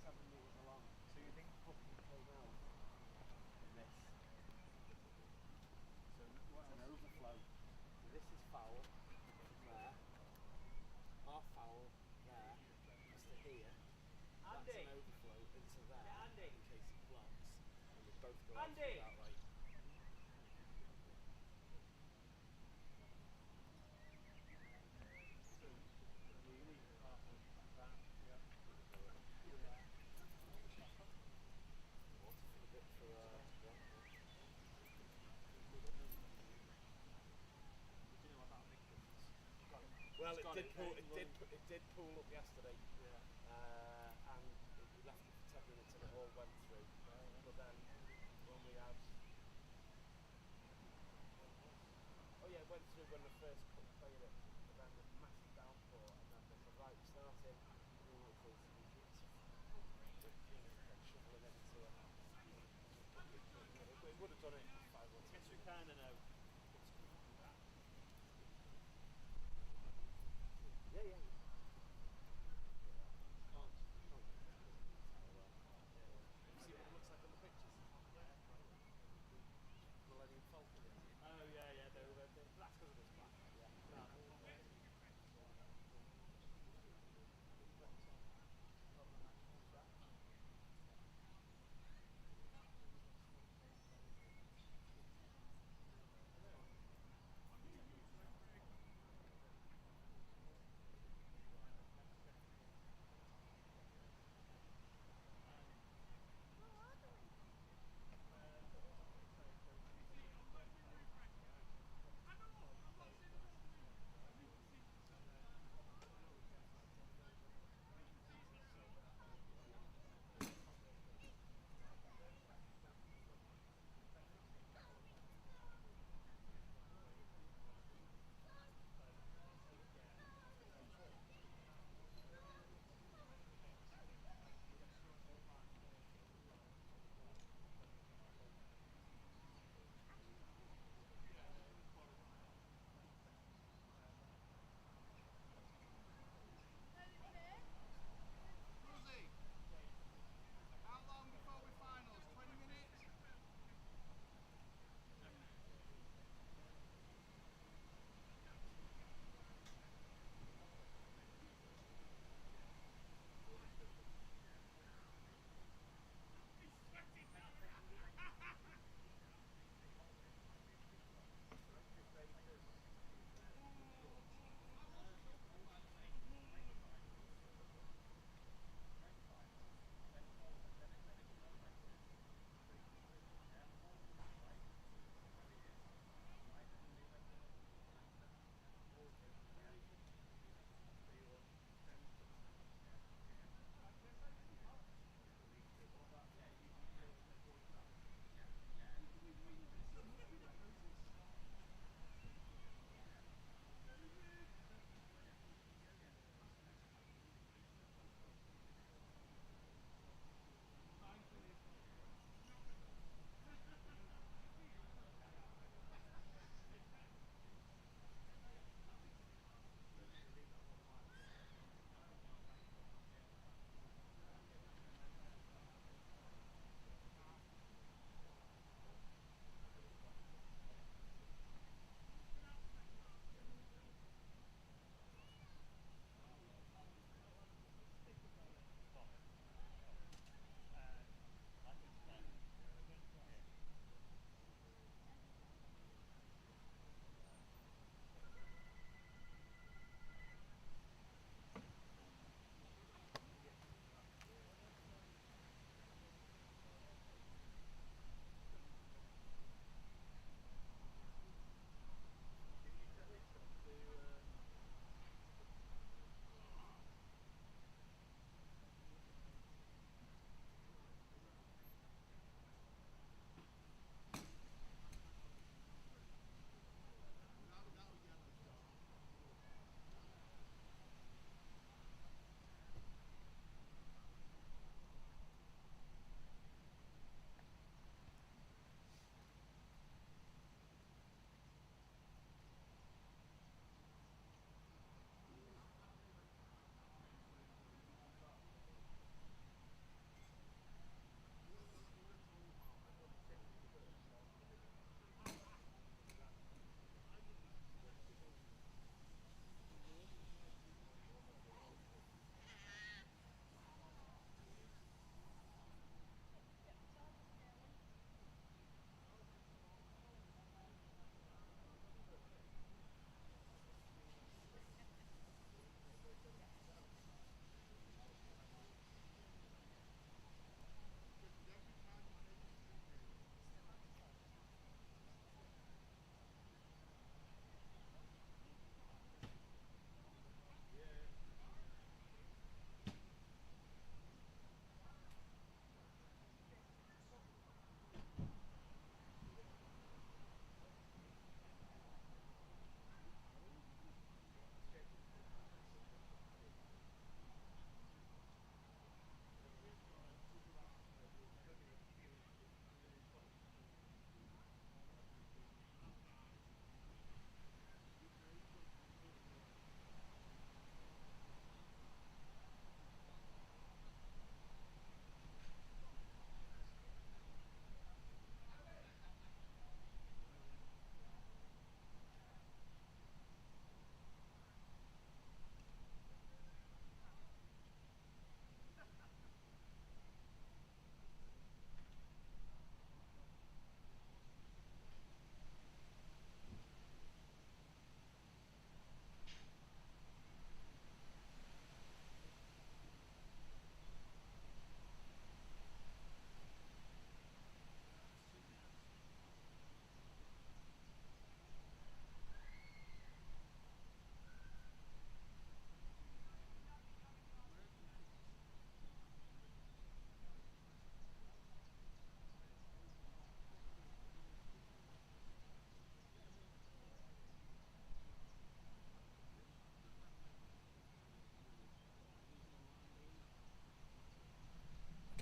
7 metres along. So you think Fucking pulled out. And this. So it's an overflow. So this is foul from there. Our foul there. That's to here. That's Andy. an overflow into there. Yeah, Andy. In case it blocks. And we both go out Andy. through that way. Well, it did pool up yesterday. Yeah. And we left it for 10 minutes and it all went through. But then when we had, it went through when the first played it. But then the massive downpour, and then they said, right, start in. Shoveling it into it. It would have done it in 5 or 10 minutes. you kind of know? Yeah, yeah. See what it looks like on the pictures? Millennium Falcon. Oh yeah, yeah. That's because of this black. Yeah.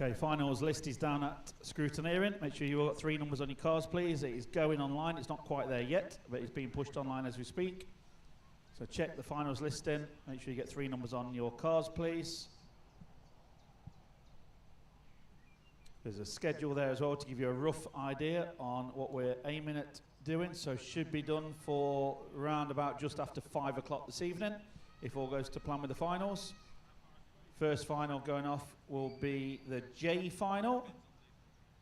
Okay, finals list is down at scrutineering. Make sure you've all got 3 numbers on your cards, please. It is going online. It's not quite there yet, but it's being pushed online as we speak. So check the finals listing. Make sure you get 3 numbers on your cards, please. There's a schedule there as well to give you a rough idea on what we're aiming at doing. So should be done for round about just after 5 o'clock this evening, if all goes to plan with the finals. First final going off will be the J final,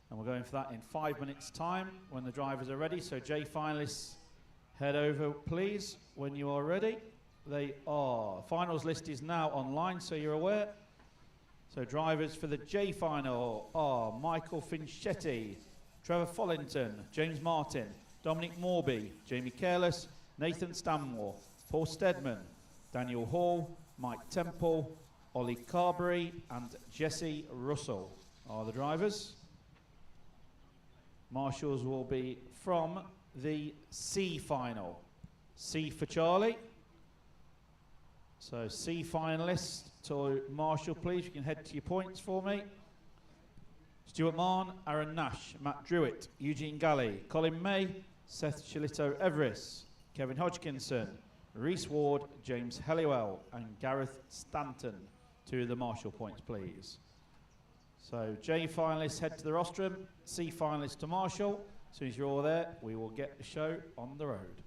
and we're going for that in 5 minutes time when the drivers are ready. So J finalists, head over please when you are ready. They are. Finals list is now online, so you're aware. So drivers for the J final are Michael Finchetti, Trevor Follington, James Martin, Dominic Morby, Jamie Careless, Nathan Stanmore, Paul Steadman, Daniel Hall, Mike Temple, Ollie Carberry and Jesse Russell are the drivers. Marshals will be from the C final. C for Charlie. So C finalists to Marshall, please. You can head to your points for me. Stuart Marn, Aaron Nash, Matt Drewitt, Eugene Galley, Colin May, Seth Chilito Everest, Kevin Hodgkinson, Reese Ward, James Helliwell and Gareth Stanton to the Marshall points, please. So J finalists head to the rostrum, C finalists to Marshall. As soon as you're all there, we will get the show on the road.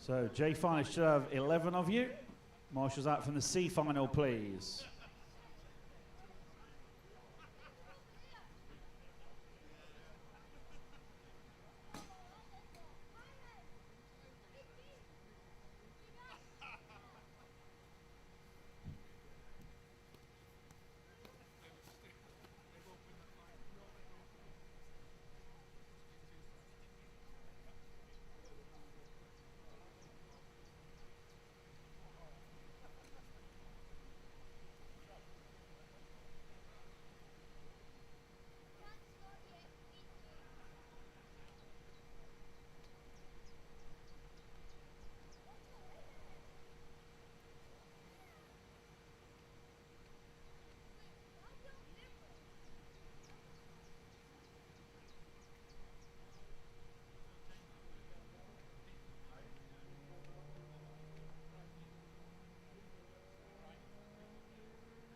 So J final should have 11 of you. Marshals out from the C final, please.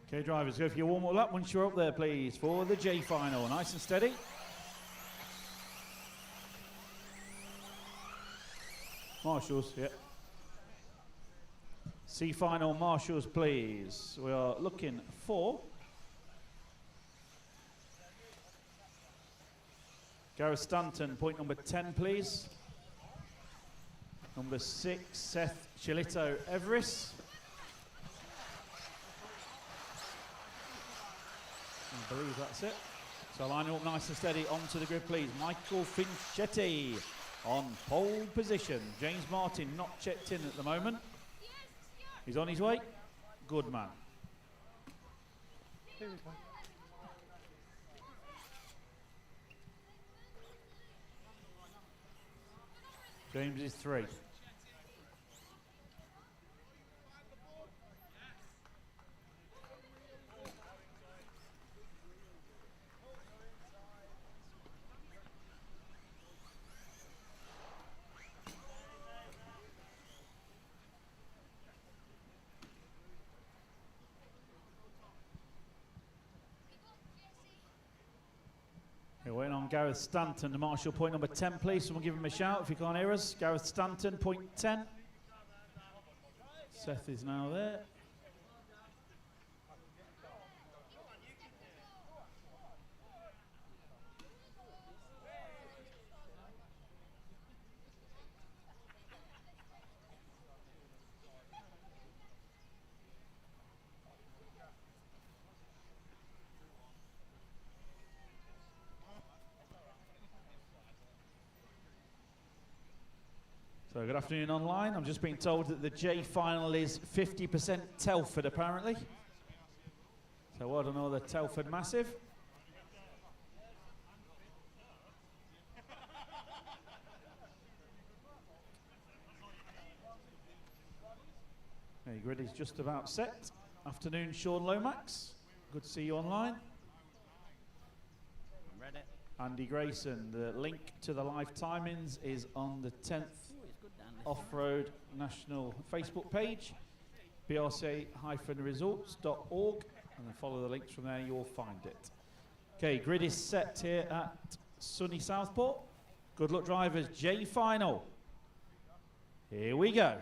Okay, drivers, go for your warm-up lap once you're up there, please, for the J final. Nice and steady. Marshals, yeah. C final, marshals, please. We are looking for Gareth Stanton, point number 10, please. Number 6, Seth Chilito Everest. I believe that's it. So lining up nice and steady onto the grid, please. Michael Finchetti on pole position. James Martin not checked in at the moment. He's on his way. Good man. James is 3. We're waiting on Gareth Stanton, the marshal, point number 10, please. Someone give him a shout if you can't hear us. Gareth Stanton, point 10. Seth is now there. So good afternoon online. I'm just being told that the J final is 50% Telford apparently. So what another Telford massive. Okay, grid is just about set. Afternoon, Sean Lomax. Good to see you online. I'm ready. Andy Grayson, the link to the live timings is on the 10th Off-Road National Facebook page, brca-resorts.org, and then follow the links from there, you'll find it. Okay, grid is set here at sunny Southport. Good luck, drivers. J final. Here we go.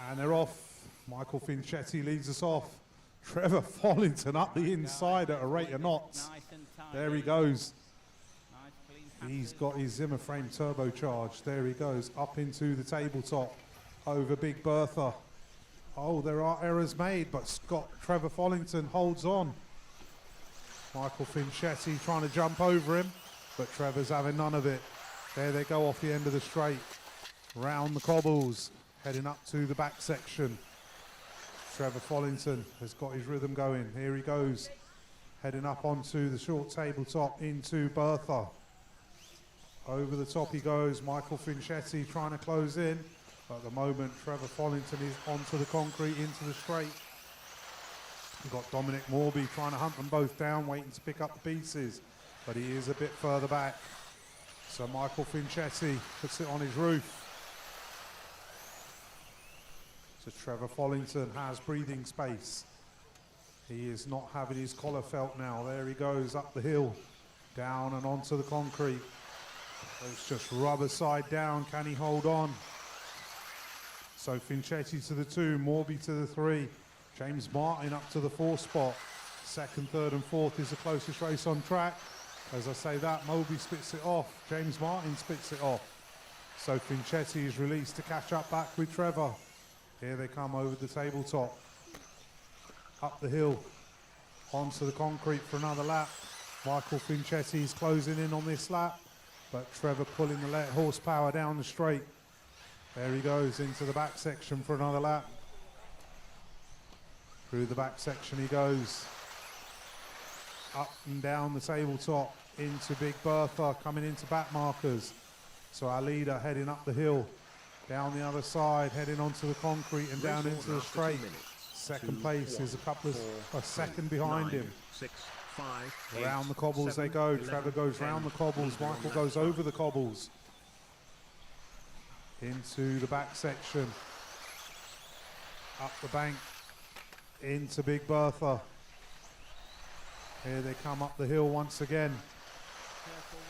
And they're off. Michael Finchetti leads us off. Trevor Follington up the inside at a rate of knots. There he goes. He's got his Zimmer frame turbocharged. There he goes up into the tabletop over Big Bertha. Oh, there are errors made, but Trevor Follington holds on. Michael Finchetti trying to jump over him, but Trevor's having none of it. There they go off the end of the straight. Round the cobbles. Heading up to the back section. Trevor Follington has got his rhythm going. Here he goes. Heading up onto the short tabletop into Bertha. Over the top he goes. Michael Finchetti trying to close in. But at the moment, Trevor Follington is onto the concrete, into the straight. We've got Dominic Morby trying to hunt them both down, waiting to pick up the pieces. But he is a bit further back. So Michael Finchetti puts it on his roof. So Trevor Follington has breathing space. He is not having his collar felt now. There he goes up the hill, down and onto the concrete. It's just rubber side down. Can he hold on? So Finchetti to the 2, Morby to the 3. James Martin up to the 4 spot. Second, third and fourth is the closest race on track. As I say that, Moby spits it off. James Martin spits it off. So Finchetti is released to catch up back with Trevor. Here they come over the tabletop. Up the hill, onto the concrete for another lap. Michael Finchetti is closing in on this lap, but Trevor pulling the horsepower down the straight. There he goes into the back section for another lap. Through the back section he goes. Up and down the tabletop into Big Bertha, coming into back markers. So our leader heading up the hill, down the other side, heading onto the concrete and down into the straight. Second place is a second behind him. 6, 5, Around the cobbles they go. Trevor goes round the cobbles. Michael goes over the cobbles. Into the back section. Up the bank. Into Big Bertha. Here they come up the hill once again.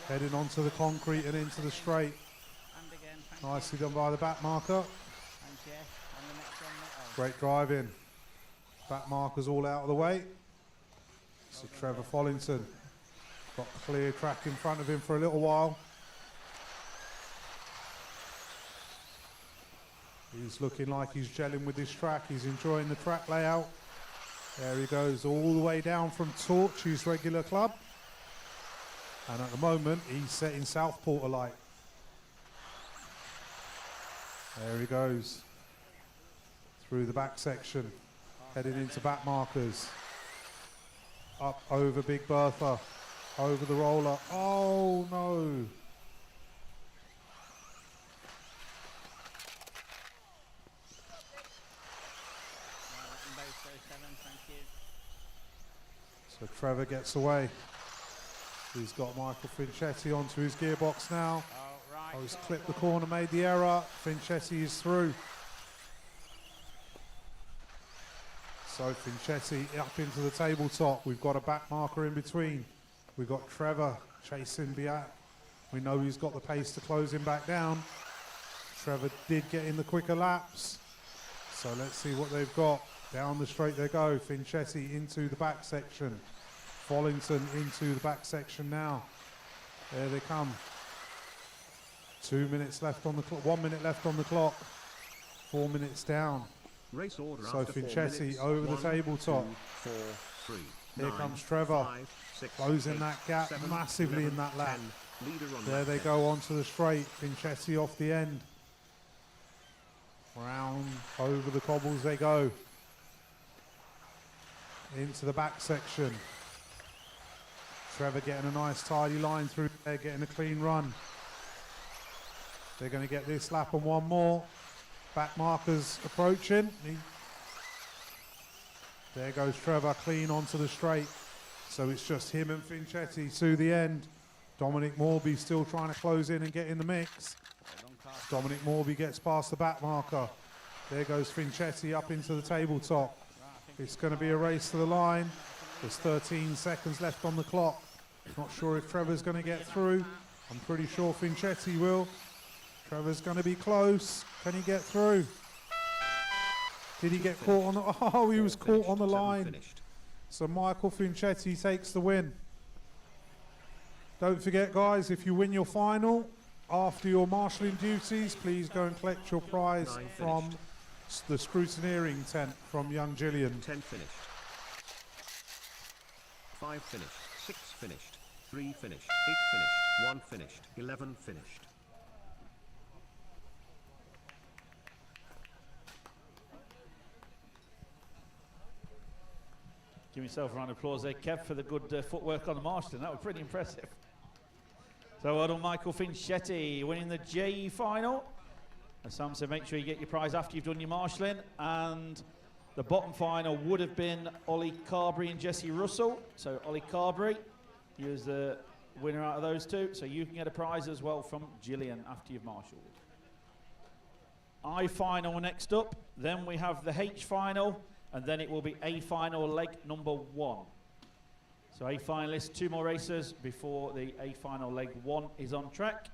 Heading onto the concrete and into the straight. Nicely done by the back marker. Great driving. Back markers all out of the way. So Trevor Follington got clear track in front of him for a little while. He's looking like he's gelling with this track. He's enjoying the track layout. There he goes all the way down from Torch, his regular club. And at the moment, he's setting Southport alight. There he goes. Through the back section. Heading into back markers. Up over Big Bertha. Over the roller. Oh no. So Trevor gets away. He's got Michael Finchetti onto his gearbox now. Oh, he's clipped the corner, made the error. Finchetti is through. So Finchetti up into the tabletop. We've got a back marker in between. We've got Trevor chasing Biat. We know he's got the pace to close him back down. Trevor did get in the quicker laps. So let's see what they've got. Down the straight they go. Finchetti into the back section. Follington into the back section now. There they come. 2 minutes left on the clock. 1 minute left on the clock. 4 minutes down. Race order So after 4 Finchetti minutes. over 1, the tabletop. 2, 4, 3, Here 9, comes Trevor. 5, 6, Closing 8, that gap 7, massively 11, in that lap. 10. Leader on There lap they 10. go onto the straight. Finchetti off the end. Round over the cobbles they go. Into the back section. Trevor getting a nice tidy line through there, getting a clean run. They're going to get this lap and one more. Back markers approaching. There goes Trevor clean onto the straight. So it's just him and Finchetti to the end. Dominic Morby still trying to close in and get in the mix. Dominic Morby gets past the back marker. There goes Finchetti up into the tabletop. It's going to be a race to the line. There's 13 seconds left on the clock. Not sure if Trevor's going to get through. I'm pretty sure Finchetti will. Trevor's going to be close. Can he get through? Did he get caught on the... Oh, he was caught on the line. So Michael Finchetti takes the win. Don't forget, guys, if you win your final, after your marshalling duties, please go and collect your prize from the scrutineering tent from young Gillian. 10 finished. 5 finished. 6 finished. 3 finished. 8 finished. 1 finished. 11 finished. Give yourself a round of applause there, Kev, for the good footwork on the marshalling. That was pretty impressive. So well done, Michael Finchetti, winning the JE final. As Sam said, make sure you get your prize after you've done your marshalling. And the bottom final would have been Ollie Carberry and Jesse Russell. So Ollie Carberry, he was the winner out of those two. So you can get a prize as well from Gillian after you've marshalled. I final next up, then we have the H final, and then it will be A final leg number 1. So A finalists, 2 more racers before the A final leg 1 is on track.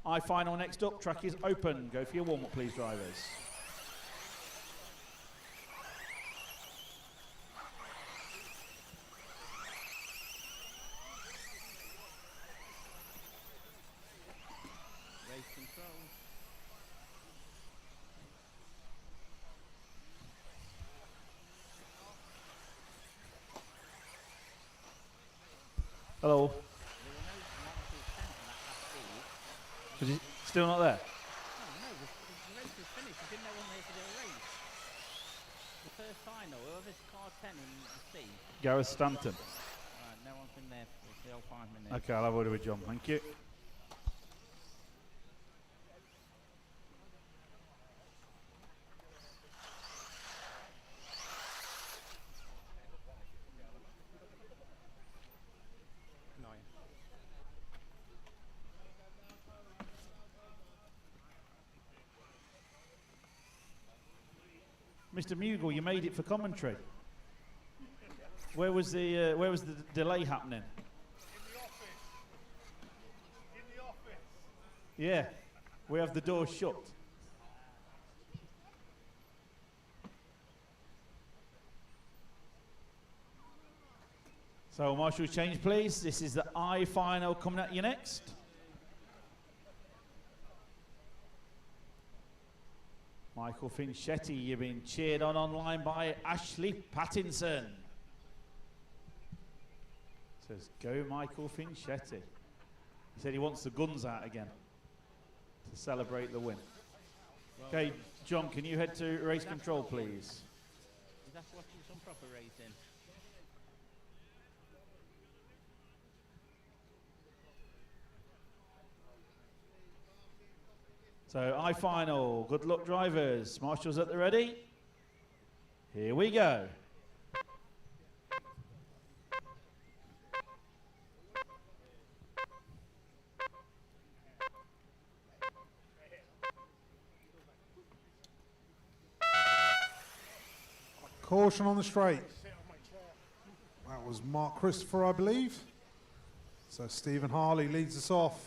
I final next up, track is open. Go for your warm-up, please, drivers. Race control. Hello. There were no marshals sent on that last feed. Is he still not there? Oh no, the race was finished. We didn't know when they had to do a race. The first final, whoever's car 10 in the C. Gareth Stanton. Right, no one's been there for the whole 5 minutes. Okay, I'll have a word with John. Thank you. Mr. Mughal, you made it for commentary. Where was the delay happening? In the office. Yeah, we have the doors shut. So, Marshal, change, please. This is the I final coming at you next. Michael Finchetti, you've been cheered on online by Ashley Pattinson. Says, go Michael Finchetti. He said he wants the guns out again to celebrate the win. Okay, John, can you head to race control, please? Is that watching some proper racing? So, I final. Good luck, drivers. Marshals at the ready. Here we go. Caution on the straight. That was Mark Christopher, I believe. So Stephen Harley leads us off.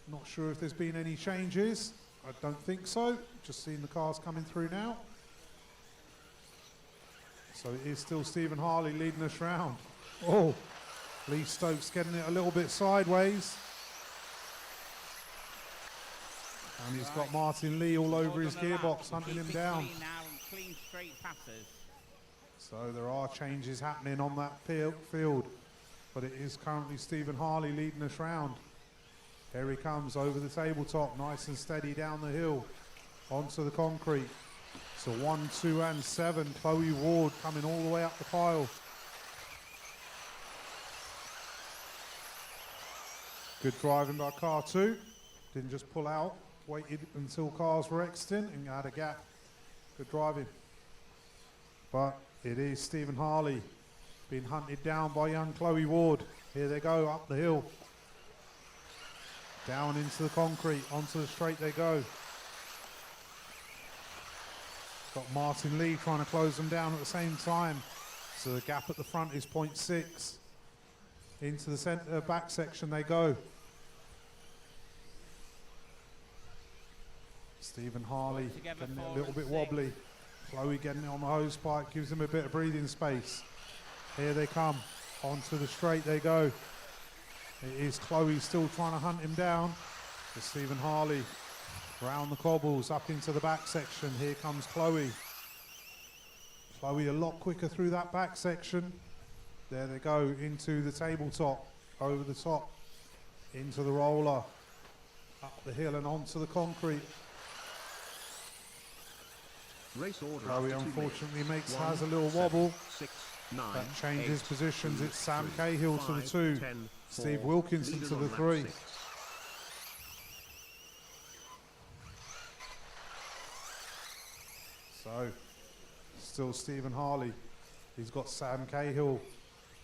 Not sure if there's been any changes. I don't think so. Just seen the cars coming through now. So it is still Stephen Harley leading us round. Oh, Lee Stokes getting it a little bit sideways. And he's got Martin Lee all over his gearbox, hunting him down. Clean now and clean straight passes. So there are changes happening on that field. But it is currently Stephen Harley leading us round. Here he comes over the tabletop, nice and steady down the hill, onto the concrete. So 1, 2 and 7, Chloe Ward coming all the way up the pile. Good driving by car 2, didn't just pull out, waited until cars were exiting and had a gap. Good driving. But it is Stephen Harley being hunted down by young Chloe Ward. Here they go up the hill. Down into the concrete, onto the straight they go. Got Martin Lee trying to close them down at the same time. So the gap at the front is 0.6. Into the center back section they go. Stephen Harley getting it a little bit wobbly. Chloe getting it on the hose pipe, gives him a bit of breathing space. Here they come, onto the straight they go. It is Chloe still trying to hunt him down. It's Stephen Harley round the cobbles up into the back section. Here comes Chloe. Chloe a lot quicker through that back section. There they go into the tabletop, over the top, into the roller, up the hill and onto the concrete. Race order. Chloe unfortunately has a little wobble. That changes positions. It's Sam Cahill to the 2. Steve Wilkinson to the 3. So, still Stephen Harley. He's got Sam Cahill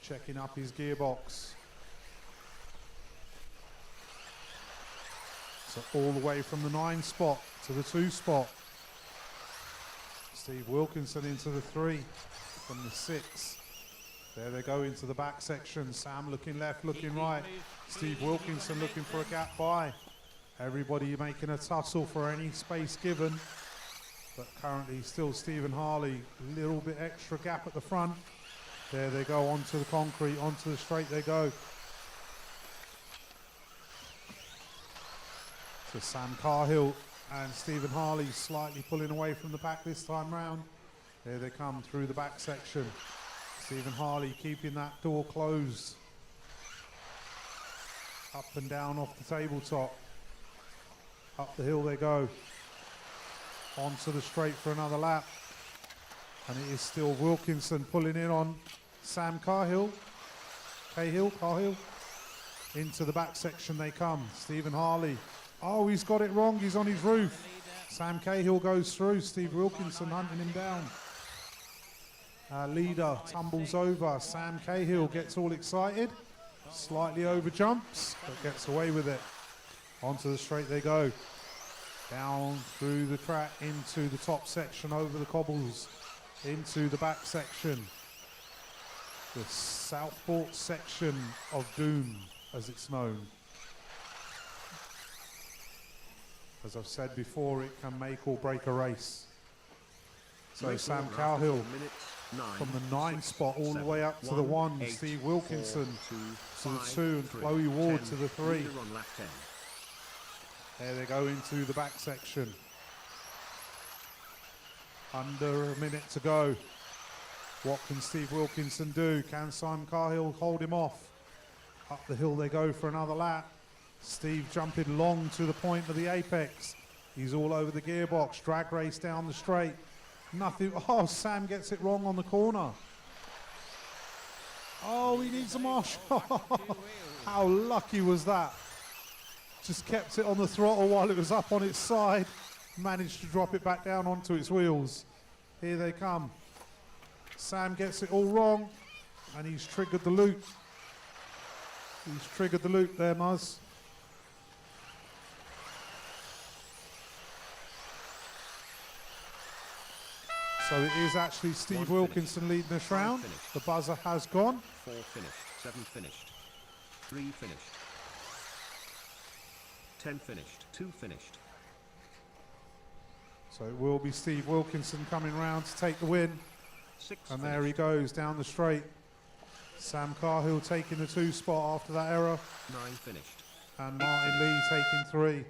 checking up his gearbox. So So all the way from the 9 spot to the 2 spot. Steve Wilkinson into the 3 from the 6. There they go into the back section. Sam looking left, looking right. Steve Wilkinson looking for a gap by. Everybody making a tussle for any space given. But currently still Stephen Harley, a little bit extra gap at the front. There they go, onto the concrete, onto the straight they go. So Sam Carhill and Stephen Harley slightly pulling away from the back this time round. There they come through the back section. Stephen Harley keeping that door closed. Up and down off the tabletop. Up the hill they go. Onto the straight for another lap. And it is still Wilkinson pulling in on Sam Carhill. Carhill. Into the back section they come. Stephen Harley. Oh, he's got it wrong. He's on his roof. Sam Cahill goes through. Steve Wilkinson hunting him down. Leader tumbles over. Sam Cahill gets all excited. Slightly over jumps, but gets away with it. Onto the straight they go. Down through the track into the top section, over the cobbles, into the back section. The Southport section of Doom, as it's known. As I've said before, it can make or break a race. So Sam Cowhill from the 9 spot all the way up to the 1. Steve Wilkinson to the 2 and Chloe Ward to the 3. There they go into the back section. Under a minute to go. What can Steve Wilkinson do? Can Simon Carhill hold him off? Up the hill they go for another lap. Steve jumping long to the point of the apex. He's all over the gearbox. Drag race down the straight. Nothing. Oh, Sam gets it wrong on the corner. Oh, he needs a marshal. How lucky was that? Just kept it on the throttle while it was up on its side. Managed to drop it back down onto its wheels. Here they come. Sam gets it all wrong, and he's triggered the loop. He's triggered the loop there, Muzz. So it is actually Steve Wilkinson leading this round. The buzzer has gone. 4 finished, 7 finished, 3 finished, 10 finished, 2 finished. So it will be Steve Wilkinson coming round to take the win. 6 and there he goes down the straight. Sam Carhill taking the 2 spot after that error. 9 finished. And Martin Lee taking 3.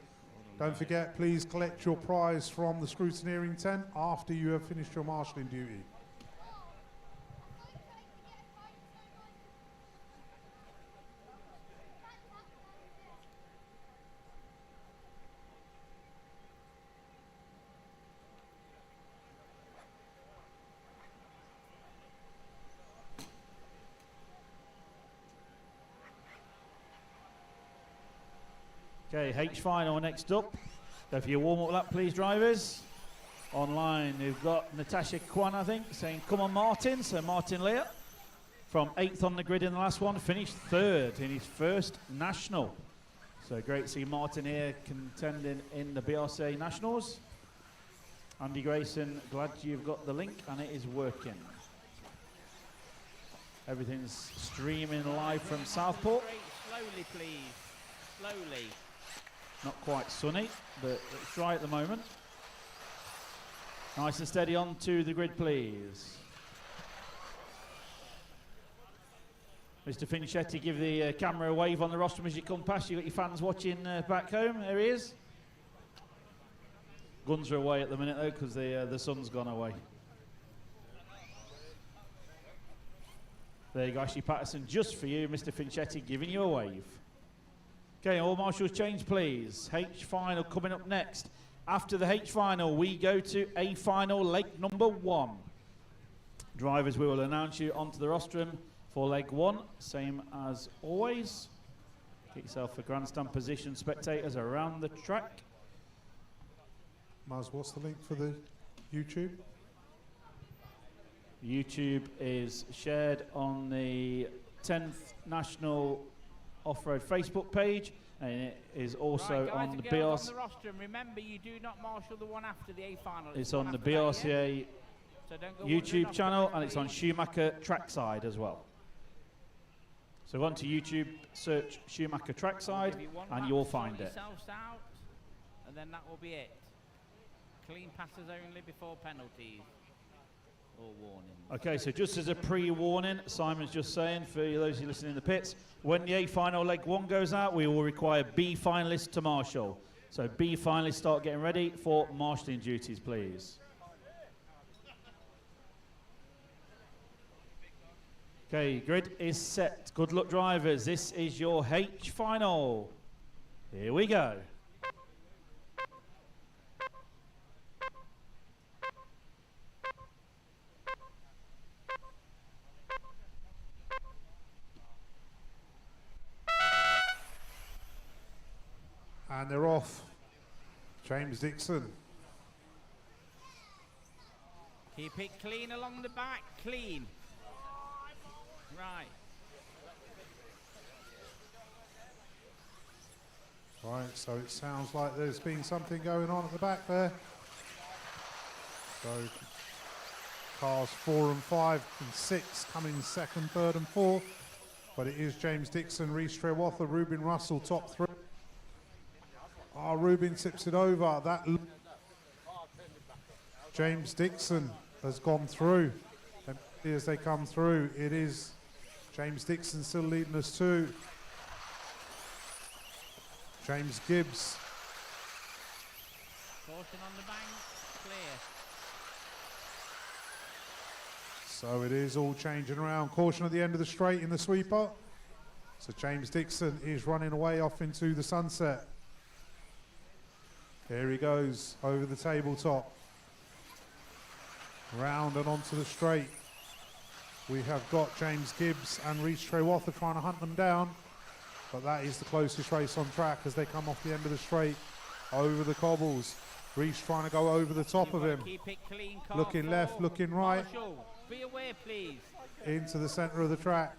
Don't forget, please collect your prize from the scrutineering tent after you have finished your marshalling duty. Okay, H final next up. Go for your warm-up lap, please, drivers. Online, we've got Natasha Kwan, I think, saying, come on, Martin. So Martin Lear, from 8th on the grid in the last one, finished 3rd in his first national. So great to see Martin here contending in the BRCA Nationals. Andy Grayson, glad you've got the link and it is working. Everything's streaming live from Southport. Slowly, please. Slowly. Not quite sunny, but it's dry at the moment. Nice and steady on to the grid, please. Mr. Finchetti, give the camera a wave on the rostrum as you come past. You've got your fans watching back home. There he is. Guns are away at the minute, though, because the sun's gone away. There you go, Ashley Patterson, just for you, Mr. Finchetti, giving you a wave. Okay, all marshals change, please. H final coming up next. After the H final, we go to A final, leg number 1. Drivers, we will announce you onto the rostrum for leg 1, same as always. Get yourself a grandstand position, spectators around the track. Muzz, what's the link for the YouTube? YouTube is shared on the 10th National Off-Road Facebook page, and it is also right, guys on and the girls BRCA. on the roster, and remember, you do not marshal the one after the A final. It's the on one the after that, yeah? BRCA So don't go wandering YouTube off the channel, back, and it's on please. Schumacher Trackside as well. So go on to YouTube, search Schumacher Trackside, Give you one and lap, you'll sort find it. yourselves out, and then that will be it. Clean passes only before penalties or warnings. Okay, so just as a pre-warning, Simon's just saying, for those who listen in the pits, when the A final leg 1 goes out, we will require B finalists to marshal. So B finalists start getting ready for marshalling duties, please. Okay, grid is set. Good luck, drivers. This is your H final. Here we go. And they're off. James Dixon. Keep it clean along the back, clean. Right. Right, so it sounds like there's been something going on at the back there. So cars 4 and 5 and 6 coming 2nd, 3rd and 4th. But it is James Dixon, Reece Trewatha, Ruben Russell, top 3. Ruben tips it over. James Dixon has gone through. And as they come through, it is James Dixon still leading us too. James Gibbs. Caution on the bank, clear. So it is all changing around. Caution at the end of the straight in the sweeper. So James Dixon is running away off into the sunset. There he goes over the tabletop. Round and onto the straight. We have got James Gibbs and Reece Trewatha trying to hunt them down. But that is the closest race on track as they come off the end of the straight. Over the cobbles. Reece trying to go over the top of him. Keep it clean, car Looking 4. left, looking right. Marshall, be aware, please. Into the centre of the track.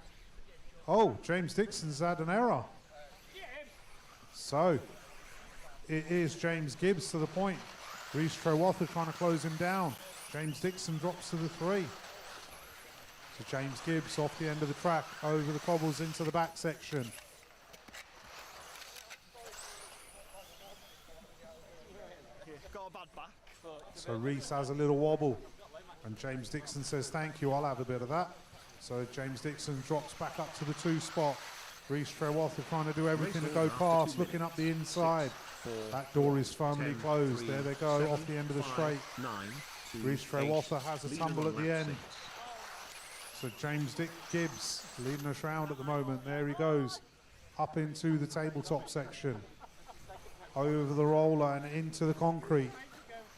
Oh, James Dixon's had an error. So it is James Gibbs to the point. Reece Trewatha trying to close him down. James Dixon drops to the 3. So James Gibbs off the end of the track, over the cobbles into the back section. Got a bad back. So Reece has a little wobble. And James Dixon says, thank you, I'll have a bit of that. So James Dixon drops back up to the 2 spot. Reece Trewatha trying to do everything to go past, looking up the inside. 4, That door is firmly 10, closed. 3, There they go, 7, off the end of the 5, straight. 9, 2, Reece Trewatha has a leader tumble on at the lap end. 6. So James Gibbs leading us round at the moment. There he goes, up into the tabletop section. Over the roller and into the concrete.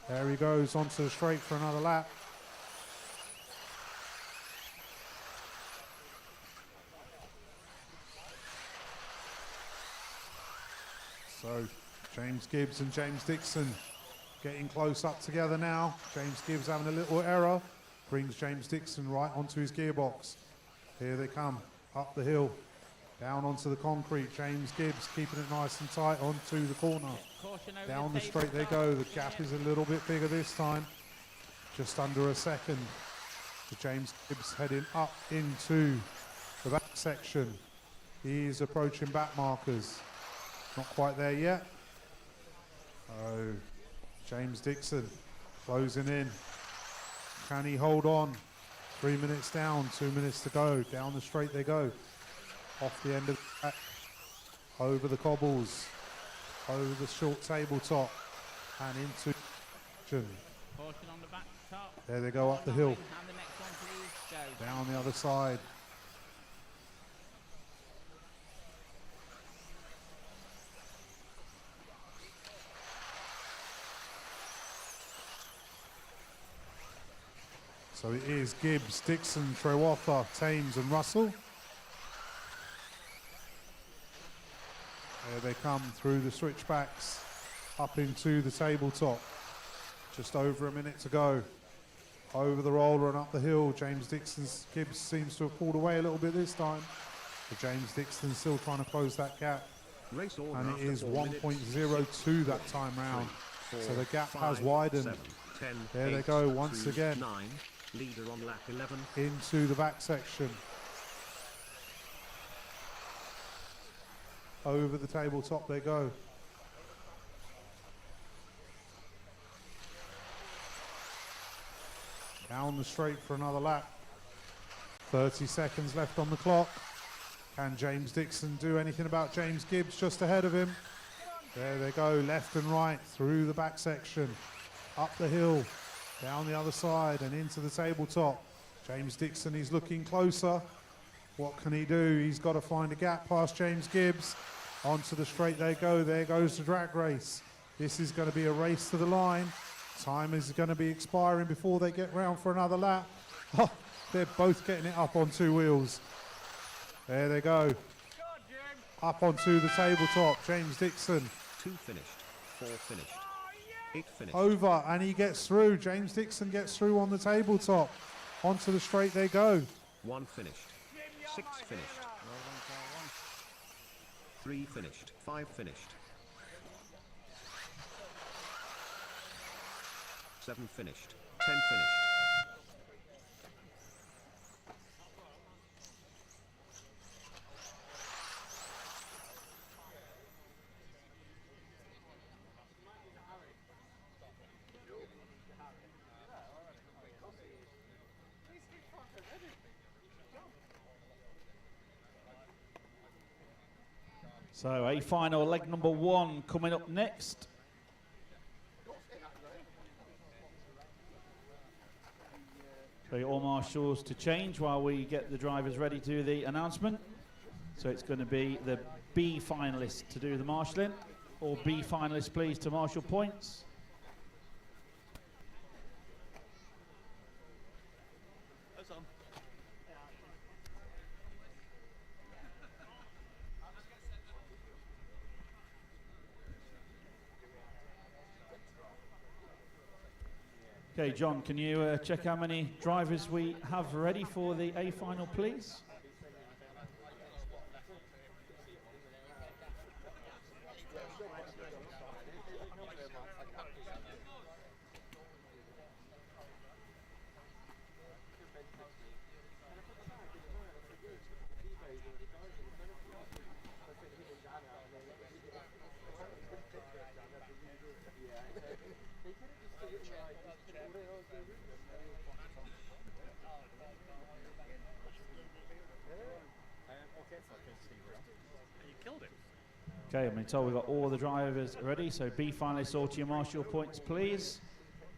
There he goes, onto the straight for another lap. So James Gibbs and James Dixon getting close up together now. James Gibbs having a little error. Brings James Dixon right onto his gearbox. Here they come, up the hill, down onto the concrete. James Gibbs keeping it nice and tight onto the corner. Caution over Down the the straight they go. The gap is a little bit bigger this time. Just under a second. So James Gibbs heading up into the back section. He is approaching back markers. Not quite there yet. Oh, James Dixon closing in. Can he hold on? 3 minutes down, 2 minutes to go. Down the straight they go. Off the end of the track. Over the cobbles. Over the short tabletop. And into Caution on the back top. there they go up the hill. And the next one, please. Go. Down the other side. So it is Gibbs, Dixon, Trewatha, Thames and Russell. There they come through the switchbacks up into the tabletop. Just over a minute to go. Over the roller and up the hill. James Dixon's Gibbs seems to have pulled away a little bit this time. But James Dixon still trying to close that gap. Race order and it after is 4 minutes. 1.02 that time round. 4, So the gap 5, has widened. 7, 10, There they 8, go once 2, again. 9. Leader on lap 11. Into the back section. Over the tabletop they go. Down the straight for another lap. 30 seconds left on the clock. Can James Dixon do anything about James Gibbs just ahead of him? There they go, left and right through the back section. Up the hill, down the other side and into the tabletop. James Dixon is looking closer. What can he do? He's got to find a gap past James Gibbs. Onto the straight they go. There goes the drag race. This is going to be a race to the line. Time is going to be expiring before they get round for another lap. Oh, they're both getting it up on two wheels. There they go. Up onto the tabletop. James Dixon. 2 finished. 4 finished. 8 finished. Over, and he gets through. James Dixon gets through on the tabletop. Onto the straight they go. 1 finished. 6 finished. 3 finished. 5 finished. 7 finished. 10 finished. So a final leg number 1 coming up next. So all marshals to change while we get the drivers ready to do the announcement. So it's going to be the B finalists to do the marshalling. All B finalists please to marshal points. Okay, John, can you check how many drivers we have ready for the A final, please? Okay, I'm told we've got all the drivers ready, so B finalists all to your marshal points, please.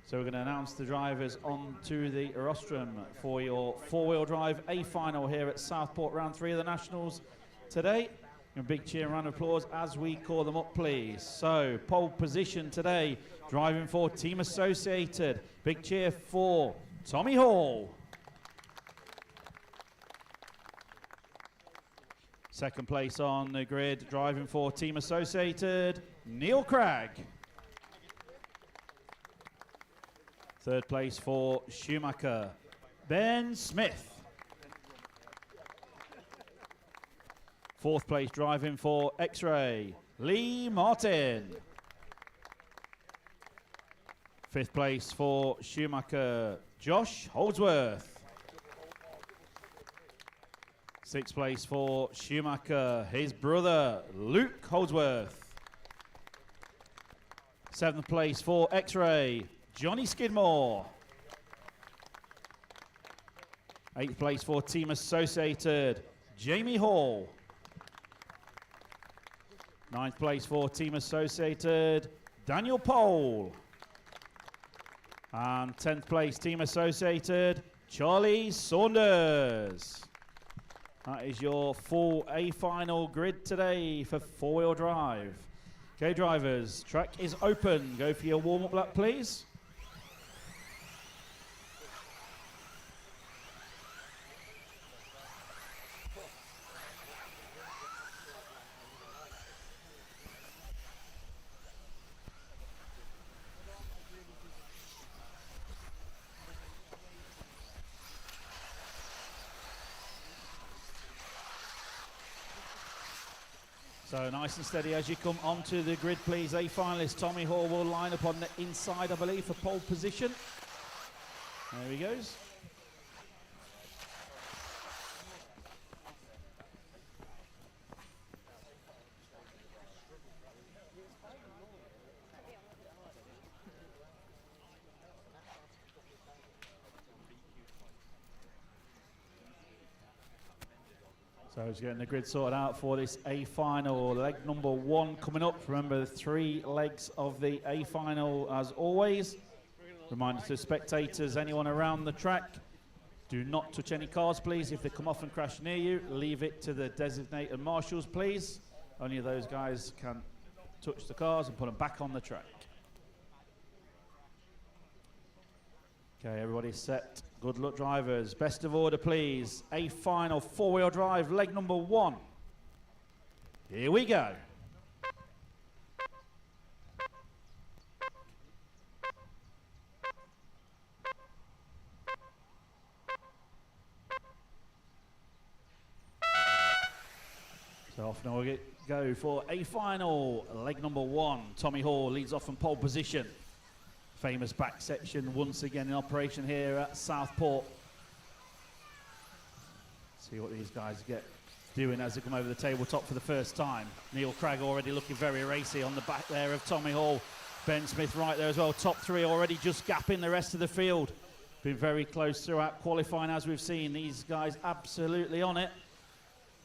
So we're going to announce the drivers onto the rostrum for your four-wheel drive A final here at Southport, round 3 of the Nationals today. A big cheer and round of applause as we call them up, please. So, pole position today, driving for Team Associated. Big cheer for Tommy Hall. Second place on the grid, driving for Team Associated, Neil Cragg. Third place for Schumacher, Ben Smith. Fourth place driving for X-Ray, Lee Martin. Fifth place for Schumacher, Josh Holdsworth. Sixth place for Schumacher, his brother, Luke Holdsworth. Seventh place for X-Ray, Johnny Skidmore. Eighth place for Team Associated, Jamie Hall. Ninth place for Team Associated, Daniel Pole. And 10th place, Team Associated, Charlie Saunders. That is your full A final grid today for four-wheel drive. Okay, drivers, track is open. Go for your warm-up lap, please. So nice and steady as you come onto the grid, please. A finalist, Tommy Hall, will line up on the inside, I believe, for pole position. There he goes. So he's getting the grid sorted out for this A final. Leg number 1 coming up. Remember the 3 legs of the A final as always. Reminder to spectators, anyone around the track, do not touch any cars, please. If they come off and crash near you, leave it to the designated marshals, please. Only those guys can touch the cars and put them back on the track. Okay, everybody set. Good luck, drivers. Best of order, please. A final 4-wheel drive, leg number 1. Here we go. So off now we go for a final, leg number 1. Tommy Hall leads off in pole position. Famous back section once again in operation here at Southport. See what these guys get doing as they come over the tabletop for the first time. Neil Craig already looking very racy on the back there of Tommy Hall. Ben Smith right there as well. Top 3 already just gapping the rest of the field. Been very close throughout qualifying as we've seen. These guys absolutely on it.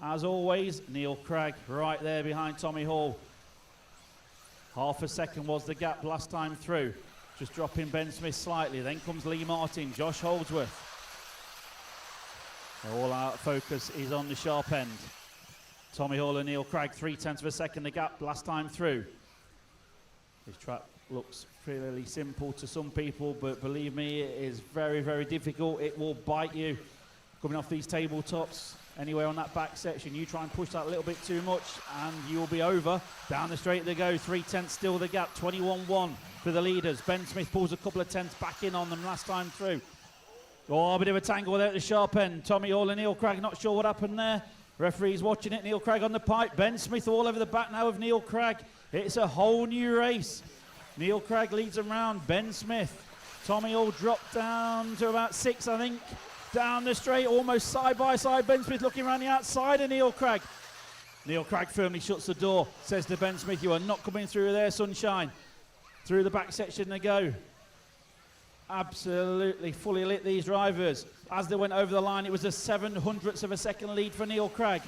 As always, Neil Craig right there behind Tommy Hall. Half a second was the gap last time through. Just dropping Ben Smith slightly. Then comes Lee Martin, Josh Holdsworth. All out focus is on the sharp end. Tommy Hall and Neil Craig, 0.3 of a second the gap last time through. This track looks fairly simple to some people, but believe me, it is very, very difficult. It will bite you. Coming off these tabletops, anywhere on that back section, you try and push that a little bit too much and you'll be over. Down the straight they go, 0.3 still the gap, 21-1 for the leaders. Ben Smith pulls a couple of tenths back in on them last time through. Oh, a bit of a tangle there at the sharp end. Tommy Hall and Neil Craig, not sure what happened there. Referee's watching it, Neil Craig on the pipe. Ben Smith all over the back now of Neil Craig. It's a whole new race. Neil Craig leads them round, Ben Smith. Tommy Hall dropped down to about 6, I think. Down the straight, almost side by side. Ben Smith looking around the outside of Neil Craig. Neil Craig firmly shuts the door, says to Ben Smith, you are not coming through there, sunshine. Through the back section they go. Absolutely fully lit, these drivers. As they went over the line, it was a 0.07 of a second lead for Neil Craig.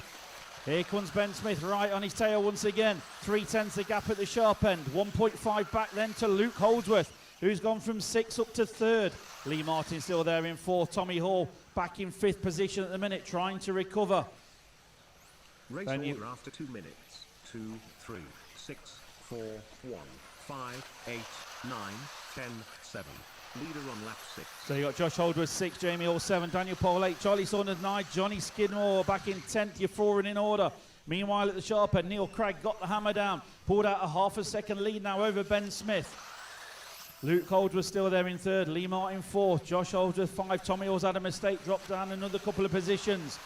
Here comes Ben Smith right on his tail once again. 0.3 the gap at the sharp end. 1.5 back then to Luke Holdsworth, who's gone from 6th up to 3rd. Lee Martin still there in 4th. Tommy Hall back in 5th position at the minute, trying to recover. Race order after 2 minutes. 2, 3, 6, 4, 1, 5, 8, 9, 10, 7. Leader on lap 6. So you got Josh Holdsworth 6, Jamie Hall 7, Daniel Paul 8, Charlie Saunders 9, Johnny Skidmore back in 10th. You're 4 in order. Meanwhile at the sharp end, Neil Craig got the hammer down, pulled out a half a second lead now over Ben Smith. Luke Holdsworth still there in 3rd, Lee Martin 4th, Josh Holdsworth 5, Tommy Hall's had a mistake, dropped down another couple of positions.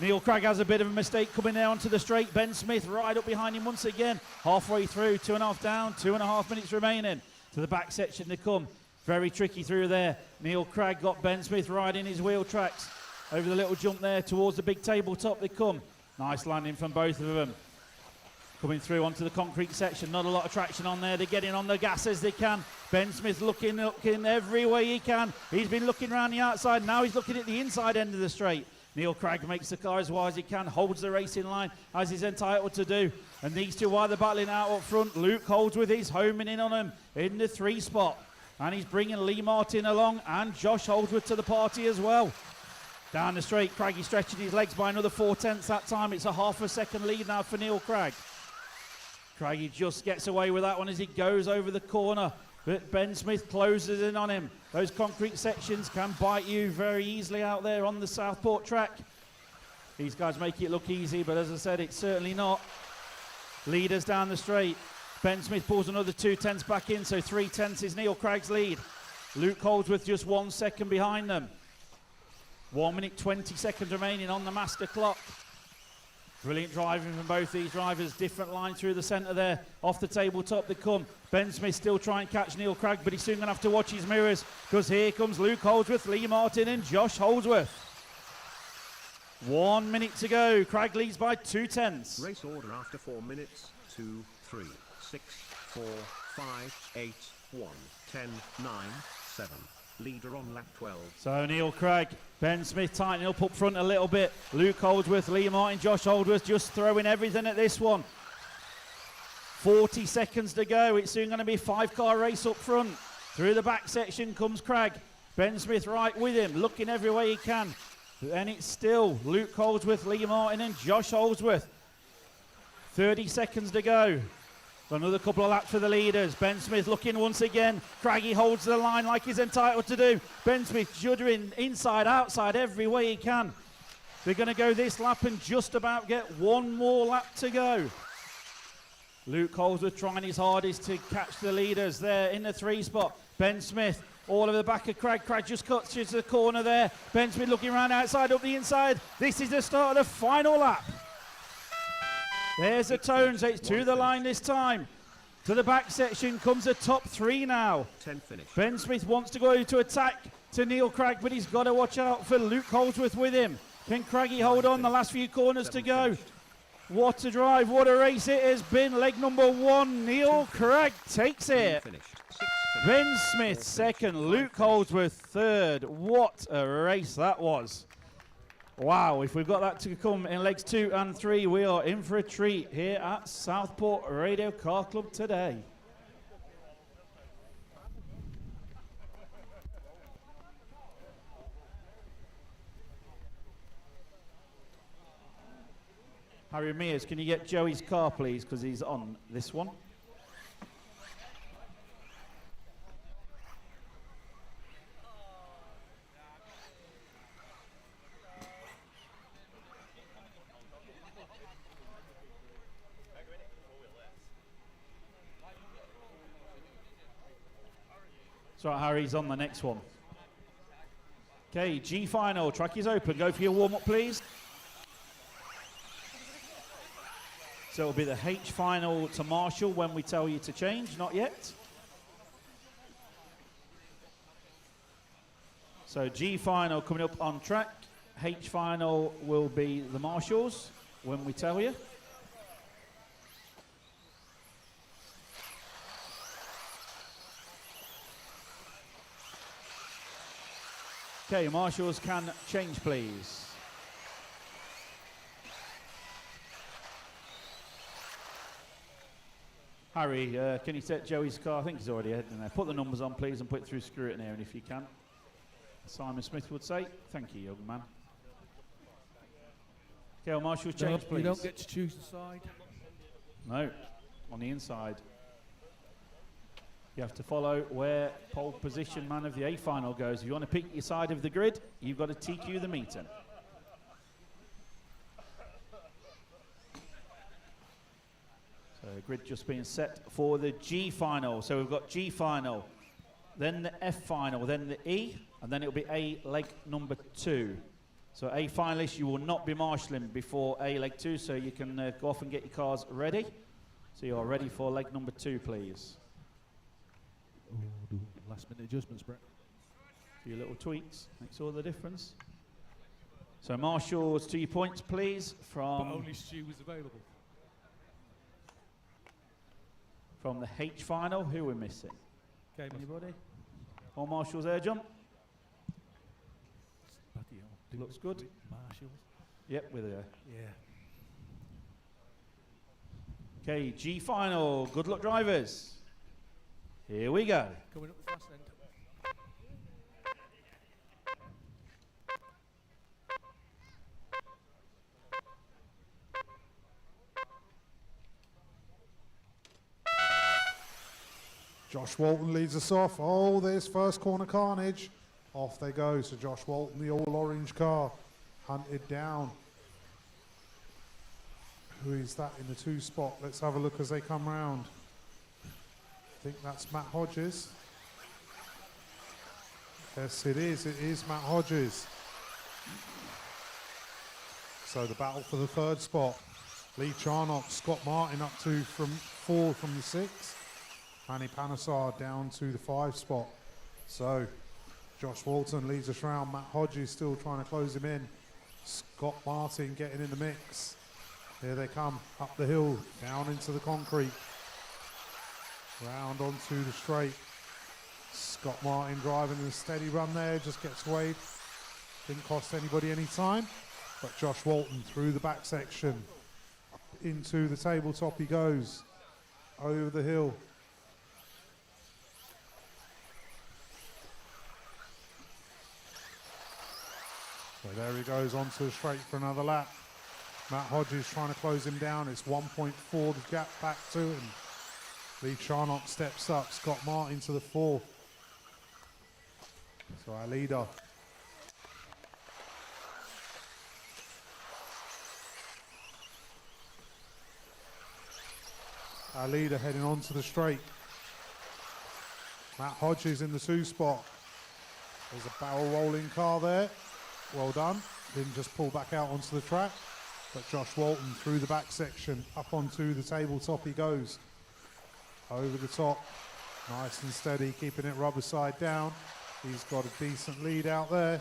Neil Craig has a bit of a mistake coming there onto the straight. Ben Smith right up behind him once again. Halfway through, 2.5 down, 2.5 minutes remaining. To the back section they come. Very tricky through there. Neil Craig got Ben Smith riding his wheel tracks. Over the little jump there towards the big tabletop they come. Nice landing from both of them. Coming through onto the concrete section. Not a lot of traction on there. They're getting on the gas as they can. Ben Smith looking every way he can. He's been looking around the outside. Now he's looking at the inside end of the straight. Neil Craig makes the car as wide as he can, holds the racing line as he's entitled to do. And these two are the battling out up front. Luke Holdsworth is homing in on him in the 3 spot. And he's bringing Lee Martin along and Josh Holdsworth to the party as well. Down the straight, Craigie stretching his legs by another 0.4 that time. It's a half a second lead now for Neil Craig. Craigie just gets away with that one as he goes over the corner. But Ben Smith closes in on him. Those concrete sections can bite you very easily out there on the Southport track. These guys make it look easy, but as I said, it's certainly not. Leaders down the straight. Ben Smith pulls another 0.2 back in, so 0.3 is Neil Craig's lead. Luke Holdsworth just 1 second behind them. 1 minute 20 seconds remaining on the master clock. Brilliant driving from both these drivers. Different line through the centre there. Off the tabletop they come. Ben Smith still trying to catch Neil Cragg, but he's soon going to have to watch his mirrors because here comes Luke Holdsworth, Lee Martin and Josh Holdsworth. 1 minute to go. Cragg leads by 2/10. Race order after 4 minutes. 2, 3, 6, 4, 5, 8, 1, 10, 9, 7. Leader on lap 12. So Neil Cragg, Ben Smith tightening up front a little bit. Luke Holdsworth, Lee Martin, Josh Holdsworth just throwing everything at this one. 40 seconds to go. It's soon going to be a 5-car race up front. Through the back section comes Cragg. Ben Smith right with him, looking every way he can. But then it's still Luke Holdsworth, Lee Martin and Josh Holdsworth. 30 seconds to go. Another couple of laps for the leaders. Ben Smith looking once again. Craggy holds the line like he's entitled to do. Ben Smith juddering inside, outside, every way he can. They're going to go this lap and just about get one more lap to go. Luke Holdsworth trying his hardest to catch the leaders there in the 3 spot. Ben Smith all over the back of Cragg. Cragg just cuts to the corner there. Ben Smith looking around outside, up the inside. This is the start of the final lap. There's the tones. It's to the line this time. To the back section comes the top 3 now. 10 finish. Ben Smith wants to go to attack to Neil Cragg, but he's got to watch out for Luke Holdsworth with him. Can Craggy hold on? The last few corners to go. Finished. What a drive, what a race it has been. Leg number 1, Neil Cragg takes it. Finished. 6 finished. Ben Smith second, Luke Holdsworth third. What a race that was. Wow, if we've got that to come in legs 2 and 3, we are in for a treat here at Southport Radio Car Club today. Harry Mears, can you get Joey's car, please, because he's on this one. So Harry's on the next one. Okay, G final, track is open. Go for your warm-up, please. So it'll be the H final to Marshall when we tell you to change, not yet. So G final coming up on track. H final will be the Marshalls when we tell you. Okay, Marshalls can change, please. Harry, can you set Joey's car? I think he's already ahead in there. Put the numbers on, please, and put it through scrutiny, and if you can. Simon Smith would say. Thank you, young man. Okay, well, Marshalls change, please. You don't get to choose the side. No, on the inside. You have to follow where pole position man of the A final goes. If you want to pick your side of the grid, you've got to TQ the meter. So grid just being set for the G final. So we've got G final, then the F final, then the E, and then it'll be A leg number 2. So A finalist, you will not be marshalling before A leg 2, so you can go off and get your cars ready. So you're ready for leg number 2, please. Ooh, last minute adjustments, Brett. A few little tweaks, makes all the difference. So Marshalls, 2 points, please, But only Stu was available. from the H final. Who we're missing? Okay, Anybody? All Marshalls air jump. Bloody hell. Looks good. Marshalls. Yep, with a. Yeah. Okay, G final. Good luck, drivers. Here we go. Coming up the fast end. Josh Walton leads us off. Oh, there's first corner carnage. Off they go. So Josh Walton, the all-orange car, hunted down. Who is that in the 2 spot? Let's have a look as they come round. I think that's Matt Hodges. Yes, it is. It is Matt Hodges. So the battle for the 3rd spot. Lee Charnock, Scott Martin up to from 4 from the 6. Manny Panesar down to the 5 spot. So Josh Walton leads us round. Matt Hodges still trying to close him in. Scott Martin getting in the mix. Here they come, up the hill, down into the concrete. Round onto the straight. Scott Martin driving a steady run there, just gets weighed. Didn't cost anybody any time. But Josh Walton through the back section. Into the tabletop he goes. Over the hill. So there he goes onto the straight for another lap. Matt Hodges trying to close him down. It's 1.4 the gap back to him. Lee Charnock steps up. Scott Martin to the 4. So our leader. Our leader heading on to the straight. Matt Hodges in the 2 spot. There's a barrel rolling car there. Well done. Didn't just pull back out onto the track. But Josh Walton through the back section. Up onto the tabletop he goes. Over the top. Nice and steady. Keeping it rubber side down. He's got a decent lead out there.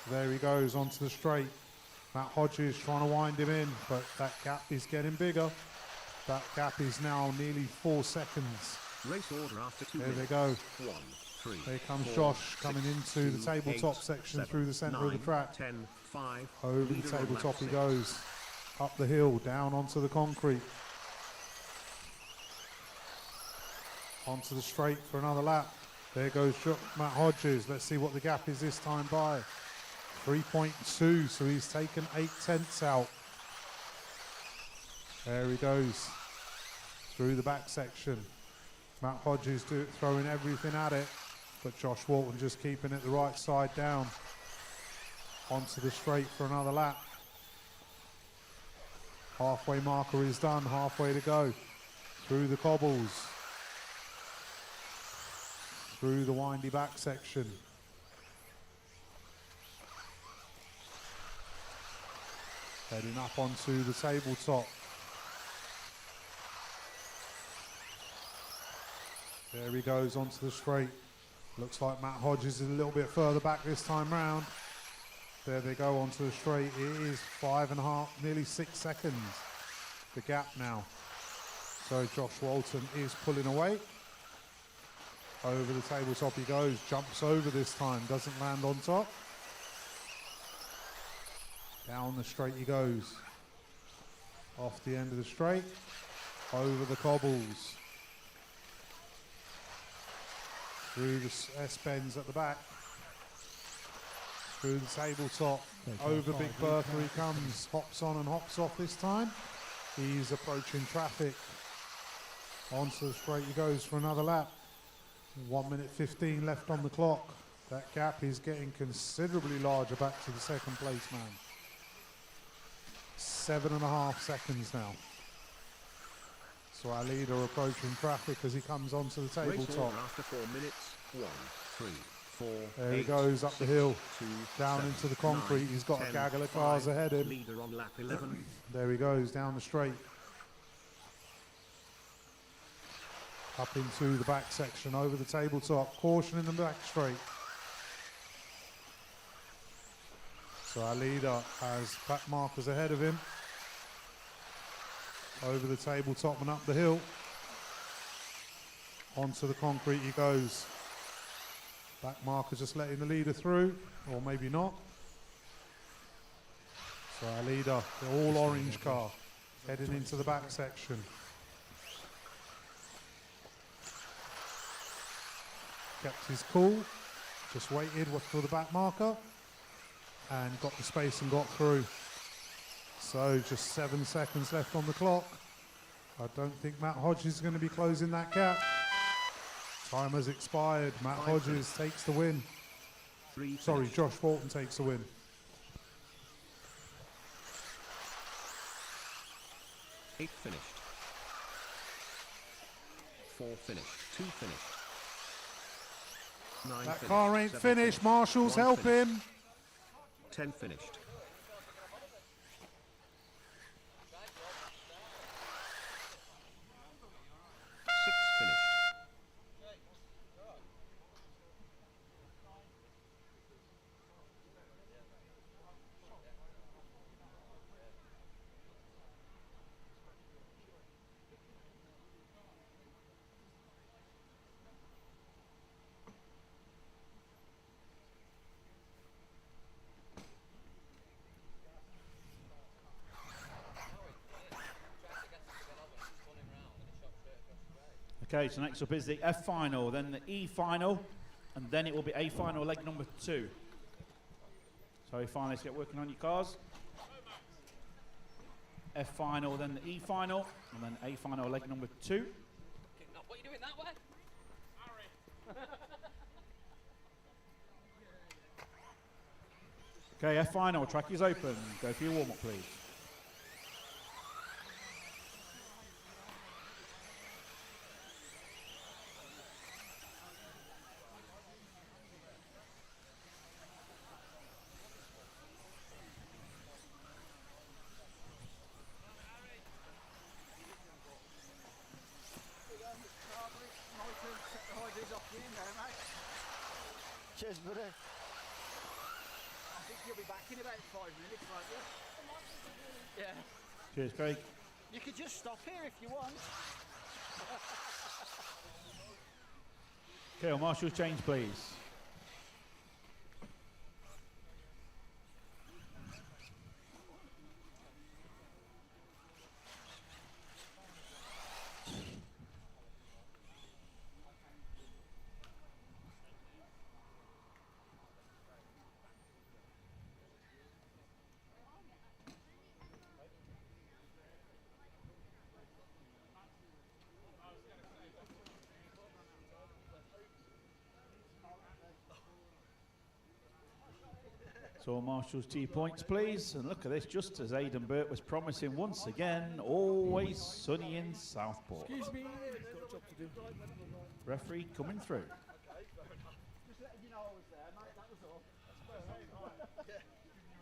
There he goes onto the straight. Matt Hodges trying to wind him in. But that gap is getting bigger. That gap is now nearly 4 seconds. Race order after 2 There minutes. they go. 1, 3, Here comes 4, Josh 6, coming into the 2, tabletop 8, section 7, through the centre of the 9, track. 10, 5. Over the Leader on lap tabletop he 6. goes. Up the hill, down onto the concrete. Onto the straight for another lap. There goes Matt Hodges. Let's see what the gap is this time by. 3.2, so he's taken 8/10 out. There he goes. Through the back section. Matt Hodges throwing everything at it, but Josh Walton just keeping it the right side down. Onto the straight for another lap. Halfway marker is done, halfway to go. Through the cobbles. Through the windy back section. Heading up onto the tabletop. There he goes onto the straight. Looks like Matt Hodges is a little bit further back this time round. There they go onto the straight. It is 5.5, nearly 6 seconds. The gap now. So Josh Walton is pulling away. Over the tabletop he goes. Jumps over this time. Doesn't land on top. Down the straight he goes. Off the end of the straight. Over the cobbles. Through the S-bends at the back. Through the tabletop. Over Big Bertha he comes. Hops on and hops off this time. He's approaching traffic. Onto the straight he goes for another lap. 1 minute 15 left on the clock. That gap is getting considerably larger back to the second place man. 7.5 seconds now. So our leader approaching traffic as he comes onto the Race tabletop. order after 4 minutes. 1, 3, 4. There he 8, goes up the 6, hill, 2, down 7, into the concrete. 9, He's got 10, a gaggle of cars 5, ahead of him. Leader on lap 11. There he goes down the straight. Up into the back section, over the tabletop. Caution in the back straight. So our leader has back markers ahead of him. Over the tabletop and up the hill. Onto the concrete he goes. Back marker just letting the leader through, or maybe not. So our leader, the all orange car, heading into the back section. Kept his cool, just waited for the back marker, and got the space and got through. So just 7 seconds left on the clock. I don't think Matt Hodges is going to be closing that gap. Time has expired. Matt Hodges takes the win. Sorry, Josh Walton takes the win. 8 finished. 4 finished. 2 finished. 9 That finished. car ain't 7 finished. Marshals, 1 help finished. him. 10 finished. Okay, so next up is the F final, then the E final, and then it will be A final leg number 2. So finalists, get working on your cars. F final, then the E final, and then A final leg number 2. What are you doing that way? Okay, F final, track is open. Go for your warm up, please. Cheers, buddy. I think you'll be back in about 5 minutes, won't you? Yeah. Cheers, Craig. You could just stop here if you want. Okay, well, Marshall's change, please. So Marshall's 2 points, please. And look at this, just as Aidan Burt was promising once again, always sunny in Southport. Excuse me, got a job to do. Referee coming through. Just letting you know I was there, mate, that was all.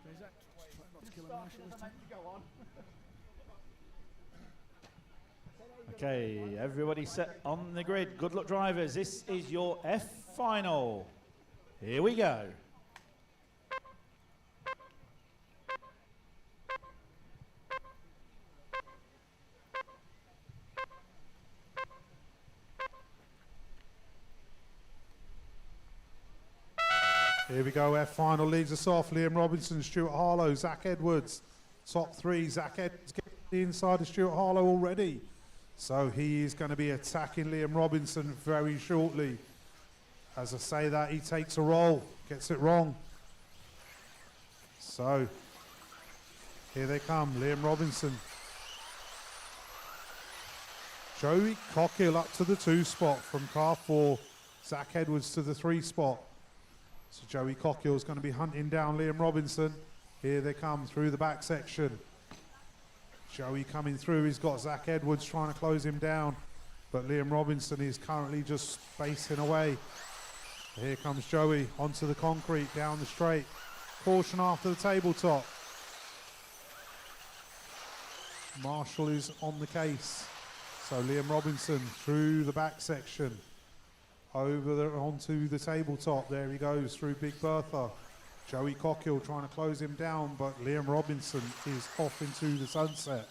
There's that. Try not to kill a Started marshal as this I time. meant to go on. Okay, everybody set on the grid. Good luck, drivers. This is your F final. Here we go. Here we go, F final leads us off. Liam Robinson, Stuart Harlow, Zach Edwards. Top 3, Zach Edwards getting the inside of Stuart Harlow already. So he is going to be attacking Liam Robinson very shortly. As I say that, he takes a roll, gets it wrong. So here they come, Liam Robinson. Joey Cockhill up to the 2 spot from car 4. Zach Edwards to the 3 spot. So Joey Cockhill is going to be hunting down Liam Robinson. Here they come through the back section. Joey coming through. He's got Zach Edwards trying to close him down. But Liam Robinson is currently just spacing away. Here comes Joey onto the concrete down the straight. Caution after the tabletop. Marshall is on the case. So Liam Robinson through the back section. Onto the tabletop. There he goes through Big Bertha. Joey Cockhill trying to close him down, but Liam Robinson is off into the sunset.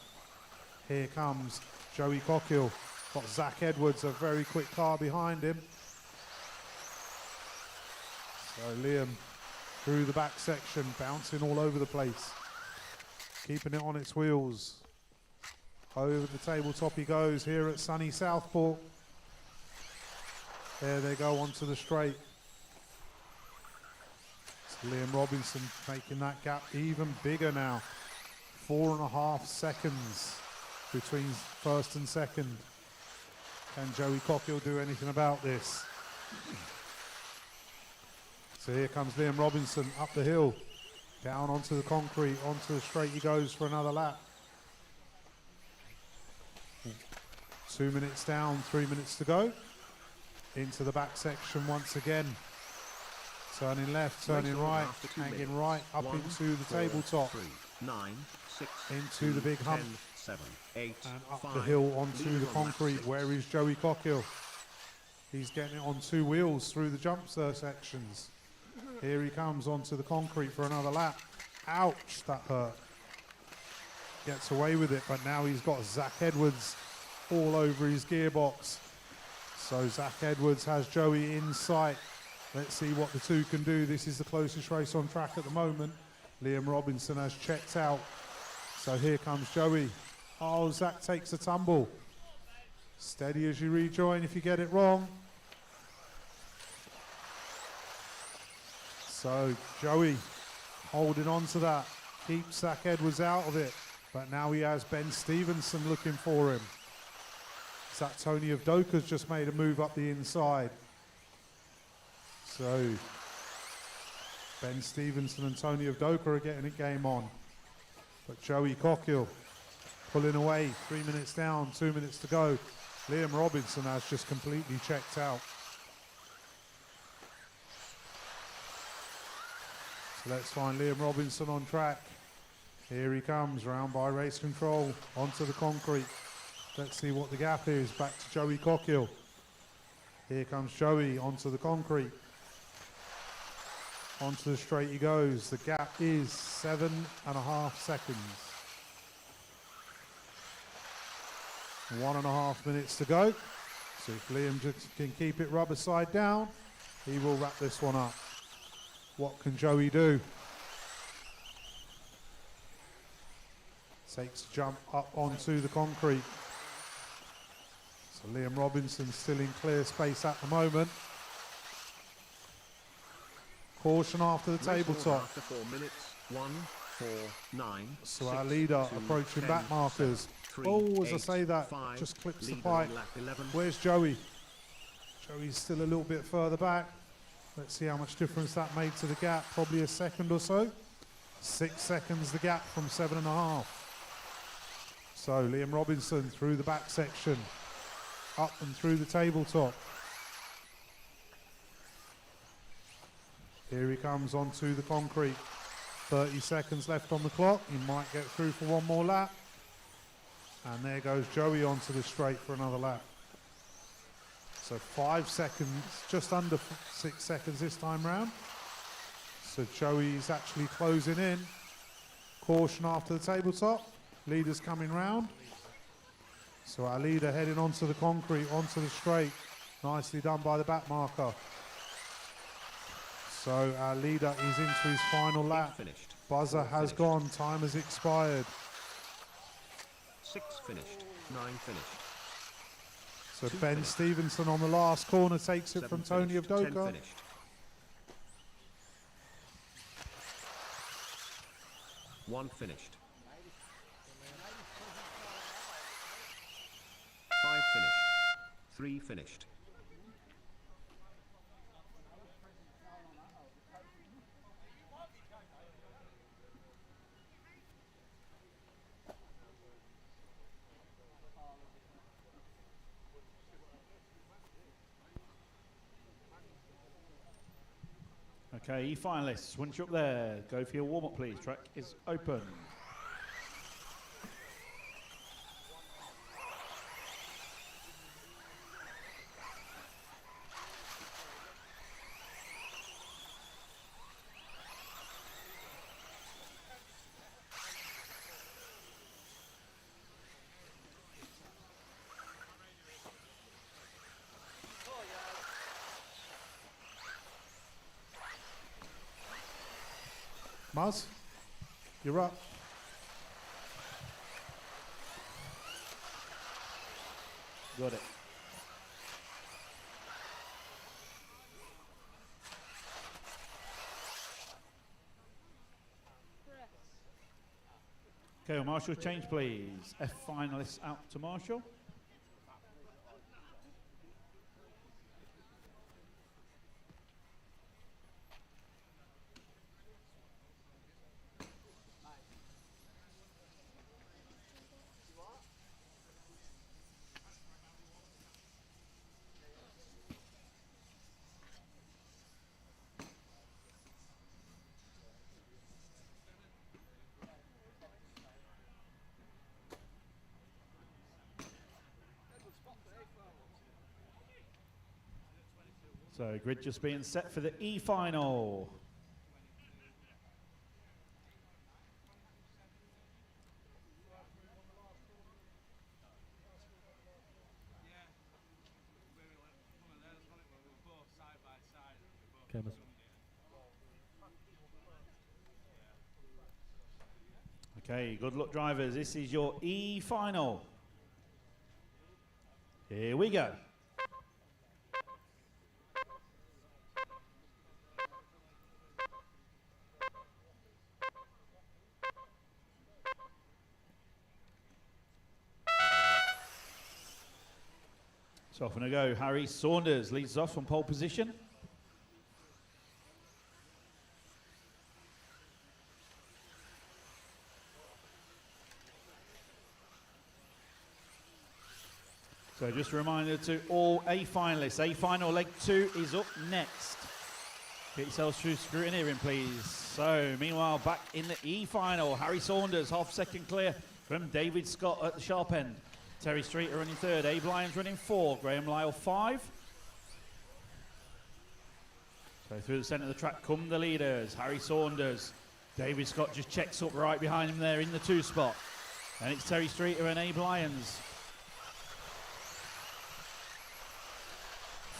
Here comes Joey Cockhill. Got Zach Edwards, a very quick car behind him. So Liam through the back section, bouncing all over the place. Keeping it on its wheels. Over the tabletop he goes here at sunny Southport. There they go onto the straight. It's Liam Robinson making that gap even bigger now. 4.5 seconds between first and second. Can Joey Cockhill do anything about this? So here comes Liam Robinson up the hill, down onto the concrete, onto the straight he goes for another lap. 2 minutes down, 3 minutes to go. Into the back section once again. Turning left, turning right, hanging right up into the tabletop. 3, 9, 6, into the big hump. 10, 7, 8, and up 5, the hill onto leader the on concrete. lap Where is Joey Cockhill? He's getting it on 2 wheels through the jump sections. Here he comes onto the concrete for another lap. Ouch, that hurt. Gets away with it, but now he's got Zach Edwards all over his gearbox. So Zach Edwards has Joey in sight. Let's see what the two can do. This is the closest race on track at the moment. Liam Robinson has checked out. So here comes Joey. Oh, Zach takes a tumble. Steady as you rejoin if you get it wrong. So Joey holding on to that. Keeps Zach Edwards out of it. But now he has Ben Stevenson looking for him. Zach Tony of Doka's just made a move up the inside. So Ben Stevenson and Tony of Doka are getting a game on. But Joey Cockhill pulling away, 3 minutes down, 2 minutes to go. Liam Robinson has just completely checked out. So let's find Liam Robinson on track. Here he comes, round by race control, onto the concrete. Let's see what the gap is. Back to Joey Cockhill. Here comes Joey onto the concrete. Onto the straight he goes. The gap is 7.5 seconds. 1.5 minutes to go. So if Liam can keep it rubber side down, he will wrap this one up. What can Joey do? Takes a jump up onto the concrete. So Liam Robinson still in clear space at the moment. Caution after the tabletop. After 4 minutes. 1, 4, 9. So 6, our leader 2, approaching 10, back markers. 3, Oh, as I 8, say that, 5, just clips the leader pipe. on lap 11. Where's Joey? Joey's still a little bit further back. Let's see how much difference that made to the gap. Probably a second or so. 6 seconds the gap from 7.5. So Liam Robinson through the back section. Up and through the tabletop. Here he comes onto the concrete. 30 seconds left on the clock. He might get through for one more lap. And there goes Joey onto the straight for another lap. So 5 seconds, just under 6 seconds this time round. So Joey's actually closing in. Caution after the tabletop. Leader's coming round. So our leader heading onto the concrete, onto the straight. Nicely done by the back marker. So our leader is into his final lap. Finished. Buzzer has gone, time has expired. 6 finished. 9 finished. So 2 Ben finished. Stevenson on the last corner takes it 7 from Tony of finished. 10 Doka. finished. 1 finished. 5 finished. 3 finished. Okay, finalists, once you're up there, go for your warm-up, please. Track is open. Muzz, you're up. Got it. Okay, well, Marshall, change please. F finalists out to Marshall. So grid just being set for the E final. Cameras. Okay, good luck drivers. This is your E final. Here we go. So off and a go. Harry Saunders leads off from pole position. So just a reminder to all A finalists, A final leg 2 is up next. Get yourselves through scrutineering, please. So meanwhile, back in the E final, Harry Saunders half second clear from David Scott at the sharp end. Terry Streeter running third, Abe Lyons running 4, Graham Lyle 5. So through the centre of the track come the leaders, Harry Saunders. David Scott just checks up right behind him there in the 2 spot. And it's Terry Streeter and Abe Lyons.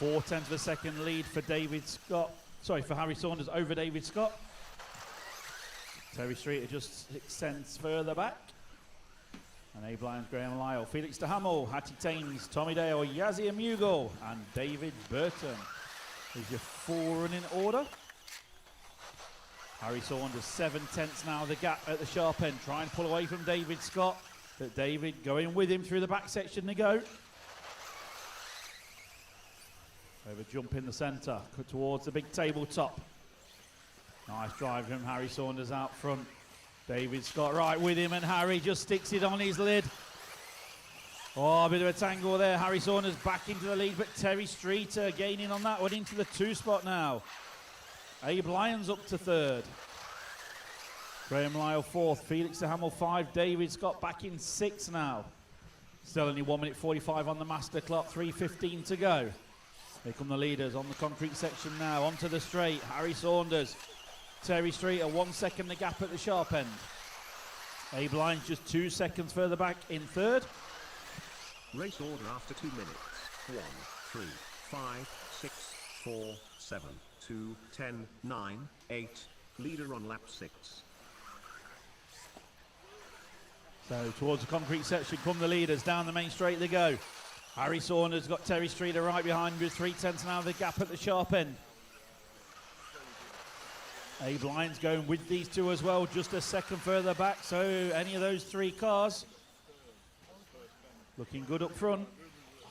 4/10 of a second lead for David Scott. Sorry, for Harry Saunders over David Scott. Terry Streeter just 6 tenths further back. And Abe Lyons, Graham Lyle, Felix de Hamel, Hattie Tames, Tommy Dale, Yazzie Amugo, and David Burton is your 4 running order. Harry Saunders 7/10 now, the gap at the sharp end. Try and pull away from David Scott, but David going with him through the back section to go. Over jump in the centre, cut towards the big tabletop. Nice drive from Harry Saunders out front. David Scott right with him, and Harry just sticks it on his lid. Oh, a bit of a tangle there. Harry Saunders back into the lead, but Terry Streeter gaining on that one into the 2 spot now. Abe Lyons up to 3rd. Graham Lyle 4th, Felix de Hamel 5, David Scott back in 6th now. Still only 1 minute 45 on the master clock, 3:15 to go. Here come the leaders on the concrete section now, onto the straight. Harry Saunders, Terry Streeter, 1 second the gap at the sharp end. Abe Lyons just 2 seconds further back in 3rd. Race order after 2 minutes. 1, 3, 5, 6, 4, 7, 2, 10, 9, 8. Leader on lap 6. So towards the concrete section come the leaders, down the main straight they go. Harry Saunders got Terry Streeter right behind with 3/10 now, the gap at the sharp end. Abe Lyons going with these 2 as well, just a second further back, so any of those 3 cars looking good up front.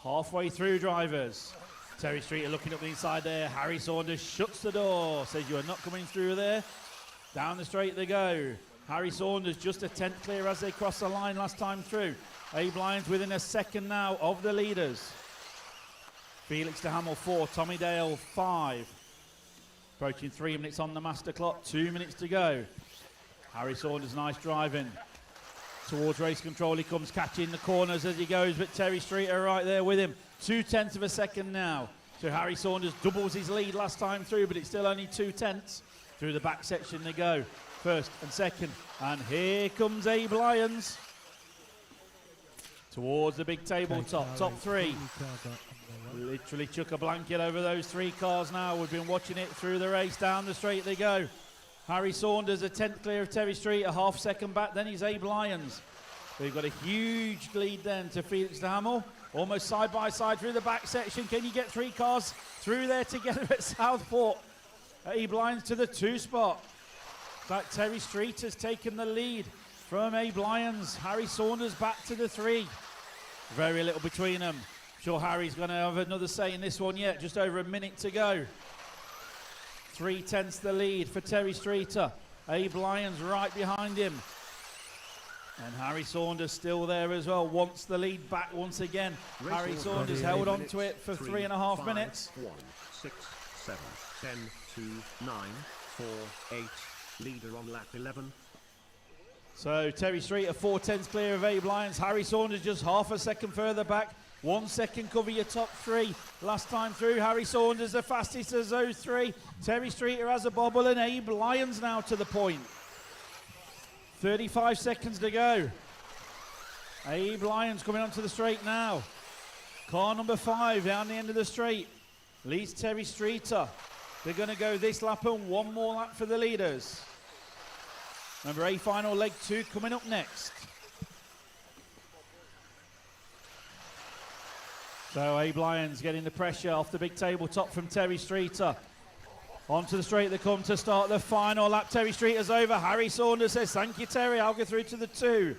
Halfway through, drivers. Terry Streeter looking up the inside there. Harry Saunders shuts the door, says you are not coming through there. Down the straight they go. Harry Saunders just a 10th clear as they cross the line last time through. Abe Lyons within a second now of the leaders. Felix de Hamel 4, Tommy Dale 5. Approaching 3 minutes on the master clock, 2 minutes to go. Harry Saunders, nice driving. Towards race control he comes, catching the corners as he goes, but Terry Streeter right there with him. 2/10 of a second now. So Harry Saunders doubles his lead last time through, but it's still only 2/10. Through the back section they go. First and second, and here comes Abe Lyons. Towards the big tabletop, top 3. Literally chuck a blanket over those 3 cars now. We've been watching it through the race. Down the straight they go. Harry Saunders a 10th clear of Terry Streeter, half second back. Then he's Abe Lyons. We've got a huge lead then to Felix de Hamel. Almost side by side through the back section. Can you get 3 cars through there together at Southport? Abe Lyons to the 2 spot. In fact, Terry Streeter's taken the lead from Abe Lyons. Harry Saunders back to the 3. Very little between them. Sure Harry's going to have another say in this one yet. Just over a minute to go. 3/10 the lead for Terry Streeter. Abe Lyons right behind him. And Harry Saunders still there as well. Wants the lead back once again. Race Harry order Saunders after held 8 on to minutes. it for 3, 3.5 5, minutes. 1, 6, 7, 10, 2, 9, 4, 8. Leader on lap 11. So Terry Streeter 4/10 clear of Abe Lyons. Harry Saunders just half a second further back. 1 second cover your top 3. Last time through, Harry Saunders the fastest of those 3. Terry Streeter has a bobble, and Abe Lyons now to the point. 35 seconds to go. Abe Lyons coming onto the straight now. Car number 5 down the end of the straight. Leads Terry Streeter. They're going to go this lap and 1 more lap for the leaders. Remember, A final leg 2 coming up next. So Abe Lyons getting the pressure off the big tabletop from Terry Streeter. Onto the straight they come to start the final lap. Terry Streeter's over. Harry Saunders says, thank you, Terry. I'll go through to the 2.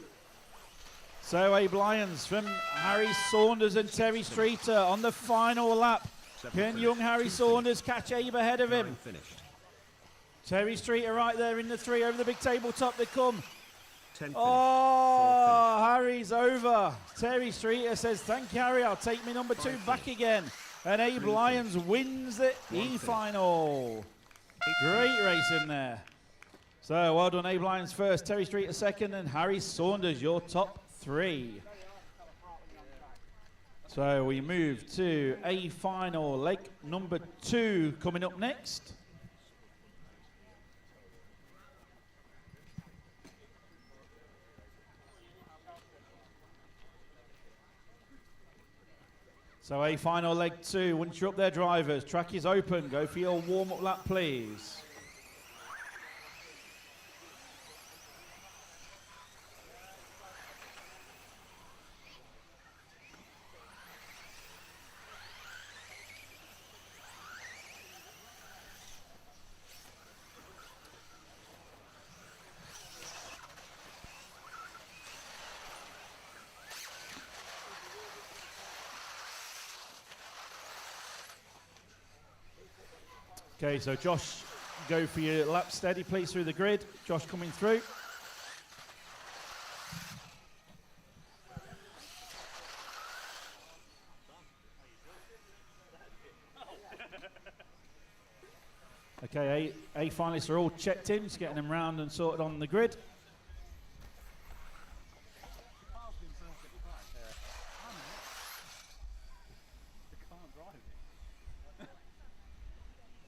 So Abe Lyons from Harry Saunders and Terry Streeter on the final lap. Can young Harry Saunders catch Abe ahead of him? Terry Streeter right there in the 3. Over the big tabletop they come. Oh, Harry's over. Terry Streeter says, thank you, Harry. I'll take me number 2 back again. And Abe Lyons wins the E-final. Great race in there. So well done, Abe Lyons first, Terry Streeter second, and Harry Saunders, your top 3. So we move to a final, leg number 2 coming up next. So a final leg 2. Once you're up there, drivers, track is open. Go for your warm-up lap, please. Okay, so Josh, go for your lap steady, please, through the grid. Josh coming through. Okay, A finalists are all checked in, just getting them round and sorted on the grid.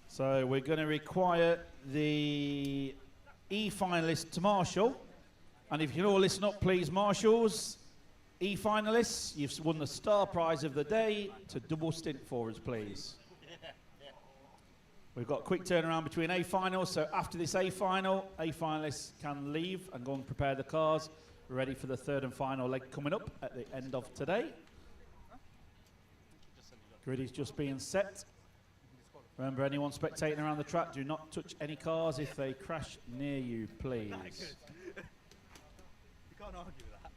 So we're going to require the E finalists to marshal. And if you can all listen up, please, marshals, E finalists, you've won the star prize of the day to double stint for us, please. We've got a quick turnaround between A finals, so after this A final, A finalists can leave and go and prepare the cars, ready for the 3rd and final leg coming up at the end of today. Grid is just being set. Remember, anyone spectating around the track, do not touch any cars if they crash near you, please. You can't argue with that.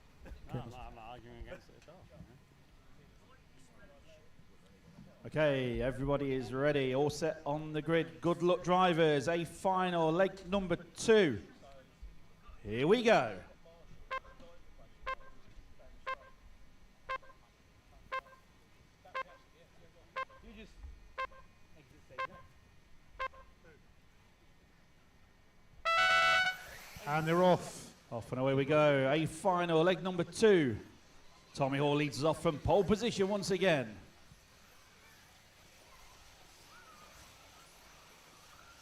No, I'm not arguing against it at all. Okay, everybody is ready, all set on the grid. Good luck, drivers. A final, leg number 2. Here we go. And they're off. Off and away we go. A final, leg number 2. Tommy Hall leads us off from pole position once again.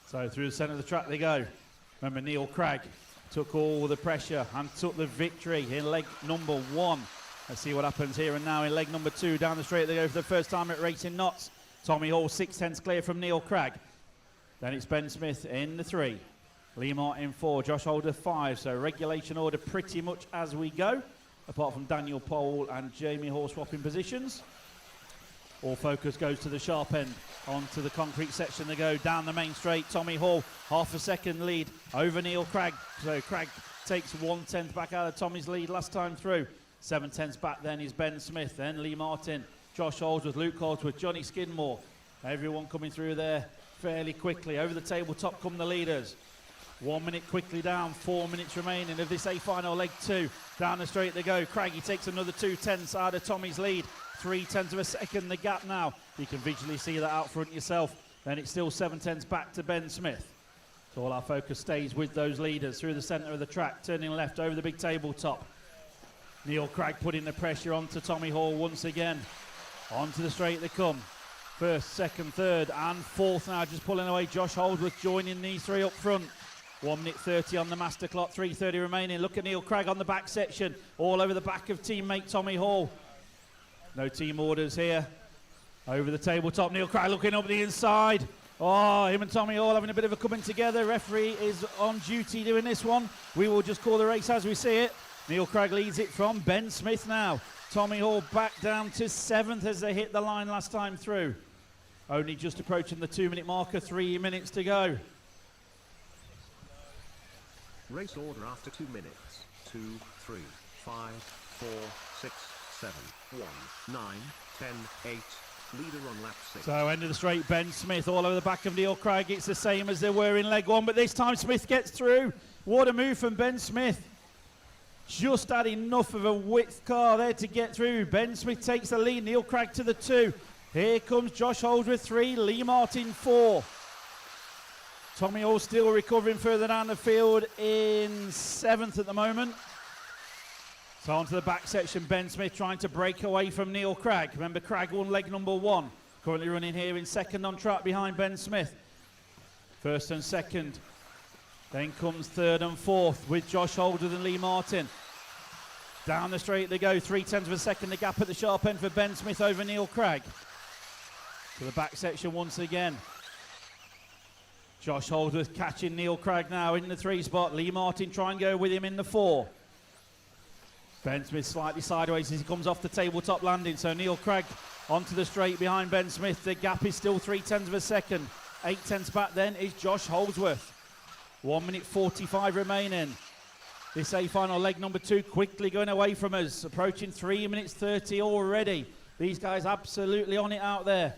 So through the centre of the track they go. Remember, Neil Cragg took all the pressure and took the victory in leg number 1. Let's see what happens here and now in leg number 2. Down the straight they go for the first time at Racing Knots. Tommy Hall 6/10 clear from Neil Cragg. Then it's Ben Smith in the 3. Lee Martin 4, Josh Holder 5. So regulation order pretty much as we go, apart from Daniel Pole and Jamie Hall swapping positions. All focus goes to the sharp end, onto the concrete section they go, down the main straight. Tommy Hall, half a second lead over Neil Cragg. So Cragg takes 1/10 back out of Tommy's lead last time through. 7/10 back then is Ben Smith, then Lee Martin, Josh Holdsworth, Luke Holdsworth, Johnny Skidmore. Everyone coming through there fairly quickly. Over the tabletop come the leaders. 1 minute quickly down, 4 minutes remaining of this A final leg 2. Down the straight they go. Craggy takes another 2/10 out of Tommy's lead. 3/10 of a second the gap now. You can visually see that out front yourself. Then it's still 7/10 back to Ben Smith. So all our focus stays with those leaders through the centre of the track, turning left over the big tabletop. Neil Cragg putting the pressure onto Tommy Hall once again. Onto the straight they come. First, second, third and fourth now just pulling away. Josh Holdsworth joining these 3 up front. 1 minute 30 on the master clock, 3:30 remaining. Look at Neil Cragg on the back section, all over the back of teammate Tommy Hall. No team orders here. Over the tabletop, Neil Cragg looking up the inside. Oh, him and Tommy Hall having a bit of a coming together. Referee is on duty doing this one. We will just call the race as we see it. Neil Cragg leads it from Ben Smith now. Tommy Hall back down to 7th as they hit the line last time through. Only just approaching the 2-minute marker, 3 minutes to go. Race order after 2 minutes. 2, 3, 5, 4, 6, 7, 1, 9, 10, 8. Leader on lap 6. So end of the straight, Ben Smith all over the back of Neil Craig. It's the same as they were in leg 1, but this time Smith gets through. What a move from Ben Smith. Just had enough of a width car there to get through. Ben Smith takes the lead. Neil Craig to the 2. Here comes Josh Holdsworth 3, Lee Martin 4. Tommy Hall still recovering further down the field in 7th at the moment. So onto the back section, Ben Smith trying to break away from Neil Craig. Remember, Craig won leg number 1. Currently running here in 2nd on track behind Ben Smith. 1st and 2nd. Then comes 3rd and 4th with Josh Holder and Lee Martin. Down the straight they go, 3/10 of a second. The gap at the sharp end for Ben Smith over Neil Craig. To the back section once again. Josh Holdsworth catching Neil Craig now in the 3 spot. Lee Martin try and go with him in the 4. Ben Smith slightly sideways as he comes off the tabletop landing. So Neil Craig onto the straight behind Ben Smith. The gap is still 3/10 of a second. 8/10 back then is Josh Holdsworth. 1 minute 45 remaining. This A final leg number 2 quickly going away from us. Approaching 3 minutes 30 already. These guys absolutely on it out there.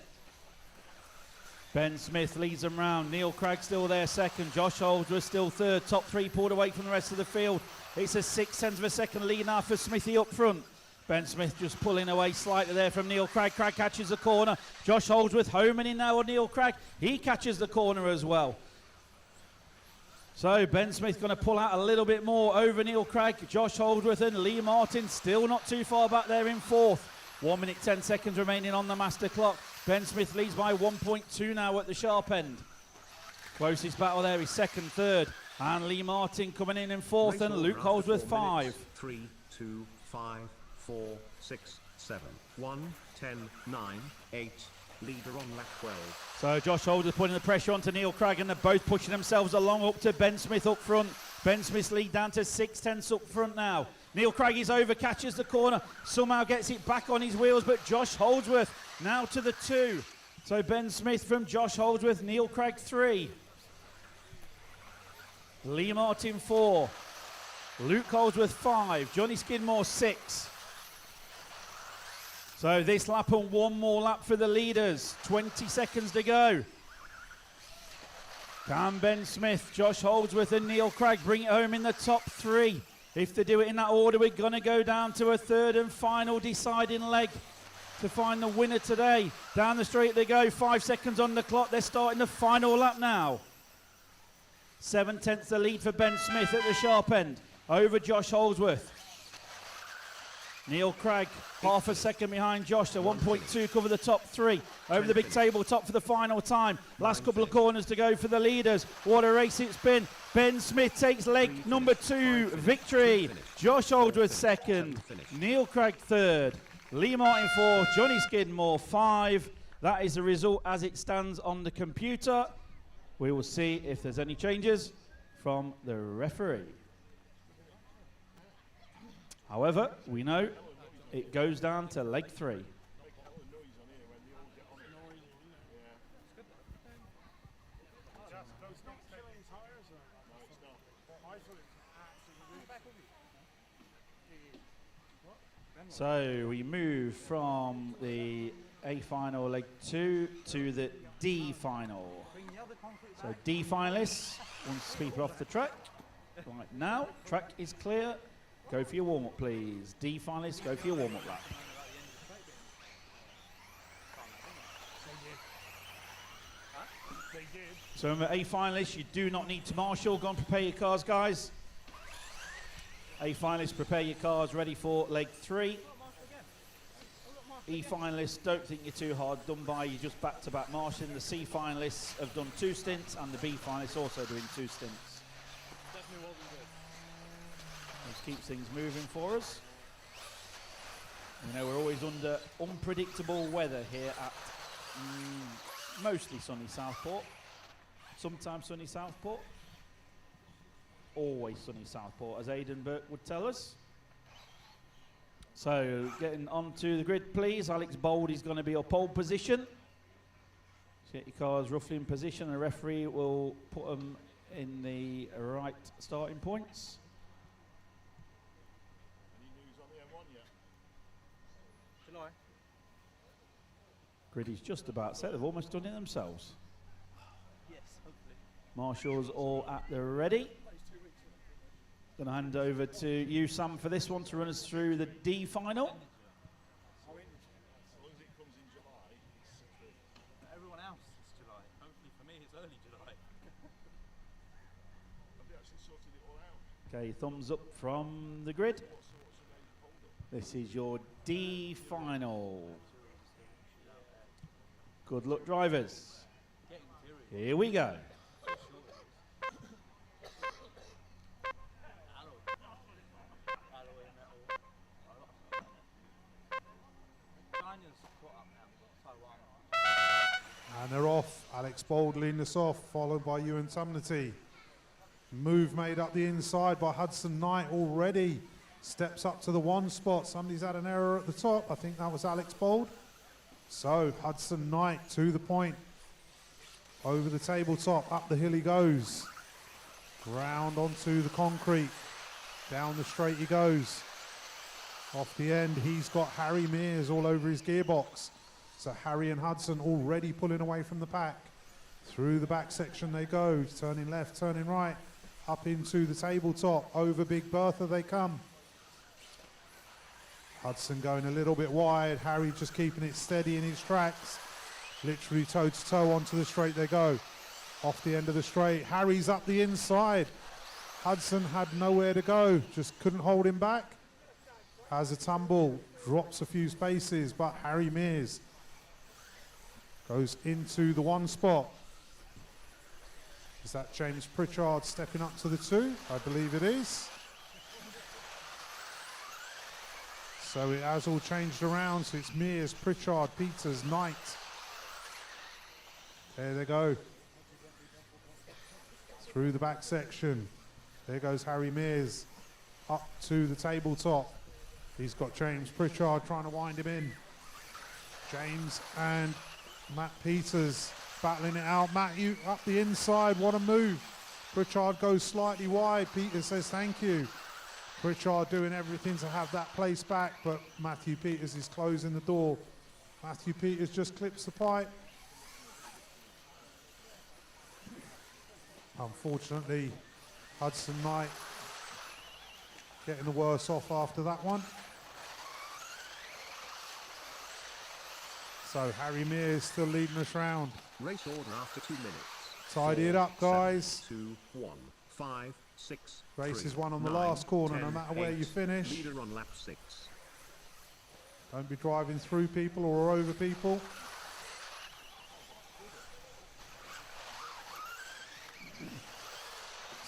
Ben Smith leads them round. Neil Craig still there 2nd. Josh Holdsworth still 3rd. Top 3 pulled away from the rest of the field. It's a 6/10 of a second lead now for Smithy up front. Ben Smith just pulling away slightly there from Neil Craig. Craig catches the corner. Josh Holdsworth homing in now on Neil Craig. He catches the corner as well. So Ben Smith going to pull out a little bit more over Neil Craig. Josh Holdsworth and Lee Martin still not too far back there in 4th. 1 minute 10 seconds remaining on the master clock. Ben Smith leads by 1.2 now at the sharp end. Closest battle there is 2nd, 3rd. And Lee Martin coming in 4th, Race and order Luke after Holdsworth 4 5. minutes. 3, 2, 5, 4, 6, 7, 1, 10, 9, 8. Leader on lap 12. So Josh Holdsworth putting the pressure onto Neil Craig, and they're both pushing themselves along up to Ben Smith up front. Ben Smith's lead down to 6/10 up front now. Neil Craig is over, catches the corner, somehow gets it back on his wheels, but Josh Holdsworth now to the 2. So Ben Smith from Josh Holdsworth, Neil Craig 3. Lee Martin 4. Luke Holdsworth 5. Johnny Skidmore 6. So this lap and one more lap for the leaders. 20 seconds to go. Can Ben Smith, Josh Holdsworth and Neil Craig bring it home in the top 3? If they do it in that order, we're going to go down to a 3rd and final deciding leg to find the winner today. Down the straight they go, 5 seconds on the clock. They're starting the final lap now. 7/10 the lead for Ben Smith at the sharp end over Josh Holdsworth. Neil Craig, half a second behind Josh, so 1.2 cover the top 3. Over the big tabletop for the final time. Last couple of corners to go for the leaders. What a race it's been. Ben Smith takes leg number 2 victory. Josh Holdsworth 2nd. Neil Craig 3rd. Lee Martin 4. Johnny Skidmore 5. That is the result as it stands on the computer. We will see if there's any changes from the referee. However, we know it goes down to leg 3. So we move from the A final leg 2 to the D final. So D finalists, once people off the track. Right now, track is clear. Go for your warm-up, please. D finalists, go for your warm-up lap. So remember, A finalists, you do not need to marshal. Go and prepare your cars, guys. A finalists, prepare your cars, ready for leg 3. E finalists, don't think you're too hard done by. You're just back-to-back marshalling. The C finalists have done 2 stints, and the B finalists also doing 2 stints. Just keeps things moving for us. You know, we're always under unpredictable weather here at mostly sunny Southport. Sometimes sunny Southport. Always sunny Southport, as Aidan Burke would tell us. So getting onto the grid, please. Alex Bold is going to be your pole position. So get your cars roughly in position, and the referee will put them in the right starting points. July. Grid is just about set. They've almost done it themselves. Yes, hopefully. Marshals all at the ready. Going to hand over to you, Sam, for this one to run us through the D final. Everyone else is July. Hopefully for me it's early July. Okay, thumbs up from the grid. This is your D final. Good luck, drivers. Here we go. And they're off. Alex Bold leading us off, followed by Ewan Tumnity. Move made up the inside by Hudson Knight already. Steps up to the 1 spot. Somebody's had an error at the top. I think that was Alex Bold. So Hudson Knight to the point. Over the tabletop, up the hill he goes. Ground onto the concrete. Down the straight he goes. Off the end, he's got Harry Mears all over his gearbox. So Harry and Hudson already pulling away from the pack. Through the back section they go, turning left, turning right, up into the tabletop. Over Big Bertha they come. Hudson going a little bit wide, Harry just keeping it steady in his tracks. Literally toe to toe onto the straight they go. Off the end of the straight, Harry's up the inside. Hudson had nowhere to go, just couldn't hold him back. Has a tumble, drops a few spaces, but Harry Mears goes into the 1 spot. Is that James Pritchard stepping up to the 2? I believe it is. So it has all changed around. So it's Mears, Pritchard, Peters, Knight. There they go. Through the back section. There goes Harry Mears up to the tabletop. He's got James Pritchard trying to wind him in. James and Matt Peters battling it out. Matt, you up the inside, what a move. Pritchard goes slightly wide. Peters says thank you. Pritchard doing everything to have that place back, but Matthew Peters is closing the door. Matthew Peters just clips the pipe. Unfortunately, Hudson Knight getting the worse off after that one. So Harry Mears still leading us round. Race order after 2 minutes. Tidy it up, guys. 2, 1, 5, 6. Race 3, is won on the 9, last corner, 10, no matter where 8. you finish. Leader on lap 6. Don't be driving through people or over people.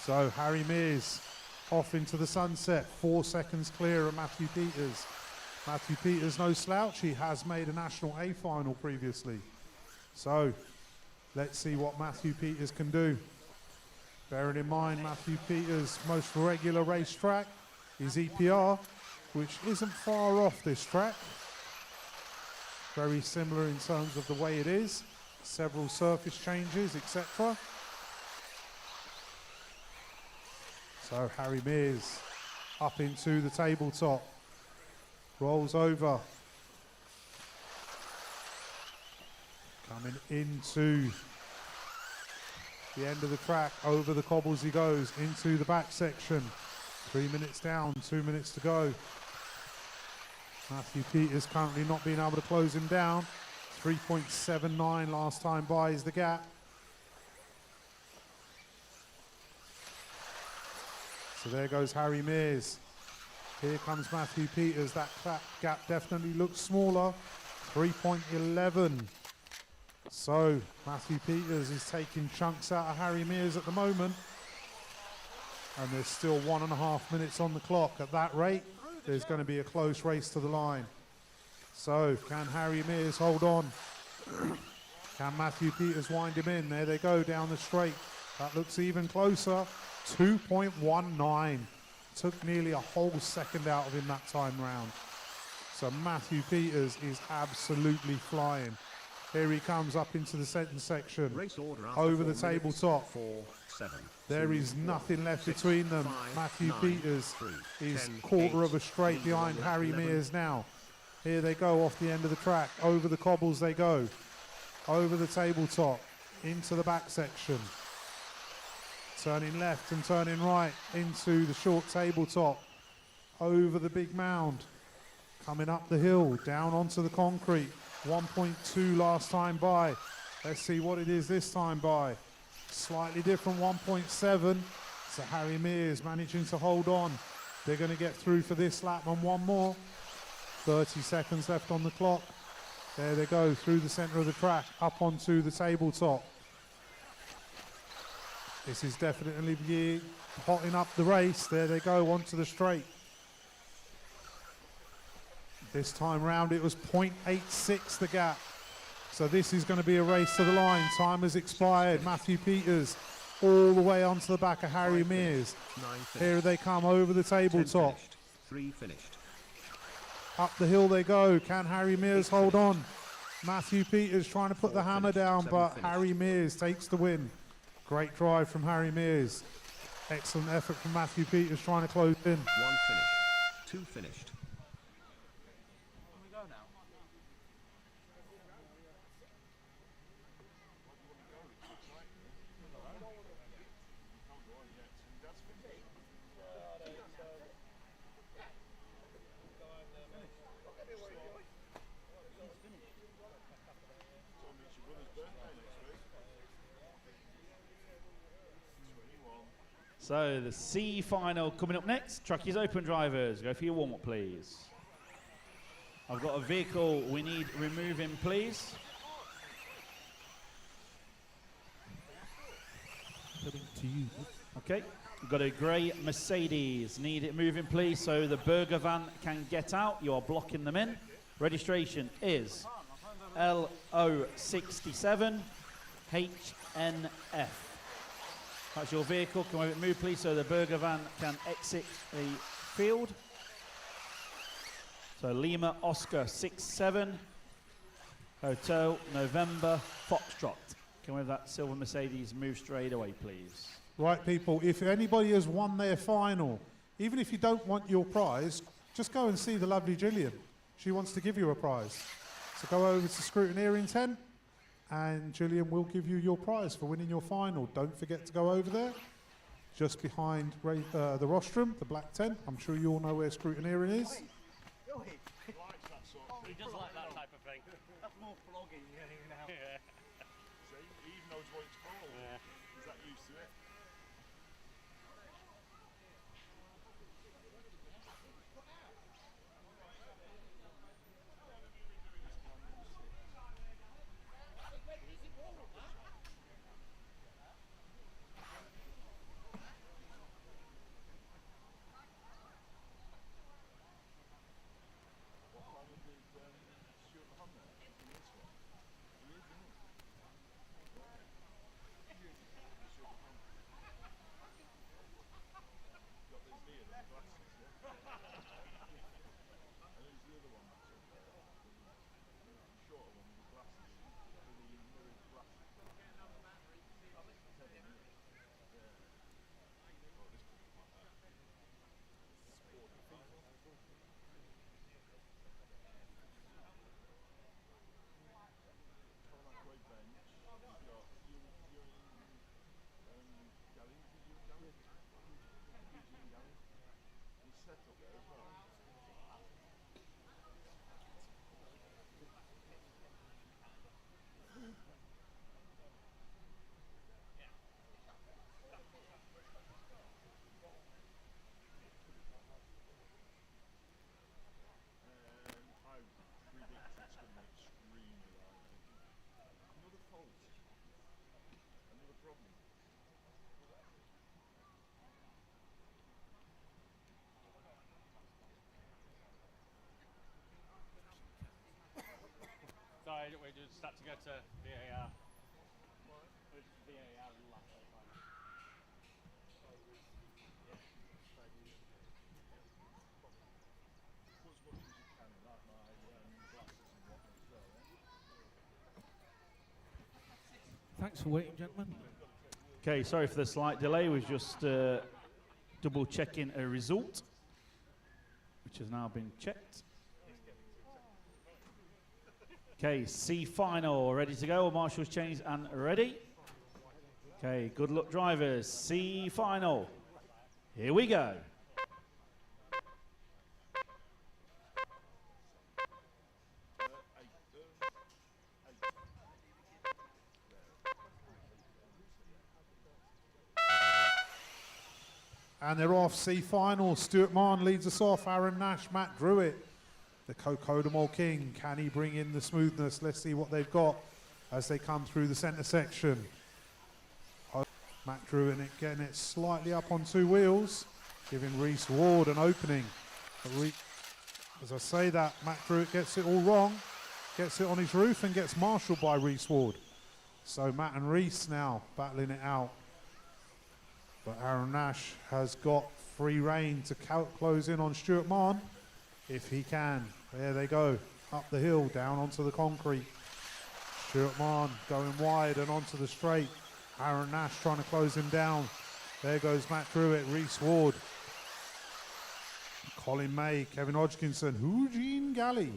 So Harry Mears off into the sunset, 4 seconds clear of Matthew Peters. Matthew Peters, no slouch, he has made a National A final previously. So let's see what Matthew Peters can do. Bearing in mind Matthew Peters' most regular racetrack is EPR, which isn't far off this track. Very similar in terms of the way it is, several surface changes, etc. So Harry Mears up into the tabletop, rolls over, coming into the end of the track, over the cobbles he goes, into the back section. 3 minutes down, 2 minutes to go. Matthew Peters currently not being able to close him down. 3.79 last time by is the gap. So there goes Harry Mears. Here comes Matthew Peters. That gap definitely looks smaller. 3.11. So Matthew Peters is taking chunks out of Harry Mears at the moment. And there's still 1.5 minutes on the clock. At that rate, there's going to be a close race to the line. So can Harry Mears hold on? Can Matthew Peters wind him in? There they go down the straight. That looks even closer. 2.19. Took nearly a whole second out of him that time round. So Matthew Peters is absolutely flying. Here he comes up into the centre section, Race order after over the 4 minutes. tabletop. 4, 7. There 2, is 1, nothing left 6, between them. 5, Matthew 9, Peters 3, is 10, quarter 8, of a straight lead behind on Harry 11. Mears now. Here they go off the end of the track. Over the cobbles they go. Over the tabletop. Into the back section. Turning left and turning right into the short tabletop. Over the big mound. Coming up the hill, down onto the concrete. 1.2 last time by. Let's see what it is this time by. Slightly different 1.7. So Harry Mears managing to hold on. They're going to get through for this lap and one more. 30 seconds left on the clock. There they go through the centre of the track, up onto the tabletop. This is definitely hotting up the race. There they go onto the straight. This time round it was 0.86 the gap. So this is going to be a race to the line. Time has expired. Matthew Peters all the way onto the back of Harry Mears. Here they come over the tabletop. 3 finished. Up the hill they go. Can Harry Mears hold on? Matthew Peters trying to put the hammer down, but Harry Mears takes the win. Great drive from Harry Mears. Excellent effort from Matthew Peters trying to close in. 1 finished. 2 finished. So the C final coming up next. Track is open, drivers. Go for your warm-up, please. I've got a vehicle we need removing, please. Coming to you. Okay, we've got a grey Mercedes. Need it moving, please, so the burger van can get out. You are blocking them in. Registration is LO67 HNF. That's your vehicle. Can we move, please, so the burger van can exit the field. So Lima Oscar 67 Hotel November Foxtrot. Can we have that silver Mercedes move straight away, please? Right, people, if anybody has won their final, even if you don't want your prize, just go and see the lovely Gillian. She wants to give you a prize. So go over to Scrutineering Tent and Gillian will give you your prize for winning your final. Don't forget to go over there, just behind the rostrum, the black tent. I'm sure you all know where Scrutineering is. He does like that type of thing. That's more flogging than anything else. Yeah. See, he even knows what it's called. Yeah. He's that used to it. Sorry, we just had to go to VAR. VAR last time. Put as much as you can in that, Mark. Thanks for waiting, gentlemen. Okay, sorry for the slight delay. We're just double checking a result, which has now been checked. Okay, C final, ready to go. Marshall's changed and ready. Okay, good luck drivers. C final. Here we go. And they're off. C final. Stuart Mann leads us off. Aaron Nash, Matt Druitt, the Cocodamol King. Can he bring in the smoothness? Let's see what they've got as they come through the centre section. Matt Druitt getting it slightly up on two wheels, giving Reese Ward an opening. As I say that, Matt Druitt gets it all wrong, gets it on his roof and gets marshalled by Reese Ward. So Matt and Reese now battling it out. But Aaron Nash has got free rein to close in on Stuart Mann if he can. There they go, up the hill, down onto the concrete. Stuart Mann going wide and onto the straight. Aaron Nash trying to close him down. There goes Matt Druitt, Reese Ward, Colin May, Kevin Hodgkinson, Eugene Galley,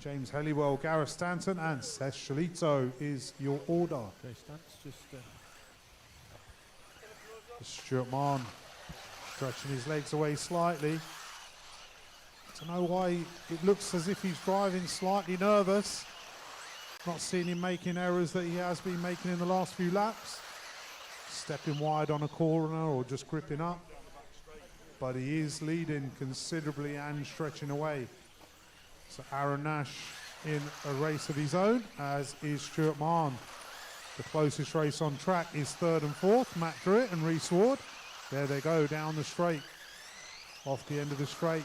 James Helliwell, Gareth Stanton, and Seth Shalito is your order. Okay, Stance, just... Stuart Mann stretching his legs away slightly. I don't know why it looks as if he's driving slightly nervous. Not seeing him making errors that he has been making in the last few laps. Stepping wide on a corner or just gripping up. But he is leading considerably and stretching away. So Aaron Nash in a race of his own, as is Stuart Mann. The closest race on track is third and fourth, Matt Druitt and Reese Ward. There they go, down the straight. Off the end of the straight.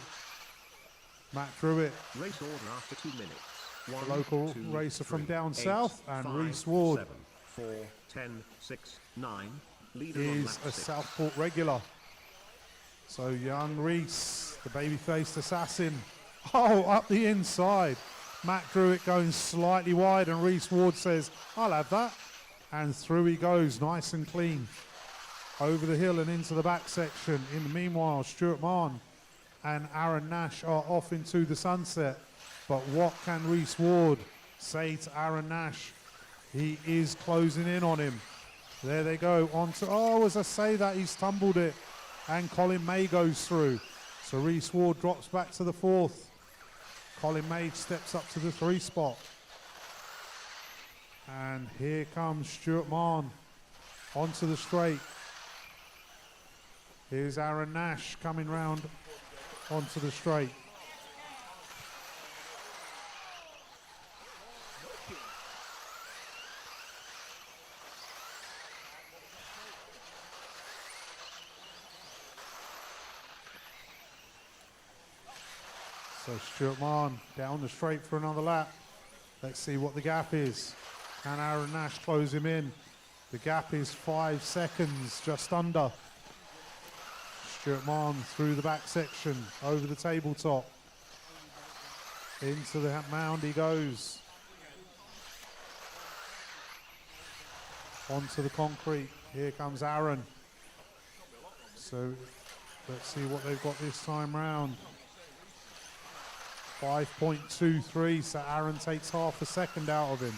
Matt Druitt. Race order after 2 minutes. The local racer from down south, and Reese Ward 7, 4, 10, 6, 9. Is a Southport regular. So young Reese, the baby-faced assassin. Oh, up the inside. Matt Druitt going slightly wide, and Reese Ward says, I'll have that. And through he goes, nice and clean. Over the hill and into the back section. In the meanwhile, Stuart Mann and Aaron Nash are off into the sunset. But what can Reese Ward say to Aaron Nash? He is closing in on him. There they go. As I say that, he's tumbled it. And Colin May goes through. So Reese Ward drops back to the fourth. Colin May steps up to the 3 spot. And here comes Stuart Mann onto the straight. Here's Aaron Nash coming round onto the straight. So Stuart Mann down the straight for another lap. Let's see what the gap is. Can Aaron Nash close him in? The gap is 5 seconds, just under. Stuart Mann through the back section, over the tabletop. Into the mound he goes. Onto the concrete. Here comes Aaron. So let's see what they've got this time round. 5.23, so Aaron takes half a second out of him.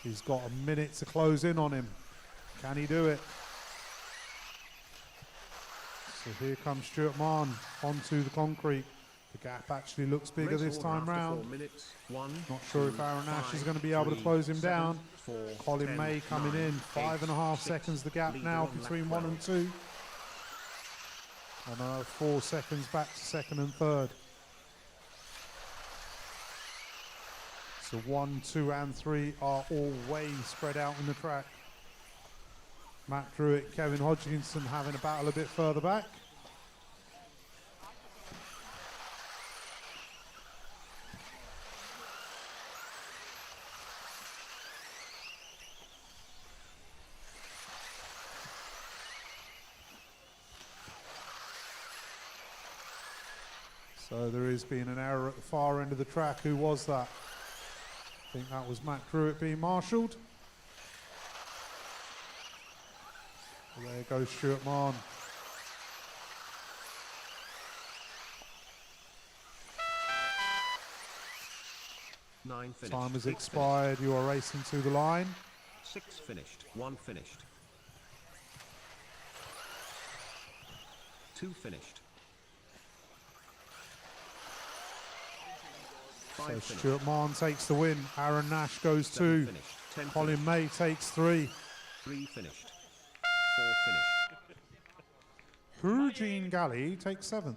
He's got a minute to close in on him. Can he do it? So here comes Stuart Mann onto the concrete. The gap actually looks bigger this time round. Not sure if Aaron Nash is going to be able to close him down. Colin May coming in, 5.5 seconds the gap now between 1 and 2. And 4 seconds back to second and third. So 1, 2 and 3 are all way spread out in the track. Matt Druitt, Kevin Hodgkinson having a battle a bit further back. So there is being an error at the far end of the track. Who was that? I think that was Matt Druitt being marshalled. There goes Stuart Mann. Nine finished. Time has Eight expired. You are racing to the line. Finished. 6 finished. 1 finished. 2 finished. So 5 finished. Stuart Mann takes the win. Aaron Nash goes 7 2. finished. 10 Colin finished. May takes 3. 3 finished. 4 finished. Eugene Galley takes 7th.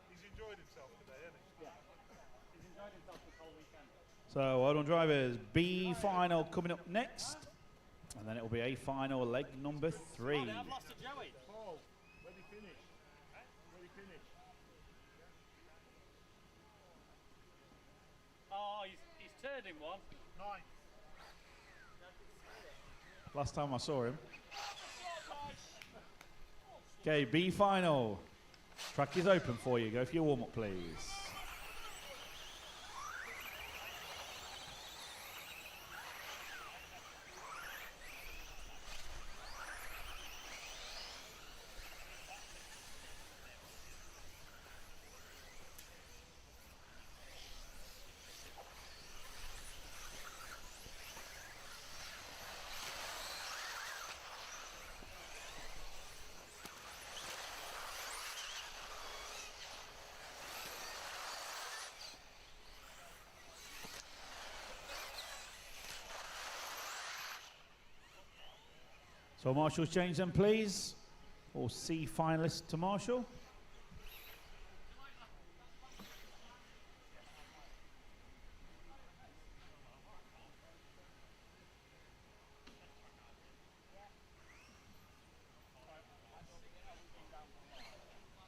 He's enjoyed himself today, hasn't he? He's enjoyed himself this whole weekend. So, well done, drivers. B final coming up next. And then it will be A final, leg number 3. I've lost to Joey. Paul, where'd he finish? Where'd he finish? Oh, he's turned in one. 9. Last time I saw him. Okay, B final. Track is open for you. Go for your warm-up, please. So Marshall's change them, please. Or C finalist to Marshall.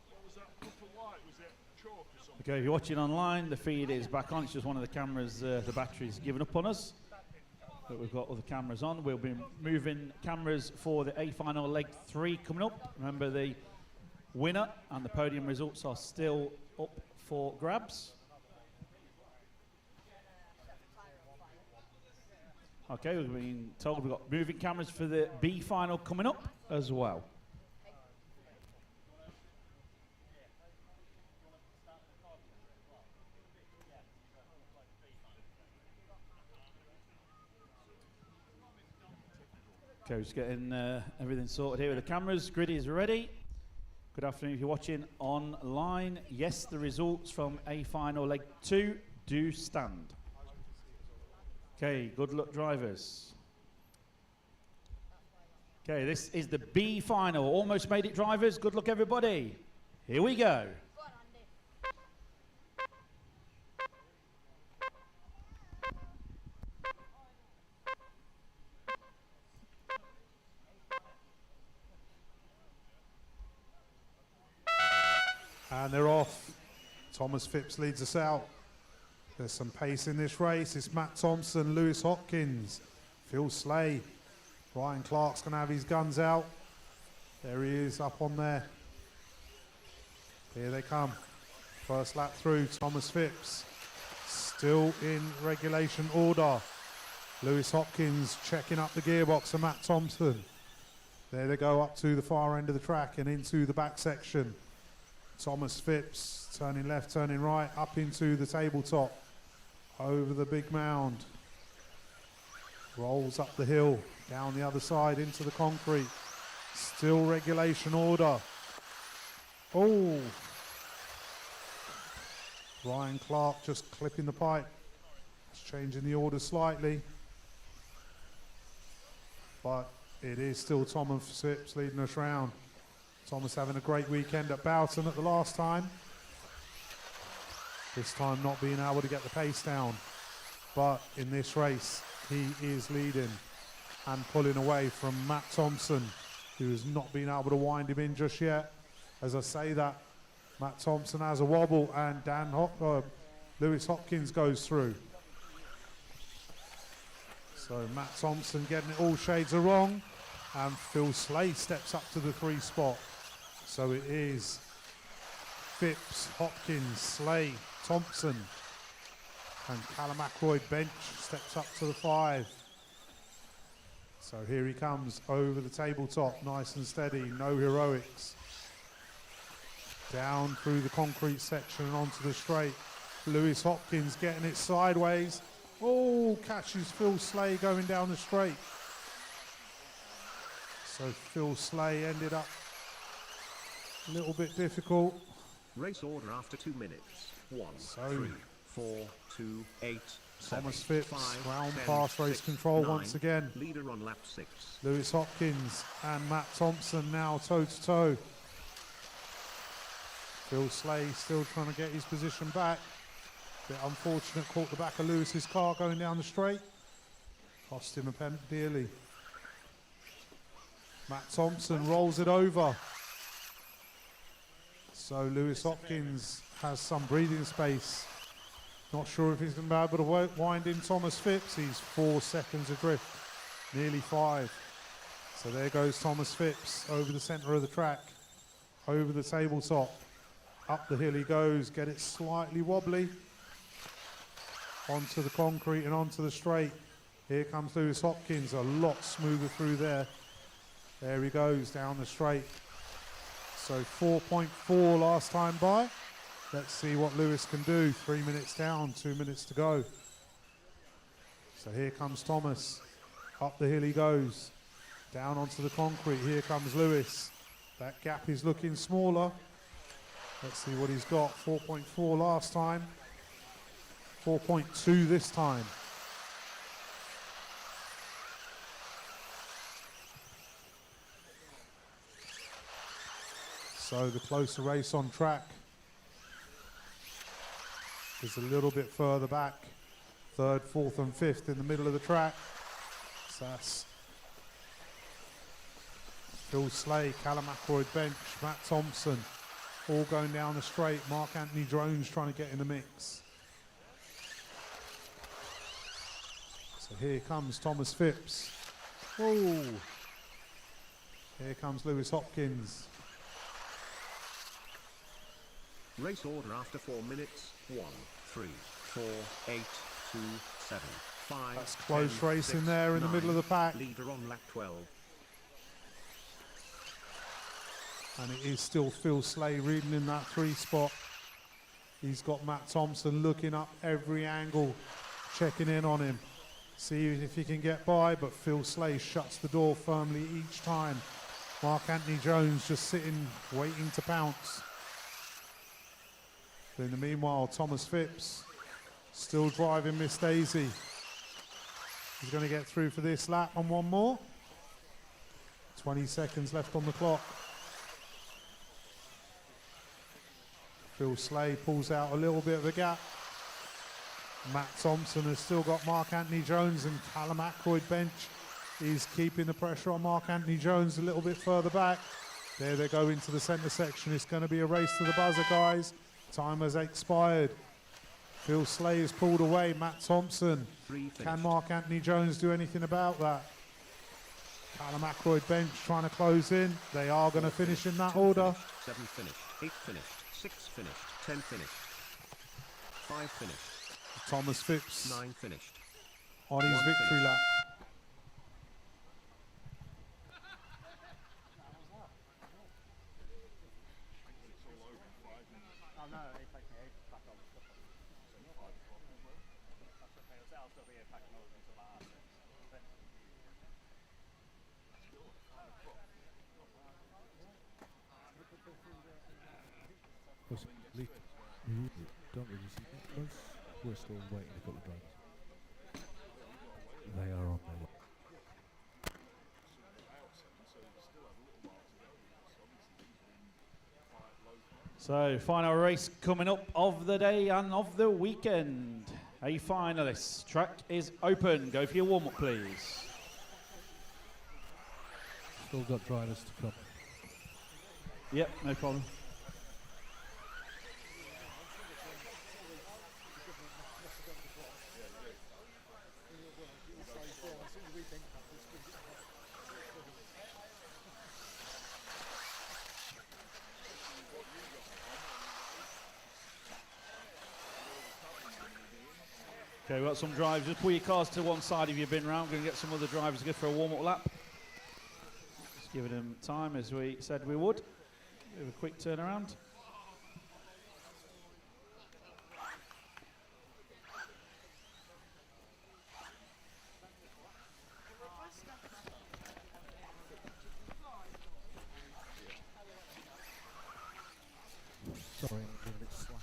What was that cup of white? Was it chalk or something? Okay, if you're watching online, the feed is back on. It's just one of the cameras, the battery's given up on us. But we've got other cameras on. We'll be moving cameras for the A final leg 3 coming up. Remember, the winner and the podium results are still up for grabs. Okay, we've been told we've got moving cameras for the B final coming up as well. Okay, just getting everything sorted here with the cameras. Grid is ready. Good afternoon if you're watching online. Yes, the results from A final leg 2 do stand. Okay, good luck, drivers. Okay, this is the B final. Almost made it, drivers. Good luck, everybody. Here we go. And they're off. Thomas Phipps leads us out. There's some pace in this race. It's Matt Thompson, Lewis Hopkins, Phil Slay. Ryan Clark's going to have his guns out. There he is up on there. Here they come. First lap through, Thomas Phipps. Still in regulation order. Lewis Hopkins checking up the gearbox for Matt Thompson. There they go up to the far end of the track and into the back section. Thomas Phipps turning left, turning right, up into the tabletop, over the big mound, rolls up the hill, down the other side into the concrete, still regulation order. Oh, Ryan Clark just clipping the pipe, just changing the order slightly, but it is still Thomas Phipps leading us round. Thomas having a great weekend at Boughton at the last time. This time not being able to get the pace down. But in this race, he is leading and pulling away from Matt Thompson, who has not been able to wind him in just yet. As I say that, Matt Thompson has a wobble and Lewis Hopkins goes through. So Matt Thompson getting it all shades of wrong, and Phil Slay steps up to the 3 spot. So it is Phipps, Hopkins, Slay, Thompson. And Callum Ackroyd bench steps up to the 5. So here he comes over the tabletop, nice and steady, no heroics. Down through the concrete section and onto the straight. Lewis Hopkins getting it sideways. Oh, catches Phil Slay going down the straight. So Phil Slay ended up a little bit difficult. Race order after 2 minutes. 1, So 3, 4, 2, 8, 7, Thomas Phipps, 5, round 10, pass race 6, control 9, once again. Leader on lap 6. Lewis Hopkins and Matt Thompson now toe to toe. Phil Slay still trying to get his position back. Bit unfortunate, caught the back of Lewis's car going down the straight. Cost him a pen dearly. Matt Thompson rolls it over. So Lewis Hopkins has some breathing space. Not sure if he's going to be able to wind in Thomas Phipps. He's 4 seconds adrift, nearly 5. So there goes Thomas Phipps over the centre of the track, over the tabletop. Up the hill he goes, get it slightly wobbly. Onto the concrete and onto the straight. Here comes Lewis Hopkins, a lot smoother through there. There he goes down the straight. So 4.4 last time by. Let's see what Lewis can do. 3 minutes down, 2 minutes to go. So here comes Thomas. Up the hill he goes. Down onto the concrete. Here comes Lewis. That gap is looking smaller. Let's see what he's got. 4.4 last time. 4.2 this time. So the closer race on track is a little bit further back. 3rd, 4th and 5th in the middle of the track. So that's Phil Slay, Callum Ackroyd bench, Matt Thompson, all going down the straight. Mark Anthony Jones trying to get in the mix. So here comes Thomas Phipps. Oh, here comes Lewis Hopkins. Race order after 4 minutes. 1, 3, 4, 8, 2, 7, 5. That's close 10, race in 6, there in the 9, middle of the pack. Leader on lap 12. And it is still Phil Slay reading in that 3 spot. He's got Matt Thompson looking up every angle, checking in on him. See if he can get by, but Phil Slay shuts the door firmly each time. Mark Anthony Jones just sitting, waiting to pounce. But in the meanwhile, Thomas Phipps still driving Miss Daisy. He's going to get through for this lap and one more. 20 seconds left on the clock. Phil Slay pulls out a little bit of a gap. Matt Thompson has still got Mark Anthony Jones, and Callum Ackroyd bench is keeping the pressure on Mark Anthony Jones a little bit further back. There they go into the centre section. It's going to be a race to the buzzer, guys. Time has expired. Phil Slay is pulled away. Matt Thompson. Can Mark Anthony Jones do anything about that? Callum Ackroyd bench trying to close in. They are going to finish in that order. 7 finished, 8 finished, 6 finished, 10 finished, 5 finished, Thomas Phipps 9 finished. on his victory lap. Don't really see that close. We're still waiting a couple of drivers. They are on their way. So, final race coming up of the day and of the weekend. A finalists. Track is open. Go for your warm-up, please. Still got drivers to come. Yep, no problem. Okay, we've got some drivers. Just pull your cars to one side if you've been round. Going to get some other drivers to go for a warm-up lap. Just giving them time as we said we would. Give a quick turnaround. Sorry, I'm a bit slack.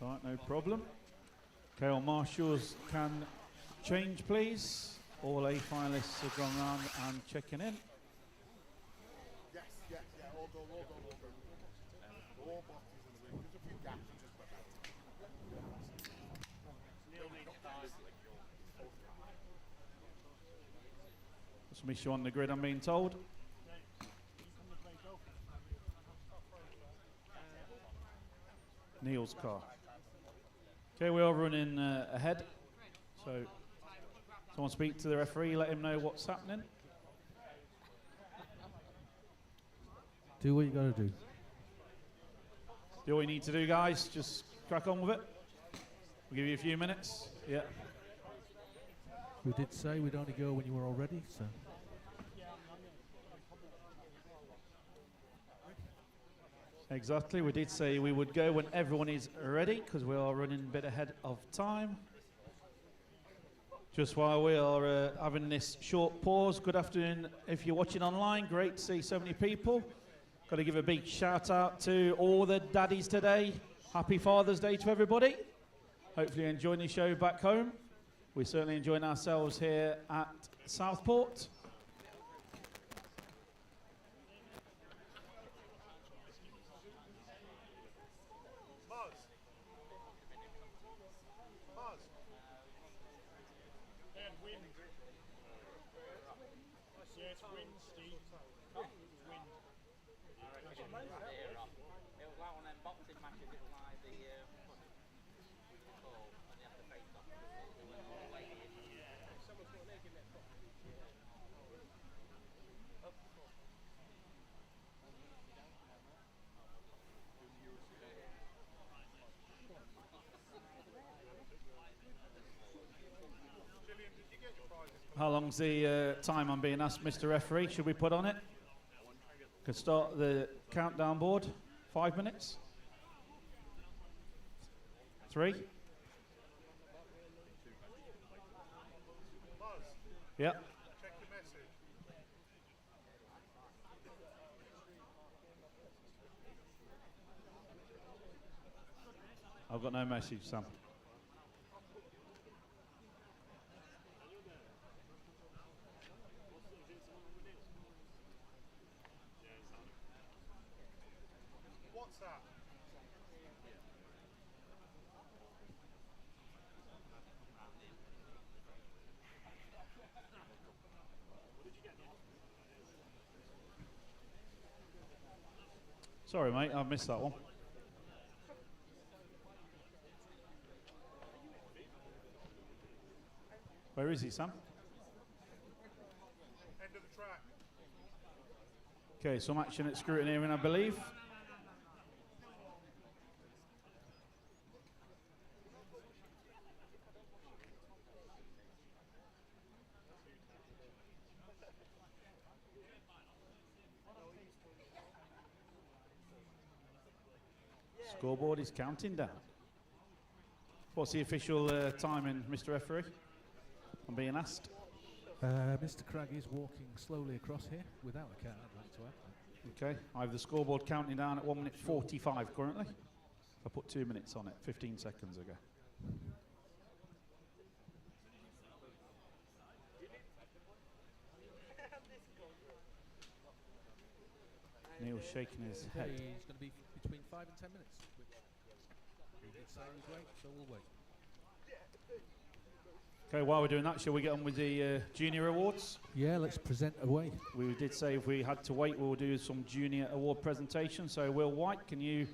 Right, no problem. Okay, all marshals can change, please. All A finalists have gone round and checking in. Yes, yeah, all done. All boxes in the wing. There's a few gaps, just about that. Some issue on the grid, I'm being told. Neil's car. Okay, we are running ahead. So, someone speak to the referee, let him know what's happening. Do what you got to do. Do what you need to do, guys. Just crack on with it. We'll give you a few minutes. Yeah. We did say we'd only go when you were all ready, so. Exactly. We did say we would go when everyone is ready because we are running a bit ahead of time. Just while we are having this short pause, good afternoon if you're watching online. Great to see so many people. Got to give a big shout out to all the daddies today. Happy Father's Day to everybody. Hopefully you're enjoying the show back home. We're certainly enjoying ourselves here at Southport. How long's the time I'm being asked, Mr. Referee? Should we put on it? Could start the countdown board. 5 minutes? 3? Yeah. Check the message. I've got no message, Sam. What's that? Sorry, mate, I missed that one. Where is he, Sam? End of the track. Okay, some action at scrutineering, I believe. Scoreboard is counting down. What's the official timing, Mr. Referee? I'm being asked. Mr. Cragg is walking slowly across here without a car, I'd like to add. Okay, I have the scoreboard counting down at 1 minute 45 currently. I put 2 minutes on it 15 seconds ago. Neil's shaking his head. He's going to be between 5 and 10 minutes, which he did say we'd wait, so we'll wait. Okay, while we're doing that, shall we get on with the junior awards? Yeah, let's present away. We did say if we had to wait, we'll do some junior award presentation. So Will White, can you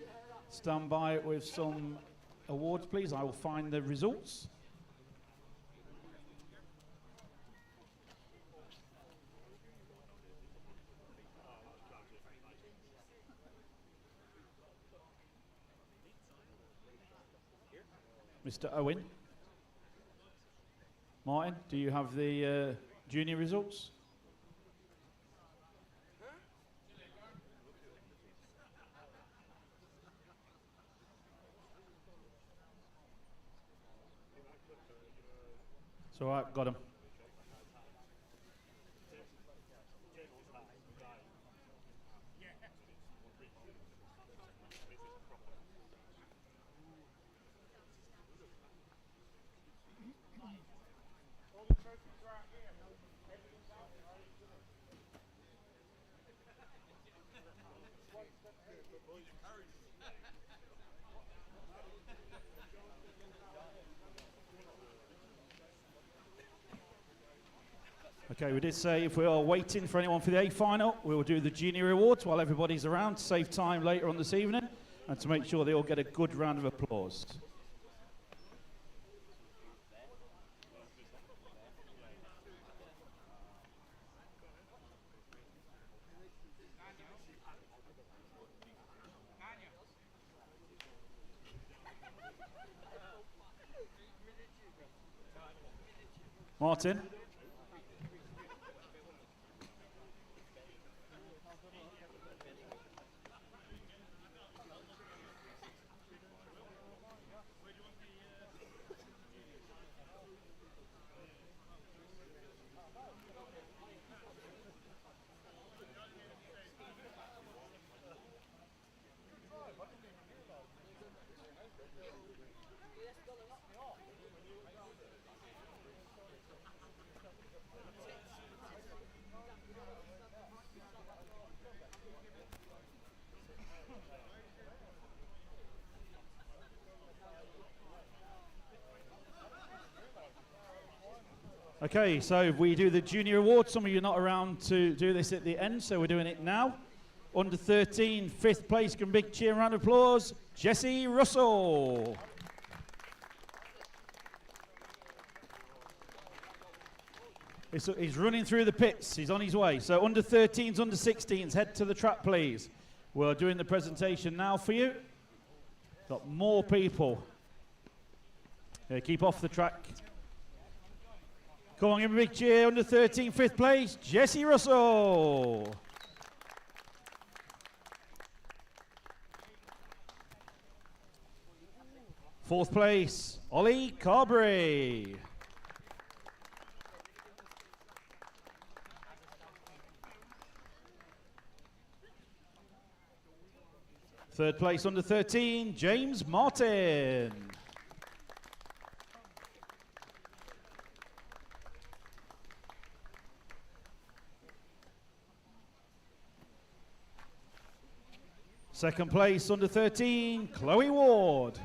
stand by with some awards, please? I will find the results. Mr. Owen. Martin, do you have the junior results? It's all right, got him. Okay, we did say if we are waiting for anyone for the A final, we will do the junior awards while everybody's around to save time later on this evening and to make sure they all get a good round of applause. Martin. Okay, so we do the junior award. Some of you are not around to do this at the end, so we're doing it now. Under 13, 5th place, can big cheer and round of applause, Jesse Russell. He's running through the pits, he's on his way. So under 13s, under 16s, head to the track please. We're doing the presentation now for you. Got more people. Yeah, keep off the track. Come on, give him a big cheer. Under 13, 5th place, Jesse Russell. Fourth place, Ollie Carberry. Third place, under 13, James Martin. Second place, under 13, Chloe Ward.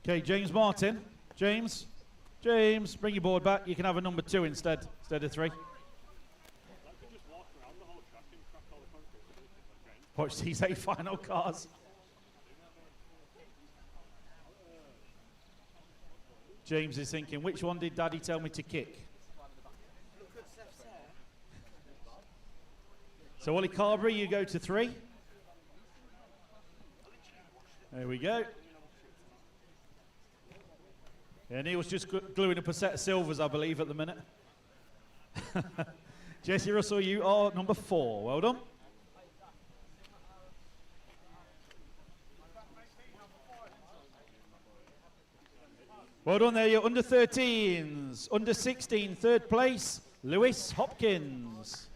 Okay, James Martin. James, bring your board back. You can have a number 2 instead of 3. Watch these 8 final cars. James is thinking, which one did Daddy tell me to kick? So Ollie Carberry, you go to 3. There we go. Yeah, Neil's just gluing up a set of silvers, I believe, at the minute. Jesse Russell, you are number 4. Well done. Well done there, you're under 13s. Under 16, 3rd place, Lewis Hopkins.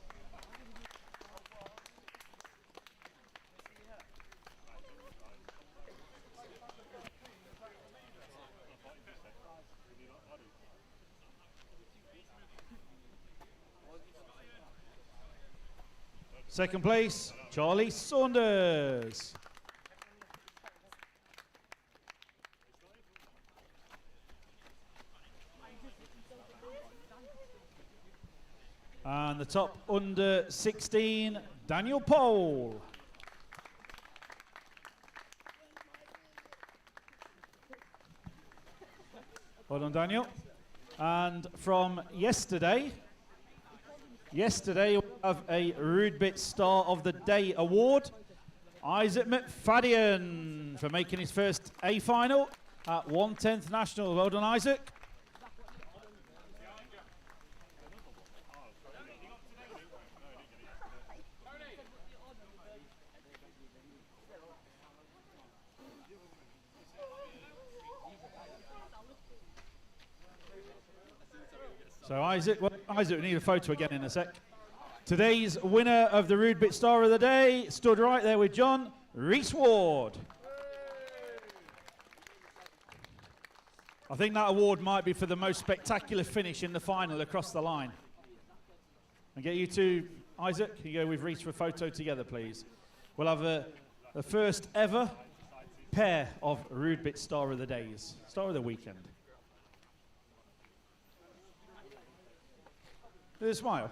Second place, Charlie Saunders. And the top under 16, Daniel Pole. Well done, Daniel. And from yesterday we have a Rude Bit Star of the Day award. Isaac McFadden for making his first A final at 1/10 National. Well done, Isaac. So Isaac, we need a photo again in a sec. Today's winner of the Rude Bit Star of the Day stood right there with John, Reese Ward. I think that award might be for the most spectacular finish in the final across the line. And get you two, Isaac, you go with Reese for a photo together, please. We'll have the first ever pair of Rude Bit Star of the Days, Star of the Weekend. There's a smile.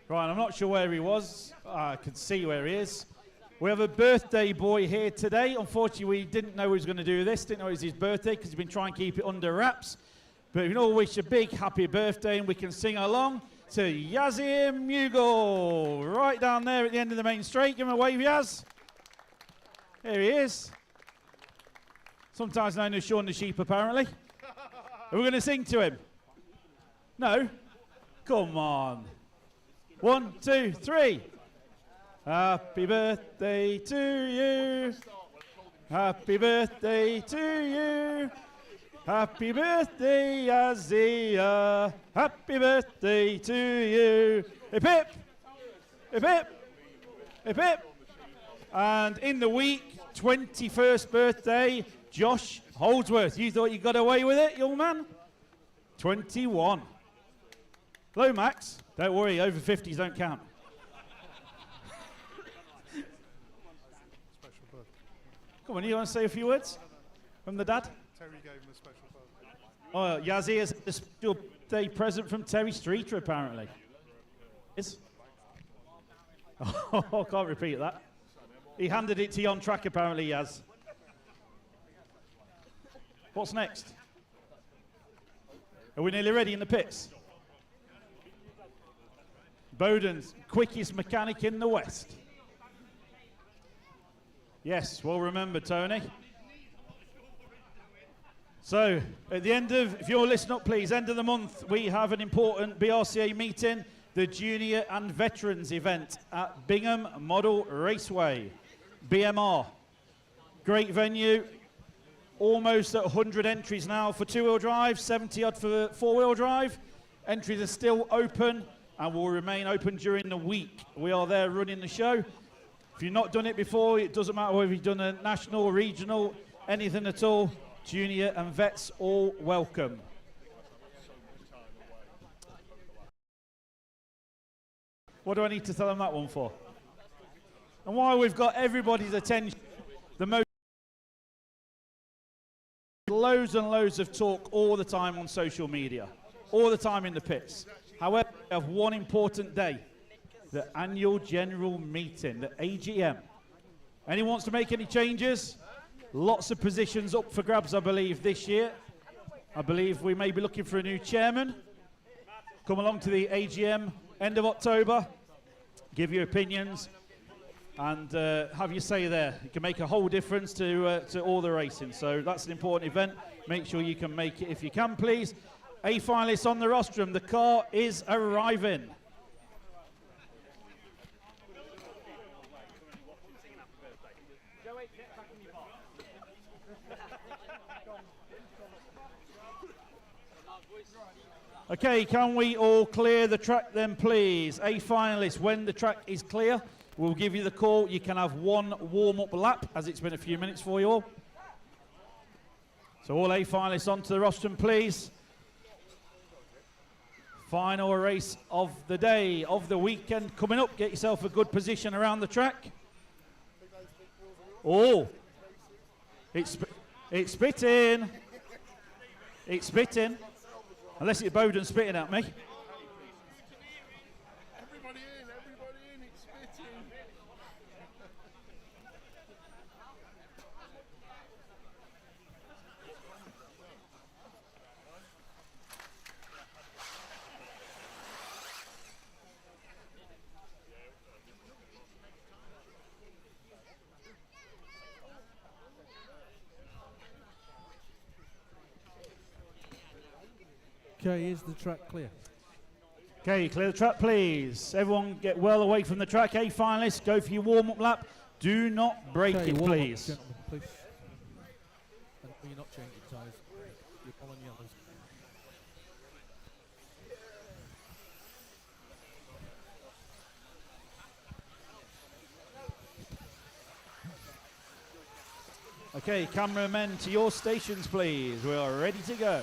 Right, I'm not sure where he was. I can see where he is. We have a birthday boy here today. Unfortunately, we didn't know he was going to do this. Didn't know it was his birthday because he's been trying to keep it under wraps. But we can all wish a big happy birthday and we can sing along to Yazir Mughal. Right down there at the end of the main straight. Give him a wave, Yaz. There he is. Sometimes known as Shaun the Sheep, apparently. Are we going to sing to him? No? Come on. 1, 2, 3. Happy birthday to you. Happy birthday to you. Happy birthday, Yazia. Happy birthday to you. Hip hip. Hip hip. Hip hip. And in the week, 21st birthday, Josh Holdsworth. You thought you got away with it, young man? 21. Hello, Max. Don't worry, over 50s don't count. Come on, you want to say a few words from the dad? Terry gave him a special birthday. Oh, Yazzie has a special birthday present from Terry Streeter, apparently. Yes? Oh, I can't repeat that. He handed it to you on track, apparently, Yaz. What's next? Are we nearly ready in the pits? Bowden's quickest mechanic in the West. Yes, well remembered, Tony. So, at the end of, if you'll listen up please, end of the month, we have an important BRCA meeting, the Junior and Veterans event at Bingham Model Raceway, BMR. Great venue, almost at 100 entries now for two-wheel drive, 70 odd for four-wheel drive. Entries are still open and will remain open during the week. We are there running the show. If you've not done it before, it doesn't matter whether you've done a national, regional, anything at all. Junior and vets all welcome. What do I need to tell them that one for? And while we've got everybody's attention, the most loads and loads of talk all the time on social media, all the time in the pits. However, we have one important day, the annual general meeting, the AGM. Anyone wants to make any changes? Lots of positions up for grabs, I believe, this year. I believe we may be looking for a new chairman. Come along to the AGM end of October, give your opinions, and have your say there. It can make a whole difference to all the racing. So that's an important event. Make sure you can make it if you can, please. A finalist on the rostrum. The car is arriving. Okay, can we all clear the track then, please? A finalist, when the track is clear, we'll give you the call. You can have one warm-up lap, as it's been a few minutes for you all. So all A finalists onto the rostrum, please. Final race of the day, of the weekend coming up. Get yourself a good position around the track. Oh, it's spitting. It's spitting. Unless it's Bowden spitting at me. Everybody in, it's spitting. Okay, is the track clear? Okay, clear the track, please. Everyone get well away from the track. A finalists, go for your warm-up lap. Do not break Okay, it, warm-up, please. gentlemen, please. And you're not changing tyres. You're all on yellows. Okay, cameramen to your stations, please. We are ready to go.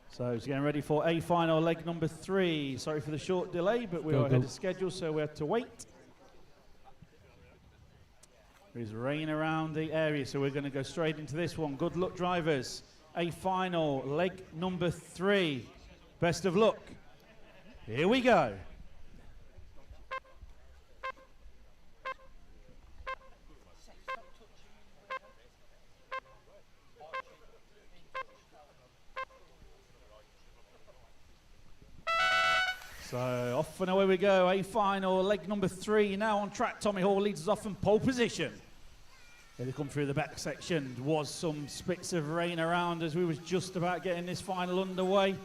So it's getting ready for A final leg number 3. Sorry for the short delay, but we are ahead of schedule, so we have to wait. There's rain around the area, so we're going to go straight into this one. Good luck, drivers. A final leg number 3. Best of luck. Here we go. So off and away we go. A final leg number 3 now on track. Tommy Hall leads us off in pole position. Here they come through the back section. There was some spits of rain around as we was just about getting this final underway.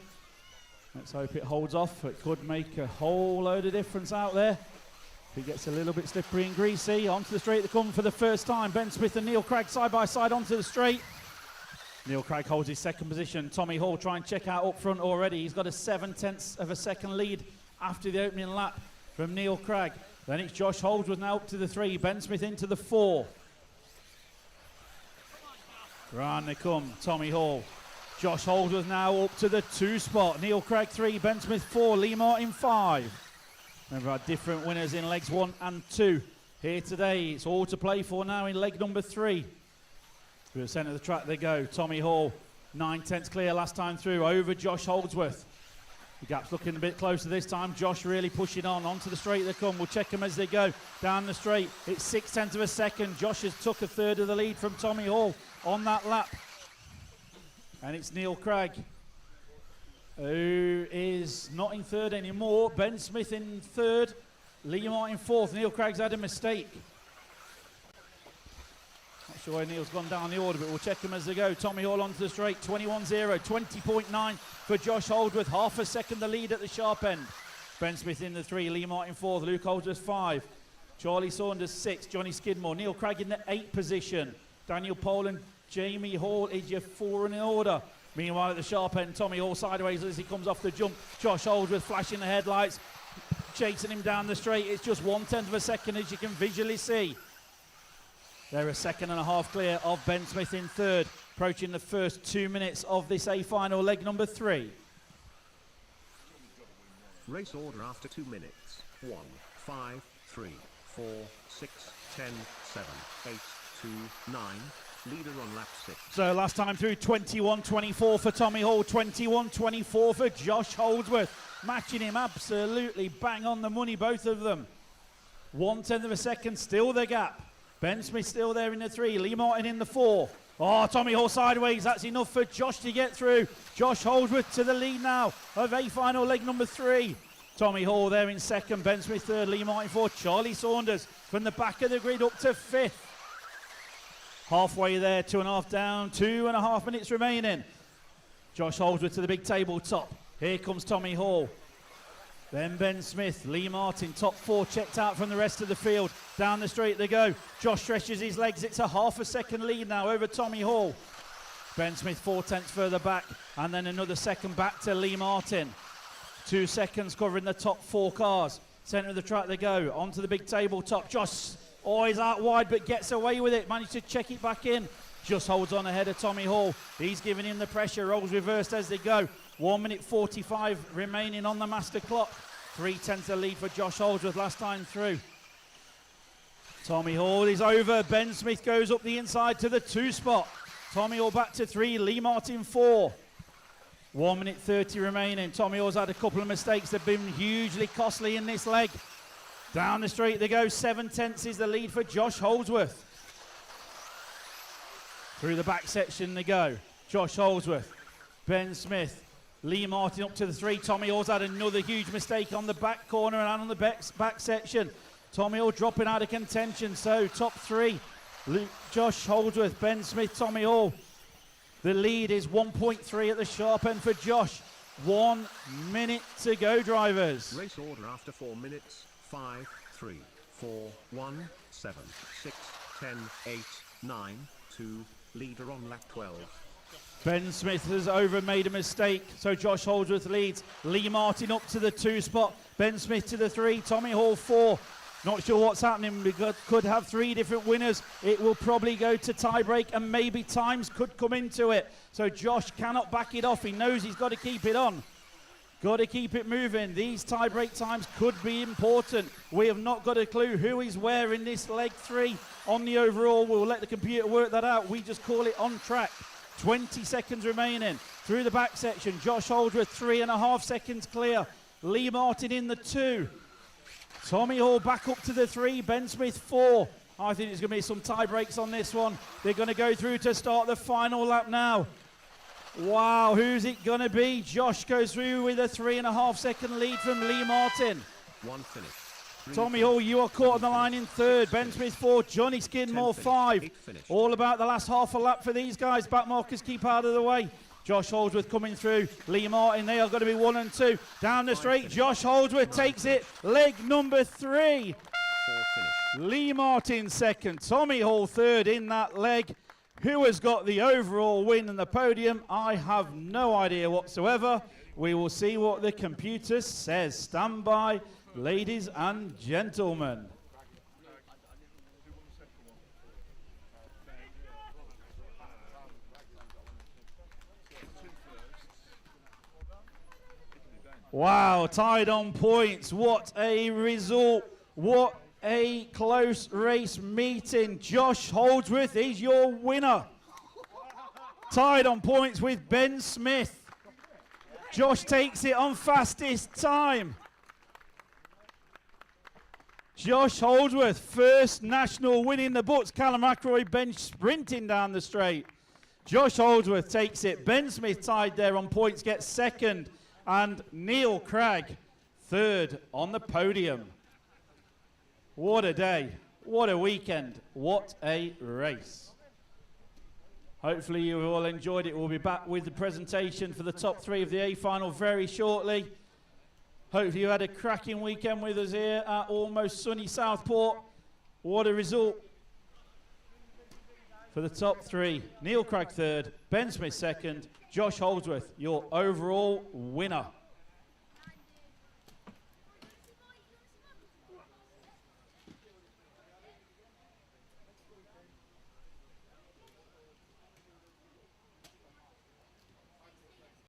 Let's hope it holds off. It could make a whole load of difference out there. If it gets a little bit slippery and greasy. Onto the straight they come for the first time. Ben Smith and Neil Craig side by side onto the straight. Neil Craig holds his second position. Tommy Hall trying to check out up front already. He's got a 7/10 of a second lead after the opening lap from Neil Craig. Then it's Josh Holdsworth now up to the 3. Ben Smith into the 4. Round they come. Tommy Hall. Josh Holdsworth now up to the 2 spot. Neil Craig 3. Ben Smith 4. Lee Martin 5. We've had different winners in legs 1 and 2 here today. It's all to play for now in leg number 3. To the centre of the track they go. Tommy Hall, 9/10 clear last time through over Josh Holdsworth. The gap's looking a bit closer this time. Josh really pushing on. Onto the straight they come. We'll check them as they go. Down the straight. It's 6/10 of a second. Josh has took a third of the lead from Tommy Hall on that lap. And it's Neil Craig, who is not in third anymore. Ben Smith in third. Lee Martin 4th. Neil Craig's had a mistake. Not sure where Neil's gone down the order, but we'll check them as they go. Tommy Hall onto the straight, 21.0, 20.9 for Josh Holdsworth. Half a second the lead at the sharp end. Ben Smith in the 3, Lee Martin 4th, Luke Holdsworth 5, Charlie Saunders 6, Johnny Skidmore. Neil Craig in the 8th position. Daniel Pole and Jamie Hall is your 4 in order. Meanwhile at the sharp end, Tommy Hall sideways as he comes off the jump. Josh Holdsworth flashing the headlights, chasing him down the straight. It's just 1/10 of a second as you can visually see. They're a second and a half clear of Ben Smith in third, approaching the first 2 minutes of this A final leg number 3. Race order after 2 minutes. 1, 5, 3, 4, 6, 10, 7, 8, 2, 9. Leader on lap 6. So last time through, 21.24 for Tommy Hall, 21.24 for Josh Holdsworth. Matching him absolutely bang on the money, both of them. 1/10 of a second, still the gap. Ben Smith still there in the 3, Lee Martin in the 4. Oh, Tommy Hall sideways, that's enough for Josh to get through. Josh Holdsworth to the lead now of A final leg number 3. Tommy Hall there in second, Ben Smith third, Lee Martin 4. Charlie Saunders from the back of the grid up to 5th. Halfway there, 2.5 down, 2.5 minutes remaining. Josh Holdsworth to the big tabletop. Here comes Tommy Hall. Then Ben Smith, Lee Martin, top 4 checked out from the rest of the field. Down the straight they go. Josh stretches his legs. It's a half a second lead now over Tommy Hall. Ben Smith 4/10 further back. And then another second back to Lee Martin. 2 seconds covering the top 4 cars. Centre of the track they go. Onto the big tabletop. Josh always out wide but gets away with it. Managed to check it back in. Just holds on ahead of Tommy Hall. He's giving him the pressure. Rolls reversed as they go. 1 minute 45 remaining on the master clock. 3/10 the lead for Josh Holdsworth last time through. Tommy Hall is over. Ben Smith goes up the inside to the 2 spot. Tommy Hall back to 3. Lee Martin 4. 1 minute 30 remaining. Tommy Hall's had a couple of mistakes that have been hugely costly in this leg. Down the straight they go. 7/10 is the lead for Josh Holdsworth. Through the back section they go. Josh Holdsworth, Ben Smith, Lee Martin up to the 3. Tommy Hall's had another huge mistake on the back corner and on the back section. Tommy Hall dropping out of contention. So top 3, Josh Holdsworth, Ben Smith, Tommy Hall. The lead is 1.3 at the sharp end for Josh. 1 minute to go, drivers. Race order after 4 minutes. 5, 3, 4, 1, 7, 6, 10, 8, 9, 2. Leader on lap 12. Ben Smith has made a mistake, so Josh Holdsworth leads. Lee Martin up to the 2 spot. Ben Smith to the 3. Tommy Hall 4. Not sure what's happening. We could have 3 different winners. It will probably go to tie-break, and maybe times could come into it. So Josh cannot back it off. He knows he's got to keep it on. Got to keep it moving. These tie-break times could be important. We have not got a clue who is where in this leg 3 on the overall. We'll let the computer work that out. We just call it on track. 20 seconds remaining. Through the back section, Josh Holdsworth 3.5 seconds clear. Lee Martin in the 2. Tommy Hall back up to the 3. Ben Smith 4. I think there's going to be some tie breaks on this one. They're going to go through to start the final lap now. Wow, who's it going to be? Josh goes through with a 3.5 second lead from Lee Martin. 1 finish. Tommy Hall, you are caught on the line in 3rd. Ben Smith 4. Johnny Skidmore 5. All about the last half a lap for these guys. Back markers keep out of the way. Josh Holdsworth coming through. Lee Martin, they are going to be 1 and 2. Down the straight, Josh Holdsworth takes it. Leg number 3. Lee Martin 2nd. Tommy Hall 3rd in that leg. Who has got the overall win and the podium? I have no idea whatsoever. We will see what the computer says. Stand by, ladies and gentlemen. Wow, tied on points. What a result. What a close race meeting. Josh Holdsworth is your winner. Tied on points with Ben Smith. Josh takes it on fastest time. Josh Holdsworth, first national win in the books. Callum Ackroyd bench sprinting down the straight. Josh Holdsworth takes it. Ben Smith tied there on points, gets 2nd. And Neil Cragg 3rd on the podium. What a day. What a weekend. What a race. Hopefully you all enjoyed it. We'll be back with the presentation for the top 3 of the A final very shortly. Hopefully you had a cracking weekend with us here at almost sunny Southport. What a result for the top 3. Neil Cragg 3rd, Ben Smith 2nd, Josh Holdsworth, your overall winner.